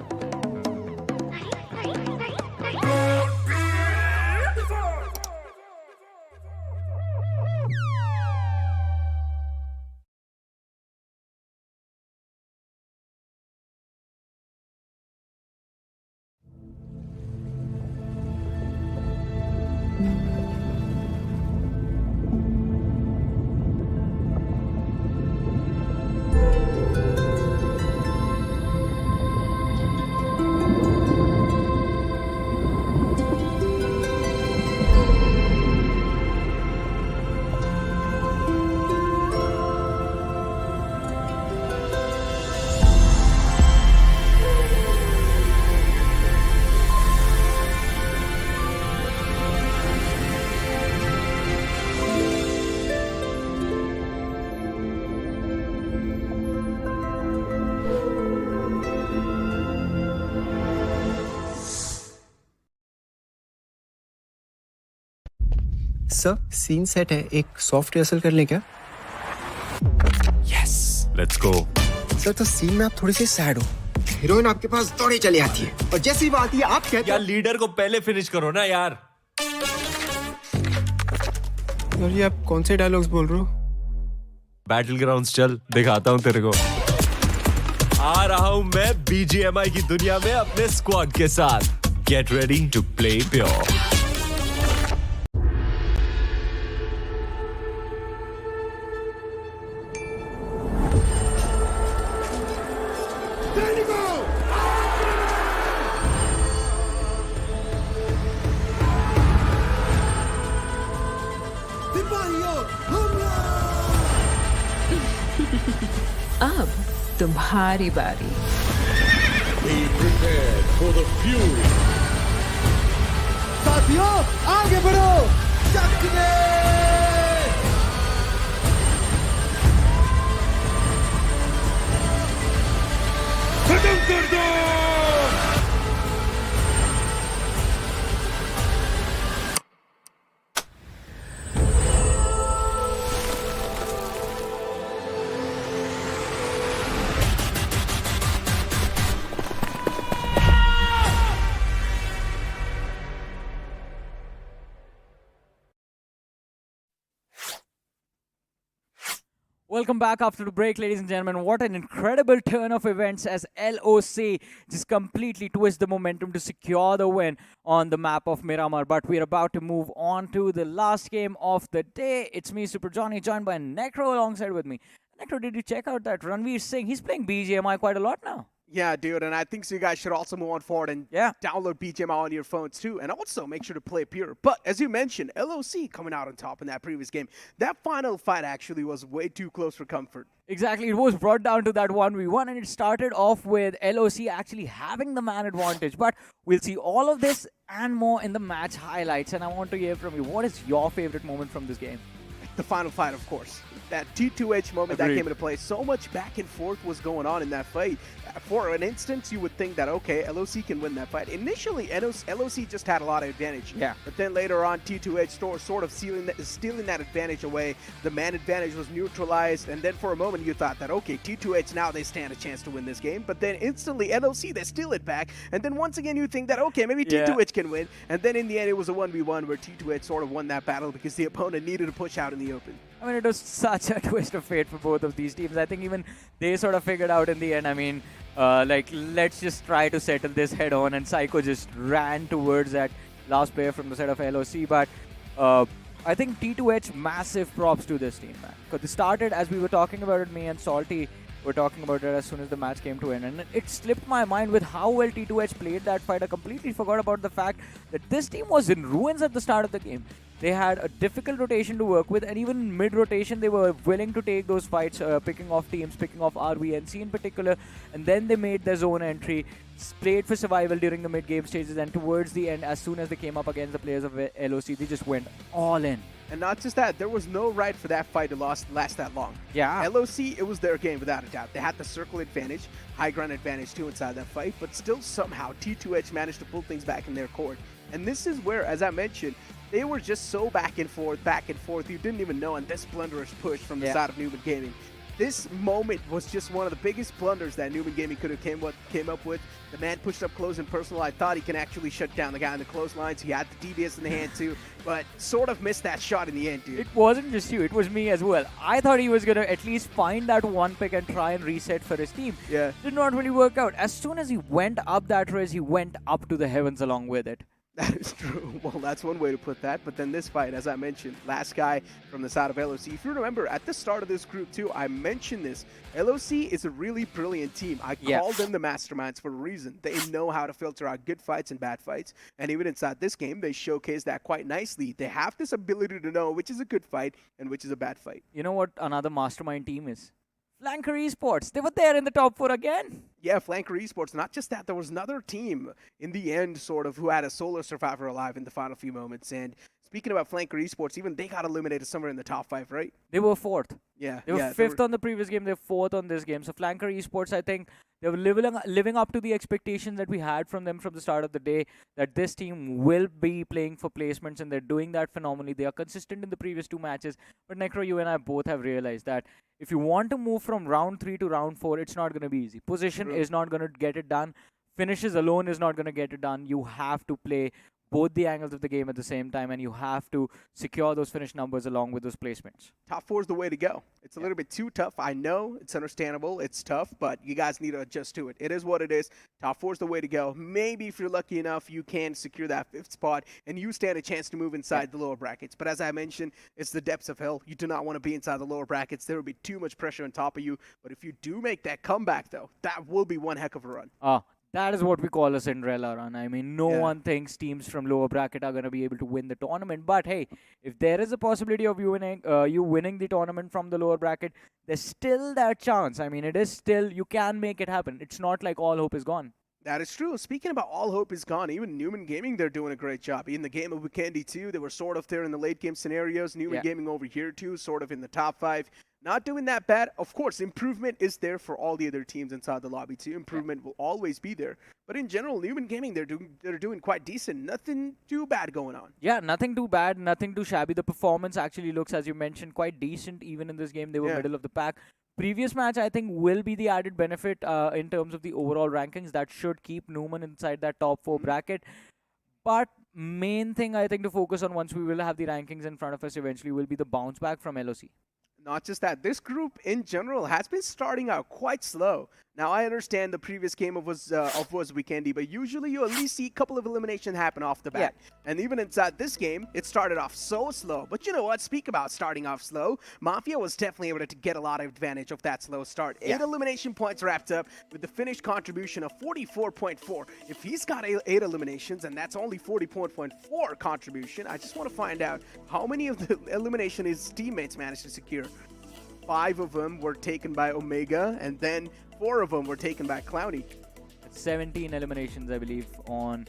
सर सीन सेट है, एक सॉफ्ट रिहर्सल कर लें क्या? Yes, let's go. सर तो सीन में आप थोड़ी सी सैड हो, हीरोइन आपके पास दौड़ी चली आती है और जैसी बात आती है आप कहते यार लीडर को पहले फिनिश करो ना यार। और ये आप कौन से डायलॉग्स बोल रहे हो? बैटलग्राउंड्स चल, दिखाता हूँ तेरे को। आ रहा हूँ मैं BGMI की दुनिया में अपने स्क्वाड के साथ। Get ready to play pure. अब तुम्हारी बारी। Be prepared for the fury. साथियों आगे बढ़ो, चकने खत्म कर दो। Welcome back after the break, ladies and gentlemen. What an incredible turn of events as LOC just completely twist the momentum to secure the win on the map of Miramar. But we're about to move on to the last game of the day. It's me, Super Johnny, joined by Necro alongside with me. Necro, did you check out that Ranveer Singh? He's playing BGMI quite a lot now. Yeah, dude, and I think so you guys should also move on forward and download BGMI on your phones too, and also make sure to play pure. But as you mentioned, LOC coming out on top in that previous game. That final fight actually was way too close for comfort. Exactly, it was brought down to that 1v1, and it started off with LOC actually having the man advantage. But we'll see all of this and more in the match highlights, and I want to hear from you. What is your favorite moment from this game? The final fight, of course. That T2H moment that came into play. So much back and forth was going on in that fight. For an instance, you would think that, okay, LOC can win that fight. Initially, LOC just had a lot of advantage. Yeah. But then later on, T2H sort of stealing that advantage away. The man advantage was neutralized. And then for a moment, you thought that, okay, T2H, now they stand a chance to win this game. But then instantly, LOC, they steal it back. And then once again, you think that, okay, maybe T2H can win. And then in the end, it was a 1v1 where T2H sort of won that battle because the opponent needed to push out in the open. I mean, it was such a twist of fate for both of these teams. I think even they sort of figured out in the end, I mean, like, let's just try to settle this head on. And Psycho just ran towards that last player from the side of LOC. But I think T2H, massive props to this team, man. Because they started, as we were talking about it, me and Salty were talking about it as soon as the match came to an end. And it slipped my mind with how well T2H played that fight. I completely forgot about the fact that this team was in ruins at the start of the game. They had a difficult rotation to work with, and even mid-rotation, they were willing to take those fights, picking off teams, picking off RVNC in particular, and then they made their zone entry, played for survival during the mid-game stages, and towards the end, as soon as they came up against the players of LOC, they just went all in. And not just that, there was no right for that fight to last that long. Yeah. LOC, it was their game without a doubt. They had the circle advantage, high ground advantage too inside that fight, but still somehow T2H managed to pull things back in their court. And this is where, as I mentioned, they were just so back and forth, you didn't even know, and this blunderous push from the side of Numen Gaming. This moment was just one of the biggest blunders that Numen Gaming could have came up with. The man pushed up close and personal. I thought he can actually shut down the guy in the close lines. He had the DBS in the hand too, but sort of missed that shot in the end, dude. It wasn't just you, it was me as well. I thought he was going to at least find that one pick and try and reset for his team. Yeah. Did not really work out. As soon as he went up that res, he went up to the heavens along with it. That is true. Well, that's one way to put that. But then this fight, as I mentioned, last guy from the side of LOC. If you remember, at the start of this group too, I mentioned this. LOC is a really brilliant team. I call them the masterminds for a reason. They know how to filter out good fights and bad fights. And even inside this game, they showcase that quite nicely. They have this ability to know which is a good fight and which is a bad fight. You know what another mastermind team is? Flanker Esports. They were there in the top 4 again. Yeah, Flanker Esports. Not just that, there was another team in the end sort of who had a solo survivor alive in the final few moments. And speaking about Flanker Esports, even they got eliminated somewhere in the top 5, right? They were 4th. Yeah. They were 5th on the previous game. They're 4th on this game. So Flanker Esports, I think, they were living up to the expectations that we had from them from the start of the day, that this team will be playing for placements, and they're doing that phenomenally. They are consistent in the previous 2 matches. But Necro, you and I both have realized that if you want to move from round 3 to round 4, it's not going to be easy. Position is not going to get it done. Finishes alone is not going to get it done. You have to play both the angles of the game at the same time, and you have to secure those finish numbers along with those placements. Top 4 is the way to go. It's a little bit too tough. I know it's understandable. It's tough, but you guys need to adjust to it. It is what it is. Top 4 is the way to go. Maybe if you're lucky enough, you can secure that 5th spot, and you stand a chance to move inside the lower brackets. But as I mentioned, it's the depths of hell. You do not want to be inside the lower brackets. There will be too much pressure on top of you. But if you do make that comeback, though, that will be one heck of a run. That is what we call a Cinderella run. I mean, no one thinks teams from lower bracket are going to be able to win the tournament. But hey, if there is a possibility of you winning the tournament from the lower bracket, there's still that chance. I mean, it is still, you can make it happen. It's not like all hope is gone. That is true. Speaking about all hope is gone, even Numen Gaming, they're doing a great job. In the game of Vikendi too, they were sort of there in the late game scenarios. Numen Gaming over here too, sort of in the top 5. Not doing that bad. Of course, improvement is there for all the other teams inside the lobby too. Improvement will always be there. But in general, Numen Gaming, they're doing quite decent. Nothing too bad going on. Yeah, nothing too bad, nothing too shabby. The performance actually looks, as you mentioned, quite decent even in this game. They were middle of the pack. Previous match, I think, will be the added benefit in terms of the overall rankings. That should keep Numen inside that top 4 bracket. But main thing I think to focus on once we will have the rankings in front of us eventually will be the bounce back from LOC. Not just that, this group in general has been starting out quite slow. Now, I understand the previous game was Vikendi, but usually you at least see a couple of eliminations happen off the bat. Yeah. And even inside this game, it started off so slow. But you know what? Speak about starting off slow. Mafia was definitely able to get a lot of advantage of that slow start. 8 elimination points wrapped up with the finished contribution of 44.4. If he's got 8 eliminations, and that's only 40.4 contribution, I just want to find out how many of the elimination his teammates managed to secure. 5 of them were taken by Omega, and then 4 of them were taken by Clowny. 17 eliminations, I believe, on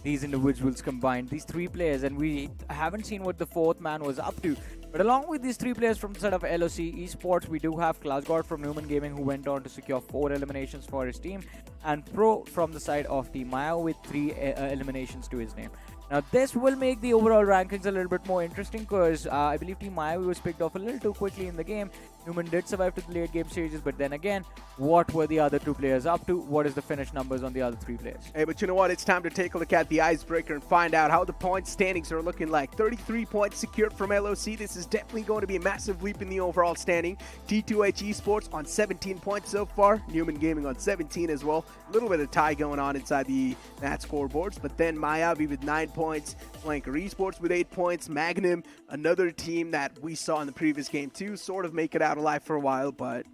these individuals combined. These 3 players, and we haven't seen what the 4th man was up to. But along with these 3 players from the side of LOC Esports, we do have Klasgod from Numen Gaming, who went on to secure 4 eliminations for his team, and Pro from the side of Team Mayavi with 3 eliminations to his name. Now, this will make the overall rankings a little bit more interesting because I believe Team Mayavi was picked off a little too quickly in the game. Numen did survive to the late game stages, but then again, what were the other 2 players up to? What is the finish numbers on the other 3 players? Hey, but you know what? It's time to take a look at the icebreaker and find out how the point standings are looking like. 33 points secured from LOC. This is definitely going to be a massive leap in the overall standing. T2H Esports on 17 points so far. Numen Gaming on 17 as well. A little bit of tie going on inside the match scoreboards, but then Mayavi with 9 points. Flanker Esports with 8 points. MagnuM, another team that we saw in the previous game too, sort of make it out alive for a while, but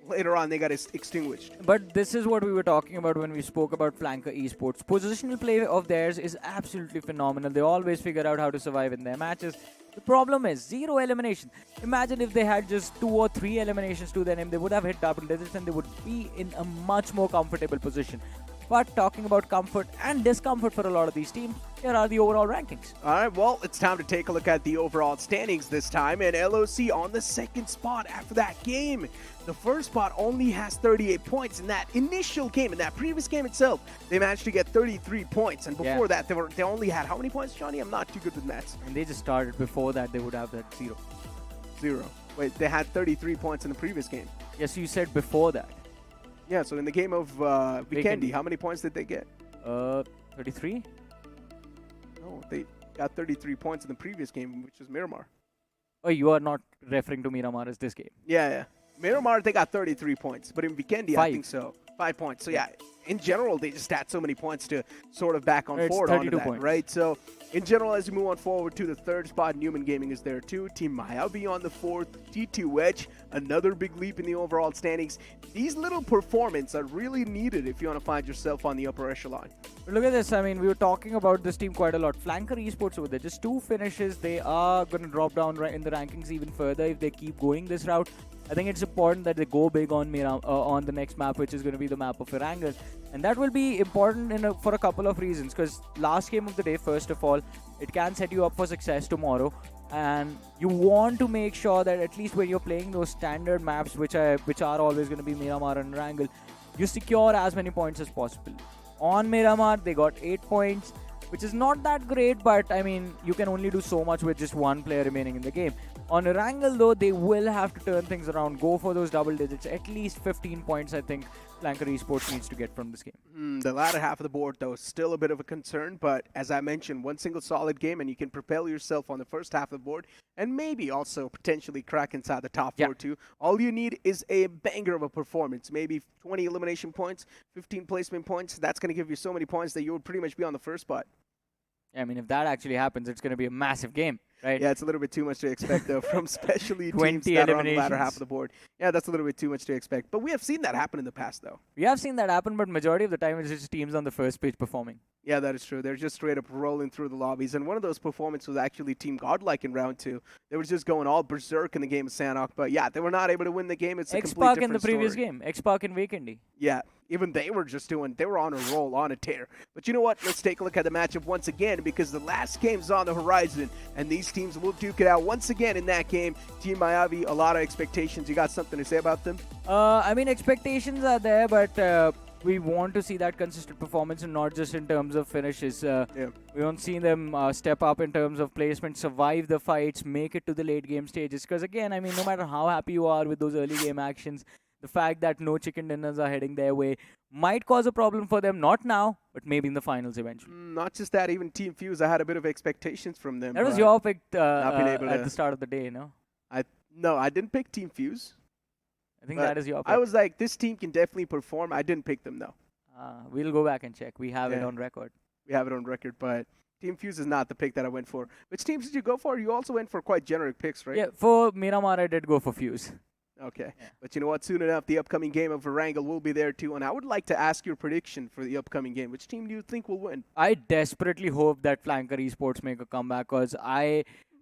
later on they got extinguished. But this is what we were talking about when we spoke about Flanker Esports. Positional play of theirs is absolutely phenomenal. They always figure out how to survive in their matches. The problem is 0 elimination. Imagine if they had just 2 or 3 eliminations to their name, they would have hit double digits and they would be in a much more comfortable position. But talking about comfort and discomfort for a lot of these teams, here are the overall rankings. All right, well, it's time to take a look at the overall standings this time. And LOC on the 2nd spot after that game. The first spot only has 38 points in that initial game. In that previous game itself, they managed to get 33 points. And before that, they only had how many points, Johnny? I'm not too good with maths. And they just started. Before that, they would have that 0. 0. Wait, they had 33 points in the previous game. Yes, you said before that. Yeah, so in the game of Vikendi, how many points did they get? 33? No, they got 33 points in the previous game, which is Miramar. Oh, you are not referring to Miramar as this game. Yeah. Miramar, they got 33 points, but in Vikendi, I think so. 5 points. So yeah, in general, they just had so many points to sort of back on forward onto that, points. Right? So in general, as we move on forward to the 3rd spot, Numen Gaming is there too. Team Mayavi on the 4th. T2H, another big leap in the overall standings. These little performances are really needed if you want to find yourself on the upper echelon. But look at this. I mean, we were talking about this team quite a lot. Flanker Esports over there, just 2 finishes. They are going to drop down in the rankings even further if they keep going this route. I think it's important that they go big on on the next map, which is going to be the map of Erangel. And that will be important for a couple of reasons. Because last game of the day, first of all, it can set you up for success tomorrow. And you want to make sure that at least when you're playing those standard maps, which are always going to be Miramar and Erangel, you secure as many points as possible. On Miramar, they got 8 points, which is not that great, but I mean, you can only do so much with just 1 player remaining in the game. On Erangel, though, they will have to turn things around, go for those double digits. At least 15 points, I think, Flanker Esports needs to get from this game. The latter half of the board, though, is still a bit of a concern. But as I mentioned, one single solid game, and you can propel yourself on the first half of the board, and maybe also potentially crack inside the top 4, too. All you need is a banger of a performance. Maybe 20 elimination points, 15 placement points. That's going to give you so many points that you would pretty much be on the first spot. I mean, if that actually happens, it's going to be a massive game, right? Yeah, it's a little bit too much to expect, though, from specialty teams that are on the latter half of the board. Yeah, that's a little bit too much to expect. But we have seen that happen in the past, though. We have seen that happen, but majority of the time, it's just teams on the first page performing. Yeah, that is true. They're just straight up rolling through the lobbies. And one of those performances was actually Team Godlike in round 2. They were just going all berserk in the game of Sanhok. But yeah, they were not able to win the game. It's a complete different in the previous story. game. X-Park in Vikendi. Yeah, even they were they were on a roll, on a tear. But you know what? Let's take a look at the matchup once again, because the last game's on the horizon, and these teams will duke it out once again in that game. Team Mayavi, a lot of expectations. You got something to say about them? I mean, expectations are there, but we want to see that consistent performance, and not just in terms of finishes. We want to see them step up in terms of placement, survive the fights, make it to the late game stages. Because again, I mean, no matter how happy you are with those early game actions, the fact that no chicken dinners are heading their way might cause a problem for them, not now, but maybe in the finals eventually. Not just that, even Team Fuze, I had a bit of expectations from them. That was your pick at the start of the day, no? No, I didn't pick Team Fuze. I think but that is your pick. I was like, this team can definitely perform. I didn't pick them, though. We'll go back and check. We have it Yeah. on record. We have it on record, but Team Fuze is not the pick that I went for. Which teams did you go for? You also went for quite generic picks, right? Yeah, for Miramar, I did go for Fuze. Okay. But you know what? Soon enough, the upcoming game of Erangel will be there too. And I would like to ask your prediction for the upcoming game. Which team do you think will win? I desperately hope that Flanker Esports make a comeback because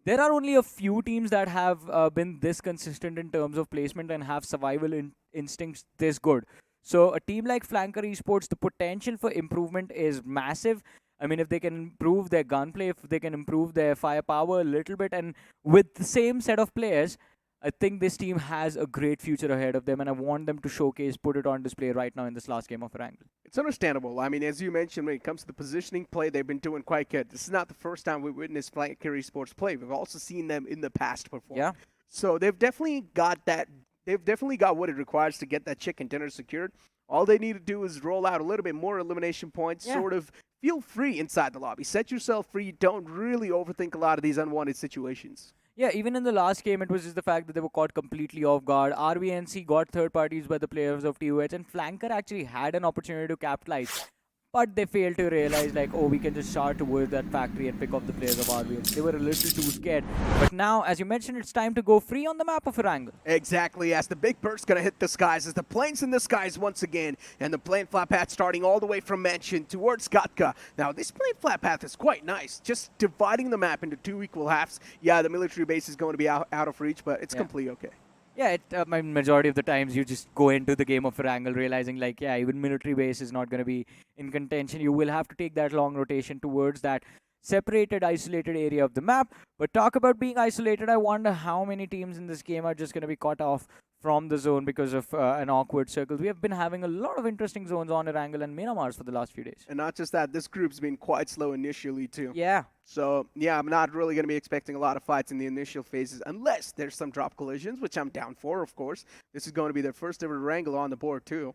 there are only a few teams that have been this consistent in terms of placement and have survival instincts this good. So a team like Flanker Esports, the potential for improvement is massive. I mean, if they can improve their gunplay, if they can improve their firepower a little bit, and with the same set of players, I think this team has a great future ahead of them, and I want them to showcase, put it on display right now in this last game of Erangel. It's understandable. I mean, as you mentioned, when it comes to the positioning play, they've been doing quite good. This is not the first time we witnessed Flanker Esports play. We've also seen them in the past perform. Yeah. So they've definitely got that. They've definitely got what it requires to get that chicken dinner secured. All they need to do is roll out a little bit more elimination points, sort of feel free inside the lobby. Set yourself free. Don't really overthink a lot of these unwanted situations. Yeah, even in the last game, it was just the fact that they were caught completely off guard. RVNC got third parties by the players of TOH, and Flanker actually had an opportunity to capitalize. But they failed to realize, like, oh, we can just start towards that factory and pick off the players of RVNC. They were a little too scared. But now, as you mentioned, it's time to go free on the map of Erangel. Exactly, as the big bird's going to hit the skies, as the plane's in the skies once again, and the plane flat path starting all the way from Mansion towards Gatka. Now, this plane flat path is quite nice, just dividing the map into two equal halves. Yeah, the military base is going to be out of reach, but it's completely okay. Yeah, majority of the times you just go into the game of Erangel realizing, like, yeah, even military base is not going to be in contention. You will have to take that long rotation towards that separated, isolated area of the map. But talk about being isolated, I wonder how many teams in this game are just going to be cut off from the zone because of an awkward circle. We have been having a lot of interesting zones on Erangel and Miramars for the last few days. And not just that, this group's been quite slow initially too. Yeah. So, yeah, I'm not really going to be expecting a lot of fights in the initial phases unless there's some drop collisions, which I'm down for, of course. This is going to be their first ever Erangel on the board too.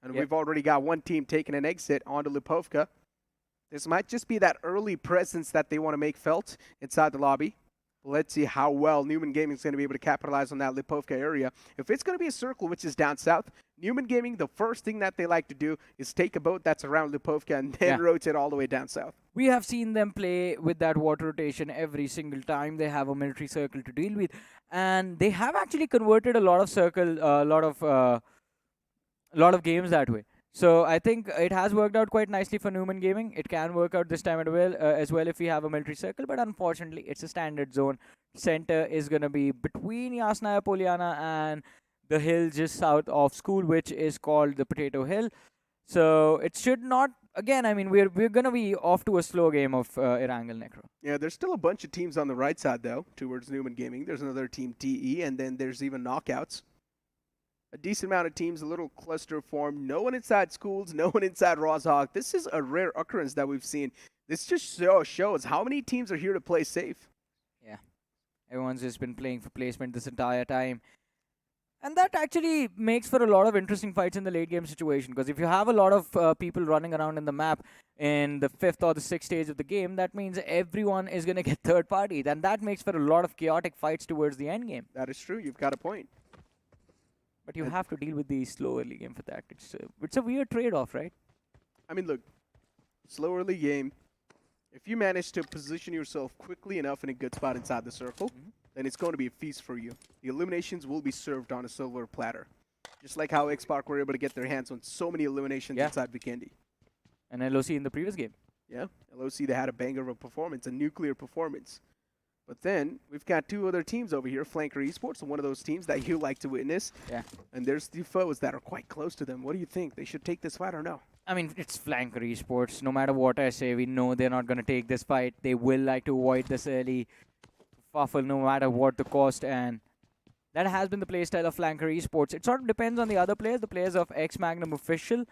And we've already got one team taking an exit onto Lipovka. This might just be that early presence that they want to make felt inside the lobby. Let's see how well Numen Gaming is going to be able to capitalize on that Lipovka area. If it's going to be a circle, which is down south, Numen Gaming, the first thing that they like to do is take a boat that's around Lipovka and then rotate all the way down south. We have seen them play with that water rotation every single time. They have a military circle to deal with. And they have actually converted a lot of circle, a lot of games that way. So I think it has worked out quite nicely for Numen Gaming. It can work out this time as well if we have a military circle, but unfortunately it's a standard zone. Center is going to be between Yasnaya Poliana and the hill just south of school, which is called the Potato Hill. So it should not, again, I mean, we're going to be off to a slow game of Erangel Necro. Yeah, there's still a bunch of teams on the right side, though, towards Numen Gaming. There's another team, TE, and then there's even knockouts. A decent amount of teams, a little cluster formed. No one inside schools, no one inside Rozhog. This is a rare occurrence that we've seen. This just shows how many teams are here to play safe. Yeah. Everyone's just been playing for placement this entire time. And that actually makes for a lot of interesting fights in the late game situation. Because if you have a lot of people running around in the map in the 5th or the 6th stage of the game, that means everyone is going to get third party. And that makes for a lot of chaotic fights towards the end game. That is true. You've got a point. But you have to deal with the slow early game for that. It's a weird trade-off, right? I mean, look, slow early game. If you manage to position yourself quickly enough in a good spot inside the circle, then it's going to be a feast for you. The eliminations will be served on a silver platter. Just like how X-Park were able to get their hands on so many eliminations inside Vikendi. And LOC in the previous game. Yeah, LOC, they had a banger of a performance, a nuclear performance. But then we've got two other teams over here, Flanker Esports, one of those teams that you like to witness. Yeah. And there's the foes that are quite close to them. What do you think? They should take this fight or no? I mean, it's Flanker Esports. No matter what I say, we know they're not going to take this fight. They will like to avoid this early fuffle no matter what the cost. And that has been the playstyle of Flanker Esports. It sort of depends on the other players, the players of MagnuM Official,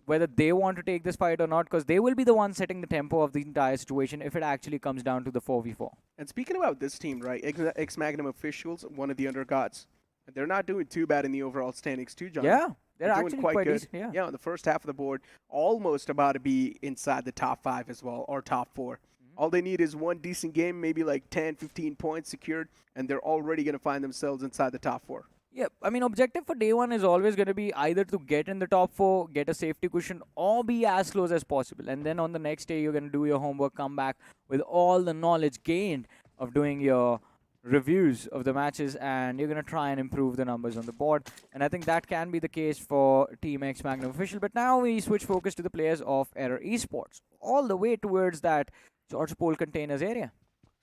whether they want to take this fight or not, because they will be the ones setting the tempo of the entire situation if it actually comes down to the 4v4. And speaking about this team, right, MagnuM Officials, one of the undergods, they're not doing too bad in the overall standings too, John. Yeah, they're doing actually quite good. decent, Yeah, on the first half of the board, almost about to be inside the top 5 as well, or top 4. All they need is one decent game, maybe like 10, 15 points secured, and they're already going to find themselves inside the top 4. Yeah, I mean, objective for day one is always going to be either to get in the top 4, get a safety cushion, or be as close as possible. And then on the next day, you're going to do your homework, come back with all the knowledge gained of doing your reviews of the matches, and you're going to try and improve the numbers on the board. And I think that can be the case for Team X MagnuM Official. But now we switch focus to the players of Error Esports, all the way towards that George Pole containers area.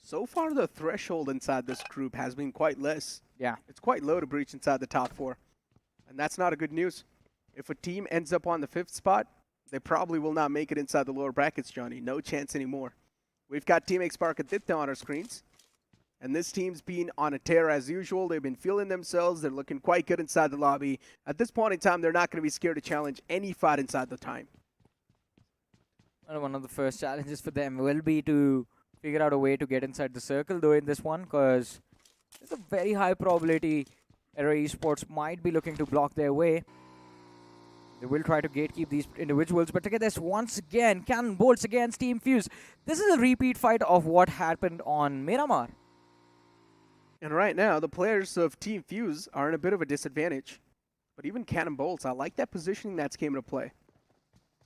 So far, the threshold inside this group has been quite less. Yeah. It's quite low to breach inside the top 4. And that's not a good news. If a team ends up on the 5th spot, they probably will not make it inside the lower brackets, Johnny. No chance anymore. We've got Team X Sparkaditya on our screens. And this team's been on a tear as usual. They've been feeling themselves. They're looking quite good inside the lobby. At this point in time, they're not going to be scared to challenge any fight inside the time. One of the first challenges for them will be to figure out a way to get inside the circle, though, in this one, because there's a very high probability Error Esports might be looking to block their way. They will try to gatekeep these individuals, but look at this once again. CannonBoltz against Team Fuze. This is a repeat fight of what happened on Miramar. And right now, the players of Team Fuze are in a bit of a disadvantage. But even CannonBoltz, I like that positioning that's came into play.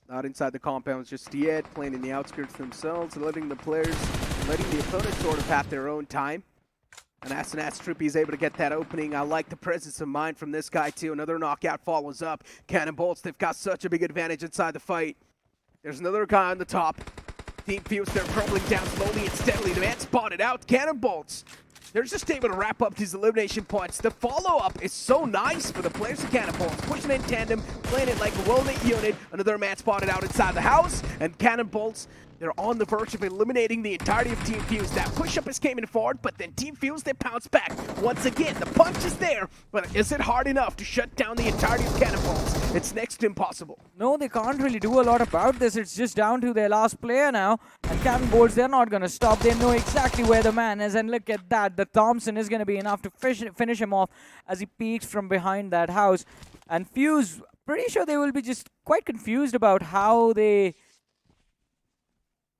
Not inside the compounds just yet, playing in the outskirts themselves, letting the opponents sort of have their own time. And Asanat Trippy is able to get that opening. I like the presence of mind from this guy too. Another knockout follows up. CannonBoltz, they've got such a big advantage inside the fight. There's another guy on the top. Team Fuze, they're crumbling down slowly and steadily. The man spotted out. CannonBoltz, they're just able to wrap up these elimination points. The follow-up is so nice for the players of CannonBoltz. Pushing in tandem, playing it like a well-knit unit. Another man spotted out inside the house. And CannonBoltz, they're on the verge of eliminating the entirety of Team Fuze. That push-up is coming forward, but then Team Fuze, they pounce back. Once again, the punch is there, but is it hard enough to shut down the entirety of CannonBoltz? It's next to impossible. No, they can't really do a lot about this. It's just down to their last player now. And CannonBoltz, they're not going to stop. They know exactly where the man is. And look at that. The Thompson is going to be enough to finish him off as he peeks from behind that house. And Fuze, pretty sure they will be just quite confused about how they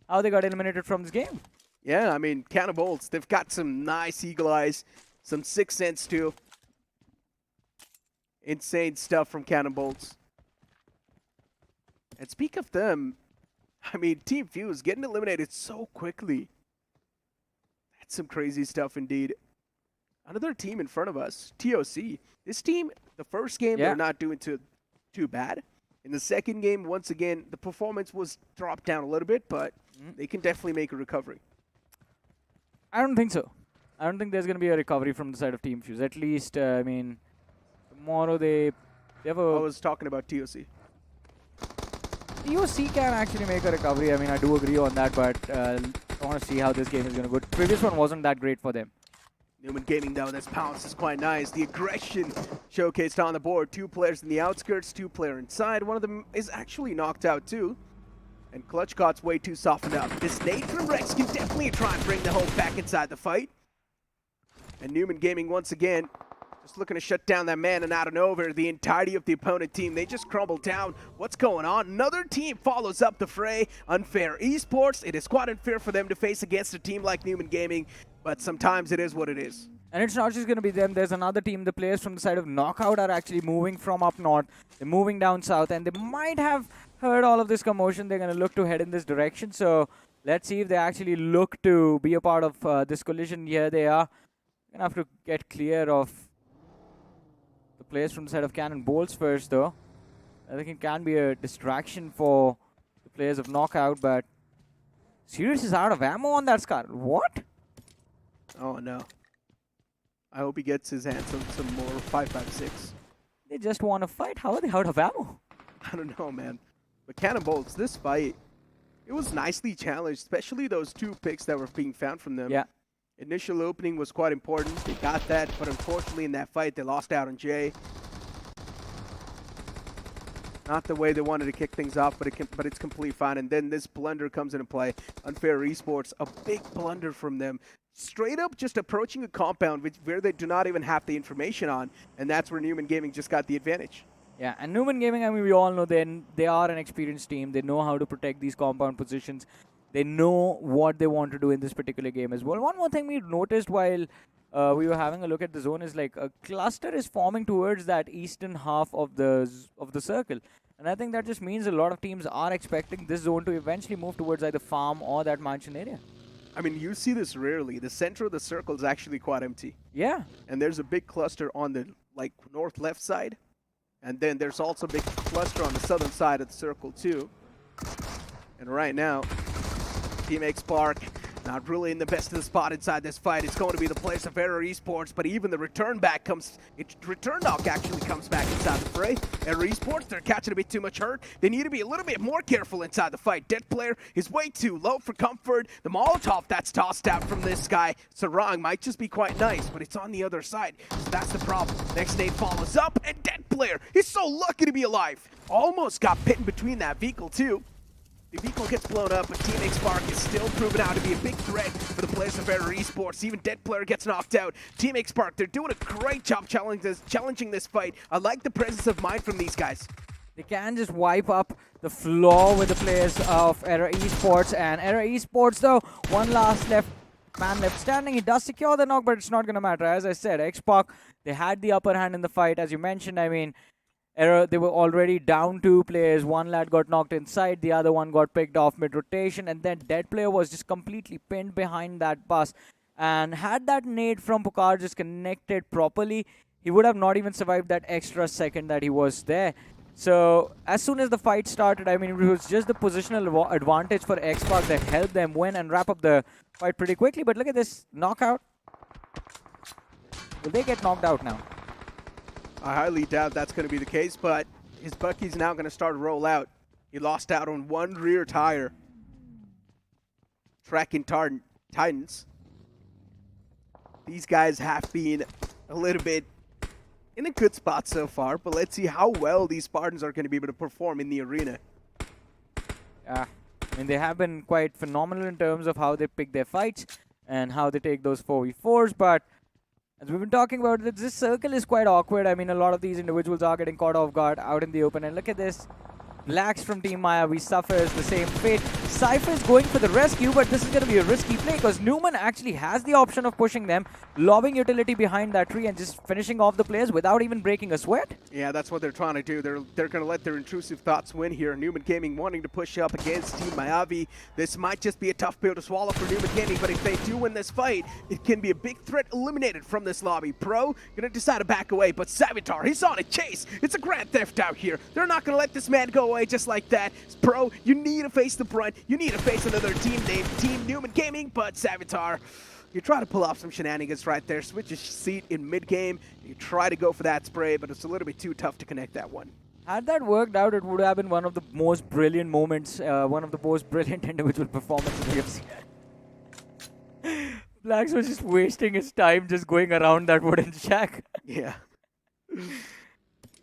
got eliminated from this game. Yeah, I mean, CannonBoltz, they've got some nice eagle eyes, some sixth sense too. Insane stuff from CannonBoltz. And speak of them, I mean, Team Fuze getting eliminated so quickly. That's some crazy stuff indeed. Another team in front of us, TOC. This team, the first game, they're not doing too bad. In the second game, once again, the performance was dropped down a little bit, but they can definitely make a recovery. I don't think so. I don't think there's going to be a recovery from the side of Team Fuze. At least, I mean, tomorrow they have a... I was talking about TOC. TOC can actually make a recovery. I mean, I do agree on that, but I want to see how this game is going to go. The previous one wasn't that great for them. Numen Gaming, though, this pounce is quite nice. The aggression showcased on the board. 2 players in the outskirts, 2 players inside. One of them is actually knocked out, too. And Clutchcot's way too softened up. This nade from Rex can definitely try and bring the Hope back inside the fight. And Numen Gaming, once again, just looking to shut down that man, and out and over, the entirety of the opponent team, they just crumble down. What's going on? Another team follows up the fray. Unfair Esports. It is quite unfair for them to face against a team like Numen Gaming, but sometimes it is what it is. And it's not just going to be them. There's another team. The players from the side of Knockout are actually moving from up north. They're moving down south, and they might have heard all of this commotion. They're going to look to head in this direction. So let's see if they actually look to be a part of this collision. Here they are. Going to have to get clear of the players from the side of CannonBoltz first, though. I think it can be a distraction for the players of Knockout, but Sirius is out of ammo on that Scar. What? Oh, no. I hope he gets his hands on some more 5.56. They just want to fight. How are they out of ammo? I don't know, man. But CannonBoltz, this fight, it was nicely challenged, especially those 2 picks that were being found from them. Yeah. Initial opening was quite important. They got that, but unfortunately in that fight, they lost out on Jay. Not the way they wanted to kick things off, but it's completely fine. And then this blunder comes into play. Unfair Esports, a big blunder from them. Straight up just approaching a compound where they do not even have the information on. And that's where Numen Gaming just got the advantage. Yeah, and Numen Gaming, I mean, we all know they are an experienced team. They know how to protect these compound positions. They know what they want to do in this particular game as well. One more thing we noticed while we were having a look at the zone is like a cluster is forming towards that eastern half of the circle. And I think that just means a lot of teams are expecting this zone to eventually move towards either farm or that mansion area. I mean, you see this rarely. The center of the circle is actually quite empty. Yeah. And there's a big cluster on the north-left side. And then there's also a big cluster on the southern side of the circle too. And right now, Team Spark not really in the best of the spot inside this fight. It's going to be the players of Error Esports, but even the return knock actually comes back inside the fray. Error Esports, they're catching a bit too much hurt. They need to be a little bit more careful inside the fight. Dead player is way too low for comfort. The Molotov that's tossed out from this guy, Sarang, might just be quite nice, but it's on the other side. So that's the problem. Next nade follows up, and Dead player is so lucky to be alive. Almost got pit in between that vehicle too. The vehicle gets blown up, but Team Spark is still proven out to be a big threat for the players of Error Esports. Even Dead player gets knocked out. Team Spark, they're doing a great job challenging this fight. I like the presence of mind from these guys. They can just wipe up the floor with the players of Error Esports. And Error Esports, though, one last man left standing. He does secure the knock, but it's not going to matter. As I said, Xpark, they had the upper hand in the fight. As you mentioned, I mean, Error, they were already down 2 players. One lad got knocked inside, the other one got picked off mid-rotation, and then Dead player was just completely pinned behind that bus. And had that nade from Pukar just connected properly, he would have not even survived that extra second that he was there. So, as soon as the fight started, I mean, it was just the positional advantage for Xpark that helped them win and wrap up the fight pretty quickly. But look at this knockout. Will they get knocked out now? I highly doubt that's going to be the case, but his Bucky's now going to start to roll out. He lost out on one rear tire. Tracking Titans. These guys have been a little bit in a good spot so far, but let's see how well these Spartans are going to be able to perform in the arena. Yeah, I mean, they have been quite phenomenal in terms of how they pick their fights and how they take those 4v4s, but as we've been talking about, this circle is quite awkward. I mean, a lot of these individuals are getting caught off guard out in the open. And look at this. Blacks from Team Mayavi suffers the same fate. Cypher is going for the rescue, but this is going to be a risky play because Numen actually has the option of pushing them, lobbing utility behind that tree and just finishing off the players without even breaking a sweat. Yeah, that's what they're trying to do. They're going to let their intrusive thoughts win here. Numen Gaming wanting to push up against Team Mayavi. This might just be a tough pill to swallow for Numen Gaming, but if they do win this fight, it can be a big threat eliminated from this lobby. Pro going to decide to back away, but Savitar, he's on a chase. It's a grand theft out here. They're not going to let this man go away just like that. Pro, you need to face the brunt. You need to face another team named Team Numen Gaming, but Savitar, you try to pull off some shenanigans right there. Switch your seat in mid-game. You try to go for that spray, but it's a little bit too tough to connect that one. Had that worked out, it would have been one of the most brilliant moments, one of the most brilliant individual performances we have seen. Blacks was just wasting his time just going around that wooden shack. Yeah.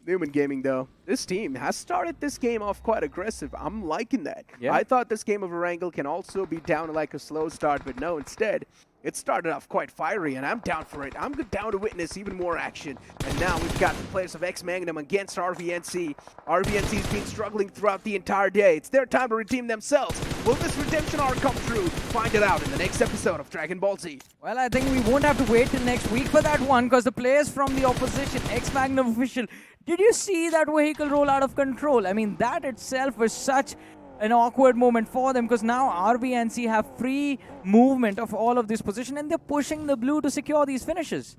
Numen Gaming, though, this team has started this game off quite aggressive. I'm liking that. Yeah. I thought this game of Erangel can also be down to like a slow start, but no, instead, it started off quite fiery, and I'm down for it. I'm down to witness even more action. And now we've got the players of MagnuM against RVNC. RVNC's been struggling throughout the entire day. It's their time to redeem themselves. Will this redemption arc come true? Find it out in the next episode of Dragon Ball Z. Well, I think we won't have to wait till next week for that one, because the players from the opposition, MagnuM official, did you see that vehicle roll out of control? I mean, that itself was such an awkward moment for them, because now RVNC have free movement of all of this position and they're pushing the blue to secure these finishes.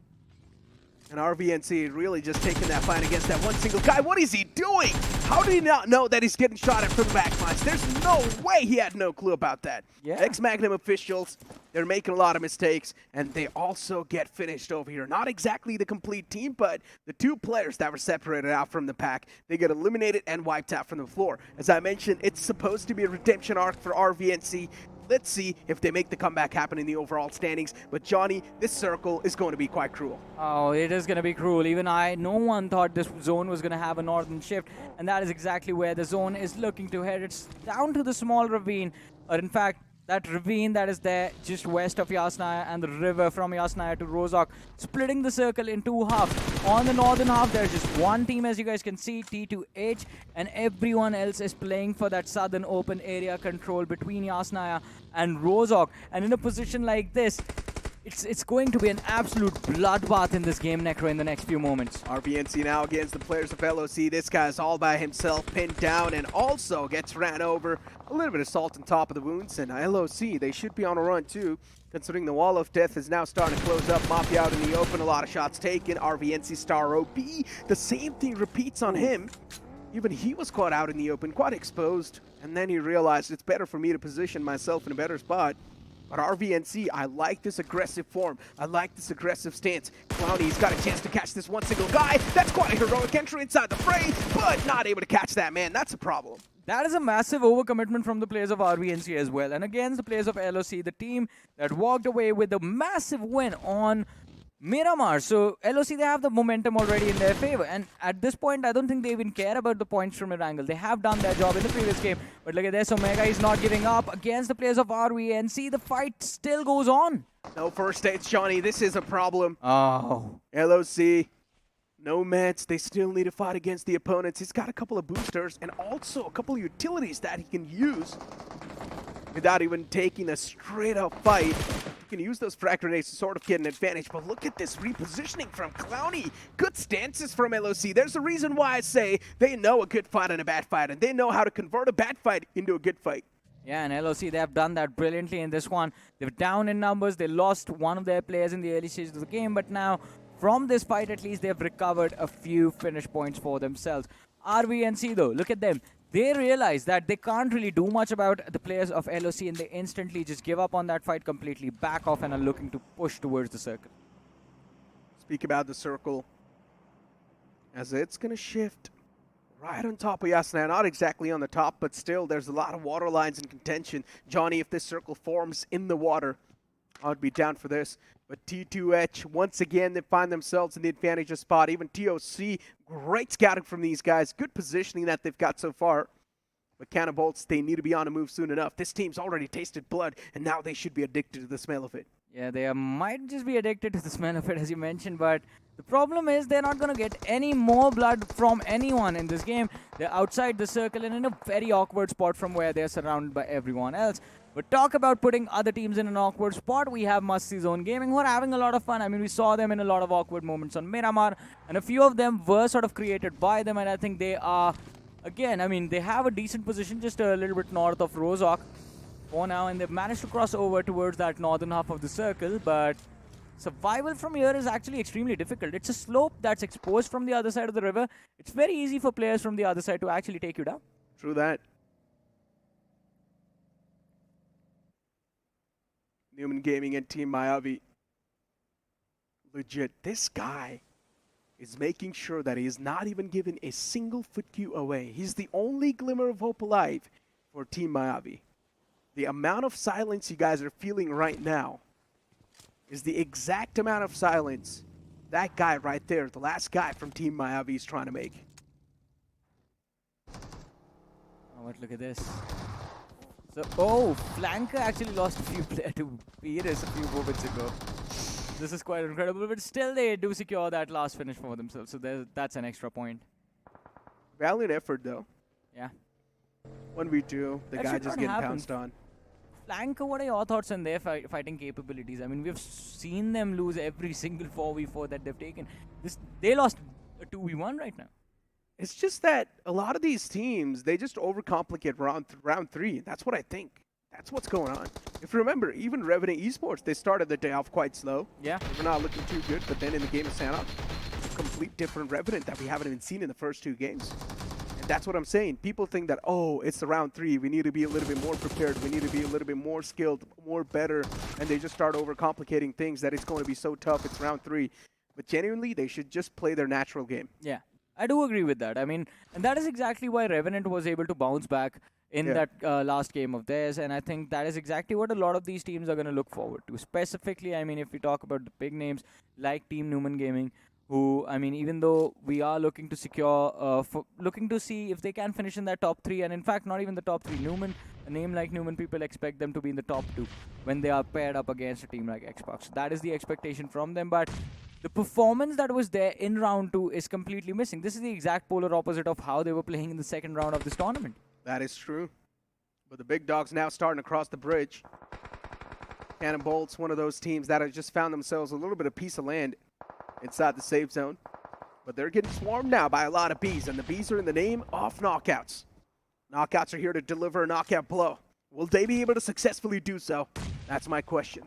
And RVNC really just taking that fight against that one single guy. What is he doing? How did he not know that he's getting shot at from the back lines? There's no way he had no clue about that. Yeah. Ex-MagnuM officials, they're making a lot of mistakes, and they also get finished over here. Not exactly the complete team, but the 2 players that were separated out from the pack, they get eliminated and wiped out from the floor. As I mentioned, it's supposed to be a redemption arc for RVNC. Let's see if they make the comeback happen in the overall standings. But Johnny, this circle is going to be quite cruel. Oh, it is going to be cruel. Even no one thought this zone was going to have a northern shift. And that is exactly where the zone is looking to head. It's down to the small ravine. Or in fact, that ravine that is there just west of Yasnaya and the river from Yasnaya to Rozhok, splitting the circle in two halves. On the northern half, there's just one team, as you guys can see, T2H, and everyone else is playing for that southern open area control between Yasnaya and Rozhok. And in a position like this, it's going to be an absolute bloodbath in this game, Necro, in the next few moments. RVNC now against the players of LOC. This guy's all by himself, pinned down, and also gets ran over. A little bit of salt on top of the wounds, and LOC, they should be on a run too, considering the wall of death is now starting to close up. Mafia out in the open, a lot of shots taken. RVNC star OB, the same thing repeats on him. Even he was caught out in the open, quite exposed, and then he realized it's better for me to position myself in a better spot. But RVNC, I like this aggressive form. I like this aggressive stance. Clowny's got a chance to catch this one single guy. That's quite a heroic entry inside the fray, but not able to catch that man. That's a problem. That is a massive overcommitment from the players of RVNC as well. And against the players of LOC, the team that walked away with a massive win on Miramar. So LOC, they have the momentum already in their favor. And at this point, I don't think they even care about the points from Erangel. They have done their job in the previous game. But look at this, Omega is not giving up against the players of RVNC. The fight still goes on. No first states, Johnny. This is a problem. Oh. LOC, no meds. They still need to fight against the opponents. He's got a couple of boosters and also a couple of utilities that he can use without even taking a straight-up fight. You can use those frag grenades to sort of get an advantage, but look at this repositioning from Clowny. Good stances from LOC. There's a reason why I say they know a good fight and a bad fight, and they know how to convert a bad fight into a good fight. Yeah, and LOC, they have done that brilliantly in this one. They're down in numbers. They lost one of their players in the early stages of the game, but now, from this fight at least, they've recovered a few finish points for themselves. RVNC, though, look at them. They realize that they can't really do much about the players of LOC, and they instantly just give up on that fight completely, back off, and are looking to push towards the circle. Speak about the circle, as it's going to shift right on top of Yasnaya. Not exactly on the top, but still, there's a lot of water lines in contention. Johnny, if this circle forms in the water, I would be down for this. But T2H, once again, they find themselves in the advantageous spot. Even TOC, great scouting from these guys. Good positioning that they've got so far. But CannonBoltz, they need to be on the move soon enough. This team's already tasted blood, and now they should be addicted to the smell of it. Yeah, they might just be addicted to the smell of it, as you mentioned, but the problem is they're not going to get any more blood from anyone in this game. They're outside the circle and in a very awkward spot from where they're surrounded by everyone else. But talk about putting other teams in an awkward spot. We have MASTIZONE Gaming, who are having a lot of fun. I mean, we saw them in a lot of awkward moments on Miramar, and a few of them were sort of created by them, and I think they are, again, I mean, they have a decent position just a little bit north of Rozhok for now, and they've managed to cross over towards that northern half of the circle, but survival from here is actually extremely difficult. It's a slope that's exposed from the other side of the river. It's very easy for players from the other side to actually take you down. True that. Numen Gaming and Team Mayavi. Legit, this guy is making sure that he is not even given a single foot cue away. He's the only glimmer of hope alive for Team Mayavi. The amount of silence you guys are feeling right now is the exact amount of silence that guy right there, the last guy from Team Mayavi, is trying to make. Oh, but look at this. So, Flanker actually lost a few players to Pires a few moments ago. This is quite incredible, but still they do secure that last finish for themselves, so that's an extra point. Valiant effort, though. Yeah. 1v2, the guy just getting pounced on. Flanker, what are your thoughts on their fighting capabilities? I mean, we've seen them lose every single 4v4 that they've taken. They lost a 2v1 right now. It's just that a lot of these teams, they just overcomplicate round 3. That's what I think. That's what's going on. If you remember, even Revenant Esports, they started the day off quite slow. Yeah. They were not looking too good, but then in the game of Sanhok, it's a complete different Revenant that we haven't even seen in the first 2 games. And that's what I'm saying. People think that, oh, it's the round 3. We need to be a little bit more prepared. We need to be a little bit more skilled, more better. And they just start overcomplicating things that it's going to be so tough. It's round 3. But genuinely, they should just play their natural game. Yeah. I do agree with that. I mean, and that is exactly why Revenant was able to bounce back in that last game of theirs. And I think that is exactly what a lot of these teams are going to look forward to. Specifically, I mean, if we talk about the big names like Team Numen Gaming, who, I mean, even though we are looking to secure, looking to see if they can finish in that top 3, and in fact, not even the top 3. Numen a name like Numen, people expect them to be in the top 2 when they are paired up against a team like Xbox. That is the expectation from them, but the performance that was there in round 2 is completely missing. This is the exact polar opposite of how they were playing in the second round of this tournament. That is true. But the big dogs now starting to cross the bridge. CannonBoltz, one of those teams that have just found themselves a little bit of piece of land inside the safe zone. But they're getting swarmed now by a lot of bees, and the bees are in the name of knockouts. Knockouts are here to deliver a knockout blow. Will they be able to successfully do so? That's my question.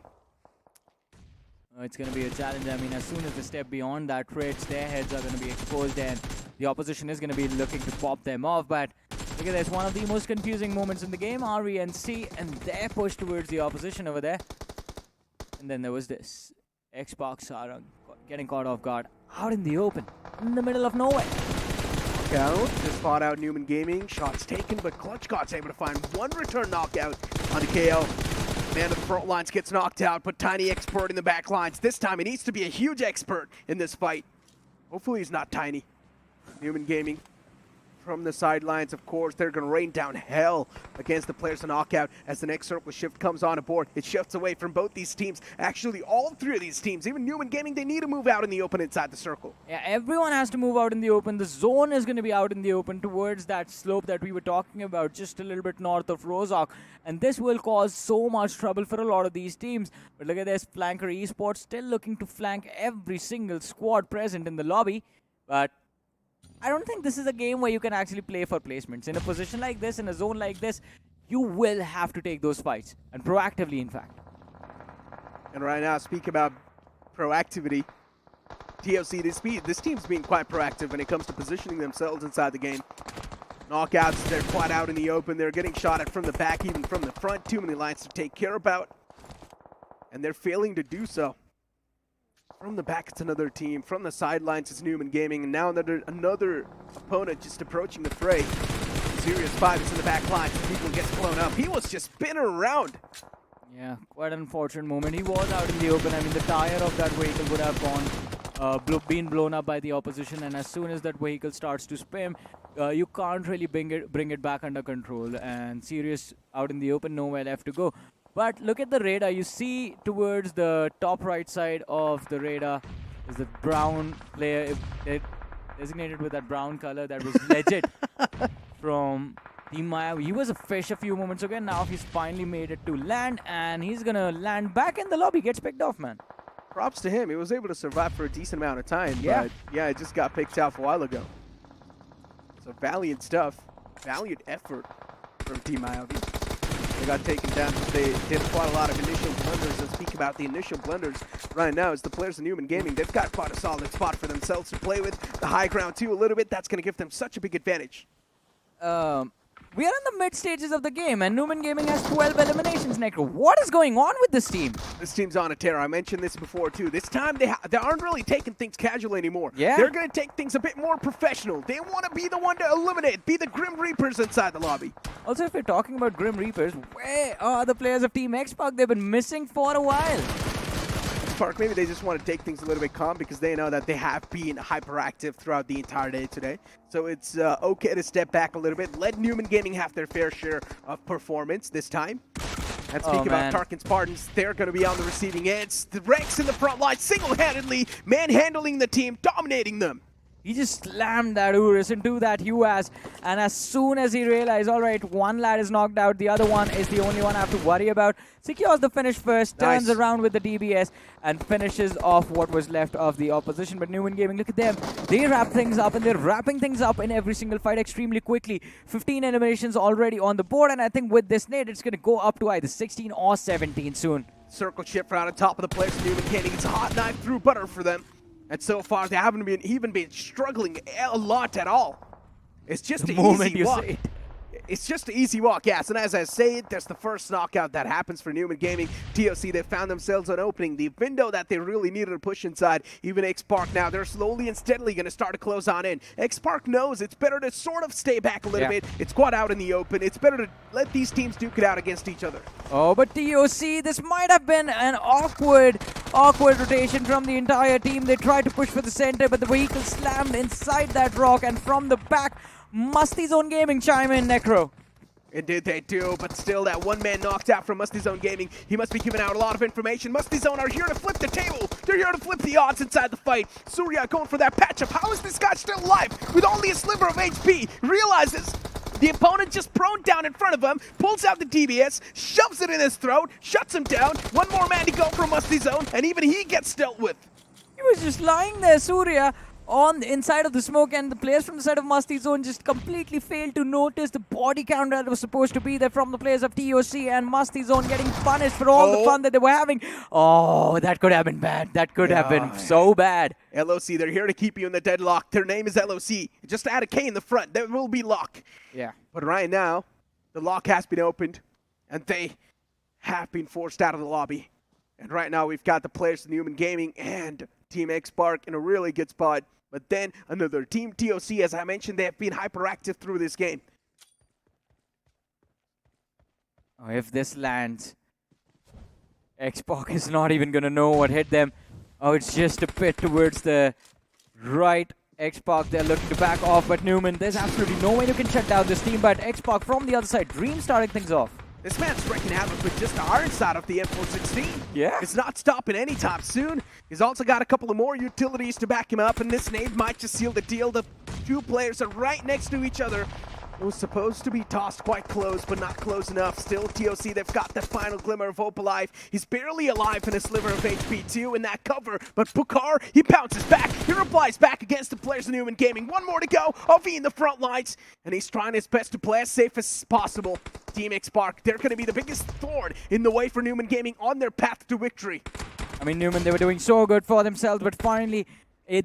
It's going to be a challenge. I mean, as soon as they step beyond that ridge, their heads are going to be exposed, and the opposition is going to be looking to pop them off. But look at this, one of the most confusing moments in the game, RVNC, and their push towards the opposition over there. And then there was this. Xbox are getting caught off guard out in the open, in the middle of nowhere. Knockout, just fought out Numen Gaming. Shots taken, but Clutchgot's able to find one return knockout on the KO. Man of the front lines gets knocked out, but Tiny Expert in the back lines. This time it needs to be a huge expert in this fight. Hopefully he's not tiny. Numen Gaming from the sidelines, of course, they're going to rain down hell against the players to knockout as the next circle shift comes on aboard. It shifts away from both these teams. Actually, all 3 of these teams, even Numen Gaming, they need to move out in the open inside the circle. Yeah, everyone has to move out in the open. The zone is going to be out in the open towards that slope that we were talking about, just a little bit north of Rozhok. And this will cause so much trouble for a lot of these teams. But look at this, Flanker Esports still looking to flank every single squad present in the lobby. But I don't think this is a game where you can actually play for placements. In a position like this, in a zone like this, you will have to take those fights, and proactively, in fact. And right now, speak about proactivity. TOC, this team's being quite proactive when it comes to positioning themselves inside the game. Knockouts, they're quite out in the open. They're getting shot at from the back, even from the front. Too many lines to take care about, and they're failing to do so. From the back, it's another team. From the sidelines, it's Numen Gaming. And now another opponent just approaching the fray. Serious 5 is in the back line. People gets blown up. He was just spinning around. Yeah, quite an unfortunate moment. He was out in the open. I mean, the tire of that vehicle would have been blown up by the opposition. And as soon as that vehicle starts to spin, you can't really bring it back under control. And Serious out in the open, nowhere left to go. But look at the radar. You see towards the top right side of the radar is the brown player designated with that brown color that was legit from Team Mayavi. He was a fish a few moments ago. Now he's finally made it to land, and he's going to land back in the lobby. Gets picked off, man. Props to him. He was able to survive for a decent amount of time. Yeah. But yeah, it just got picked off a while ago. So valiant stuff. Valiant effort from Team Mayavi. They got taken down. They did quite a lot of initial blunders. And speak about the initial blunders right now is the players of Numen Gaming. They've got quite a solid spot for themselves to play with. The high ground too a little bit. That's going to give them such a big advantage. We are in the mid stages of the game, and Numen Gaming has 12 eliminations, Necro. What is going on with this team? This team's on a tear. I mentioned this before, too. This time, they aren't really taking things casual anymore. Yeah. They're going to take things a bit more professional. They want to be the one to eliminate, be the Grim Reapers inside the lobby. Also, if we're talking about Grim Reapers, where are the players of Team Xbox? They've been missing for a while. Park, maybe they just want to take things a little bit calm because they know that they have been hyperactive throughout the entire day today. So it's okay to step back a little bit. Let Numen Gaming have their fair share of performance this time. And speak about TARKIN Spartans, they're going to be on the receiving end. The Rex in the front line, single-handedly manhandling the team, dominating them. He just slammed that Urus into that UAS, and as soon as he realized, all right, one lad is knocked out, the other one is the only one I have to worry about, secures the finish first, turns around with the DBS, and finishes off what was left of the opposition. But Numen Gaming, look at them. They wrap things up, and they're wrapping things up in every single fight extremely quickly. 15 eliminations already on the board, and I think with this nade, it's going to go up to either 16 or 17 soon. Circle shift right on top of the players. Numen Gaming, it's a hot knife through butter for them. And so far, they haven't even been struggling a lot at all. It's just an easy walk. It's just an easy walk, yes. And as I say it, that's the first knockout that happens for Numen Gaming. TOC, they found themselves on opening the window that they really needed to push inside. Even Xpark now, they're slowly and steadily going to start to close on in. Xpark knows it's better to sort of stay back a little bit. It's quite out in the open. It's better to let these teams duke it out against each other. Oh, but TOC, this might have been an awkward rotation from the entire team. They tried to push for the center, but the vehicle slammed inside that rock, and from the back, MASTIZONE Gaming chime in, Necro. Indeed they do, but still that one man knocked out from MASTIZONE Gaming. He must be giving out a lot of information. MASTIZONE are here to flip the table. They're here to flip the odds inside the fight. Surya going for that patch up. How is this guy still alive with only a sliver of HP? Realizes the opponent just prone down in front of him, pulls out the DBS, shoves it in his throat, shuts him down. One more man to go from MASTIZONE, and even he gets dealt with. He was just lying there, Surya, on the inside of the smoke, and the players from the side of MASTIZONE just completely failed to notice the body count that was supposed to be there from the players of TOC, and MASTIZONE getting punished for all the fun that they were having. Oh, that could have been bad. That could have been so bad. LOC, they're here to keep you in the deadlock. Their name is LOC. Just add a K in the front. There will be lock. Yeah. But right now, the lock has been opened, and they have been forced out of the lobby. And right now, we've got the players of Numen Gaming and Team Xpark in a really good spot. But then another Team TOC, as I mentioned, they have been hyperactive through this game. Oh, if this lands, Xbox is not even going to know what hit them. Oh, it's just a bit towards the right. Xbox, they're looking to back off, but Numen, there's absolutely no way you can shut down this team. But Xbox from the other side, Dream starting things off. This man's wreaking havoc with just the iron side of the M416. Yeah. It's not stopping anytime soon. He's also got a couple of more utilities to back him up, and this nade might just seal the deal. The two players are right next to each other. It was supposed to be tossed quite close, but not close enough. Still, TOC, they've got the final glimmer of hope alive. He's barely alive in a sliver of HP too in that cover, but Bukar, he bounces back. He replies back against the players of Numen Gaming. One more to go. OV in the front lines, and he's trying his best to play as safe as possible. Team Xpark, they're going to be the biggest thorn in the way for Numen Gaming on their path to victory. I mean, Numen, they were doing so good for themselves, but finally,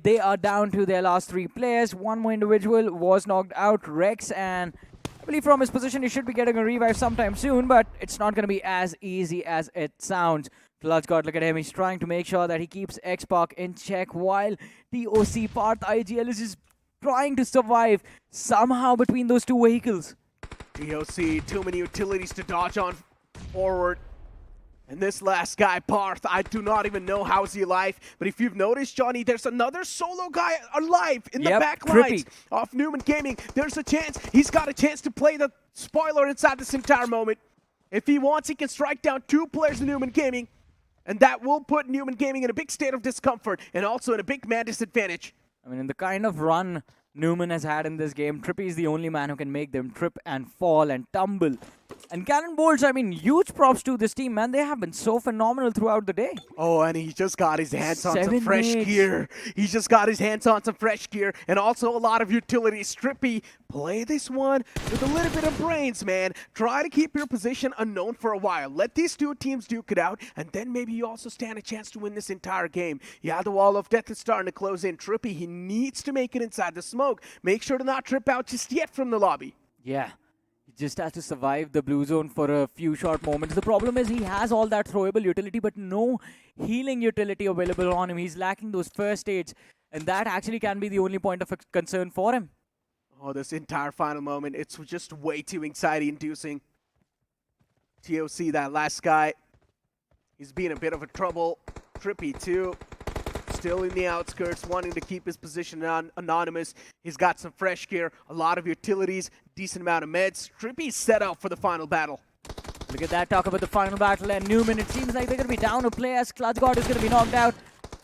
they are down to their last three players. One more individual was knocked out, Rex, and I believe from his position he should be getting a revive sometime soon, but it's not going to be as easy as it sounds. Bloodgod, look at him. He's trying to make sure that he keeps Xpark in check while TOC Parth IGL is just trying to survive somehow between those two vehicles. TOC, too many utilities to dodge on forward. And this last guy, Parth, I do not even know how is he alive. But if you've noticed, Johnny, there's another solo guy alive in the back lines of Numen Gaming. There's a chance. He's got a chance to play the spoiler inside this entire moment. If he wants, he can strike down two players in Numen Gaming. And that will put Numen Gaming in a big state of discomfort and also in a big man disadvantage. I mean, in the kind of run Numen has had in this game, Trippy is the only man who can make them trip and fall and tumble. And CannonBoltz, I mean, huge props to this team, man. They have been so phenomenal throughout the day. Oh, and he just got his hands on some fresh gear. He just got his hands on some fresh gear and also a lot of utilities. Trippy, play this one with a little bit of brains, man. Try to keep your position unknown for a while. Let these two teams duke it out, and then maybe you also stand a chance to win this entire game. Yeah, the wall of death is starting to close in. Trippy, he needs to make it inside the smoke. Make sure to not trip out just yet from the lobby. Yeah. Just has to survive the blue zone for a few short moments. The problem is he has all that throwable utility, but no healing utility available on him. He's lacking those first aids, and that actually can be the only point of concern for him. Oh, this entire final moment, it's just way too anxiety-inducing. TOC, that last guy, he's been a bit of a trouble. Trippy, too. Still in the outskirts, wanting to keep his position anonymous. He's got some fresh gear, a lot of utilities, decent amount of meds. Trippy's set up for the final battle. Look at that, talk about the final battle, and Numen, it seems like they're going to be down a player as Clutchgod is going to be knocked out.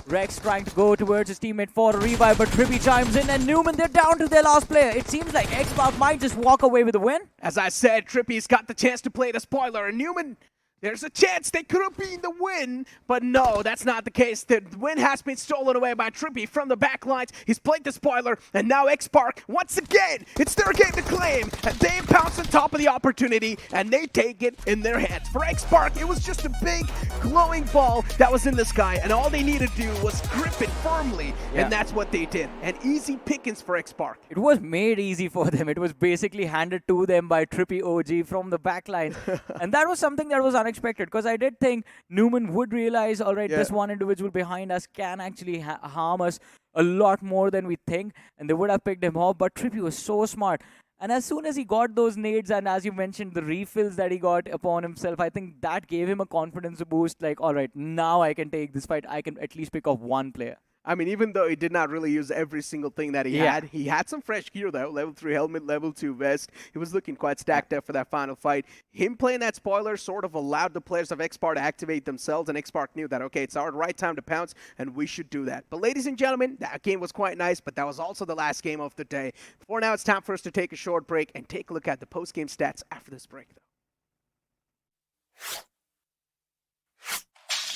Rex trying to go towards his teammate for a revive, but Trippy chimes in, and Numen, they're down to their last player. It seems like Xbox might just walk away with the win. As I said, Trippy's got the chance to play the spoiler, and Numen, there's a chance they could have been the win, but no, that's not the case. The win has been stolen away by Trippy from the back lines. He's played the spoiler, and now Xpark, once again, it's their game to claim. And they pounce on top of the opportunity, and they take it in their hands. For Xpark, it was just a big, glowing ball that was in the sky, and all they needed to do was grip it firmly, and that's what they did. And easy pickings for Xpark. It was made easy for them. It was basically handed to them by Trippy OG from the back line. And that was something that was unexpected, because I did think Numen would realize, all right, this one individual behind us can actually harm us a lot more than we think, and they would have picked him off, but Trippy was so smart. And as soon as he got those nades, and as you mentioned, the refills that he got upon himself, I think that gave him a confidence boost, like, all right, now I can take this fight. I can at least pick off one player. I mean, even though he did not really use every single thing that he had some fresh gear though. Level 3 helmet, level 2 vest. He was looking quite stacked up for that final fight. Him playing that spoiler sort of allowed the players of Esport to activate themselves, and Esport knew that, okay, it's our right time to pounce, and we should do that. But ladies and gentlemen, that game was quite nice, but that was also the last game of the day. For now, it's time for us to take a short break and take a look at the post-game stats after this break, though.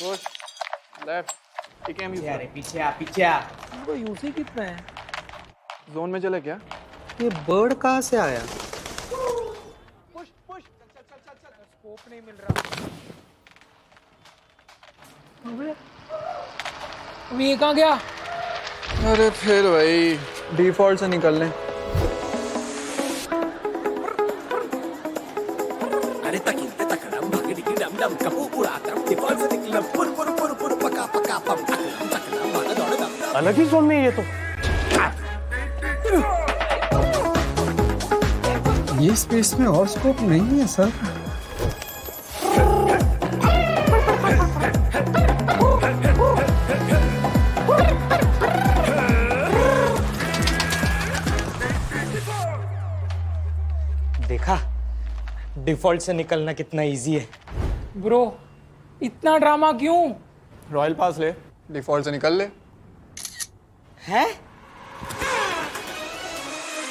Push left ठीक है पीछे आ वो UC कितना है zone में चला क्या ये बर्ड कहाँ से आया पुश पुश चल चल चल चल स्कोप नहीं मिल रहा अबे ये कहाँ गया अरे फिर भाई डिफॉल्ट से निकल लें अरे तकिन ते तकड़म भगड़ी की डम डम कपू उड़ाता डिफॉल्ट से निकला पुर पुर पुर पुर पका पका पम तकड़म तकड़म भागा दौड़ दम अलग ही जोन में ये तो ये स्पेस में और स्कोप नहीं है सर देखा डिफॉल्ट से निकलना कितना इजी है ब्रो इतना ड्रामा क्यों रॉयल पास ले डिफॉल्ट से निकल ले है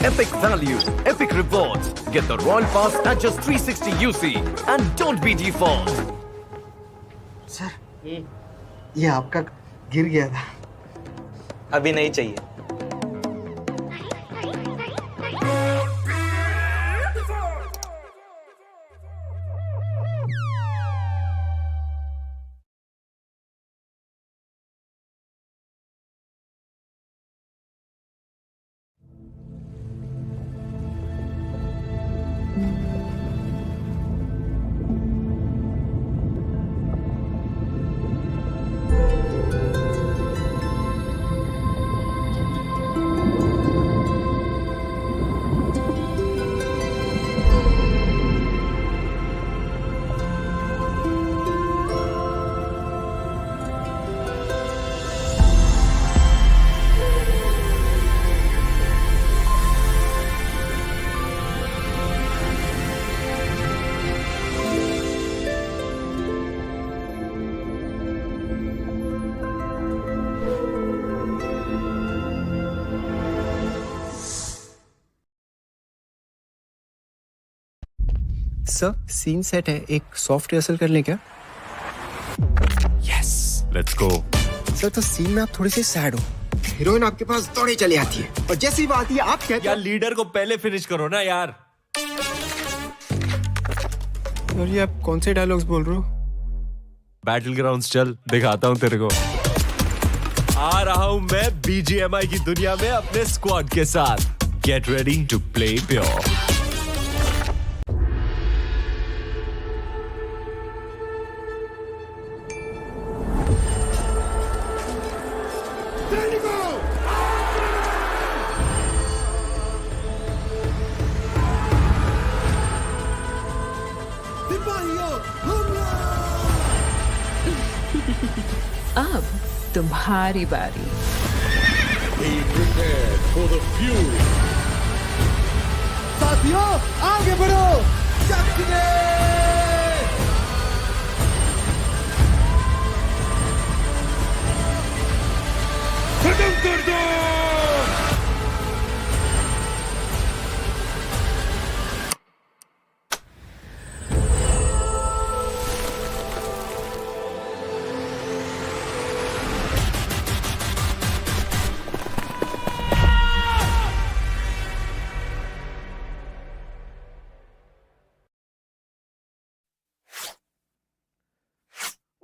Epic value, epic rewards. Get the Royal Pass at just 360 UC and don't be default. Sir ये आपका गिर गया था अभी नहीं चाहिए सर सीन सेट है एक सॉफ्ट रिहर्सल कर लें क्या Yes, let's go. सर तो सीन में आप थोड़े से सैड हो हीरोइन आपके पास दौड़े चली आती है और जैसे ही वो आती है आप कहते यार लीडर को पहले फिनिश करो ना यार. और ये आप कौन से डायलॉग्स बोल रहे हो Battlegrounds चल दिखाता हूँ तेरे को. आ रहा हूँ मैं BGMI की दुनिया में अपने स्क्वाड के साथ. Get ready to play pure. अब तुम्हारी बारी साथियों आगे बढ़ो खत्म कर दो.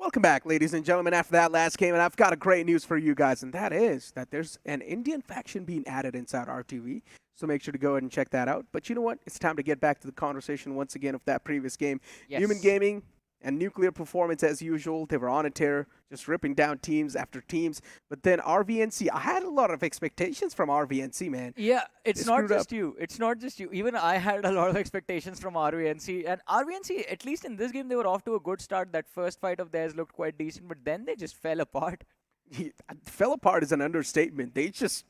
Welcome back, ladies and gentlemen, after that last game, and I've got a great news for you guys, and that is that there's an Indian faction being added inside RTV, so make sure to go ahead and check that out. But you know what? It's time to get back to the conversation once again of that previous game. Yes. Numen Gaming and Nuclear Performance, as usual, they were on a tear, just ripping down teams after teams. But then RVNC, I had a lot of expectations from RVNC, man. Yeah, it's They not screwed just you. It's not just you. Even I had a lot of expectations from RVNC. And RVNC, at least in this game, they were off to a good start. That first fight of theirs looked quite decent, but then they just fell apart. fell apart is an understatement. They just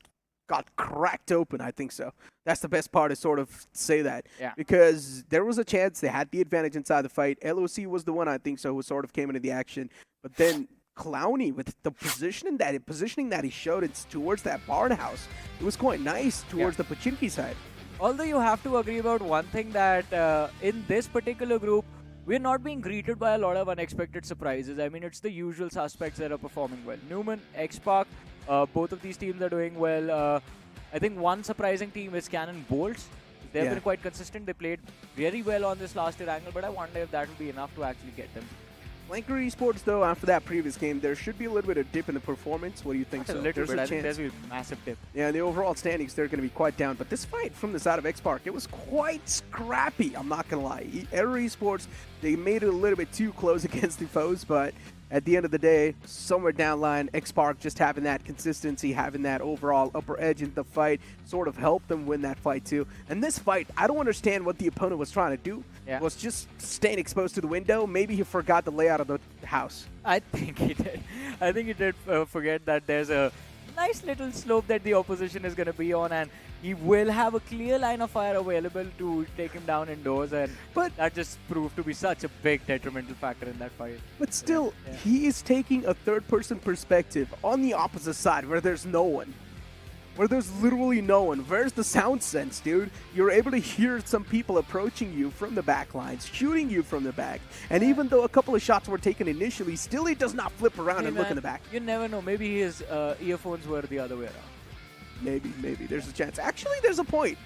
got cracked open, I think so. That's the best part to sort of say that. Yeah. Because there was a chance they had the advantage inside the fight. LOC was the one, I think so, who sort of came into the action. But then Clowny, with the positioning that he showed, it's towards that barn house. It was quite nice towards the Pachinki side. Although you have to agree about one thing, that in this particular group, we're not being greeted by a lot of unexpected surprises. I mean, it's the usual suspects that are performing well. Numen, XPark, both of these teams are doing well. I think one surprising team is CannonBoltz. They've been quite consistent. They played very well on this last Erangel, but I wonder if that will be enough to actually get them. Flanker Esports, though, after that previous game, there should be a little bit of dip in the performance. What do you think? A little bit. I think there's a massive dip. Yeah, the overall standings, they're going to be quite down. But this fight from the side of XPark, it was quite scrappy, I'm not going to lie. Error Esports, they made it a little bit too close against the foes, but at the end of the day, somewhere down line, XPark just having that consistency, having that overall upper edge in the fight, sort of helped them win that fight too. And this fight, I don't understand what the opponent was trying to do. Yeah. Was just staying exposed to the window. Maybe he forgot the layout of the house. I think he did. I think he did forget that there's a nice little slope that the opposition is going to be on, and he will have a clear line of fire available to take him down indoors, and that just proved to be such a big detrimental factor in that fight. But still, he is taking a third-person perspective on the opposite side where there's no one. Where there's literally no one. Where's the sound sense, dude? You're able to hear some people approaching you from the back lines, shooting you from the back. And even though a couple of shots were taken initially, still he does not flip around and look in the back. You never know. Maybe his earphones were the other way around. Maybe. There's a chance. Actually, there's a point.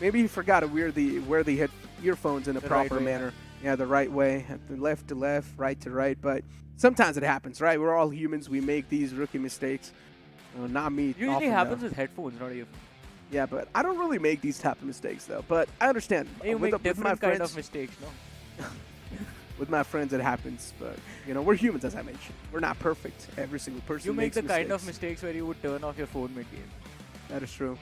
Maybe he forgot to wear the earphones in a proper manner. Yeah, the right way. Left to left, right to right. But sometimes it happens, right? We're all humans. We make these rookie mistakes. Not me. Usually happens with headphones, not earphones. Yeah, but I don't really make these type of mistakes, though. But I understand. You make different kind of mistakes, no? With my friends, it happens. But, you know, we're humans, as I mentioned. We're not perfect. Every single person You make makes the mistakes. kind of mistakes where you would turn off your phone mid-game. That is true.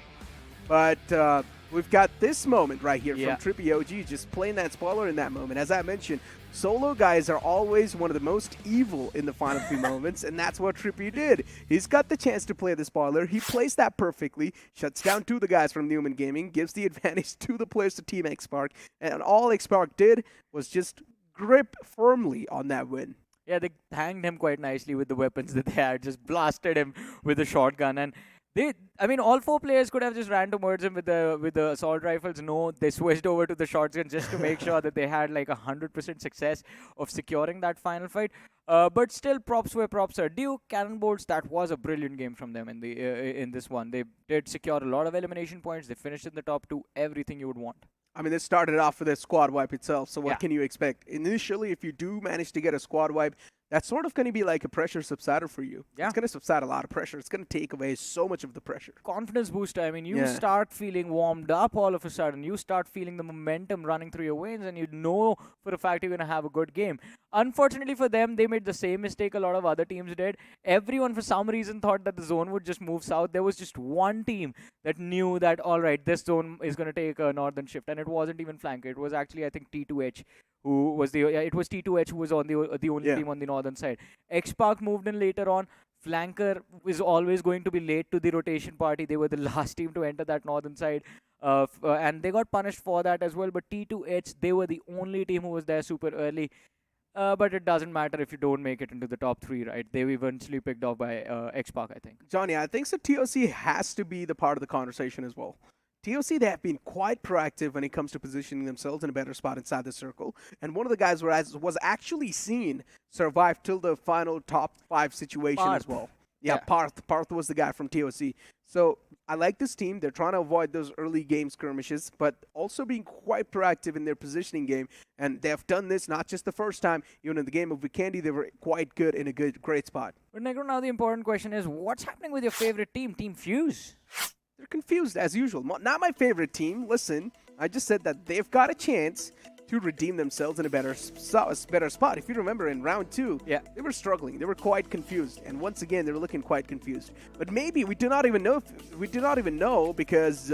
But we've got this moment right here from Trippy OG, just playing that spoiler in that moment. As I mentioned, solo guys are always one of the most evil in the final few moments, and that's what Trippy did. He's got the chance to play the spoiler. He plays that perfectly, shuts down two of the guys from Numen Gaming, gives the advantage to the players to Team XPark, and all XPark did was just grip firmly on that win. Yeah, they hanged him quite nicely with the weapons that they had, just blasted him with a shotgun, and all four players could have just ran towards him with the assault rifles. No, they switched over to the shotgun just to make sure that they had like 100% success of securing that final fight. But still, props where props are due. CannonBoltz, that was a brilliant game from them in this one. They did secure a lot of elimination points. They finished in the top 2, everything you would want. I mean, this started off with a squad wipe itself, so what can you expect? Initially, if you do manage to get a squad wipe, that's sort of going to be like a pressure subsider for you. Yeah. It's going to subside a lot of pressure. It's going to take away so much of the pressure. Confidence booster. I mean, you start feeling warmed up all of a sudden. You start feeling the momentum running through your veins, and you know for a fact you're going to have a good game. Unfortunately for them, they made the same mistake a lot of other teams did. Everyone, for some reason, thought that the zone would just move south. There was just one team that knew that, all right, this zone is going to take a northern shift, and it wasn't even flanker. It was actually, I think, T2H. Who was it was T2H who was on the only team on the northern side. XPark moved in later on. Flanker is always going to be late to the rotation party. They were the last team to enter that northern side. And they got punished for that as well. But T2H, they were the only team who was there super early. But it doesn't matter if you don't make it into the top 3, right? They were eventually picked off by XPark, I think. Johnny, I think so TOC has to be the part of the conversation as well. TOC, they have been quite proactive when it comes to positioning themselves in a better spot inside the circle. And one of the guys was actually seen survive till the final top 5 situation as well. Yeah, Parth. Parth was the guy from TOC. So I like this team. They're trying to avoid those early game skirmishes, but also being quite proactive in their positioning game. And they have done this not just the first time. Even in the game of Vikendi, they were quite good in a great spot. But Negro, now the important question is, what's happening with your favorite team, Team Fuze? They're confused as usual. Not my favorite team. Listen, I just said that they've got a chance to redeem themselves in a better spot. If you remember in round 2, they were struggling. They were quite confused, and once again, they were looking quite confused. But maybe we do not even know because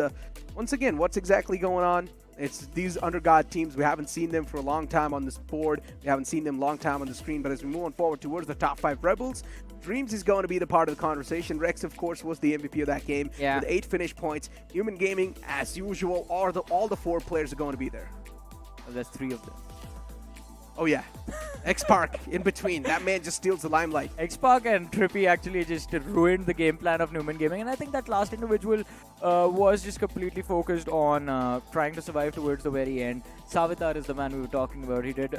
once again, what's exactly going on? It's these under-God teams. We haven't seen them for a long time on this board. We haven't seen them a long time on the screen. But as we move on forward towards the top 5 Rebels, Dreams is going to be the part of the conversation. Rex, of course, was the MVP of that game with 8 finish points. Numen Gaming, as usual, all the 4 players are going to be there. Well, there's 3 of them. Oh, yeah. X-Park in between. That man just steals the limelight. X-Park and Trippy actually just ruined the game plan of Numen Gaming. And I think that last individual was just completely focused on trying to survive towards the very end. Savitar is the man we were talking about. He did...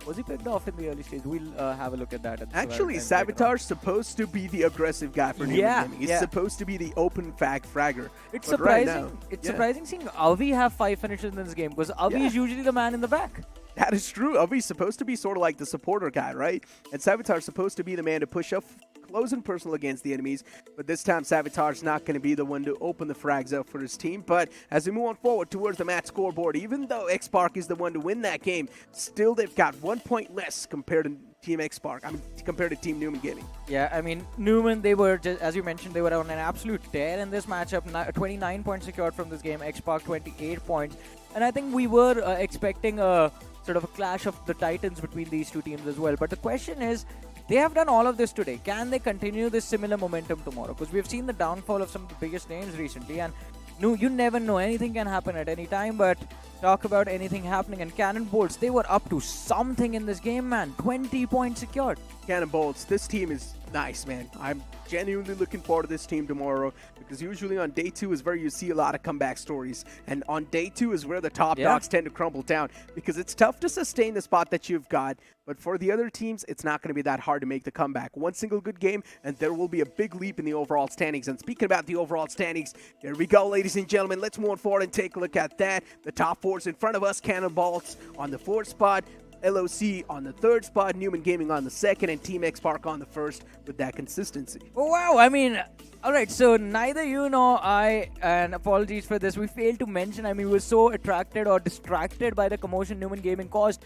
was he picked off in the early stage? We'll have a look at that. Actually, Savitar's supposed to be the aggressive guy for Numen Gaming. He's supposed to be the open fragger. It's surprising. It's surprising seeing Avi have 5 finishes in this game because Avi is usually the man in the back. That is true. Avi's supposed to be sort of like the supporter guy, right? And Savitar's supposed to be the man to push up close and personal against the enemies. But this time, Savitar's not going to be the one to open the frags up for his team. But as we move on forward towards the match scoreboard, even though X-Park is the one to win that game, still they've got 1 point less compared to Team X-Park. I mean, compared to Team Numen Gaming. Yeah, I mean, Numen, they were, just, as you mentioned, they were on an absolute tear in this matchup. 29 points secured from this game. X-Park, 28 points. And I think we were expecting a sort of a clash of the titans between these two teams as well. But the question is, they have done all of this today. Can they continue this similar momentum tomorrow? Because we've seen the downfall of some of the biggest names recently. And no, you never know. Anything can happen at any time. But talk about anything happening. And CannonBoltz, they were up to something in this game, man. 20 points secured. CannonBoltz, this team is nice, man. I'm genuinely looking forward to this team tomorrow because usually on day 2 is where you see a lot of comeback stories, and on day 2 is where the top dogs tend to crumble down because it's tough to sustain the spot that you've got, but for the other teams it's not going to be that hard to make the comeback. One single good game and there will be a big leap in the overall standings. And speaking about the overall standings, here we go, ladies and gentlemen. Let's move forward and take a look at that. The top 4 is in front of us. CannonBoltz on the 4th spot, LOC on the 3rd spot, Numen Gaming on the 2nd, and Team X-Park on the 1st with that consistency. Oh, wow. I mean, all right. So neither you nor I, and apologies for this, we failed to mention, I mean, we were so attracted or distracted by the commotion Numen Gaming caused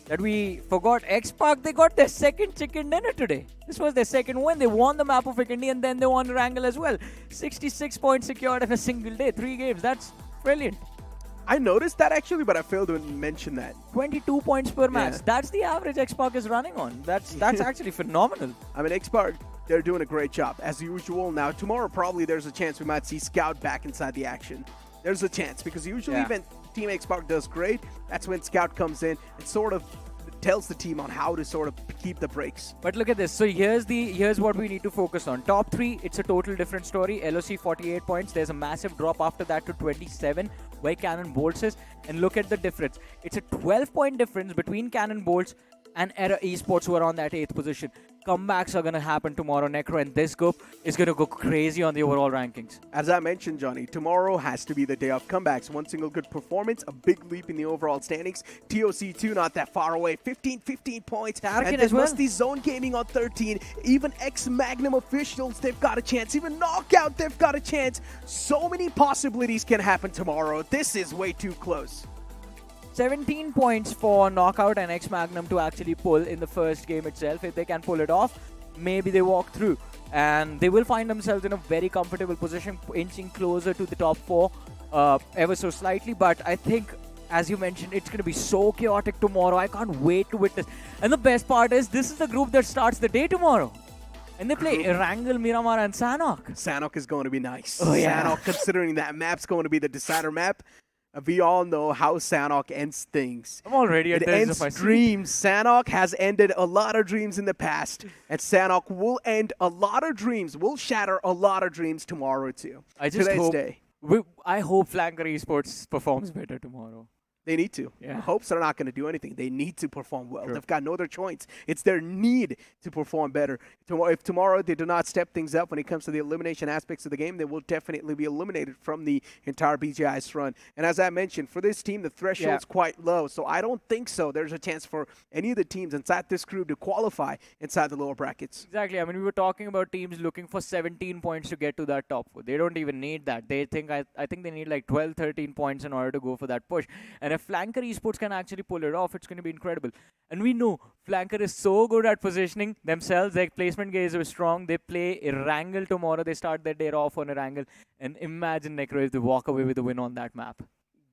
that we forgot X-Park. They got their 2nd chicken dinner today. This was their 2nd win. They won the map of Vikendi and then they won Erangel as well. 66 points secured in a single day. 3 games. That's brilliant. I noticed that actually, but I failed to mention that. 22 points per match. That's the average X-Park is running on. That's actually phenomenal. I mean, X-Park, they're doing a great job, as usual. Now, tomorrow, probably there's a chance we might see Scout back inside the action. There's a chance, because usually when Team X-Park does great, that's when Scout comes in and sort of tells the team on how to sort of keep the breaks. But look at this. So here's what we need to focus on. Top 3, it's a total different story. LOC 48 points. There's a massive drop after that to 27 where CannonBoltz is. And look at the difference. It's a 12-point difference between CannonBoltz and Esports, who are on that 8th position. Comebacks are going to happen tomorrow, Necro, and this group is going to go crazy on the overall rankings. As I mentioned, Johnny, tomorrow has to be the day of comebacks. One single good performance, a big leap in the overall standings. TOC2 not that far away, 15 points. TARKIN and then MASTIZONE Gaming on 13. Even ex-MagnuM officials, they've got a chance. Even Knockout, they've got a chance. So many possibilities can happen tomorrow. This is way too close. 17 points for Knockout and ex-MagnuM to actually pull in the first game itself. If they can pull it off, maybe they walk through. And they will find themselves in a very comfortable position, inching closer to the top 4 ever so slightly. But I think, as you mentioned, it's going to be so chaotic tomorrow. I can't wait to witness. And the best part is, this is the group that starts the day tomorrow. And they play Erangel, Miramar, and Sanhok. Sanhok is going to be nice. Oh, yeah. Sanhok, considering that map's going to be the decider map. We all know how Sanhok ends things. I'm already at it ends dreams. Sanhok has ended a lot of dreams in the past, and Sanhok will end a lot of dreams, will shatter a lot of dreams tomorrow too. Today's day. I hope Flanker Esports performs better tomorrow. They need to. Yeah. Hopes are not going to do anything. They need to perform well. They've got no other choice. It's their need to perform better. If tomorrow they do not step things up when it comes to the elimination aspects of the game, they will definitely be eliminated from the entire BGIS run. And as I mentioned, for this team, the threshold's quite low. So I don't think so. There's a chance for any of the teams inside this group to qualify inside the lower brackets. Exactly. I mean, we were talking about teams looking for 17 points to get to that top 4. They don't even need that. They think I think they need like 12, 13 points in order to go for that push. And if Flanker Esports can actually pull it off, it's going to be incredible. And we know Flanker is so good at positioning themselves. Their placement gaze is strong. They play Erangel tomorrow. They start their day off on Erangel. And imagine, Necro, if they walk away with a win on that map.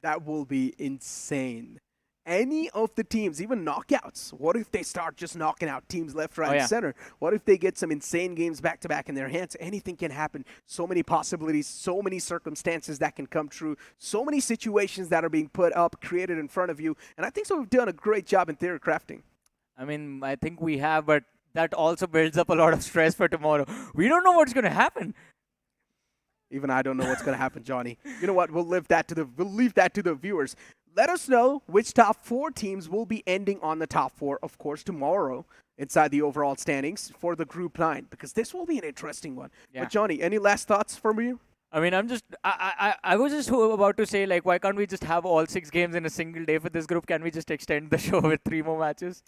That will be insane. any of the teams, even knockouts, what if they start just knocking out teams left, right, Oh, yeah. and center? What if they get some insane games back-to-back in their hands? Anything can happen. So many possibilities, so many circumstances that can come true, so many situations that are being put up, created in front of you. And I think so we've done a great job in theory crafting. I mean, I think we have, but that also builds up a lot of stress for tomorrow. We don't know what's going to happen. Even I don't know what's going to happen, Johnny. You know what? We'll leave that to the viewers. Let us know which top 4 teams will be ending on the top 4, of course, tomorrow inside the overall standings for the Group 9, because this will be an interesting one. Yeah. But Johnny, any last thoughts from you? I mean, I was just about to say, like, why can't we just have all 6 games in a single day for this group? Can we just extend the show with 3 more matches?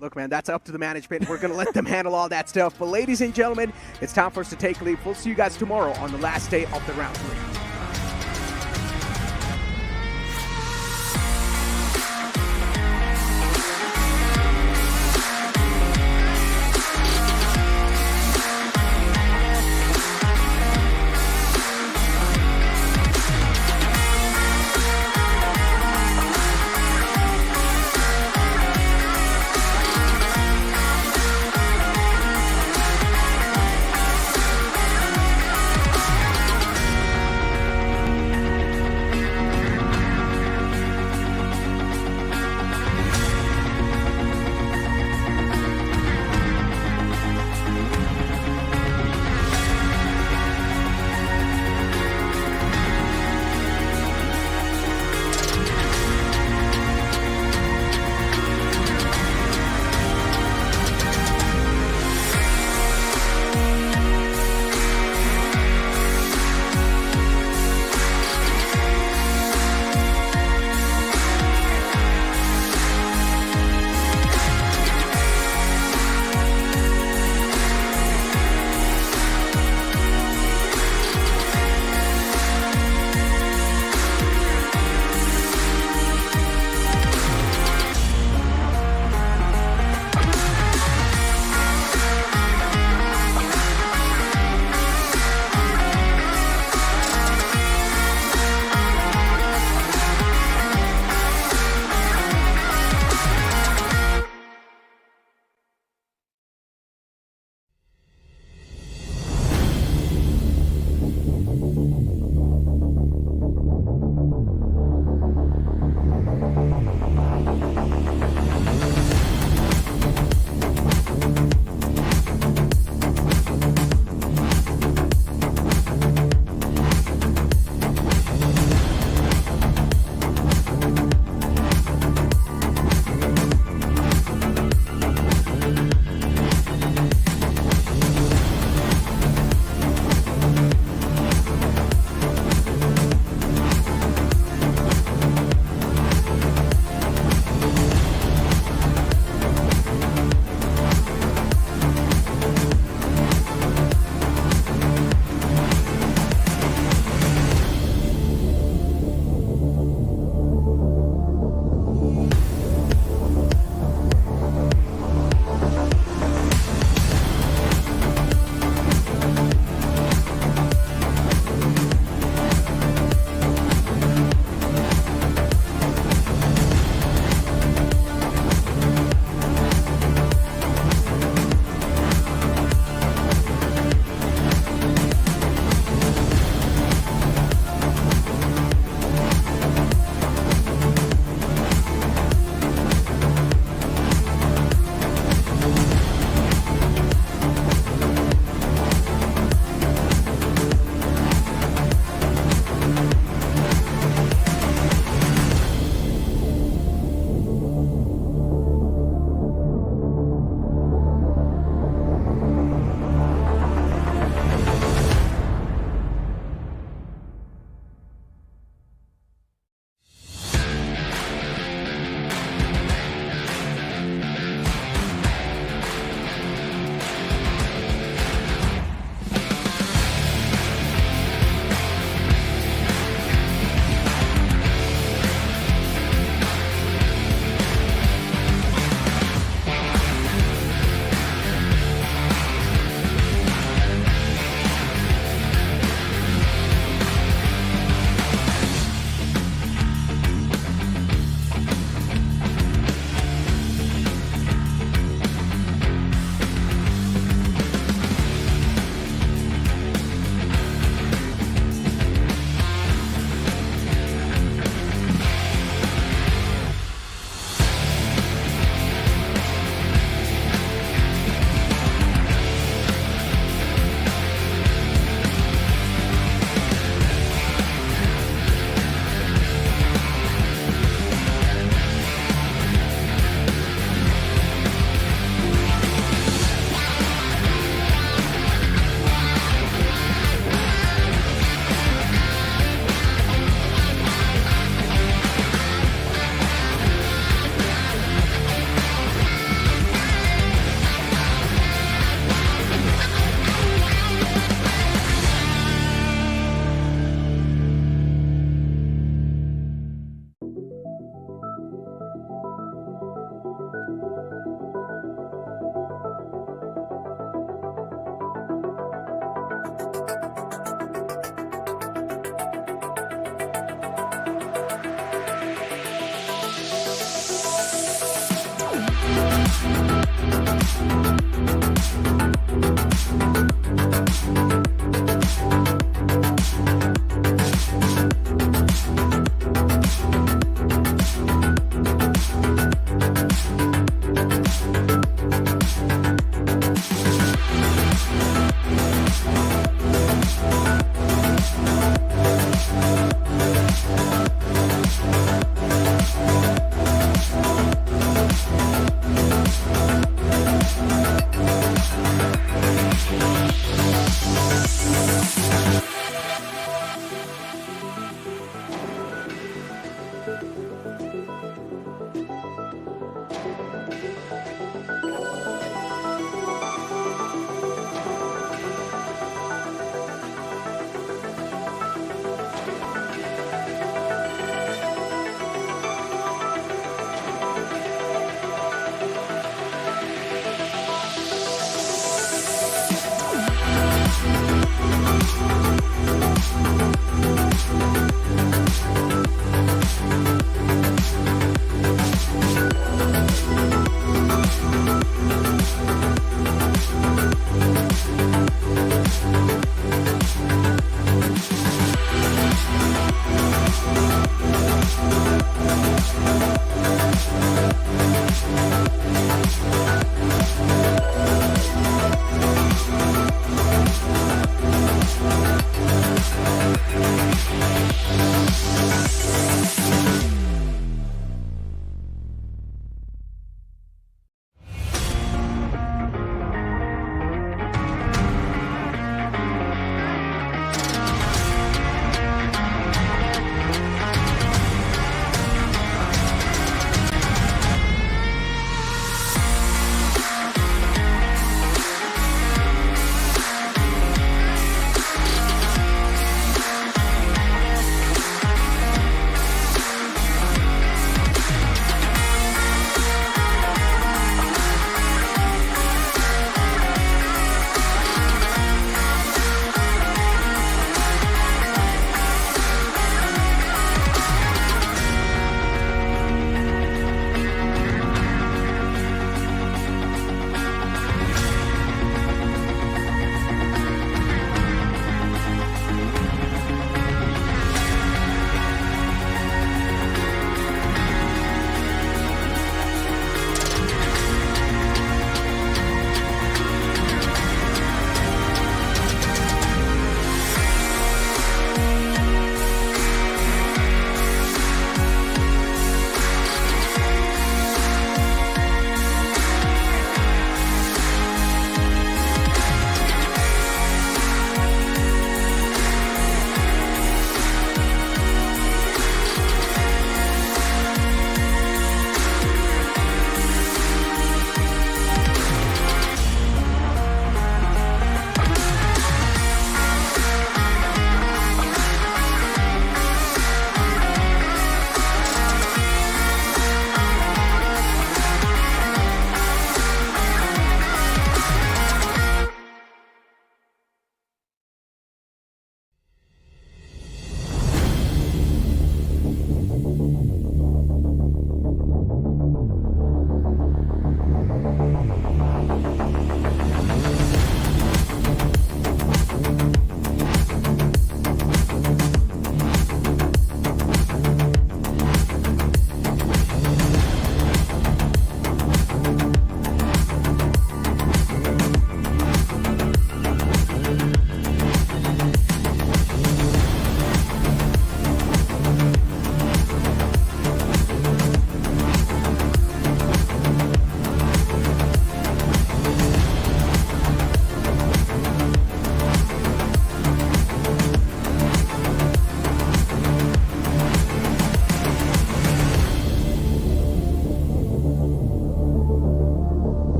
Look, man, that's up to the management. We're going to let them handle all that stuff. But ladies and gentlemen, it's time for us to take leave. We'll see you guys tomorrow on the last day of the round 3.